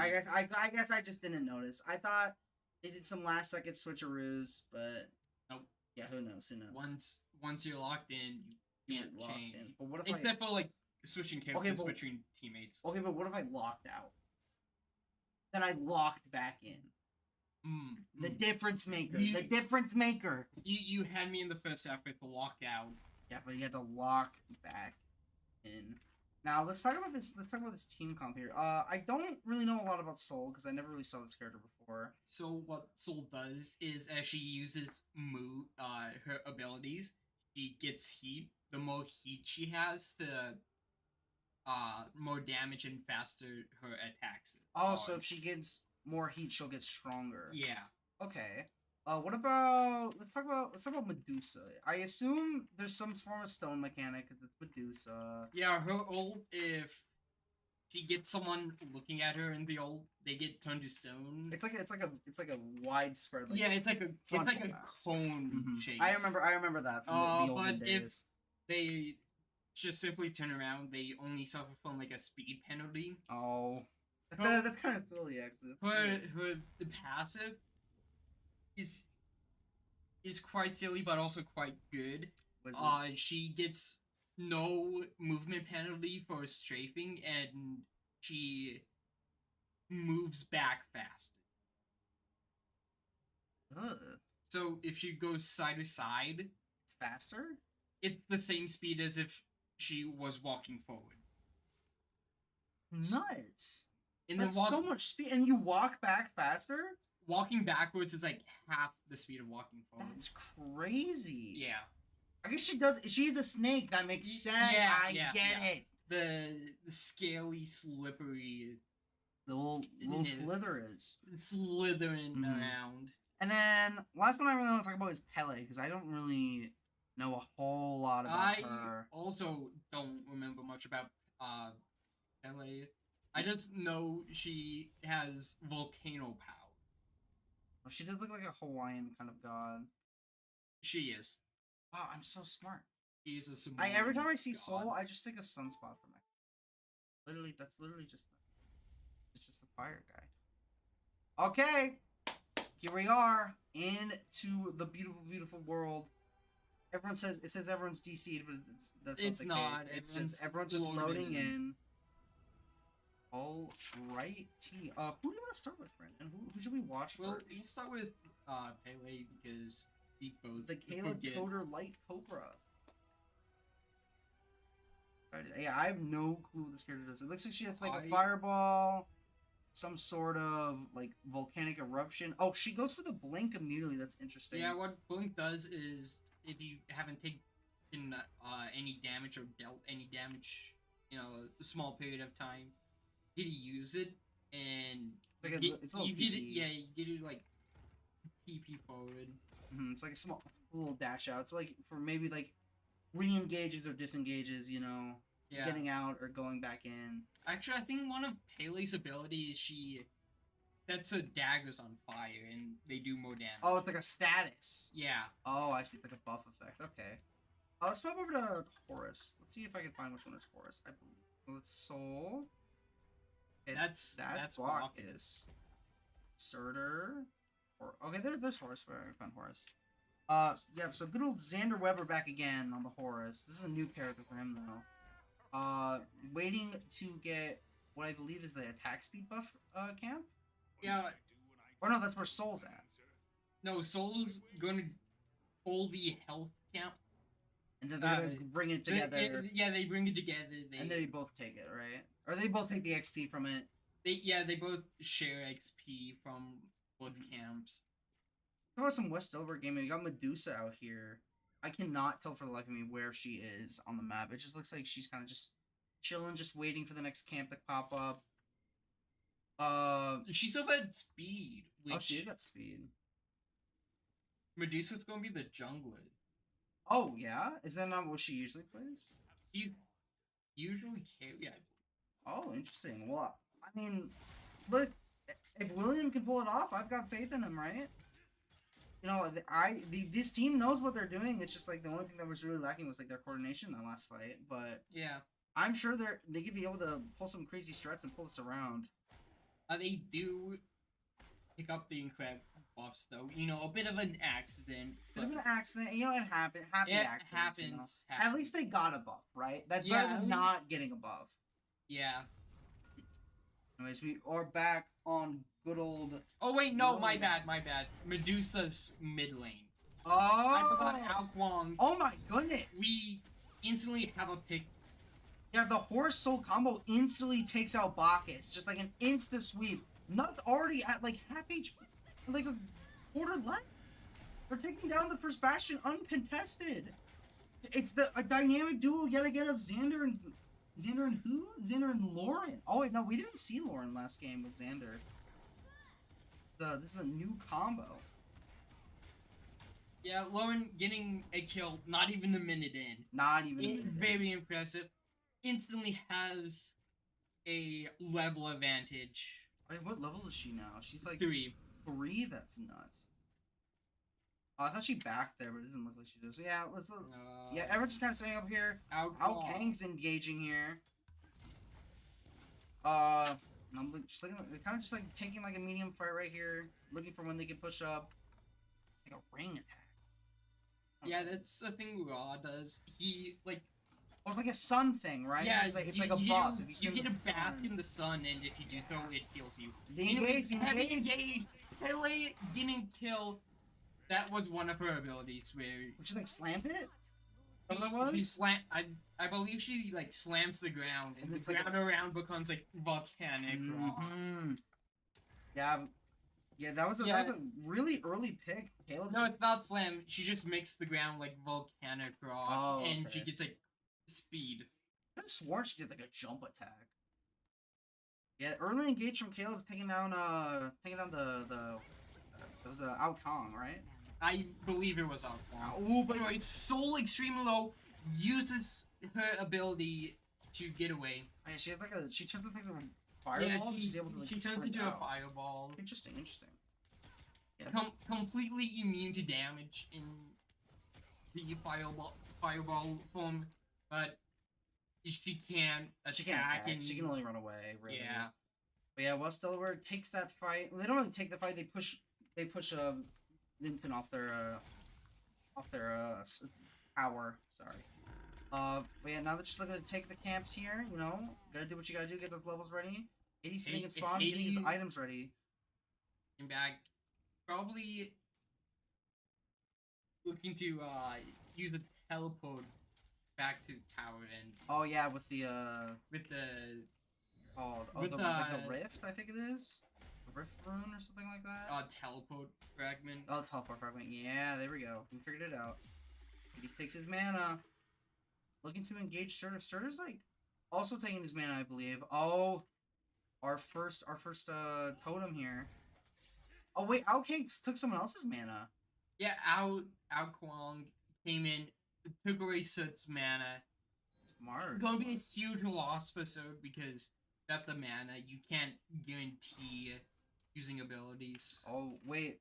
guess I just didn't notice. I thought they did some last second switcheroos, but nope. Yeah, who knows? Once you're locked in, you can't change. But what if Except for like switching characters, switching teammates. Okay, but what if I locked out? Then I locked back in. The difference maker. You- The difference maker. You had me in the first half with the lockout. Yeah, but you had to lock back in. Now let's talk about this. Let's talk about this team comp here. I don't really know a lot about Soul because I never really saw this character before. So what Soul does is as she uses her abilities, she gets heat. The more heat she has, the more damage and faster her attacks. Oh, so if she gets more heat, she'll get stronger. Yeah. Okay. What about let's talk about Medusa. I assume there's some form of stone mechanic because it's Medusa. Yeah, her ult, if she gets someone looking at her in the ult, they get turned to stone. It's like a widespread. Like, yeah, it's like a frontal map. cone shape. I remember that from the olden but days. if they just simply turn around, they only suffer from like a speed penalty. Oh, that's kind of silly actually. Her passive is quite silly, but also quite good. She gets no movement penalty for strafing, and she moves back fast. Ugh. So if she goes side to side, it's faster. It's the same speed as if she was walking forward. Nuts. And That's then so much speed, and you walk back faster. Walking backwards is like half the speed of walking forward. That's crazy. Yeah. I guess she does. She's a snake. That makes sense. I get it. The scaly, slippery, the little slither is slithering around. And then last one I really want to talk about is Pele because I don't really know a whole lot about her. I also don't remember much about Pele. I just know she has volcano power. Oh, she does look like a Hawaiian kind of god. She is. Wow, I'm so smart. She's a every time I see god. Soul, I just think of Sunspot from it. Literally, that's literally just it's just a fire guy. Okay, here we are into the beautiful, beautiful world. Everyone says everyone's DC'd, but that's not the case. It's just everyone's just loading in. All right, who do you want to start with, Brandon? Who should we watch first? Well, we'll start with Pele because we both the Kayla Coder Light Cobra. Yeah, I have no clue what this character does. It looks like she has like a fireball, some sort of like volcanic eruption. Oh, she goes for the blink immediately. That's interesting. Yeah, what blink does is if you haven't taken any damage or dealt any damage, a small period of time, you get to use it and it's a you get it. Yeah, you get it like TP forward. It's like a small little dash out. It's like for maybe like re-engages or disengages, getting out or going back in. Actually, I think one of Pele's abilities is she sets her daggers on fire and they do more damage. Oh, it's like a status. Yeah. Oh, I see. It's like a buff effect. Okay. Let's swap over to Horus. Let's see if I can find which one is Horus. I believe. Well, it's Soul. That's Bacchus. Surtur. Okay, there's Horus. Where I found Horus. Yeah, so good old Xander Weber back again on the Horus. This is a new character for him though. Waiting to get what I believe is the attack speed buff camp. Yeah. Or no, that's where Soul's at. No, Soul's going to hold the health camp. And then they're going to bring it together. They bring it together. And they both take it, right? Or they both take the XP from it. They both share XP from both camps. There was some West Delaware gaming. We got Medusa out here. I cannot tell for the life of me where she is on the map. It just looks like she's kind of just chilling, just waiting for the next camp to pop up. She's still at speed. Oh, she got speed. Medusa's gonna be the jungler. Oh yeah, is that not what she usually plays? She's usually carry, I believe. Oh, interesting. Well, I mean, look, if William can pull it off, I've got faith in him, right? This team knows what they're doing. It's just like the only thing that was really lacking was like their coordination in that last fight. But yeah, I'm sure they could be able to pull some crazy strats and pull this around. They do pick up the incredible buffs, though. A bit of an accident. Bit of an accident. It happened. Happens. At least they got a buff, right? That's better than not getting a buff. Yeah. Anyways, we are back on good old. Oh wait, no, my Low. bad, my bad. Medusa's mid lane. Oh. I forgot Ao Kwang. Oh my goodness. We instantly have a pick. Yeah, the Horse Soul combo instantly takes out Bacchus. Just like an insta sweep. Nuts already at like half HP, like a quarter left. They're taking down the first Bastion uncontested. It's a dynamic duo yet again of Xander and who? Xander and Lauren. Oh wait, no, we didn't see Lauren last game with Xander. This is a new combo. Yeah, Lauren getting a kill not even a minute in. Not even a minute in. Very impressive. Instantly has a level advantage. Wait, what level is she now? She's like 3. 3? That's nuts. Oh, I thought she backed there, but it doesn't look like she does. So yeah, let's look. Yeah, everyone's just kind of staying up here. Ao Kang's engaging here. I'm just looking. They're kind of just like taking like a medium fight right here, looking for when they can push up. Like a ring attack. Yeah, that's a thing Raw does. He like. Oh, it's like a sun thing, right? Yeah, it's like a buff. You get a bath in the sun, and if you do so, it kills you. Engage. Pele getting killed. That was one of her abilities where she like slammed it. I believe she like slams the ground, and the ground around becomes like volcanic rock. Yeah, that was a really early pick. Caleb no, it's not slam. She just makes the ground like volcanic rock, and she gets like speed. I swore she did like a jump attack. Yeah, early engage from Caleb's taking down the it was Ao Kong, right? I believe it was Ao Kong. Oh, but anyway, Soul extremely low uses her ability to get away. Oh, yeah, she has like she turns into like a fireball. Yeah, she's able to like she turns into a fireball. Interesting. Yeah. Completely immune to damage in the fireball form, but she can attack. She can attack. And she can only run away. Really. Yeah. But yeah, West Delaware takes that fight. Well, they don't really take the fight. They push Vinton off their tower. Sorry. But yeah, now they're just looking to take the camps here. You know, gotta do what you gotta do. Get those levels ready. 80 sitting in spawn, getting his items ready. And back, probably looking to use a teleport back to the tower and. Oh yeah, with the rift, I think it is. The rift rune or something like that. Teleport fragment. Oh, teleport fragment. Yeah, there we go. We figured it out. He takes his mana. Looking to engage Surtur. Surtur's like also taking his mana, I believe. Oh, our first totem here. Oh wait, Ao Kang took someone else's mana. Yeah, Ao Kwang came in, took away Soot's mana. Smart. Gonna be a huge loss for Soot because without the mana, you can't guarantee using abilities. Oh wait,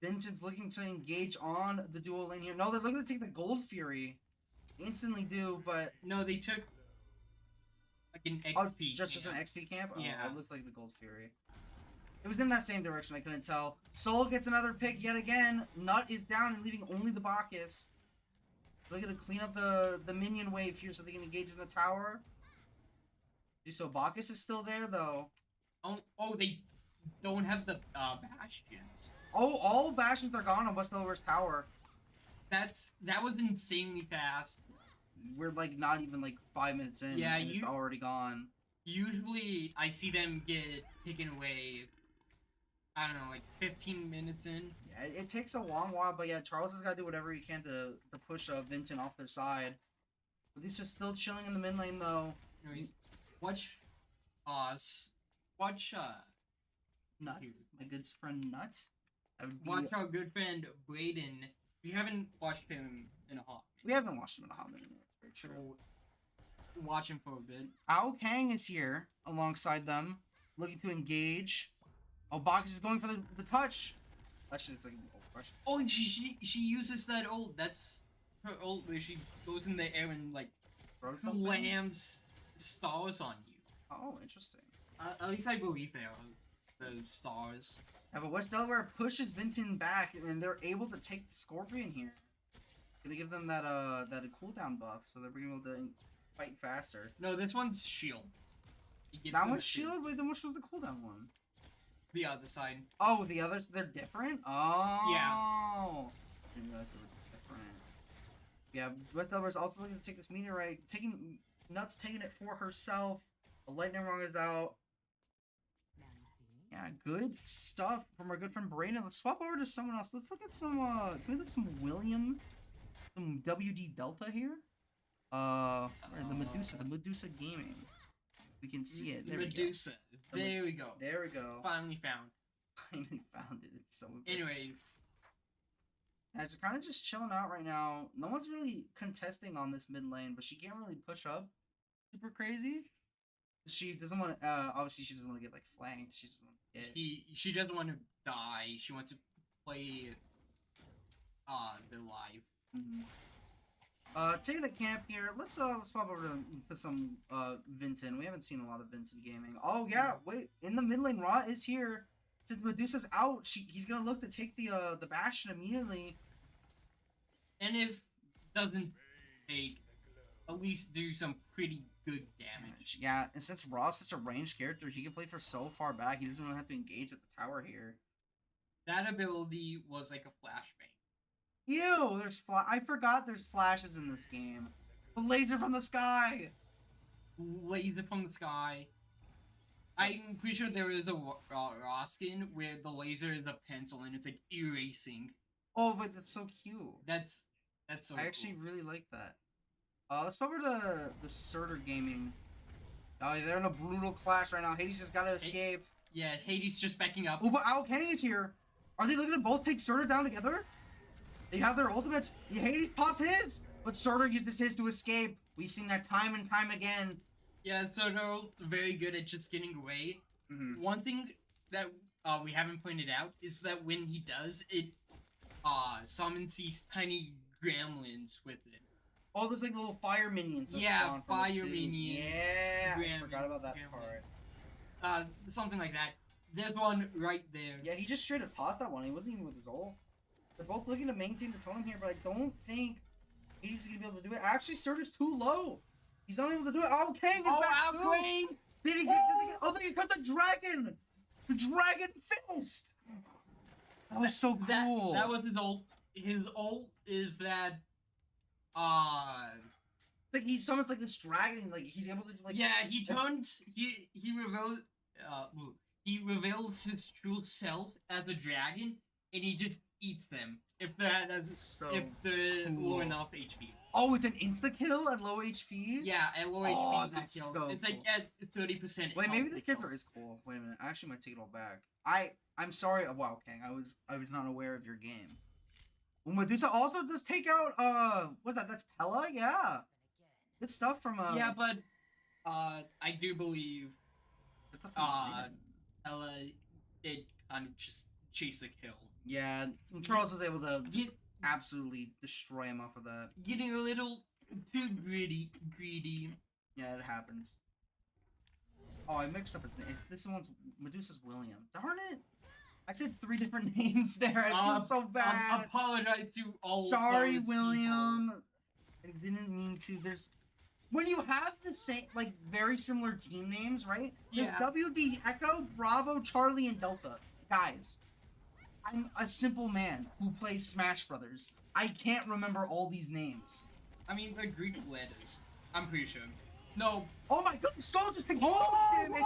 Vinton's looking to engage on the dual lane here. No, they're looking to take the Gold Fury. They instantly do, but no, they took like an XP. Just an XP camp. Oh, yeah, it looks like the Gold Fury. It was in that same direction. I couldn't tell. Soul gets another pick yet again. Nut is down and leaving only the Bacchus. They're gonna clean up the minion wave here so they can engage in the tower. So Bacchus is still there though. Oh, they don't have the bastions. Oh, all bastions are gone on West Delaware's tower. That was insanely fast. We're like not even like 5 minutes in. Yeah, and it's already gone. Usually I see them get taken away. I don't know, like 15 minutes in. Yeah, it takes a long while, but yeah, Charles has got to do whatever he can to push Vinton off their side. But he's just still chilling in the mid lane though. Anyways, watch Nut, my good friend Nut. Watch our good friend Brayden. We haven't watched him in a hot minute. We haven't watched him in a hot minute. That's very true. So, watch him for a bit. Ao Kang is here alongside them, looking to engage. Oh, Bacchus is going for the touch. Actually, it's like oh, and she uses that ult. That's her ult where she goes in the air and like slams stars on you. Oh, interesting. At least I believe they are the stars. Yeah, but West Delaware pushes Vinton back, and they're able to take the Scorpion here. Gonna give them that cooldown buff, so they're able to fight faster. No, this one's shield. That one's shield? Wait, then which was the cooldown one? The other side. Oh, the others, they're different? Oh. Yeah. I didn't realize they were different. Yeah, Red Delver's also looking to take this meteorite. Nuts taking it for herself. The lightning rung is out. Yeah, good stuff from our good friend Brayden. Let's swap over to someone else. Let's look at some, can we look at some William, some WD Delta here? The Medusa Gaming. We can see it. There Medusa. There we go. There we go. Finally found. Finally found it. It's so good. Anyways. Yeah, she's kind of just chilling out right now. No one's really contesting on this mid lane, but she can't really push up super crazy. She doesn't want to, obviously she doesn't want to get, like, flanked. She just want to get... She doesn't want to die. She wants to play, the life. Taking a camp here. Let's swap over to some, Vinton. We haven't seen a lot of Vinton gaming. Oh, yeah, wait. In the mid lane, Ra is here. Since Medusa's out, he's gonna look to take the Bastion immediately. And if doesn't take, at least do some pretty good damage. Yeah, and since Ra's such a ranged character, he can play for so far back, he doesn't really have to engage at the tower here. That ability was like a flashbang. Ew, I forgot there's flashes in this game. The laser from the sky! Laser from the sky. I'm pretty sure there is a raw skin where the laser is a pencil and it's like erasing. Oh, but that's so cute. That's so I actually really like that. Let's go over to the Surtur Gaming. Oh, they're in a brutal clash right now. Hades has got to escape. Yeah, Hades just backing up. Oh, but Al Kenny is here. Are they looking to both take Surtur down together? They have their ultimates. Hades pops his, but Surtur uses his to escape. We've seen that time and time again. Yeah, Surtur very good at just getting away. One thing that we haven't pointed out is that when he does, it summons these tiny gremlins with it. Oh, there's like little fire minions. That Yeah, spawn from fire the thing. minions. Yeah, I forgot about that part. Something like that. There's one right there. Yeah, he just straight up tossed that one. He wasn't even with his ult. They're both looking to maintain the totem here, but I don't think Hades is gonna be able to do it. Actually, Surtur's too low. He's not able to do it. Oh, King is back too. King! Did he cut the dragon? The dragon fist. That was so cool. That was his ult. His ult is that, like he summons like this dragon, like he's able to like. Yeah, he turns. He reveals his true self as a dragon, and he just eats them if they're low enough HP. Oh, it's an insta kill at low HP. Yeah, at low HP. That's kill. so It's like at 30%. Wait, maybe the character is cool. Wait a minute, I actually might take it all back. I'm sorry. Wow, King, I was not aware of your game. Well, Medusa also does take out what's that? That's Pella. Yeah, good stuff from Yeah, but I do believe Pella did kind of just chase a kill. Yeah, Charles was able to absolutely destroy him off of that. Getting a little too greedy. Yeah, it happens. Oh, I mixed up his name. This one's Medusa's William. Darn it! I said 3 different names there. I feel so bad. Apologize to all. Sorry, William. I didn't mean to. When you have the same, like, very similar team names, right? Yeah. There's WD, Echo, Bravo, Charlie, and Delta. Guys, I'm a simple man who plays Smash Brothers. I can't remember all these names. I mean, they're Greek letters. I'm pretty sure. No. Oh my god, Soul just picked damage!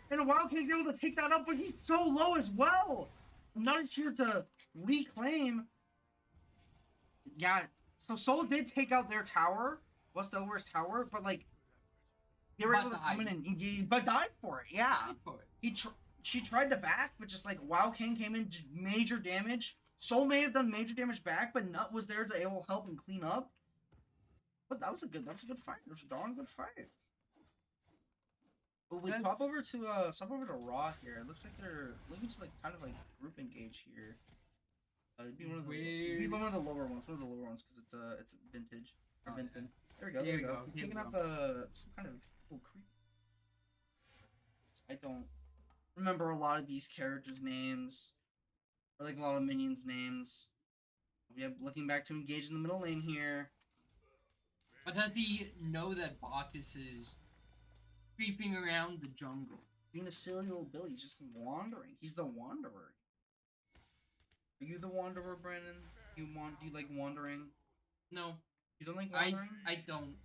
And Wild King's able to take that up, but he's so low as well! Nut's here to reclaim. Yeah, so Soul did take out their tower. What's the worst tower? But, like, they were able to come in and engage, but died for it, yeah. She tried to back, but just, like, Wild King came in, did major damage. Soul may have done major damage back, but Nut was there to able to help and clean up. But that was a good fight. It was a darn good fight. But we swap over to Raw here. It looks like they're looking to like kind of like group engage here. It'd be one of the lower ones. One of the lower ones because it's vintage or Vinton. There we go. There we go. He's taking out some kind of little creep. I don't remember a lot of these characters' names or like a lot of minions' names. We have looking back to engage in the middle lane here. But does he know that Bacchus is creeping around the jungle? being a silly little Billy. He's just wandering. He's the wanderer. Are you the wanderer, Brandon? Do you like wandering? No. You don't like wandering? I don't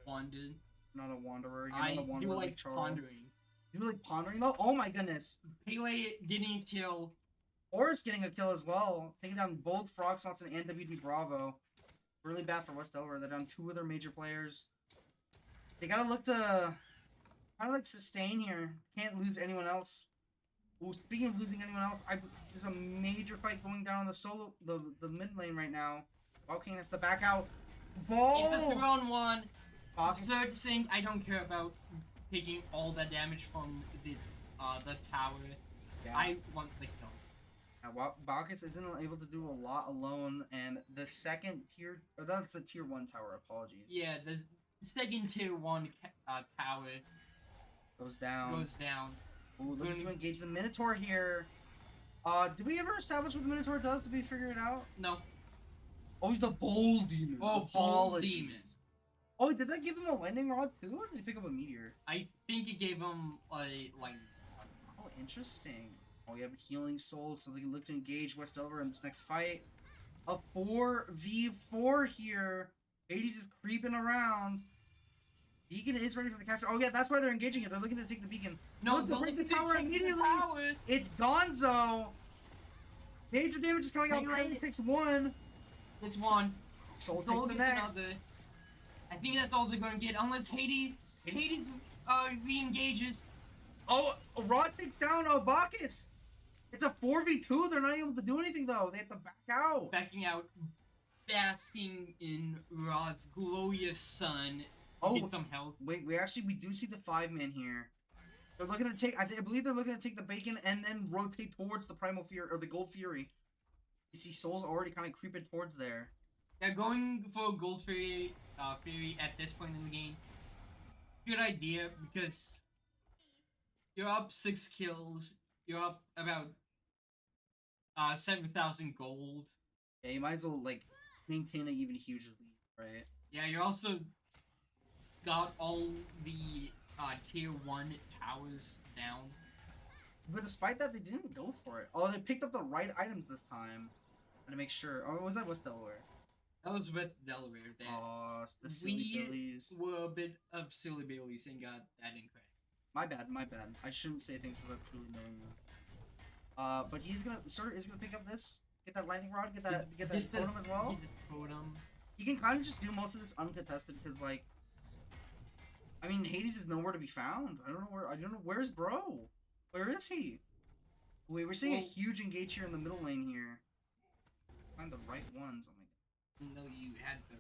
wander. You're not a wanderer. You're I not a wanderer do like Charles. pondering. You like pondering though? Oh my goodness. Pele getting a kill. Horus getting a kill as well. Taking down both Frog Swanson and WD Bravo. Really bad for West Delaware. They're down 2 of their major players. They gotta look to kind of like sustain here. Can't lose anyone else. Well, speaking of losing anyone else, there's a major fight going down on the mid lane right now. King has to back out. Ball! It's a 3-on-1. Bawkins. Third sync, I don't care about taking all the damage from the tower. Yeah. I want the kill. Bacchus isn't able to do a lot alone, and the second tier, or that's the tier 1 tower, apologies. Yeah, the second tier 1 tower goes down. Ooh, looking to engage the Minotaur here. Did we ever establish what the Minotaur does? Did we figure it out? No. Oh, he's the Bowl Demon. Oh, Bowl Demon. Oh, did that give him a lightning rod too, or did he pick up a meteor? I think it gave him a lightning rod. Oh, interesting. Oh, we have a healing soul, so they can look to engage West Delaware in this next fight. A 4v4 here. Hades is creeping around. Beacon is ready for the capture. Oh yeah, that's why they're engaging it. They're looking to take the beacon. No, look, break the tower immediately. It's Gonzo. Major damage is coming out. Hades picks 1. It's 1. Soul takes the next. Another. I think that's all they're going to get, unless Hades re-engages. Oh, Rod takes down Bacchus. It's a 4v2. They're not able to do anything though. They have to back out. Backing out, basking in Rod's glorious sun. Get some health. Wait, we do see the 5-man here. They're looking to take. I believe they're looking to take the bacon and then rotate towards the Primal Fury or the Gold Fury. You see, Soul's already kind of creeping towards there. They're going for Gold Fury at this point in the game. Good idea, because you're up 6 kills. You're up about 7,000 gold. Yeah, you might as well like maintain an even huge lead, right? Yeah, you're also got all the tier 1 towers down. But despite that, they didn't go for it. Oh, they picked up the right items this time. To make sure. Or was that West Delaware? That was West Delaware. Oh, the silly Billies. We were a bit of silly Billies and got that incorrect. My bad. I shouldn't say things without truly knowing them. But he's gonna pick up this, get that lightning rod, get that totem as well. Get the totem. He can kind of just do most of this uncontested because, like, I mean, Hades is nowhere to be found. I don't know where's bro. Where is he? Wait, we're seeing a huge engage here in the middle lane here. Find the right ones. Oh my god. No, you had the.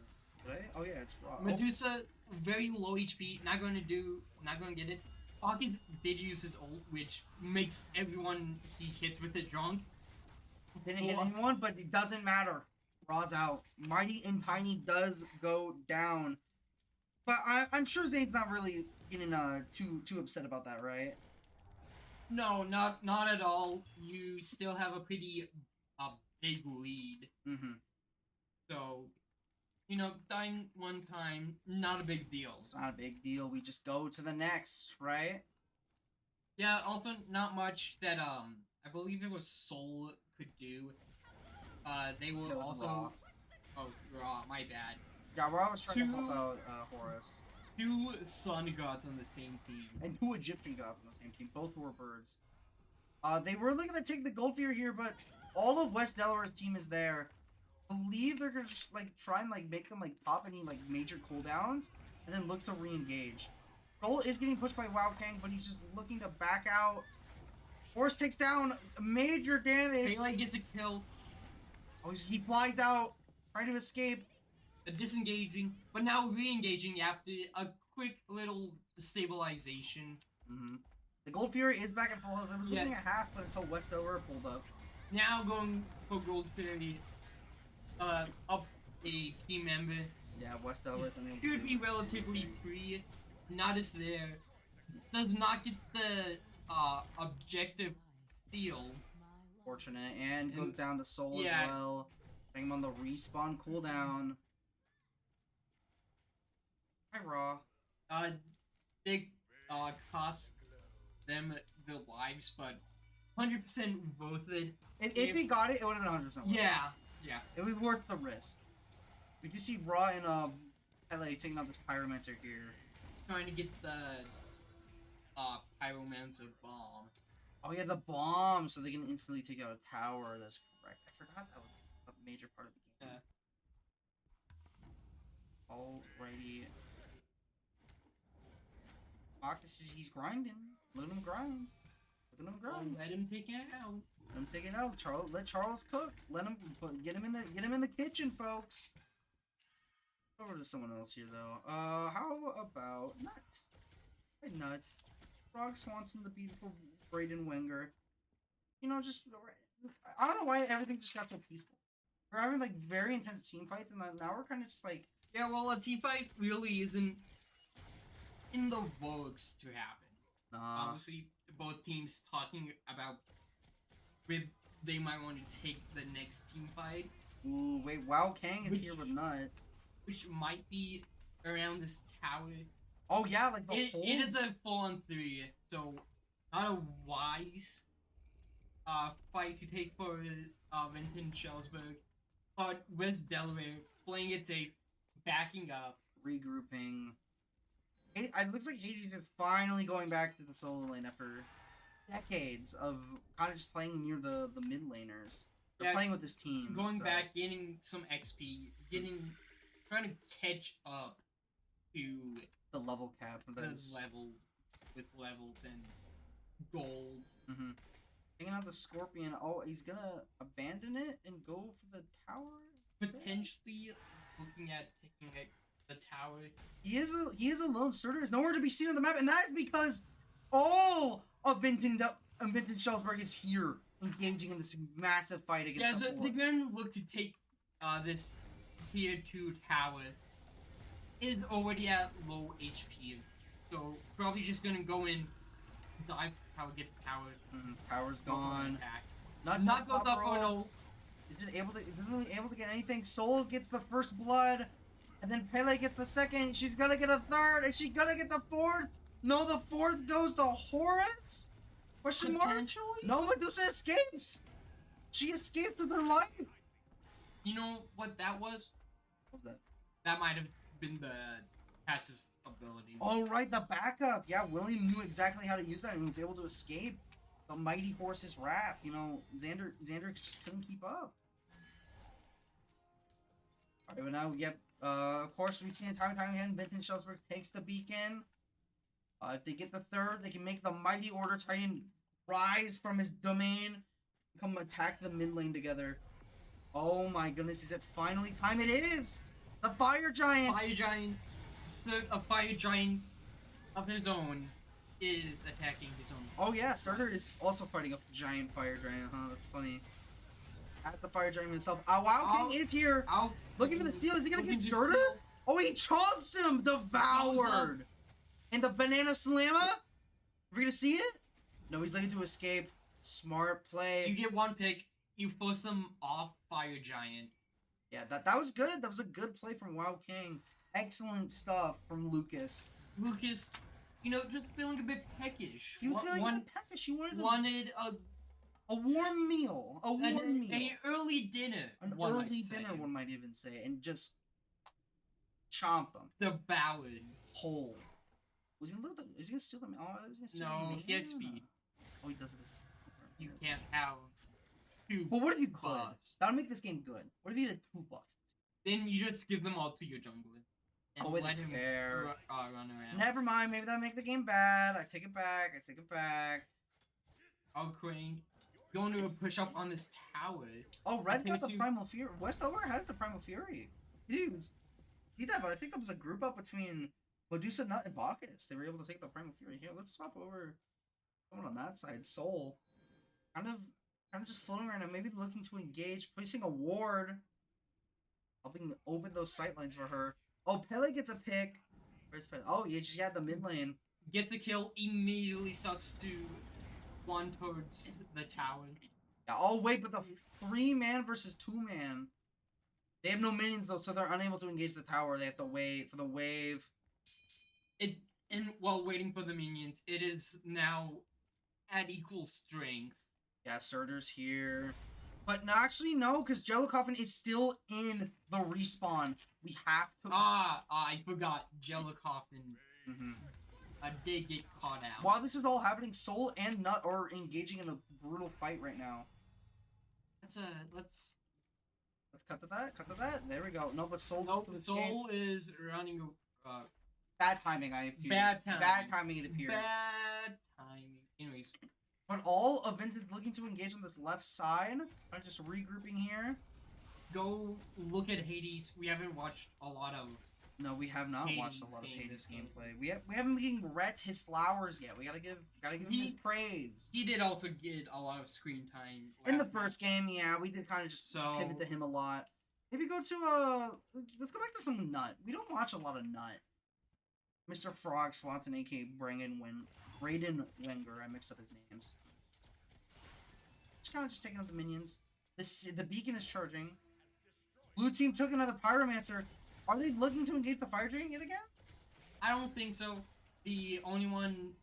Did I? Oh yeah, it's raw. Medusa, very low HP. Not going to get it. Hawkins did use his ult, which makes everyone he hits with it drunk. Didn't hit anyone, but it doesn't matter. Raw's out. Mighty and Tiny does go down. But I'm sure Zane's not really getting too upset about that, right? No, not at all. You still have a pretty big lead. Mm-hmm. So, dying one time, not a big deal. It's not a big deal. We just go to the next, right? Yeah, also not much that I believe it was Soul could do. They will also Raw. Oh, Raw, my bad. Yeah, Raw was trying to help out Horus. 2 sun gods on the same team. And 2 Egyptian gods on the same team. Both were birds. They were looking to take the gold fear here, but all of West Delaware's team is there. I believe they're gonna just like try and like make them like pop any like major cooldowns and then look to re-engage. Soul is getting pushed by Wow Kang, but he's just looking to back out. Horse takes down major damage. Pele gets a kill. Oh, he flies out, trying to escape. Disengaging, but now re-engaging after a quick little stabilization. Mm-hmm. The Gold Fury is back at full health. It was losing a half, but until West Delaware pulled up. Now going for Gold Fury, up a team member. Yeah, West Delaware should be relatively free. Not as there. Does not get the objective steal. Fortunate, and goes down to Soul as well. Putting him on the respawn cooldown. Hi, Raw. They cost them the lives, but 100% worth it. If he got it, it would have been 100% worth it. Yeah. It was worth the risk. We do see Raw and LA taking out this Pyromancer here. Trying to get the Pyromancer bomb. Oh yeah, the bomb, so they can instantly take out a tower. That's correct. I forgot that was a major part of the game. Alrighty. Marcus, he's grinding. Let him grind. Let him grind. Let him take it out. Let him take it out. Charles, let Charles cook. Let him get him in the kitchen, folks. Over to someone else here though. How about Nuts? Hey, Nuts. Frog Swanson, the beautiful Braden Wenger. You know, just I don't know why everything just got so peaceful. We're having like very intense team fights, and now we're kind of just like. Yeah, well, a team fight really isn't in the works to happen. Obviously, both teams talking about they might want to take the next team fight. Ooh, wait, Wow Kang is here with Nut. Which might be around this tower. Oh yeah, like the whole... It is a 4-on-3, so not a wise fight to take for Vinton-Shellsburg. But West Delaware playing it safe, backing up. Regrouping. It looks like Hades is finally going back to the solo lane after decades of kind of just playing near the mid laners. They're playing with this team. Going back, gaining some XP, trying to catch up to the level cap. Level with levels and gold. Mm-hmm. Taking out the Scorpion. Oh, he's gonna abandon it and go for the tower? Potentially looking at taking the tower. He is alone. Surtur is nowhere to be seen on the map, and that is because all of Vinton-Shellsburg is here, engaging in this massive fight against the they're gonna look to take this tier 2 tower. Is already at low HP, so probably just gonna go in, dive tower, get the tower. Power's gone. Not go up for no. Isn't really able to get anything. Soul gets the first blood, and then Pele gets the second. She's gonna get a third. Is she gonna get the fourth? No, the fourth goes to Horus? Question mark? No, Medusa escapes. She escaped with her life. You know what that was? What was that? That might have been the passive ability. Oh, right, the backup. Yeah, William knew exactly how to use that and he was able to escape the mighty horse's wrath. You know, Xander just couldn't keep up. Alright, but now we get, of course, we've seen it time and time again. Vinton-Shellsburg takes the beacon. If they get the third, they can make the mighty Order Titan rise from his domain and come attack the mid lane together. Oh my goodness, is it finally time? It is! The Fire Giant! A Fire Giant of his own is attacking his own. Oh yeah, Surtur is also fighting a giant Fire Giant, huh? That's funny. As the Fire Giant himself. Wow King is here! Looking for the steal, is he gonna get Surtur? Oh, he chomps him! Devoured! And the Banana Slammer? Are we gonna see it? No, he's looking to escape. Smart play. You get one pick, you force them off Fire Giant. Yeah, that was good. That was a good play from Wow King. Excellent stuff from Lucas. Lucas, you know, just feeling a bit peckish. He was feeling a bit peckish. He wanted a warm meal. A warm meal. An early dinner. One might even say. And just chomp them. Devoured. Whole. Was he gonna is he gonna steal them? Oh, I was gonna steal No, he has speed. Oh, he does it. You can't have two. But what if you could? buffs. That'll make this game good. What if you had 2 buffs? Then you just give them all to your jungler. And let him run around. Never mind. Maybe that'll make the game bad. I take it back. Crane, going to push up on this tower. Oh, Red got the Primal Fury. West Delaware has the Primal Fury. He didn't see that, but I think that was a group up between Medusa, Nut, and Bacchus. They were able to take the Primal Fury. Here, let's swap over someone on that side. Soul. Kind of just floating around and maybe looking to engage, placing a ward. Helping open those sightlines for her. Oh, Pele gets a pick. Where's Pele? Oh, yeah, she had the mid lane. Gets the kill, immediately starts to run towards the tower. Yeah, oh, wait, but the 3-man versus 2-man. They have no minions, though, so they're unable to engage the tower. They have to wait for the wave. And while waiting for the minions, it is now at equal strength. Yeah, Surtur's here. But no, actually, no, because Jello Coffin is still in the respawn. We have to. I forgot. Jello Coffin did get caught out. While this is all happening, Soul and Nut are engaging in a brutal fight right now. Let's cut to that. Cut to that. There we go. No, but Soul. Nope, Soul is running. Bad timing. Bad timing. It appears. Bad timing. Anyways. But all of Vinton's looking to engage on this left side. I'm just regrouping here. Go look at Hades. We haven't watched a lot of. No, we have not watched a lot of Hades gameplay. We haven't given Rhett his flowers yet. We gotta give him his praise. He did also get a lot of screen time in the first game. Yeah, we did kind of just pivot to him a lot. Maybe go to let's go back to some Nut. We don't watch a lot of Nut. Mr. Frog, Swanson, aka Braden Wenger. I mixed up his names. Just taking out the minions. The beacon is charging. Blue team took another Pyromancer. Are they looking to engage the Fire Giant yet again? I don't think so. The only one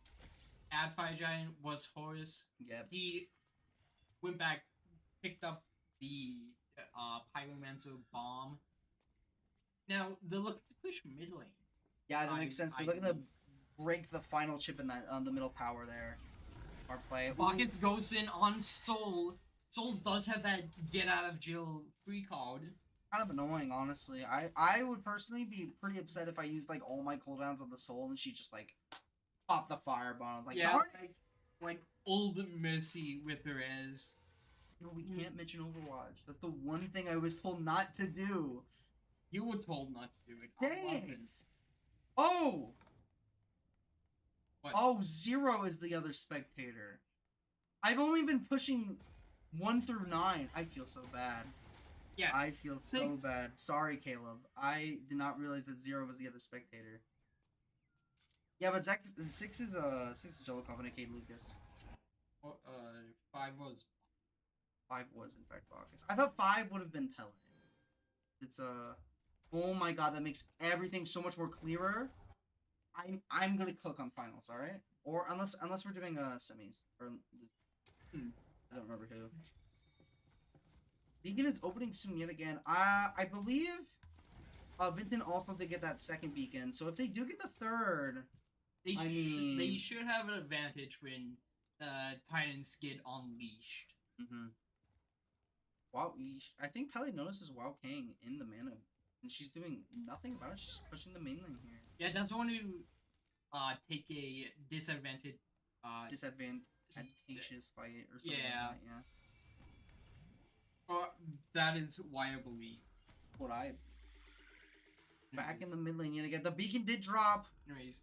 at Fire Giant was Horus. Yep. He went back, picked up the Pyromancer bomb. Now they're looking to push mid lane. Yeah, that makes sense. They're looking to break the final chip in that the middle tower there. Our play. Buckets goes in on Soul. Soul does have that get out of jail free card. Kind of annoying, honestly. I would personally be pretty upset if I used like all my cooldowns on the Soul and she just like popped the firebomb. Like, yeah, like old Mercy with her as. No, we can't mention Overwatch. That's the one thing I was told not to do. You were told not to do it. Dang. Oh! What? Oh, Zero is the other spectator. I've only been pushing 1 through 9. I feel so bad. Yeah. I feel so bad. Sorry, Caleb. I did not realize that 0 was the other spectator. Yeah, but 6 is Jello Coffin, aka Lucas. 5 was. 5 was in fact Bacchus. I thought 5 would have been Pele. It's oh my god, that makes everything so much more clearer. I'm gonna cook on finals, all right? Or unless we're doing semis or I don't remember who. Beacon is opening soon yet again. I believe Vinton also did get that second beacon. So if they do get the third, they should have an advantage when Titans get unleashed. Wow, I think Pele notices Wow Kang in the mana, and she's doing nothing about it. She's just pushing the main lane here. Yeah, doesn't want to take a disadvantageous fight or something. Yeah, like that, that is why I believe. What I back in the mid lane yet again. The beacon did drop. Anyways,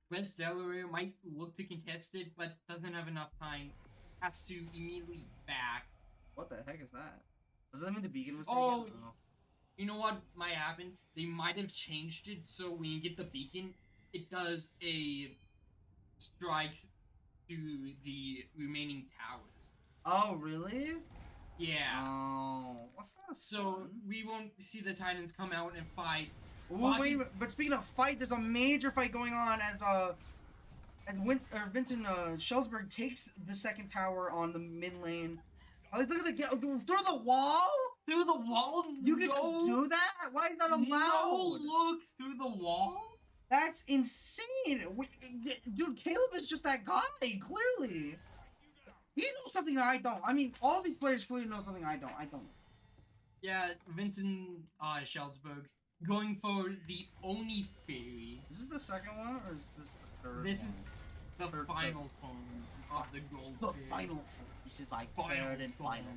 West Delaware might look to contest it, but doesn't have enough time. Has to immediately back. What the heck is that? Does that mean the beacon was taken? taken? You know what might happen? They might have changed it so when you get the beacon, it does a strike to the remaining towers. Oh, really? Yeah. Oh, what's that? So we won't see the Titans come out and fight. Ooh, wait a minute. But speaking of fight, there's a major fight going on as Vinton-Shellsburg takes the second tower on the mid lane. Oh, he's looking to get through the wall? Through the wall? You can do that? Why is that allowed? No look through the wall? That's insane. Dude, Caleb is just that guy, clearly. He knows something that I don't. I mean, all these players clearly know something I don't. I don't. Yeah, Vinton-Shellsburg going for the Oni Fairy. Is this the second one, or is this the third This one? is the final form of the gold fairy. Final form. This is my third and final.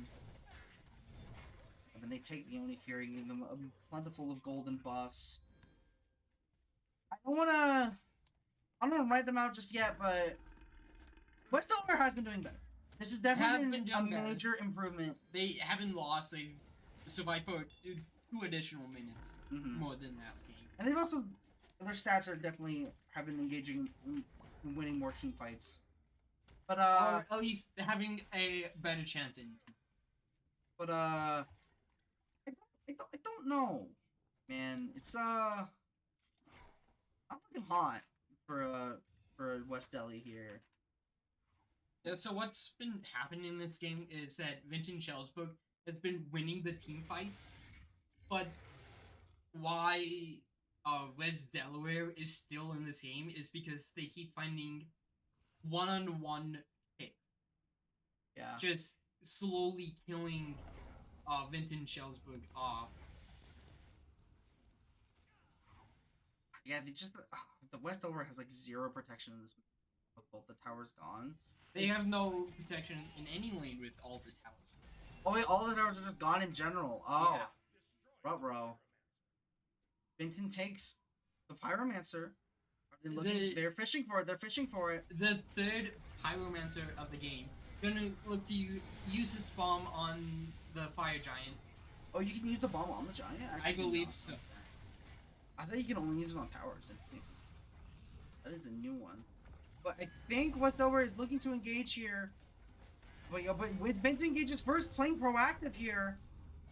And then they take the Oni Fury and give them a plentiful of golden buffs. I don't wanna write them out just yet, but West Delaware has been doing better. This is definitely a major improvement. They haven't lost. They survived for 2 additional minutes more than last game. And they've also, their stats are definitely have been engaging in winning more team fights. But or at least having a better chance in. But I don't know, man. It's I'm looking hot for West Delhi here. Yeah, so what's been happening in this game is that Vinton-Shellsburg has been winning the team fights, but why West Delaware is still in this game is because they keep finding one-on-one hits. Yeah. Just slowly killing Vinton-Shellsburg off. Yeah, they just the West Delaware has like 0 protection in this with both the towers gone. They have no protection in any lane with all the towers. Oh wait, all the towers are just gone in general. Oh. Yeah. Ruh-roh. Vinton takes the Pyromancer. Are they looking? They're fishing for it. They're fishing for it. The third Pyromancer of the game. Gonna look to use his bomb on the Fire Giant. Oh, you can use the bomb on the Giant? I believe so. I thought you can only use it on towers. That is a new one. But I think West Delaware is looking to engage here. But with Vinton engages first, playing proactive here.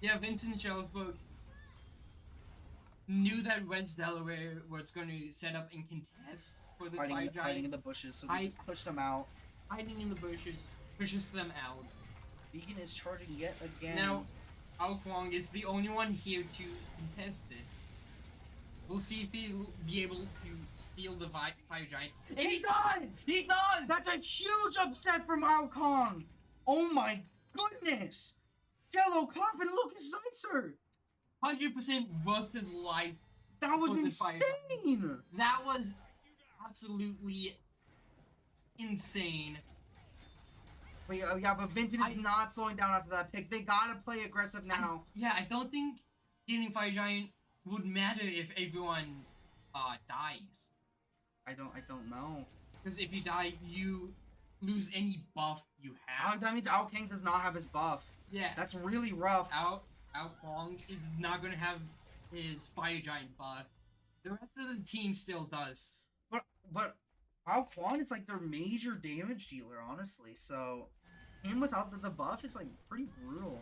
Yeah, Vinton-Shellsburg knew that West Delaware was going to set up and contest for the Fire Giant. Hiding in the bushes, so they just pushed them out. Hiding in the bushes, pushes them out. Beacon is charging yet again. Now, Ao Kwong is the only one here to contest it. We'll see if he'll be able to steal the Fire Giant. And he does! He does! That's a huge upset from Ao Kwong! Oh my goodness! Jello Clop and Lucas Zeitzer! 100% worth his life. That was insane! That was absolutely insane. But yeah, but Vinton is not slowing down after that pick. They gotta play aggressive now. I don't think getting Fire Giant would matter if everyone dies. I don't know. Because if you die, you lose any buff you have. That means Ao Kang does not have his buff. Yeah. That's really rough. Ao Kwong is not gonna have his Fire Giant buff. The rest of the team still does. But Ao Kwong is like their major damage dealer, honestly. So him without the buff is like pretty brutal.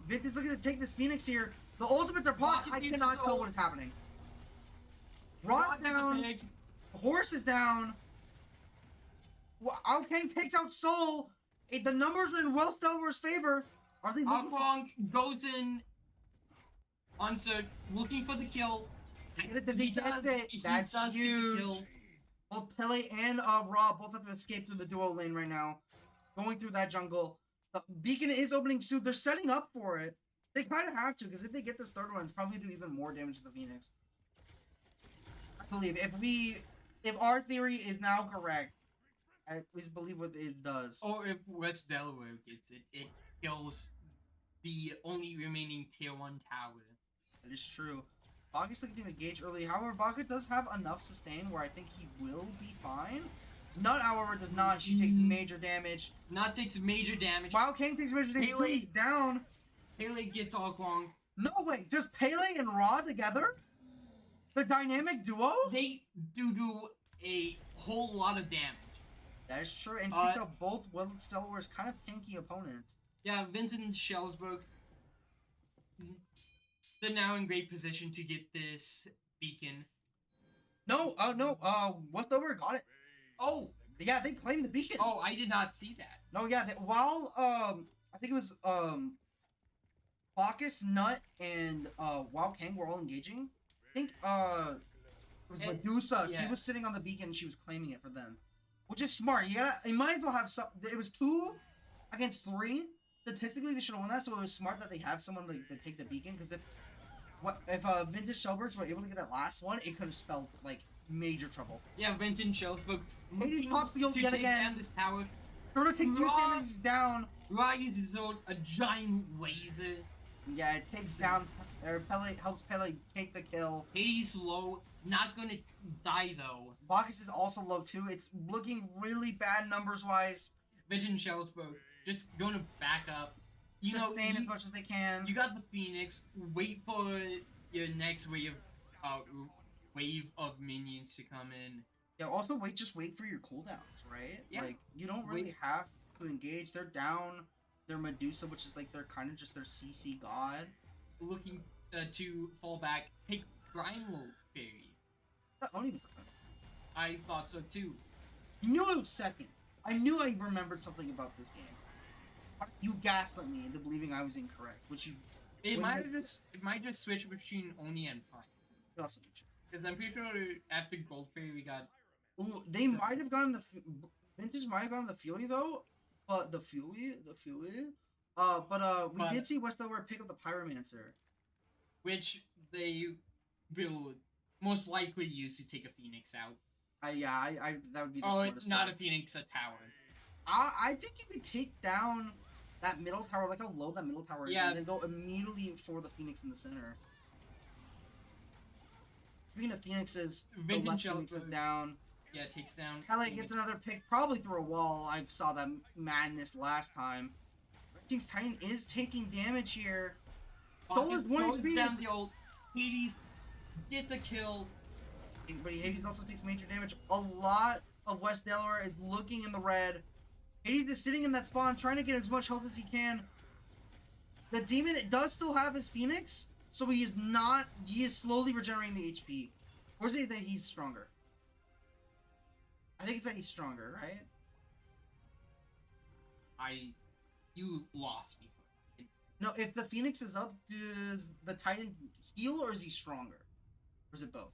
Vint is looking to take this Phoenix here. The ultimates are blocked. I cannot tell what is happening. Rock down. Horse is down. Ao Kang takes out Soul. The numbers are in West Delaware's favor. Are they looking? Ao Kwong goes in answered, looking for the kill. That's huge. Both Pele and Rob both have to escape through the duo lane right now. Going through that jungle. The Beacon is opening soon. They're setting up for it. They kind of have to, because if they get this third one, it's probably do even more damage to the Phoenix. I believe if our theory is now correct, I at least believe what it does. Or if West Delaware gets it, it kills the only remaining tier 1 tower. That is true. Baka's looking to engage early. However, Baka does have enough sustain where I think he will be fine. Nut, however, does not. She takes major damage. Nut takes major damage. Wow, Kang takes major damage. He's down. Pele gets Ao Kwong. No way, just Pele and Ra together? The dynamic duo? They do a whole lot of damage. That is true, and takes out both West Delaware's kind of tanky opponents. Yeah, Vinton-Shellsburg. They're now in great position to get this beacon. No, West Delaware got it. Oh! Yeah, they claimed the beacon. Oh, I did not see that. No, yeah, while, I think it was, Bacchus, Nut, and, Wild Kang were all engaging. I think, it was Medusa. Yeah. He was sitting on the beacon and she was claiming it for them. Which is smart. You might as well have some, it was 2 against 3. Statistically, they should have won that, so it was smart that they have someone to take the beacon, because if Vinton-Shellsburg were able to get that last one, it could have spelled, like, major trouble. Yeah, Vinton-Shellsburg pops the ult yet again. Down this tower. Turtle takes 2 damage down. Ra uses a giant laser. Yeah, it takes down, Pele helps Pele take the kill. Hades low, not gonna die though. Bacchus is also low too. It's looking really bad numbers-wise. Vinton-Shellsburg just gonna back up. Sustain as much as they can. You got the Phoenix. Wait for your next wave of minions to come in. Yeah. Also, just wait for your cooldowns, right? Yeah. Like you don't really have to engage. They're down. They're Medusa, which is like they're kind of just their CC god. Looking to fall back. Take Primal Fairy. Oni was the first. I thought so too. You knew it was second. I knew I remembered something about this game. You gaslit me into believing I was incorrect, which you. It might just switch between Oni and Prime. Because I'm pretty sure after Gold Fairy we got. Ooh, they might have gotten the Vintage might have gotten the Fury though, but the Fury. We did see West Delaware pick up the Pyromancer, which they will most likely use to take a Phoenix out. I that would be. The not bet. a Phoenix, a tower. I think you could take down that middle tower, like how low that middle tower is, and then go immediately for the Phoenix in the center. Speaking of Phoenixes, Vinton-Shellsburg is down. Yeah, takes down. Kelly gets another pick, probably through a wall. I saw that madness last time. Red Team's Titan is taking damage here. Solar's 1 HP. Down the old Hades gets a kill. But Hades also takes major damage. A lot of West Delaware is looking in the red. Hades is sitting in that spawn, trying to get as much health as he can. The demon does still have his Phoenix, so he is not. He is slowly regenerating the HP. Or is it that he's stronger? I think it's that he's stronger, right? You lost me. No, if the Phoenix is up, does the Titan heal or is he stronger? Or is it both?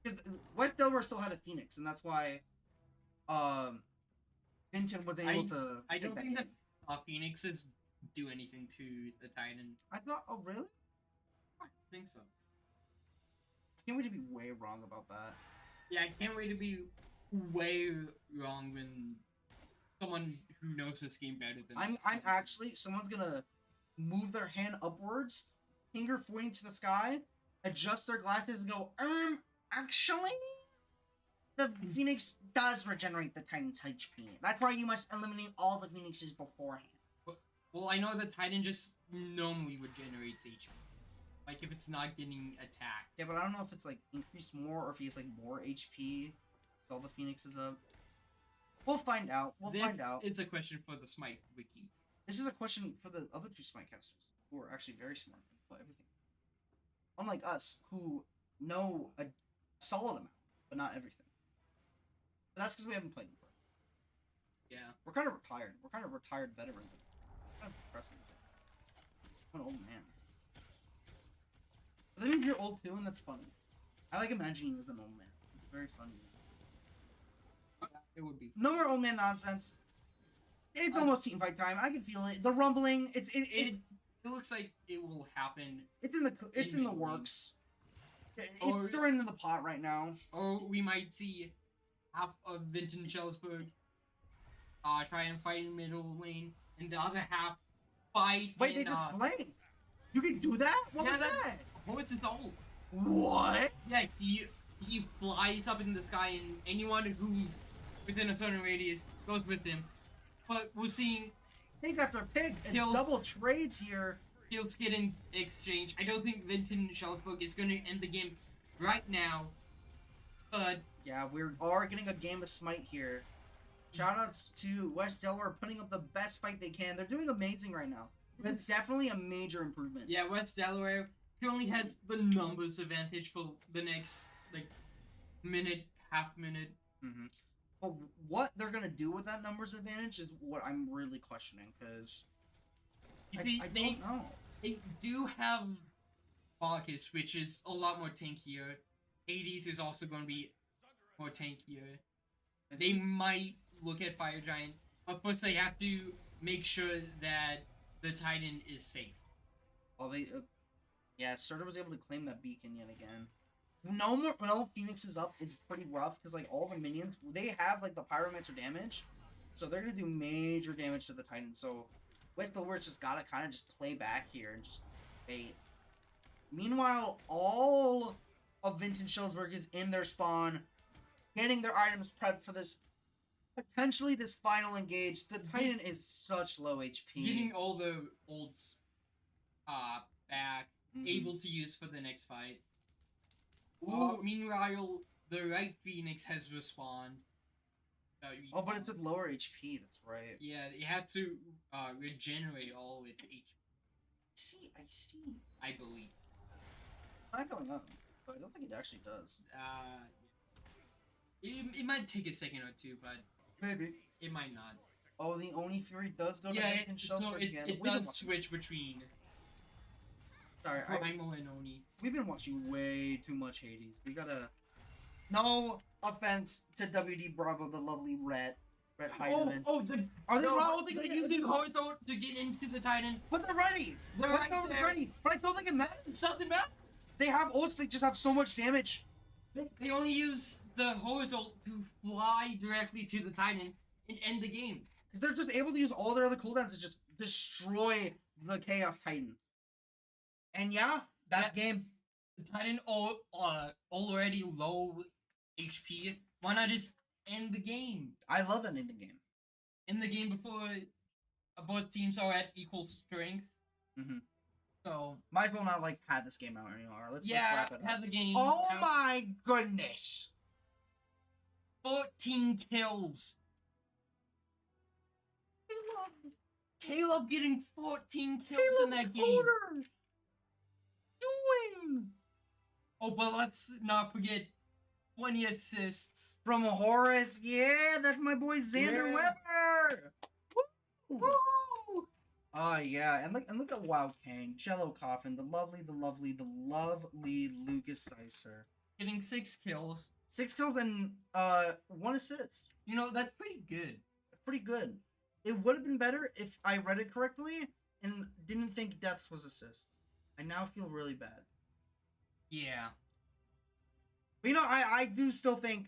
Because West Delaware still had a Phoenix, and that's why Vinton was able to. I don't think that Phoenixes do anything to the Titan. I thought, oh really? I think so. I can't wait to be way wrong about that. Yeah, I can't wait to be way wrong when someone who knows this game better than I'm actually, someone's gonna move their hand upwards, finger pointing to the sky, adjust their glasses and go, actually, the Phoenix does regenerate the Titan's HP. That's why you must eliminate all the Phoenixes beforehand. Well, I know the Titan just normally regenerates HP. Like, if it's not getting attacked. Yeah, but I don't know if it's, like, increased more or if he has, like, more HP with all the Phoenixes up. We'll find out. We'll find out. It's a question for the Smite wiki. This is a question for the other two Smite casters, who are actually very smart and play everything. Unlike us, who know a solid amount, but not everything. But that's because we haven't played before. Yeah. We're kind of retired. We're kind of retired veterans. Kind of depressing. I'm an old man. But that means you're old too, and that's funny. I like imagining you as an old man. It's very funny. It would be. No more old man nonsense. It's almost team fight time. I can feel it. The rumbling. It looks like it will happen. It's in the works. They're in the pot right now. Or we might see half of Vinton-Shellsburg try and fight in middle lane, and the other half fight. Wait, they just played. You can do that? What was that? Horse is old. What? Yeah, he flies up in the sky, and anyone who's within a certain radius goes with him. But we're seeing they got their pick and double trades here. Kills get in exchange. I don't think Vinton-Shellsburg is going to end the game right now. But yeah, we are getting a game of Smite here. Shoutouts to West Delaware putting up the best fight they can. They're doing amazing right now. It's definitely a major improvement. Yeah, West Delaware currently has the numbers advantage for the next minute, half minute. Mm-hmm. But what they're gonna do with that numbers advantage is what I'm really questioning, because I don't know. They do have Marcus, which is a lot more tankier. Hades is also going to be more tankier. They might look at Fire Giant. Of course, they have to make sure that the Titan is safe. Well, yeah, Surtur was able to claim that beacon yet again. No Phoenix is up. It's pretty rough because like all the minions, they have like the Pyromancer damage, so they're gonna do major damage to the Titan. So West Delware's just gotta kind of just play back here and just bait. Meanwhile, all of Vinton-Shellsburg is in their spawn, getting their items prepped for this potentially this final engage. The Titan is such low HP. Getting all the olds back, able to use for the next fight. Meanwhile, the right Phoenix has respawned. But it's with lower HP, that's right. Yeah, it has to regenerate all its HP. I see. I believe. It's not going up, but I don't think it actually does. It might take a second or two, but Maybe. It might not. Oh, the Oni Fury does go to Yeah, Vinton-Shellsburg again. it We've been does watching- switch between Sorry, Primal and Oni. we've been watching way too much Hades. We gotta. No offense to WD Bravo, the lovely Red Heidemann. Are they they're using Horizon to get into the Titan? But they're ready. They're right there. ready. But I don't think it matters. It doesn't matter. They have ults. They just have so much damage. They only use the Horizon to fly directly to the Titan and end the game. Because they're just able to use all their other cooldowns to just destroy the Chaos Titan. And yeah, that's game. The Titan already low HP. Why not just end the game? I love ending the game. End the game before both teams are at equal strength. Mm-hmm. So might as well not like pad this game out anymore. Let's wrap it up. have the game. Oh my goodness! 14 kills. Caleb getting 14 kills in that game. Doing. Oh, but let's not forget 20 assists from Horace. Yeah, that's my boy Xander Weber. Woo! Oh yeah, and look at Wild King, Jello Coffin, the lovely Lucas Sicer. Getting 6 kills. 6 kills and 1 assist. You know, that's pretty good. Pretty good. It would have been better if I read it correctly and didn't think deaths was assists. I now feel really bad. Yeah. But you know, I do still think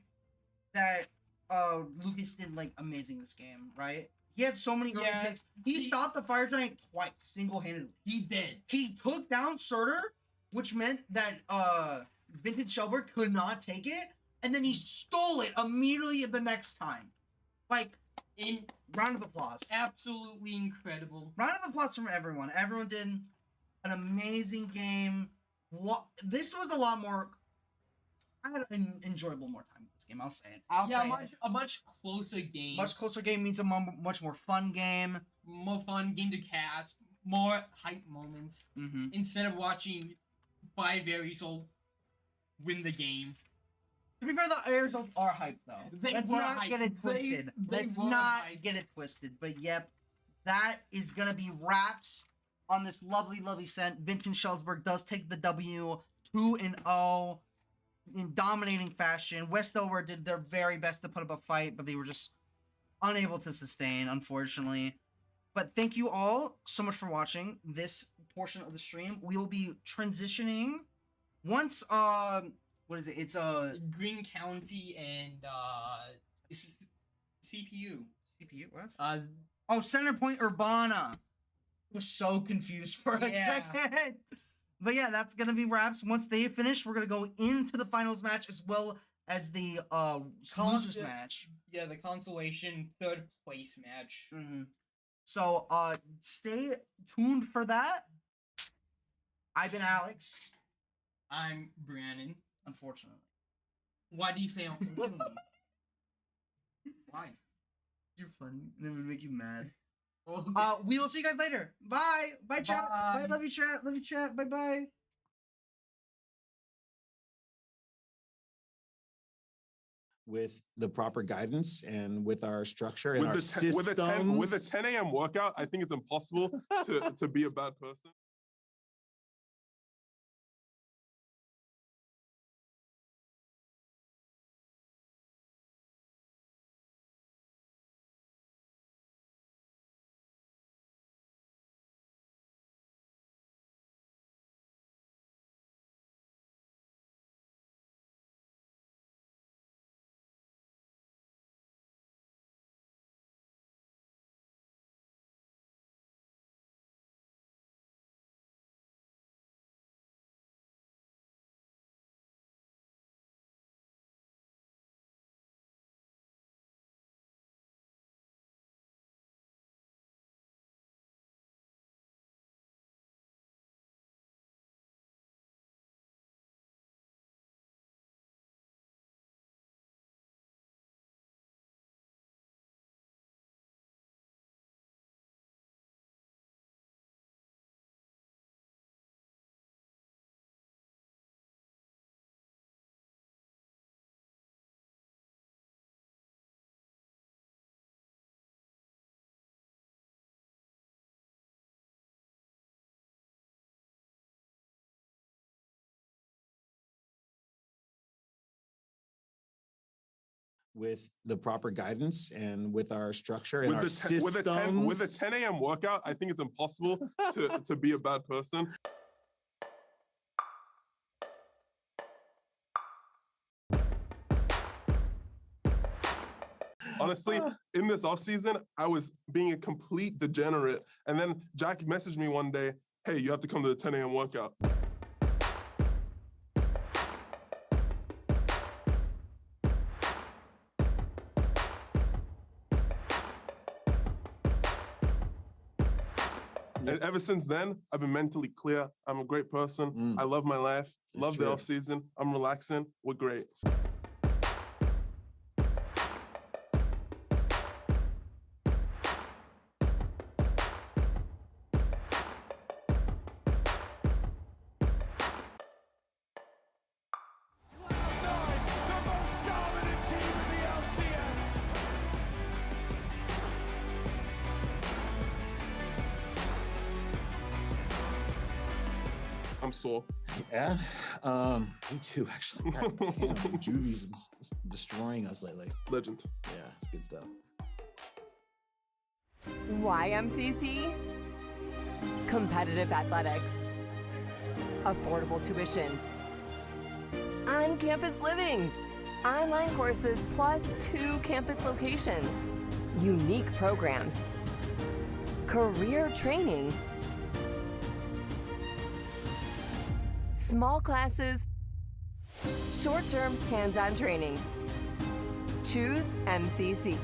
that Lucas did like amazing this game, right? He had so many early picks. He stopped the Fire Giant twice, single-handedly. He did. He took down Surtur, which meant that Vinton-Shellsburg could not take it, and then he stole it immediately the next time. Like, in round of applause. Absolutely incredible. Round of applause from everyone. Everyone did an amazing game. This was a lot more. I had an enjoyable more time with this game. I'll say it. A much closer game. Much closer game means a much more fun game. More fun game to cast. More hype moments. Mm-hmm. Instead of watching 5 Arizal win the game. To be fair, the air results are hype though. Let's not get it twisted. Let's not get it twisted. But yep, that is gonna be wraps on this lovely scent. Vinton-Shellsburg does take the W, 2-0 in dominating fashion. West Delaware did their very best to put up a fight, but they were just unable to sustain, unfortunately. But thank you all so much for watching this portion of the stream. We will be transitioning once what is it? It's Green County and CPU. CPU, what? Center Point Urbana. I was so confused for a second. But yeah, that's gonna be wraps. Once they finish, we're gonna go into the finals match as well as the losers match. Yeah, the consolation 3rd place match. Mm-hmm. So stay tuned for that. I've been Alex. I'm Brandon. Unfortunately. Why do you say unfortunately? Why? You're funny. And it would make you mad. Okay. We will see you guys later. Bye. Bye, chat. Bye. Love you, chat. Love you, chat. Bye. With the proper guidance and with our structure and our with systems. With a 10 a.m. workout, I think it's impossible to be a bad person. with the proper guidance and with our structure and With our the, systems. with a 10 a.m. workout, I think it's impossible to be a bad person. Honestly, in this off season, I was being a complete degenerate. And then Jack messaged me one day, hey, you have to come to the 10 a.m. workout. And ever since then, I've been mentally clear. I'm a great person. I love my life. Love the off season. I'm relaxing. We're great. I'm sore. Yeah, me too, actually. God damn, Juvy's destroying us lately. Legend. Yeah, it's good stuff. YMCC? Competitive athletics. Affordable tuition. On-campus living. Online courses plus 2 campus locations. Unique programs. Career training. Small classes. Short-term hands-on training. Choose MCC.